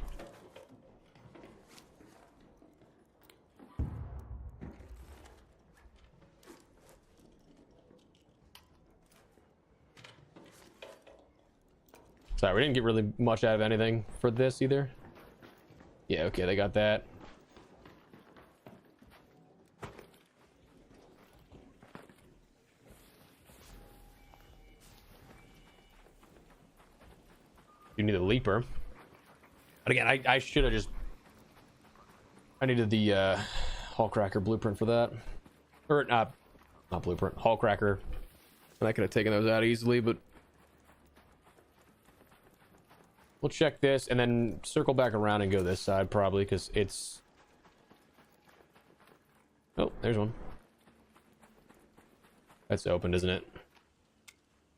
Sorry, we didn't get really much out of anything for this either. Yeah, okay, they got that. You need a leaper. But again, I should have just... I needed the Hall Cracker blueprint for that. Or, not blueprint, Hall Cracker. And I could have taken those out easily, but... We'll check this and then circle back around and go this side probably, because it's... Oh, there's one. That's opened, isn't it?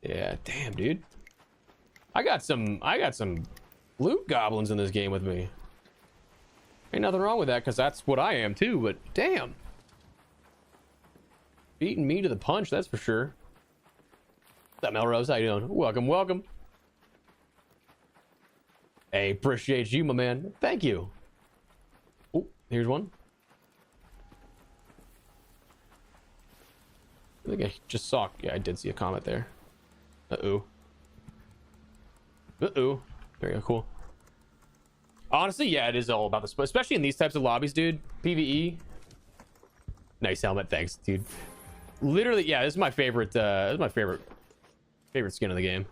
Yeah, damn, dude. I got some loot goblins in this game with me. Ain't nothing wrong with that, because that's what I am too, but damn. Beating me to the punch, that's for sure. What's up, Melrose? How you doing? Welcome, welcome. Hey, appreciate you, my man. Thank you. Oh, here's one. I think I just saw... Yeah, I did see a comment there. Uh-oh. Uh-oh. There you go, cool. Honestly, yeah, it is all about the split, especially in these types of lobbies, dude. PvE. Nice helmet, thanks, dude. Literally, yeah, this is my favorite, favorite skin in the game.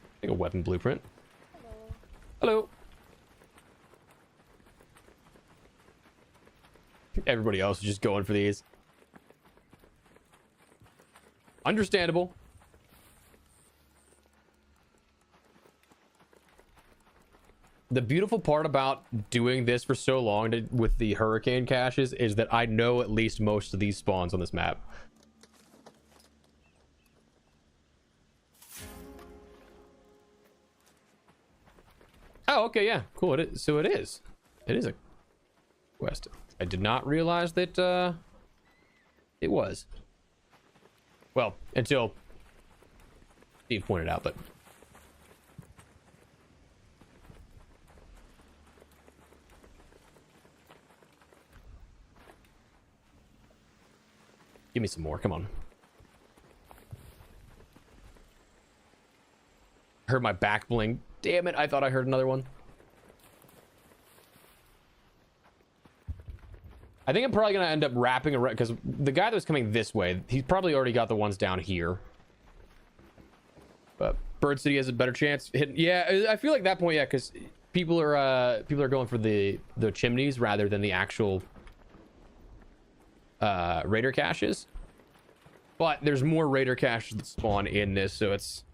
I think a weapon blueprint. Hello. Everybody else is just going for these. Understandable. The beautiful part about doing this for so long with the hurricane caches is that I know at least most of these spawns on this map. Oh, okay, yeah, cool. It is. So it is. It is a quest. I did not realize that it was. Well, until Steve pointed out, but give me some more. Come on. Heard my back bling. Damn it, I thought I heard another one. I think I'm probably going to end up wrapping around, because the guy that was coming this way, he's probably already got the ones down here. But Bird City has a better chance hitting. Yeah, I feel like that point, yeah, because people are going for the chimneys rather than the actual raider caches. But there's more raider caches that spawn in this, so it's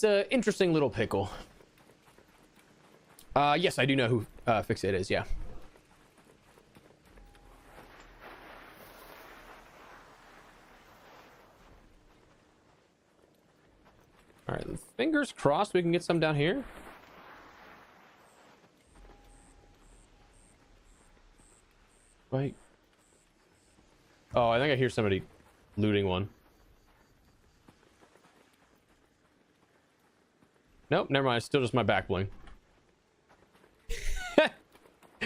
a interesting little pickle. Yes, I do know who Fixate is, yeah. All right, fingers crossed we can get some down here. Wait. Oh, I think I hear somebody looting one. Nope, never mind. It's still just my back bling.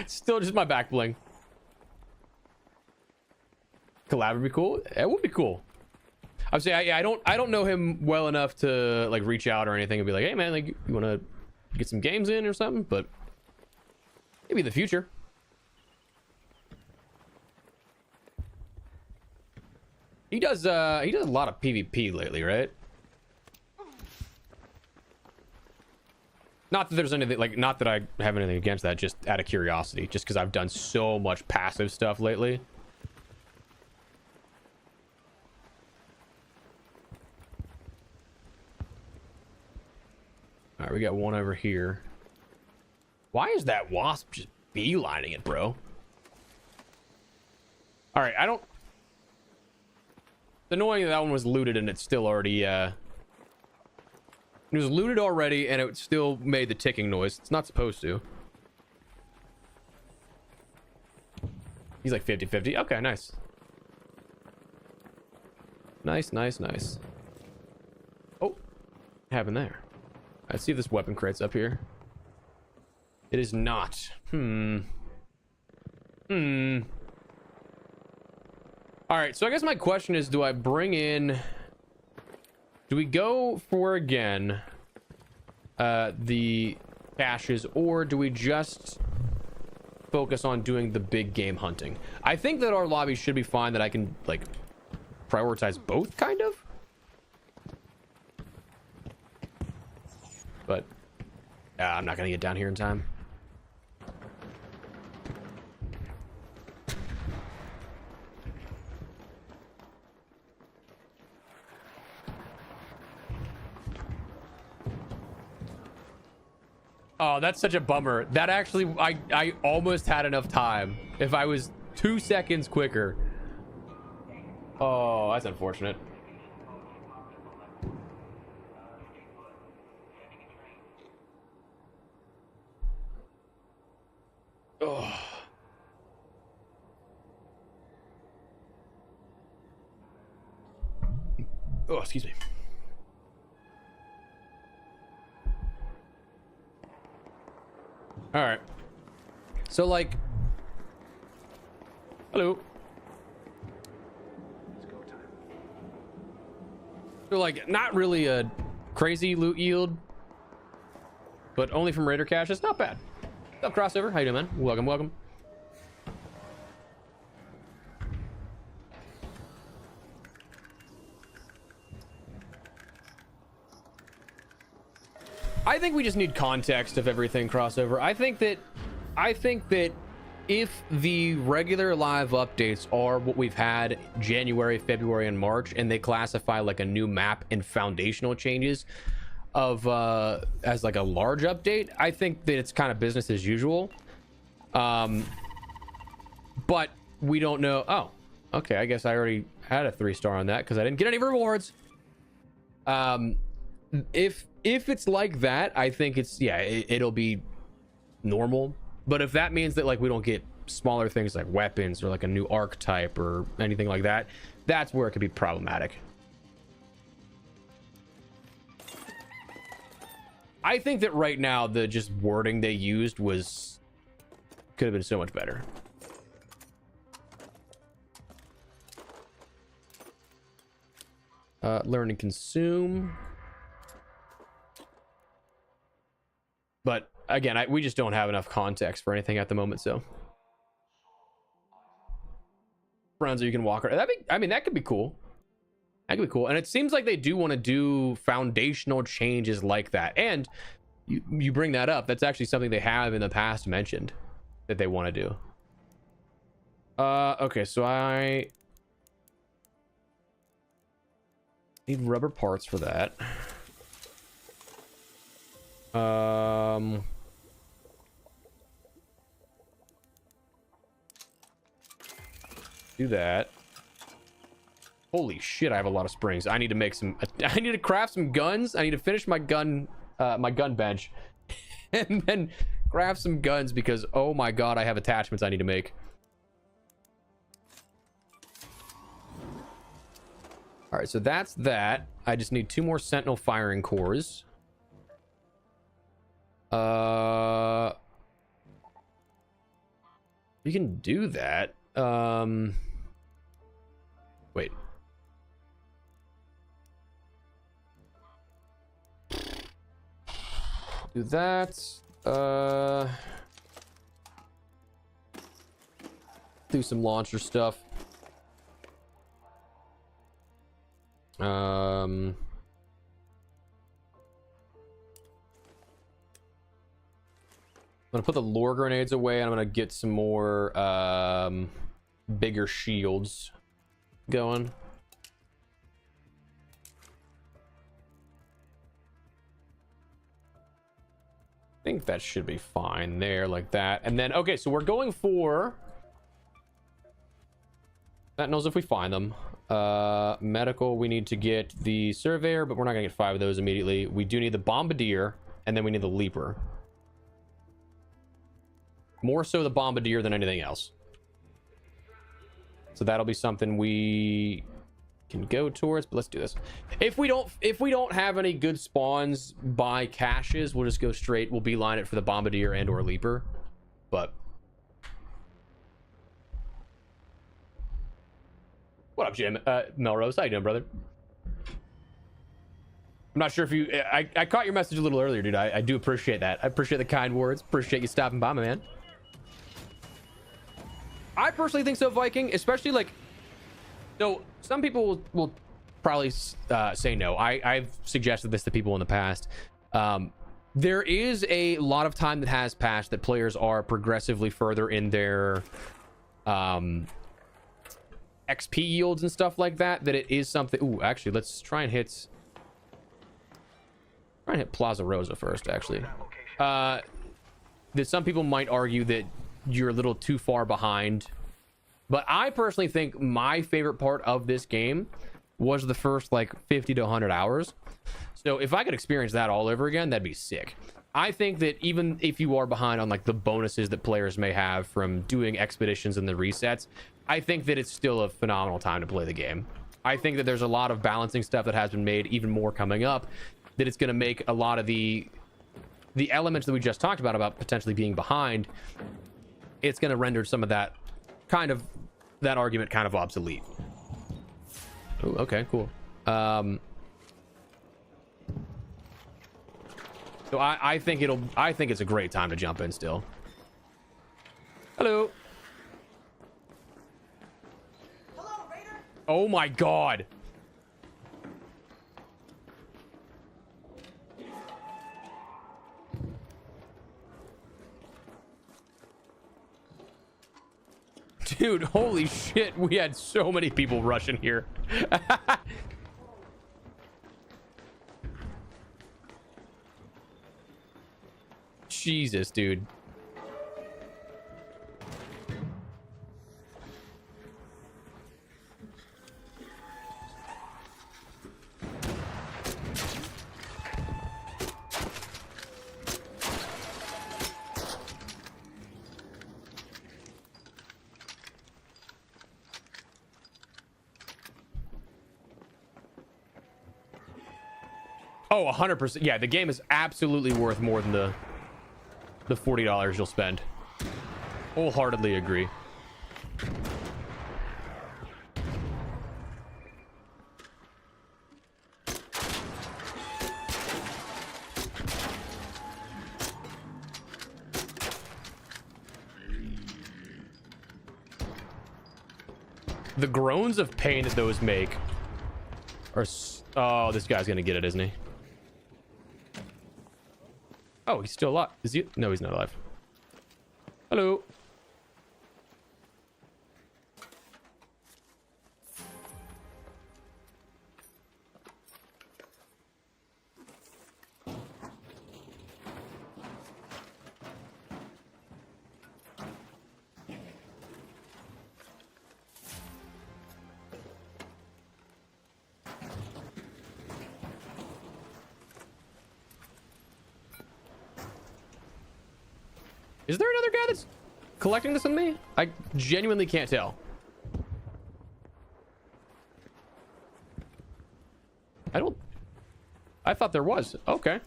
Still just my back bling. Collab would be cool. It would be cool. I'm saying I don't know him well enough to like reach out or anything and be like, hey man, like you want to get some games in or something, but maybe in the future. He does a lot of PvP lately, right? Not that there's anything like, not that I have anything against that, just out of curiosity, just because I've done so much passive stuff lately. All right, we got one over here. Why is that wasp just beelining it, bro? All right, I don't... It's annoying that one was looted and it's still already... It was looted already and it still made the ticking noise. It's not supposed to. He's like 50-50. Okay, nice. Nice, nice, nice. Oh, what happened there? Let's see if this weapon crate's up here. It is not. All right, so I guess my question is, do I bring in... Do we go for, again, the caches, or do we just focus on doing the big game hunting? I think that our lobby should be fine, that I can, like, prioritize both, kind of. But I'm not gonna get down here in time. Oh, that's such a bummer. That actually, I almost had enough time. If I was 2 seconds quicker. Oh, that's unfortunate. Oh. Oh, excuse me. All right. So, like, hello. So, like, not really a crazy loot yield, but only from raider cache. It's not bad. What's up, Crossover? How you doing, man? Welcome, welcome. I think we just need context of everything, Crossover. I think that if the regular live updates are what we've had January, February, and March, and they classify like a new map and foundational changes of as like a large update, I think that it's kind of business as usual. But we don't know. Oh, okay. I guess I already had a 3-star on that because I didn't get any rewards. If it's like that, I think it's, yeah, it'll be normal. But if that means that like we don't get smaller things like weapons or like a new archetype or anything like that, that's where it could be problematic. I think that right now the just wording they used could have been so much better. Learn and consume. But again, we just don't have enough context for anything at the moment, so. Friends, you can walk around. I mean, that could be cool. That could be cool. And it seems like they do want to do foundational changes like that. And you bring that up. That's actually something they have in the past mentioned that they want to do. Okay, so I need rubber parts for that. Do that. Holy shit, I have a lot of springs. I need to make some, I need to craft some guns. I need to finish my gun bench and then craft some guns because oh my god, I have attachments I need to make. All right, so that's that. I just need 2 more sentinel firing cores. You can do that. Wait. Do that. Do some launcher stuff. I'm gonna put the lure grenades away, and I'm gonna get some more bigger shields going. I think that should be fine there, like that. And then okay, so we're going for sentinels if we find them. Medical, we need to get the surveyor, but we're not gonna get 5 of those immediately. We do need the bombardier, and then we need the leaper. More so the bombardier than anything else. So that'll be something we can go towards, but let's do this. If we don't have any good spawns by caches, we'll just go straight. We'll beeline it for the bombardier and or leaper. But what up, Jim? Melrose, how you doing, brother? I'm not sure if you I caught your message a little earlier, dude. I do appreciate that. I appreciate the kind words. Appreciate you stopping by, my man. I personally think so, Viking, especially like, so some people will probably say no. I've suggested this to people in the past. There is a lot of time that has passed that players are progressively further in their XP yields and stuff like that, that it is something. Ooh, actually, let's try and hit Plaza Rosa first, actually. That some people might argue that you're a little too far behind, but I personally think my favorite part of this game was the first like 50 to 100 hours. So if I could experience that all over again, that'd be sick. I think that even if you are behind on like the bonuses that players may have from doing expeditions and the resets, I think that it's still a phenomenal time to play the game. I think that there's a lot of balancing stuff that has been made, even more coming up, that it's going to make a lot of the elements that we just talked about potentially being behind, it's going to render some of that argument kind of obsolete. Oh, okay, cool. So I think it's a great time to jump in still. Hello. Hello, Raider. Oh my god. Dude, holy shit, we had so many people rushing here. Jesus, dude. Oh, 100%. Yeah, the game is absolutely worth more than the $40 you'll spend. Wholeheartedly agree. The groans of pain that those make are... Oh, this guy's gonna get it, isn't he? Oh, he's still alive. Is he? No, he's not alive. Hello. Is there another guy that's collecting this with me? I genuinely can't tell. I thought there was. Okay.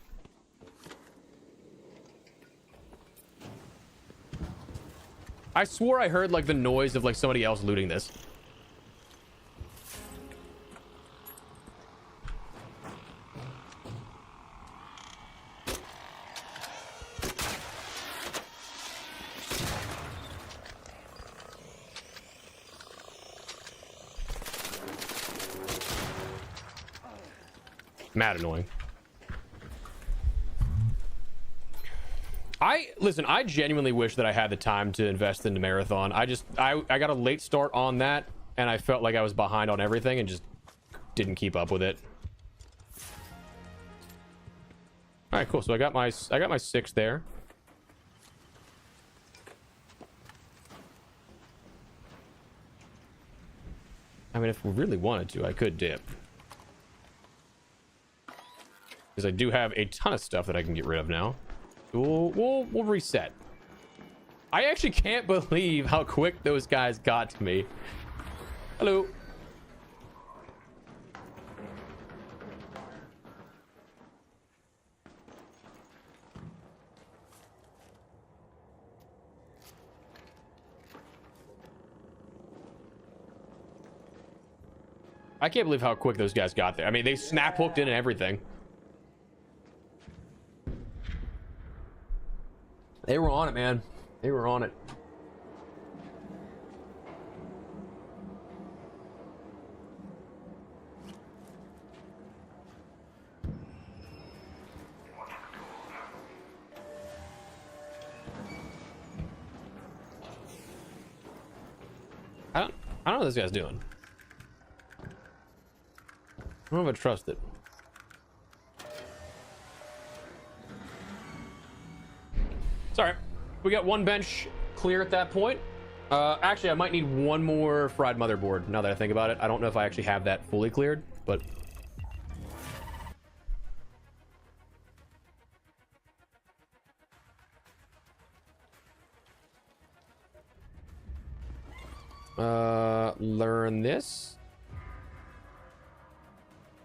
I swore I heard like the noise of like somebody else looting this. Mad annoying. Listen, I genuinely wish that I had the time to invest in the marathon. I got a late start on that, and I felt like I was behind on everything and just didn't keep up with it. All right, cool. So I got my 6 there. I mean, if we really wanted to, I could dip. Because I do have a ton of stuff that I can get rid of now. We'll reset. I actually can't believe how quick those guys got to me. Hello. I can't believe how quick those guys got there. I mean, they snap hooked in and everything. They were on it, man. They were on it. I don't know what this guy's doing. I don't know if I trust it. Sorry, we got one bench clear at that point. Actually, I might need one more fried motherboard now that I think about it. I don't know if I actually have that fully cleared, but learn this.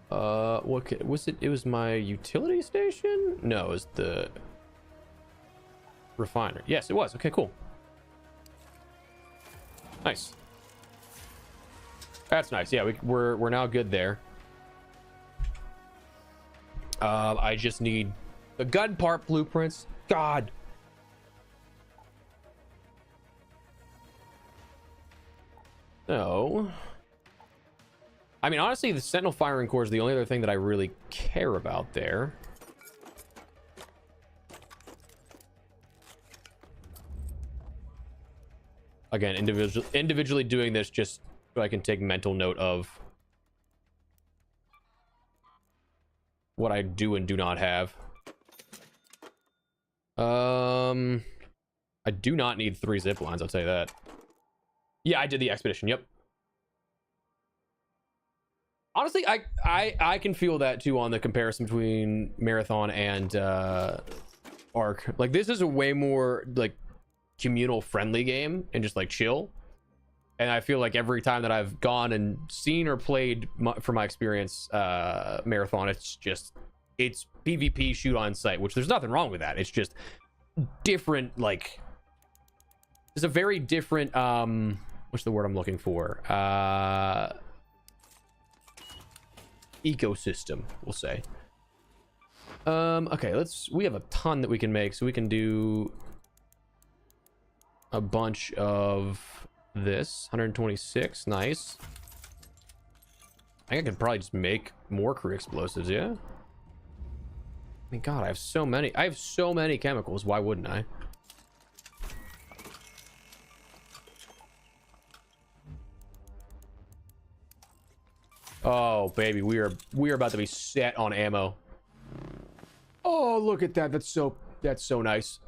What was it? It was my utility station? No, it was the refinery. Yes, it was. Okay, cool. Nice. That's nice. Yeah, we're now good there. I just need the gun part blueprints. God. No. I mean, honestly, the Sentinel firing core is the only other thing that I really care about there. Again, individually doing this just so I can take mental note of what I do and do not have. I do not need 3 zip lines, I'll tell you that. Yeah, I did the expedition. Yep. Honestly, I can feel that too on the comparison between Marathon and Ark. Like, this is a way more like communal friendly game and just like chill. And I feel like every time that I've gone and seen or played for my experience Marathon, it's just it's PvP shoot on sight, which there's nothing wrong with that. It's just different, like, it's a very different, what's the word I'm looking for? Ecosystem, we'll say. Okay, we have a ton that we can make, so we can do a bunch of this. 126, nice. I think I could probably just make more crew explosives, yeah? I mean, God, I have so many chemicals. Why wouldn't I? Oh, baby, we are about to be set on ammo. Oh, look at that. That's so nice.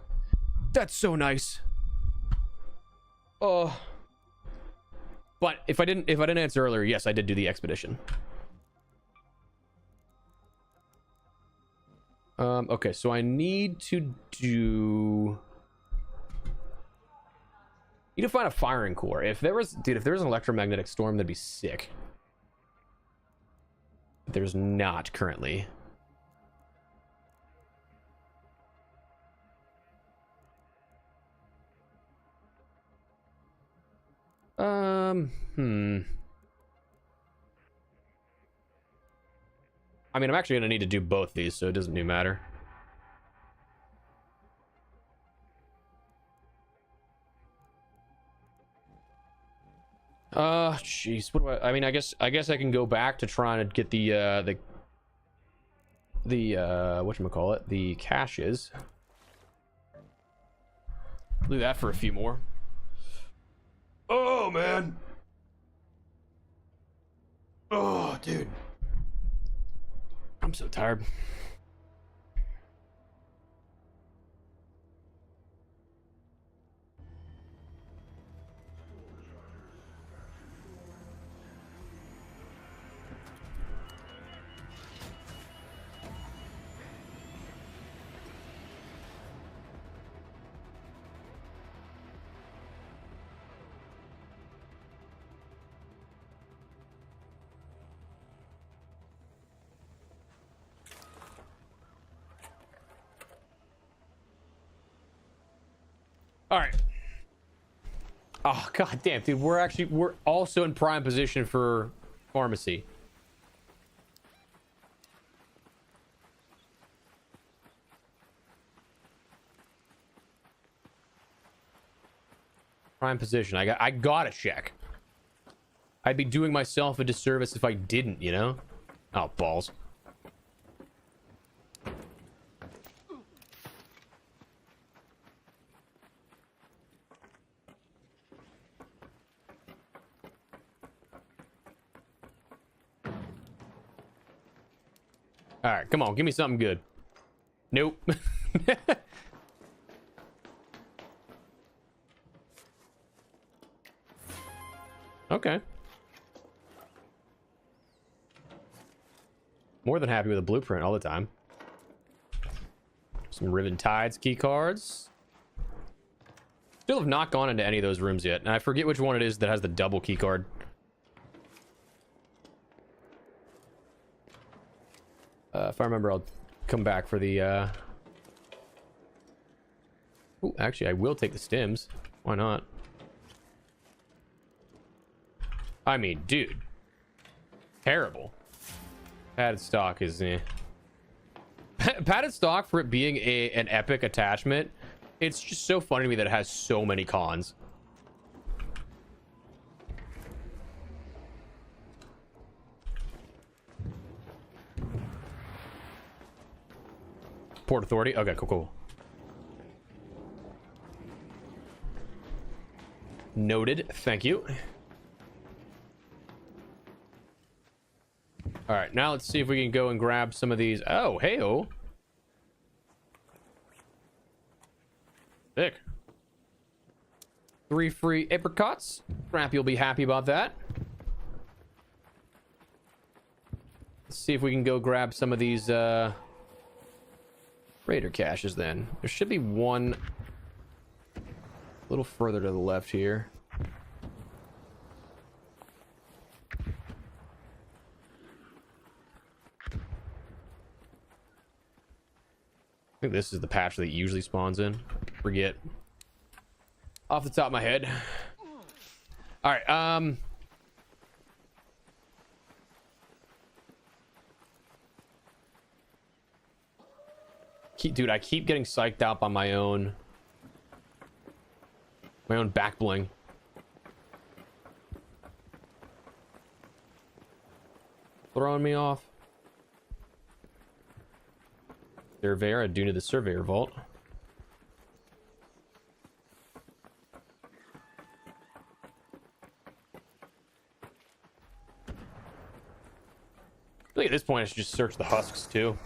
That's so nice. Oh. But if I didn't answer earlier, yes, I did do the expedition. Okay, so I need to find a firing core. If there was an electromagnetic storm, that'd be sick. There's not currently. I mean, I'm actually gonna need to do both these, so it doesn't even matter. Jeez, what do I mean, I guess I can go back to trying to get the whatchamacallit, the caches. Do that for a few more. Oh, man. Oh, dude. I'm so tired. All right. Oh, god damn, dude. We're also in prime position for pharmacy. Prime position. I gotta check. I'd be doing myself a disservice if I didn't, you know? Oh, balls. All right, come on, give me something good. Nope. Okay. More than happy with a blueprint all the time. Some Riven Tides key cards. Still have not gone into any of those rooms yet, and I forget which one it is that has the double key card. If I remember, I'll come back for the Ooh, actually, I will take the stims. Why not? I mean, dude. Terrible. Padded stock is padded stock, for it being an epic attachment, it's just so funny to me that it has so many cons. Port Authority. Okay, cool. Noted. Thank you. All right, now let's see if we can go and grab some of these. Oh, hey-oh. Sick. 3 free apricots. Scrappy will be happy about that. Let's see if we can go grab some of these Raider caches then. There should be one a little further to the left here. I think this is the patch that it usually spawns in. Forget. Off the top of my head. All right. Dude, I keep getting psyched out by my own back bling. Throwing me off. Surveyor, I do need the surveyor vault. I think at this point I should just search the husks too.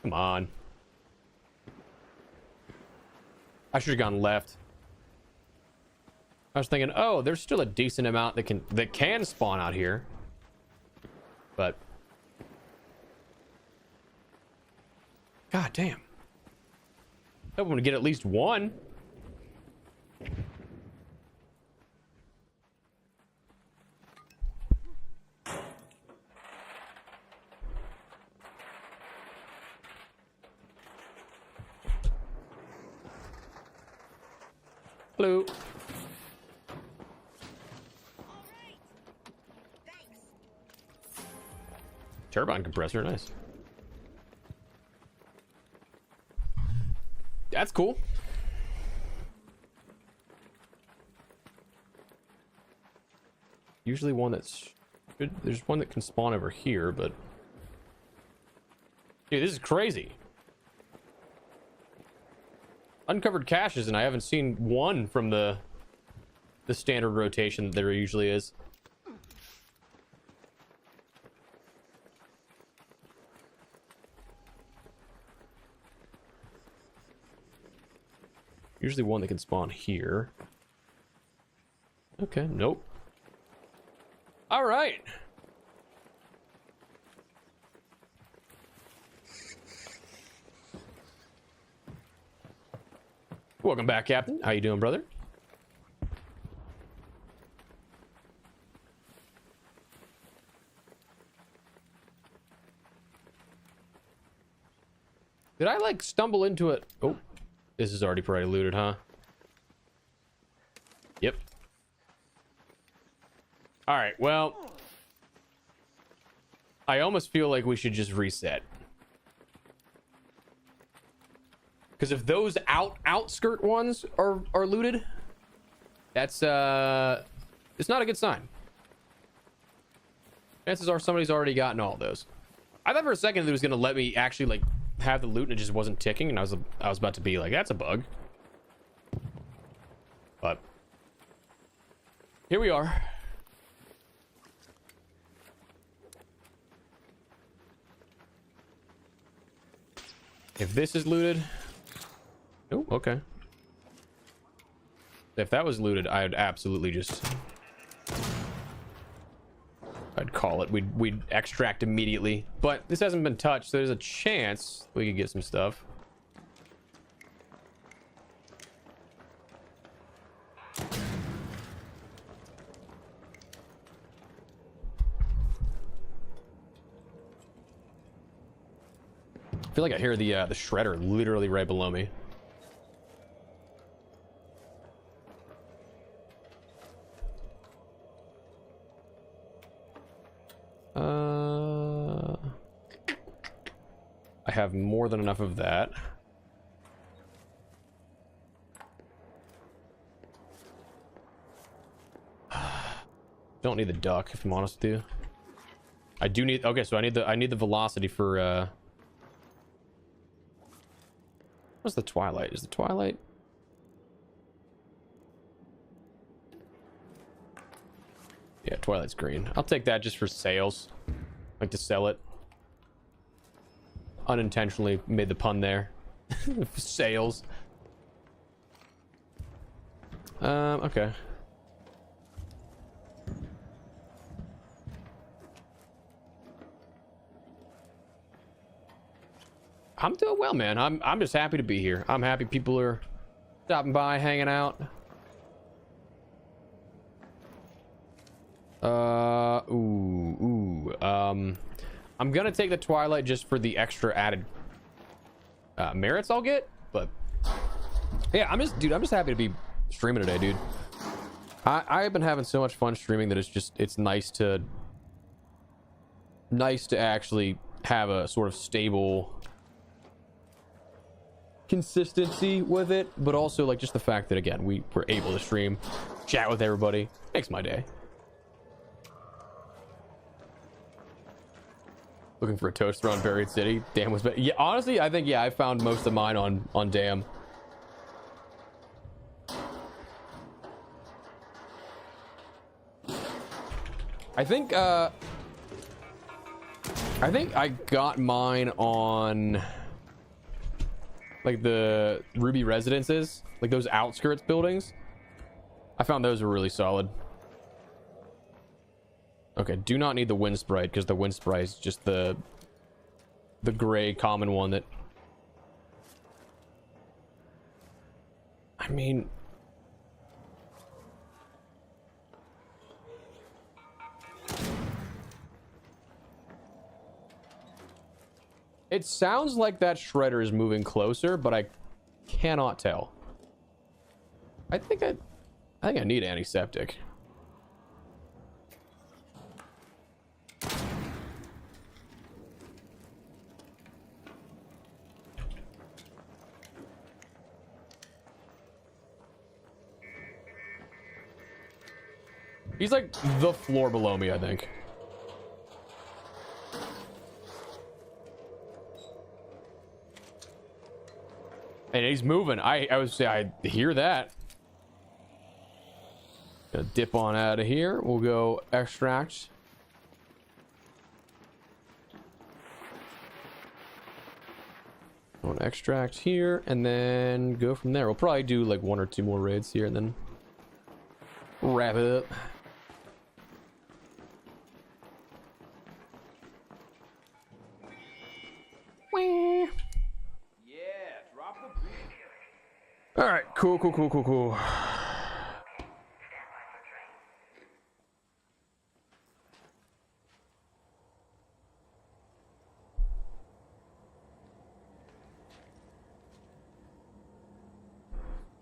Come on. I should have gone left. I was thinking, oh, there's still a decent amount that can spawn out here. But god damn. I want to get at least one. Hello. Turbine compressor, nice. That's cool. Usually one that's good. There's one that can spawn over here, but dude, this is crazy. Uncovered caches, and I haven't seen one from the standard rotation that there usually is. Usually one that can spawn here. Okay, nope. All right. Welcome back, Captain. How you doing, brother? Did I like stumble into it? Oh, this is already probably looted, huh? Yep. All right, well, I almost feel like we should just reset. Because if those outskirt ones are looted, that's it's not a good sign. Chances are somebody's already gotten all those. I thought for a second that it was gonna let me actually like have the loot and it just wasn't ticking, and I was about to be like, that's a bug. But here we are. If this is looted. Oh, okay. If that was looted, I'd absolutely just... I'd call it. We'd extract immediately. But this hasn't been touched, so there's a chance we could get some stuff. I feel like I hear the shredder literally right below me. I have more than enough of that. Don't need the duck, if I'm honest with you. I do need... Okay, so I need the velocity for... What's the twilight? Is the twilight... Yeah, twilight's green. I'll take that just for sales. Like to sell it. Unintentionally made the pun there. Sales. Okay. I'm doing well, man. I'm just happy to be here. I'm happy people are stopping by, hanging out. I'm gonna take the Twilight just for the extra added merits I'll get, but yeah, I'm just happy to be streaming today, dude. I've been having so much fun streaming that it's nice to actually have a sort of stable consistency with it, but also like just the fact that again we were able to stream, chat with everybody, makes my day. Looking for a toaster on Buried City. Damn was yeah, honestly I think yeah I found most of mine on Damn. I think I got mine on like the Ruby residences, like those outskirts buildings. I found those were really solid. Okay, do not need the wind sprite because the wind sprite is just the gray common one that, I mean, it sounds like that shredder is moving closer, but I cannot tell. I think I need antiseptic. He's like the floor below me, I think. And he's moving. I would say I hear that. Gonna dip on out of here. We'll go extract. We'll extract here and then go from there. We'll probably do like 1 or 2 more raids here and then wrap it up. All right, cool.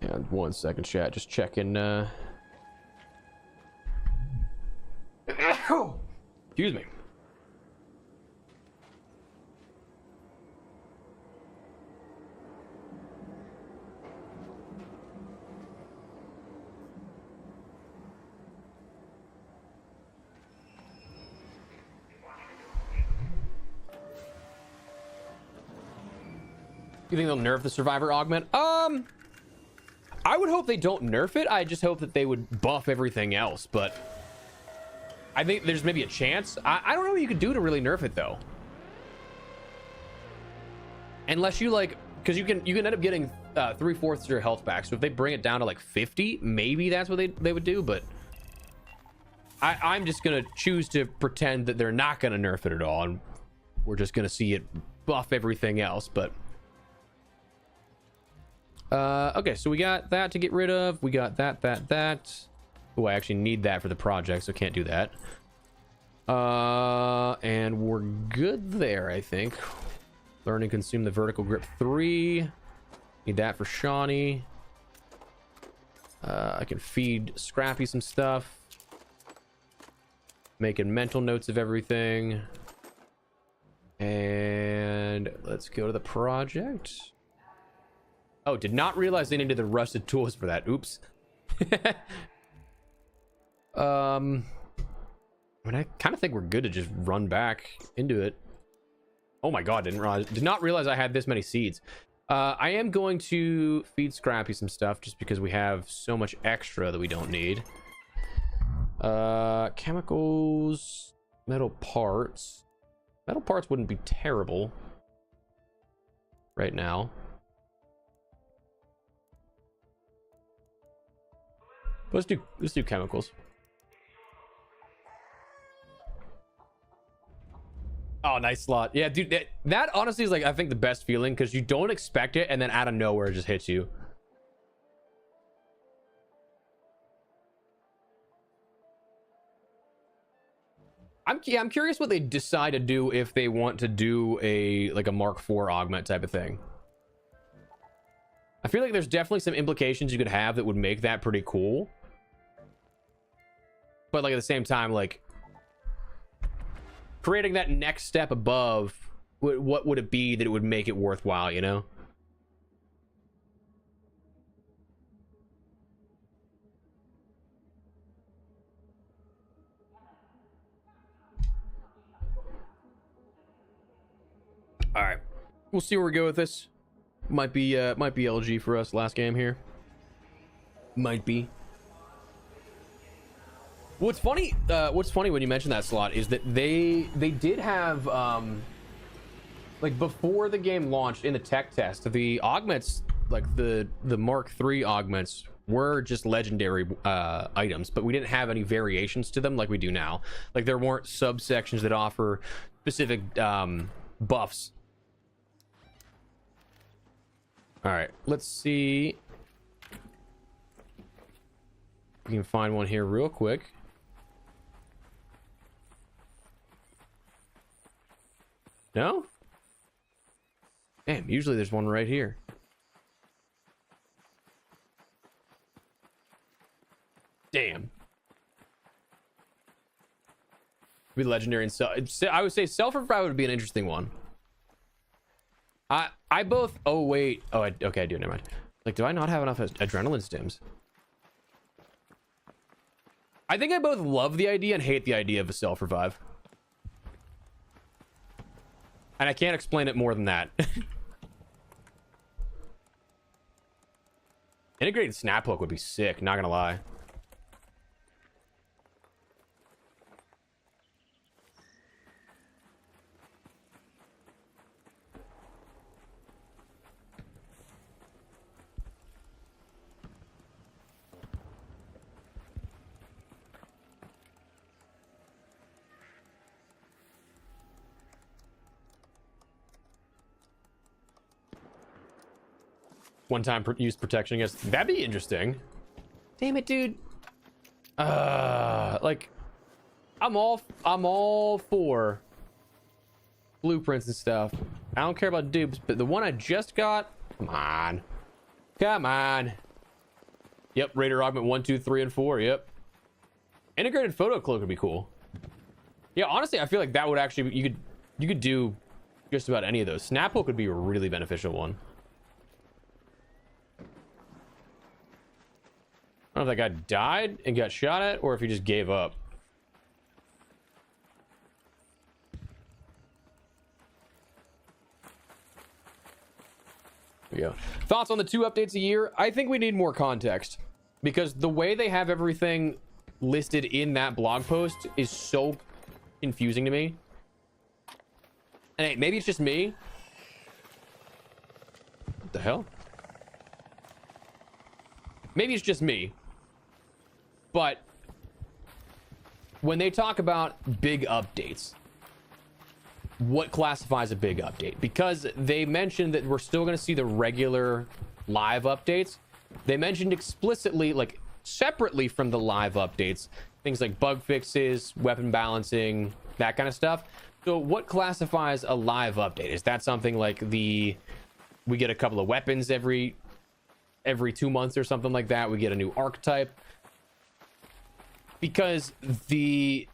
And 1 second, chat. Just checking. Excuse me. You think they'll nerf the survivor augment? I would hope they don't nerf it. I just hope that they would buff everything else, but I think there's maybe a chance. I don't know what you could do to really nerf it though. Unless you like, because you can end up getting 3/4 of your health back. So if they bring it down to like 50, maybe that's what they would do, but I'm just gonna choose to pretend that they're not gonna nerf it at all, and we're just gonna see it buff everything else. But okay, so we got that to get rid of. We got that. Oh, I actually need that for the project, so can't do that. And we're good there, I think. Learn and consume the vertical grip 3. Need that for Shawnee. I can feed Scrappy some stuff. Making mental notes of everything. And let's go to the project. Oh, did not realize they needed the rusted tools for that. Oops. I mean, I kind of think we're good to just run back into it. Oh my god, did not realize I had this many seeds. I am going to feed Scrappy some stuff just because we have so much extra that we don't need. Chemicals, metal parts. Metal parts wouldn't be terrible right now. Let's do chemicals. Oh, nice slot. Yeah, dude, that honestly is like, I think the best feeling, because you don't expect it and then out of nowhere it just hits you. I'm curious what they decide to do if they want to do a Mark IV augment type of thing. I feel like there's definitely some implications you could have that would make that pretty cool. But like at the same time, like creating that next step above, what would it be that it would make it worthwhile, you know? All right, we'll see where we go with this. Might be LG for us last game here. Might be. What's funny when you mention that slot is that they did have like before the game launched in the tech test, the augments, like the Mark III augments were just legendary items, but we didn't have any variations to them like we do now. Like there weren't subsections that offer specific buffs. All right, let's see. We can find one here real quick. No? Damn, usually there's one right here. Damn. Be legendary and I would say self-revive would be an interesting one. I both. Oh wait. Oh, okay. I do. Never mind. Like, do I not have enough adrenaline stims? I think I both love the idea and hate the idea of a self-revive. And I can't explain it more than that. Integrated snap hook would be sick. Not gonna lie. One-time use protection against. That'd be interesting. Damn it, dude. Like, I'm all for blueprints and stuff. I don't care about dupes, but the one I just got. Come on. Yep, Raider Augment 1, 2, 3, and 4. Yep. Integrated photo cloak would be cool. Yeah, honestly, I feel like that would actually you could do just about any of those. Snap hook would be a really beneficial one. I don't know if that guy died and got shot at or if he just gave up. There we go. Thoughts on the 2 updates a year? I think we need more context because the way they have everything listed in that blog post is so confusing to me. And hey, maybe it's just me. What the hell? Maybe it's just me. But when they talk about big updates, what classifies a big update? Because they mentioned that we're still going to see the regular live updates. They mentioned explicitly, like separately from the live updates, things like bug fixes, weapon balancing, that kind of stuff. So what classifies a live update? Is that something like we get a couple of weapons every 2 months or something like that? We get a new archetype? Because the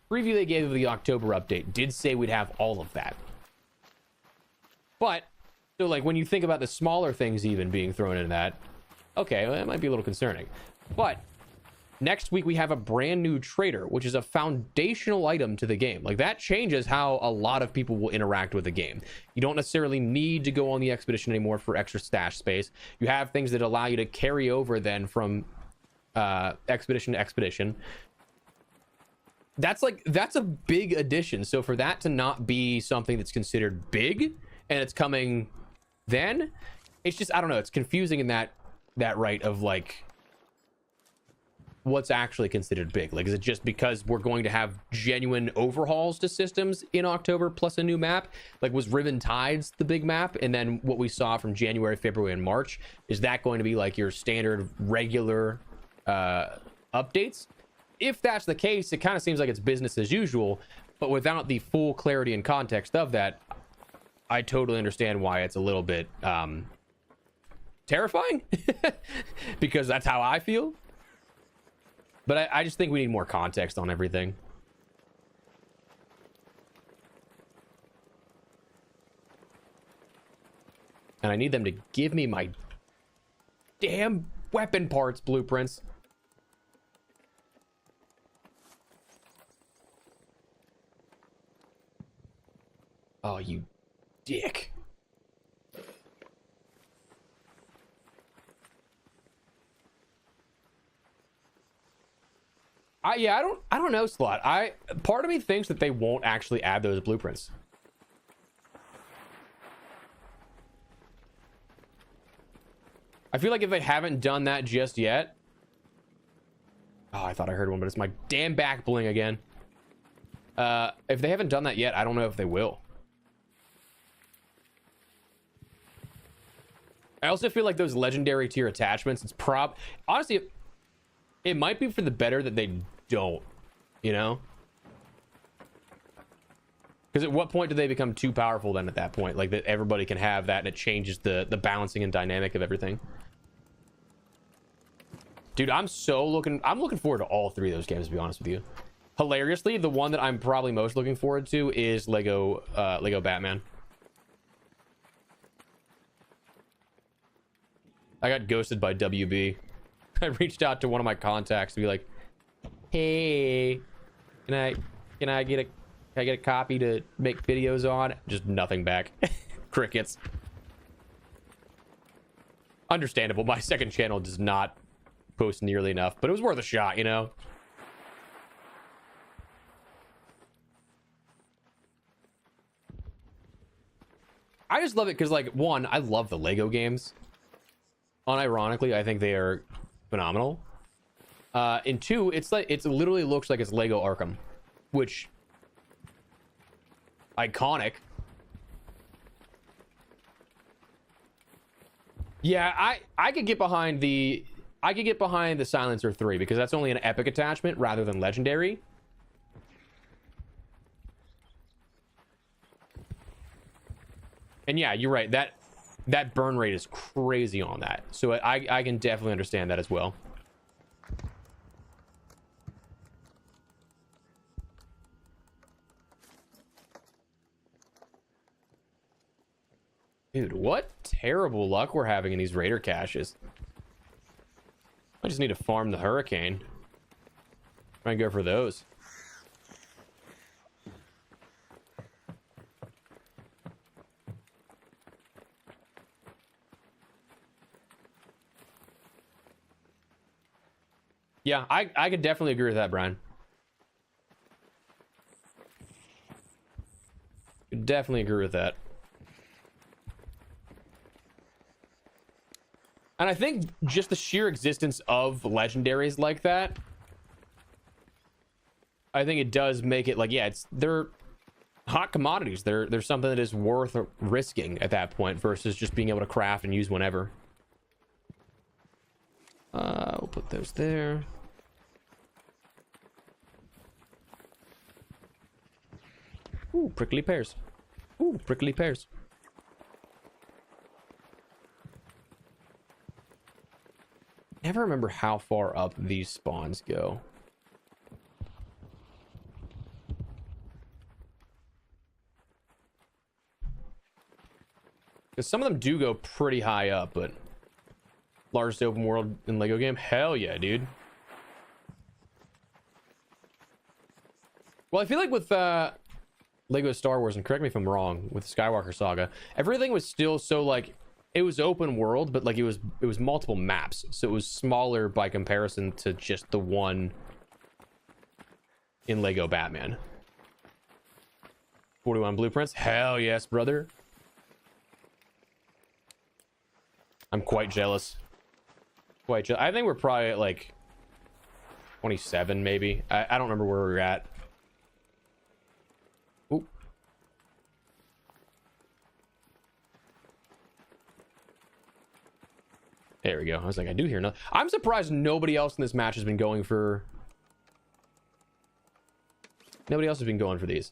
preview they gave of the October update did say we'd have all of that. But, so like when you think about the smaller things even being thrown in that, okay, well, that might be a little concerning. But next week we have a brand new trader, which is a foundational item to the game. Like that changes how a lot of people will interact with the game. You don't necessarily need to go on the expedition anymore for extra stash space. You have things that allow you to carry over then from expedition to expedition. That's a big addition. So for that to not be something that's considered big and it's coming then, it's just, I don't know, it's confusing in that right of like what's actually considered big? Like, is it just because we're going to have genuine overhauls to systems in October plus a new map? Like, was Riven Tides the big map? And then what we saw from January, February, and March, is that going to be like your standard regular updates? If that's the case, it kind of seems like it's business as usual, but without the full clarity and context of that, I totally understand why it's a little bit terrifying because that's how I feel. But I just think we need more context on everything. And I need them to give me my damn weapon parts blueprints. Oh, you dick. I don't know, Slot. Part of me thinks that they won't actually add those blueprints. I feel like if they haven't done that just yet. Oh, I thought I heard one, but it's my damn back bling again. If they haven't done that yet, I don't know if they will. I also feel like those legendary tier attachments, it's honestly, it might be for the better that they don't, you know? Because at what point do they become too powerful then at that point? Like that everybody can have that and it changes the balancing and dynamic of everything. Dude, I'm looking forward to all three of those games, to be honest with you. Hilariously, the one that I'm probably most looking forward to is Lego Batman. I got ghosted by WB. I reached out to one of my contacts to be like, hey, can I get a copy to make videos on? Just nothing back. Crickets. Understandable. My second channel does not post nearly enough, but it was worth a shot, you know? I just love it because, like, one, I love the Lego games. Unironically, I think they are phenomenal. And two, it's like it literally looks like it's Lego Arkham, which iconic. Yeah, I could get behind the Silencer 3 because that's only an epic attachment rather than legendary. And yeah, you're right. That burn rate is crazy on that. So I can definitely understand that as well. Dude, what terrible luck we're having in these raider caches. I just need to farm the hurricane. Try and go for those. Yeah, I could definitely agree with that, Brian. Could definitely agree with that. And I think just the sheer existence of legendaries like that, I think it does make it like, yeah, they're hot commodities. They're something that is worth risking at that point versus just being able to craft and use whenever. We'll put those there. Ooh, prickly pears. Ooh, prickly pears. Never remember how far up these spawns go. Because some of them do go pretty high up, but largest open world in Lego game? Hell yeah, dude. Well, I feel like with Lego Star Wars, and correct me if I'm wrong, with Skywalker Saga, everything was still so like, it was open world, but like it was multiple maps, so it was smaller by comparison to just the one in Lego Batman. 41 blueprints? Hell yes, brother. I'm quite jealous. I think we're probably at like 27 maybe. I don't remember where we were at. Ooh. There we go. I was like, I do hear nothing. I'm surprised nobody else in this match has been going for... Nobody else has been going for these.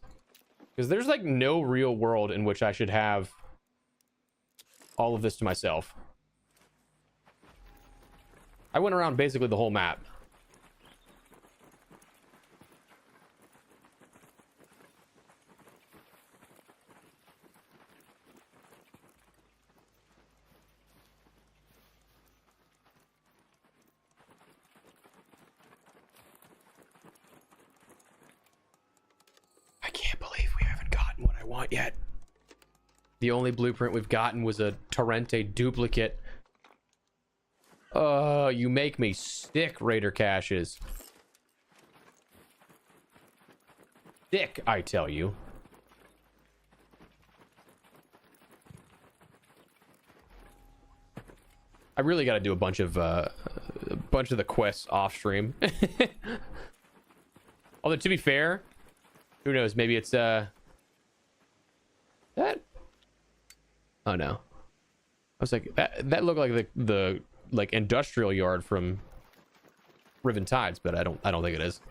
Because there's like no real world in which I should have all of this to myself. I went around basically the whole map. I can't believe we haven't gotten what I want yet. The only blueprint we've gotten was a Torrente duplicate. You make me sick, Raider caches. Sick, I tell you. I really got to do a bunch of the quests off stream. Although to be fair, who knows? Maybe it's that. Oh no! I was like that looked like the like industrial yard from Riven Tides, but I don't think it is.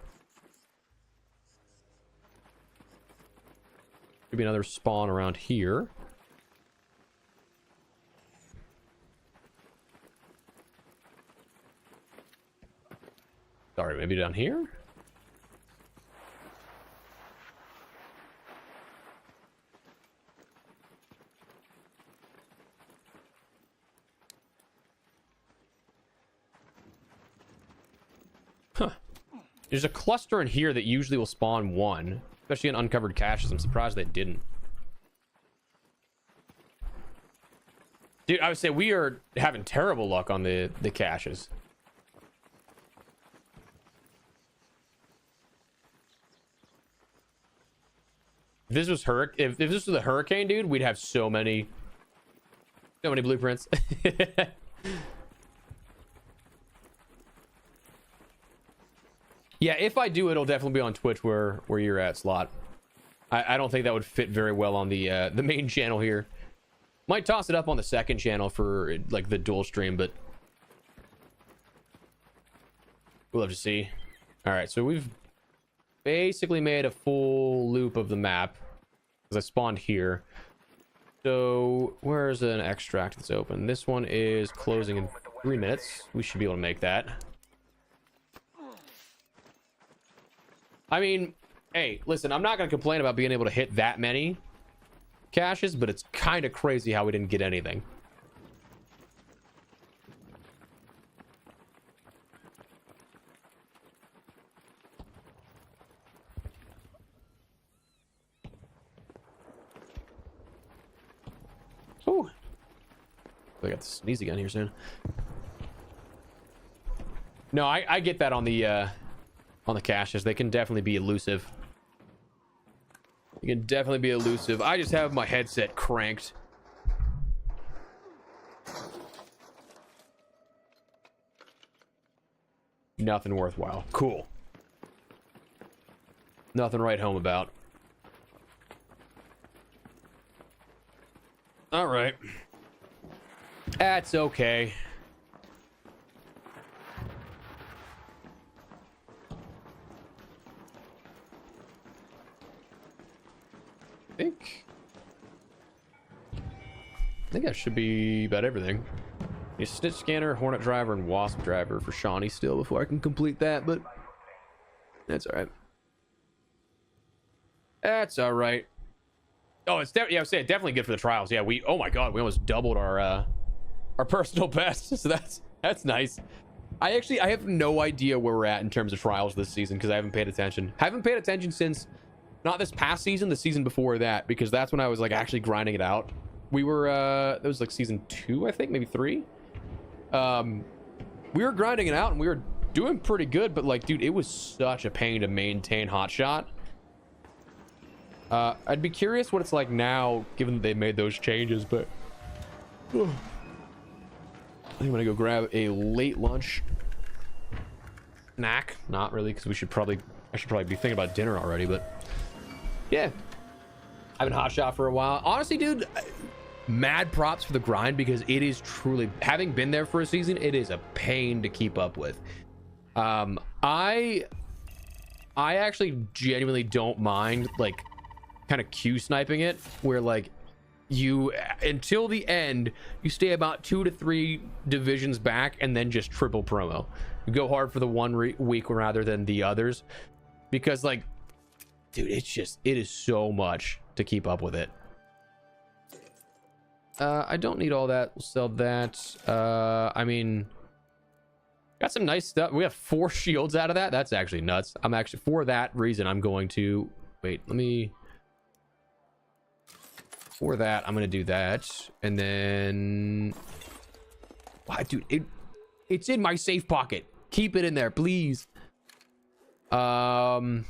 Could be another spawn around here. Sorry, maybe down here? Huh. There's a cluster in here that usually will spawn one, especially in uncovered caches. I'm surprised they didn't. Dude, I would say we are having terrible luck on the caches. If this was if this was a hurricane, dude, we'd have so many blueprints. Yeah, if I do, it'll definitely be on Twitch where you're at, Slot. I don't think that would fit very well on the main channel here. Might toss it up on the second channel for like the dual stream, but we'll have to see. All right, so we've basically made a full loop of the map because I spawned here. So where's an extract that's open? This one is closing in 3 minutes. We should be able to make that. I mean, hey, listen, I'm not going to complain about being able to hit that many caches, but it's kind of crazy how we didn't get anything. Oh, I got to sneeze again here soon. No, I get that on the caches. They can definitely be elusive. You can definitely be elusive. I just have my headset cranked. Nothing worthwhile. Cool. Nothing to write home about. All right. That's okay. I think that should be about everything. A Snitch Scanner, Hornet Driver, and Wasp Driver for Shawnee still before I can complete that, but that's all right. That's all right. Oh, it's yeah, I would say definitely good for the trials. Yeah, oh my god, we almost doubled our personal best, so that's nice. I have no idea where we're at in terms of trials this season because I haven't paid attention. Haven't paid attention since not this past season, the season before that, because that's when I was like actually grinding it out. We were that was like season 2, I think, maybe 3. We were grinding it out and we were doing pretty good, but like, dude, it was such a pain to maintain hotshot. I'd be curious what it's like now, given that they made those changes, but I think I'm gonna go grab a late lunch. snack. Not really, because I should probably be thinking about dinner already. But yeah, I've been hot shot for a while. Honestly, dude, mad props for the grind, because it is truly, having been there for a season, it is a pain to keep up with. I actually genuinely don't mind like kind of Q sniping it, where like you, until the end, you stay about 2 to 3 divisions back and then just triple promo. You go hard for the one week rather than the others, because like, dude, it is so much to keep up with it. I don't need all that. We'll sell that. I mean, got some nice stuff. We have 4 shields out of that. That's actually nuts. I'm actually, for that reason, I'm going to wait. For that, I'm gonna do that, and then, wow, dude, it's in my safe pocket. Keep it in there, please. All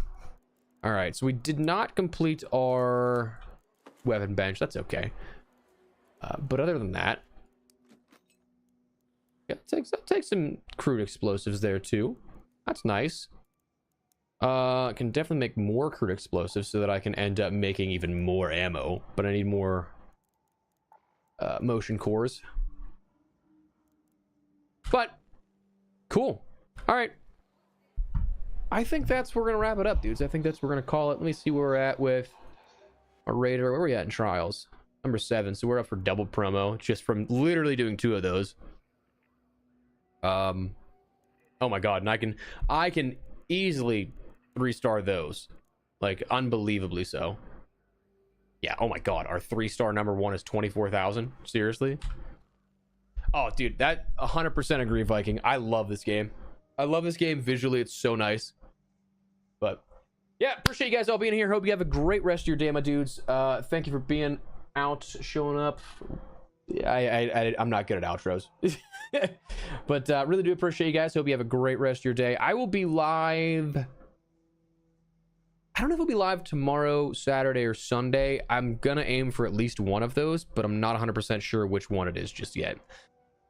right, so we did not complete our weapon bench. That's okay. But other than that, yeah, take some crude explosives there too. That's nice. I can definitely make more crude explosives so that I can end up making even more ammo, but I need more motion cores. But cool. All right, I think that's where we're gonna wrap it up, dudes. I think that's where we're gonna call it. Let me see where we're at with our raider. Where are we at in trials? Number 7. So we're up for double promo just from literally doing 2 of those. Oh my god, and I can easily 3-star those, like unbelievably so. Yeah, oh my god, our 3-star number 1 is 24,000. Seriously? Oh dude, that 100% agree, Viking. I love this game. I love this game visually. It's so nice. But yeah, appreciate you guys all being here. Hope you have a great rest of your day, my dudes. Thank you for being out, showing up. I'm not good at outros. But really do appreciate you guys. Hope you have a great rest of your day. I will be live, I don't know if it'll be live tomorrow, Saturday, or Sunday. I'm gonna aim for at least one of those, but I'm not 100% sure which one it is just yet.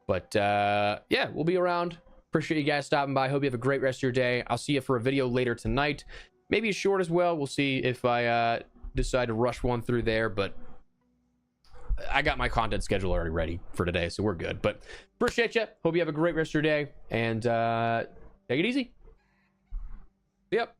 But yeah, we'll be around. Appreciate you guys stopping by. Hope you have a great rest of your day. I'll see you for a video later tonight, maybe a short as well. We'll see if I decide to rush one through there, but I got my content schedule already ready for today, so we're good. But appreciate you. Hope you have a great rest of your day, and take it easy. Yep.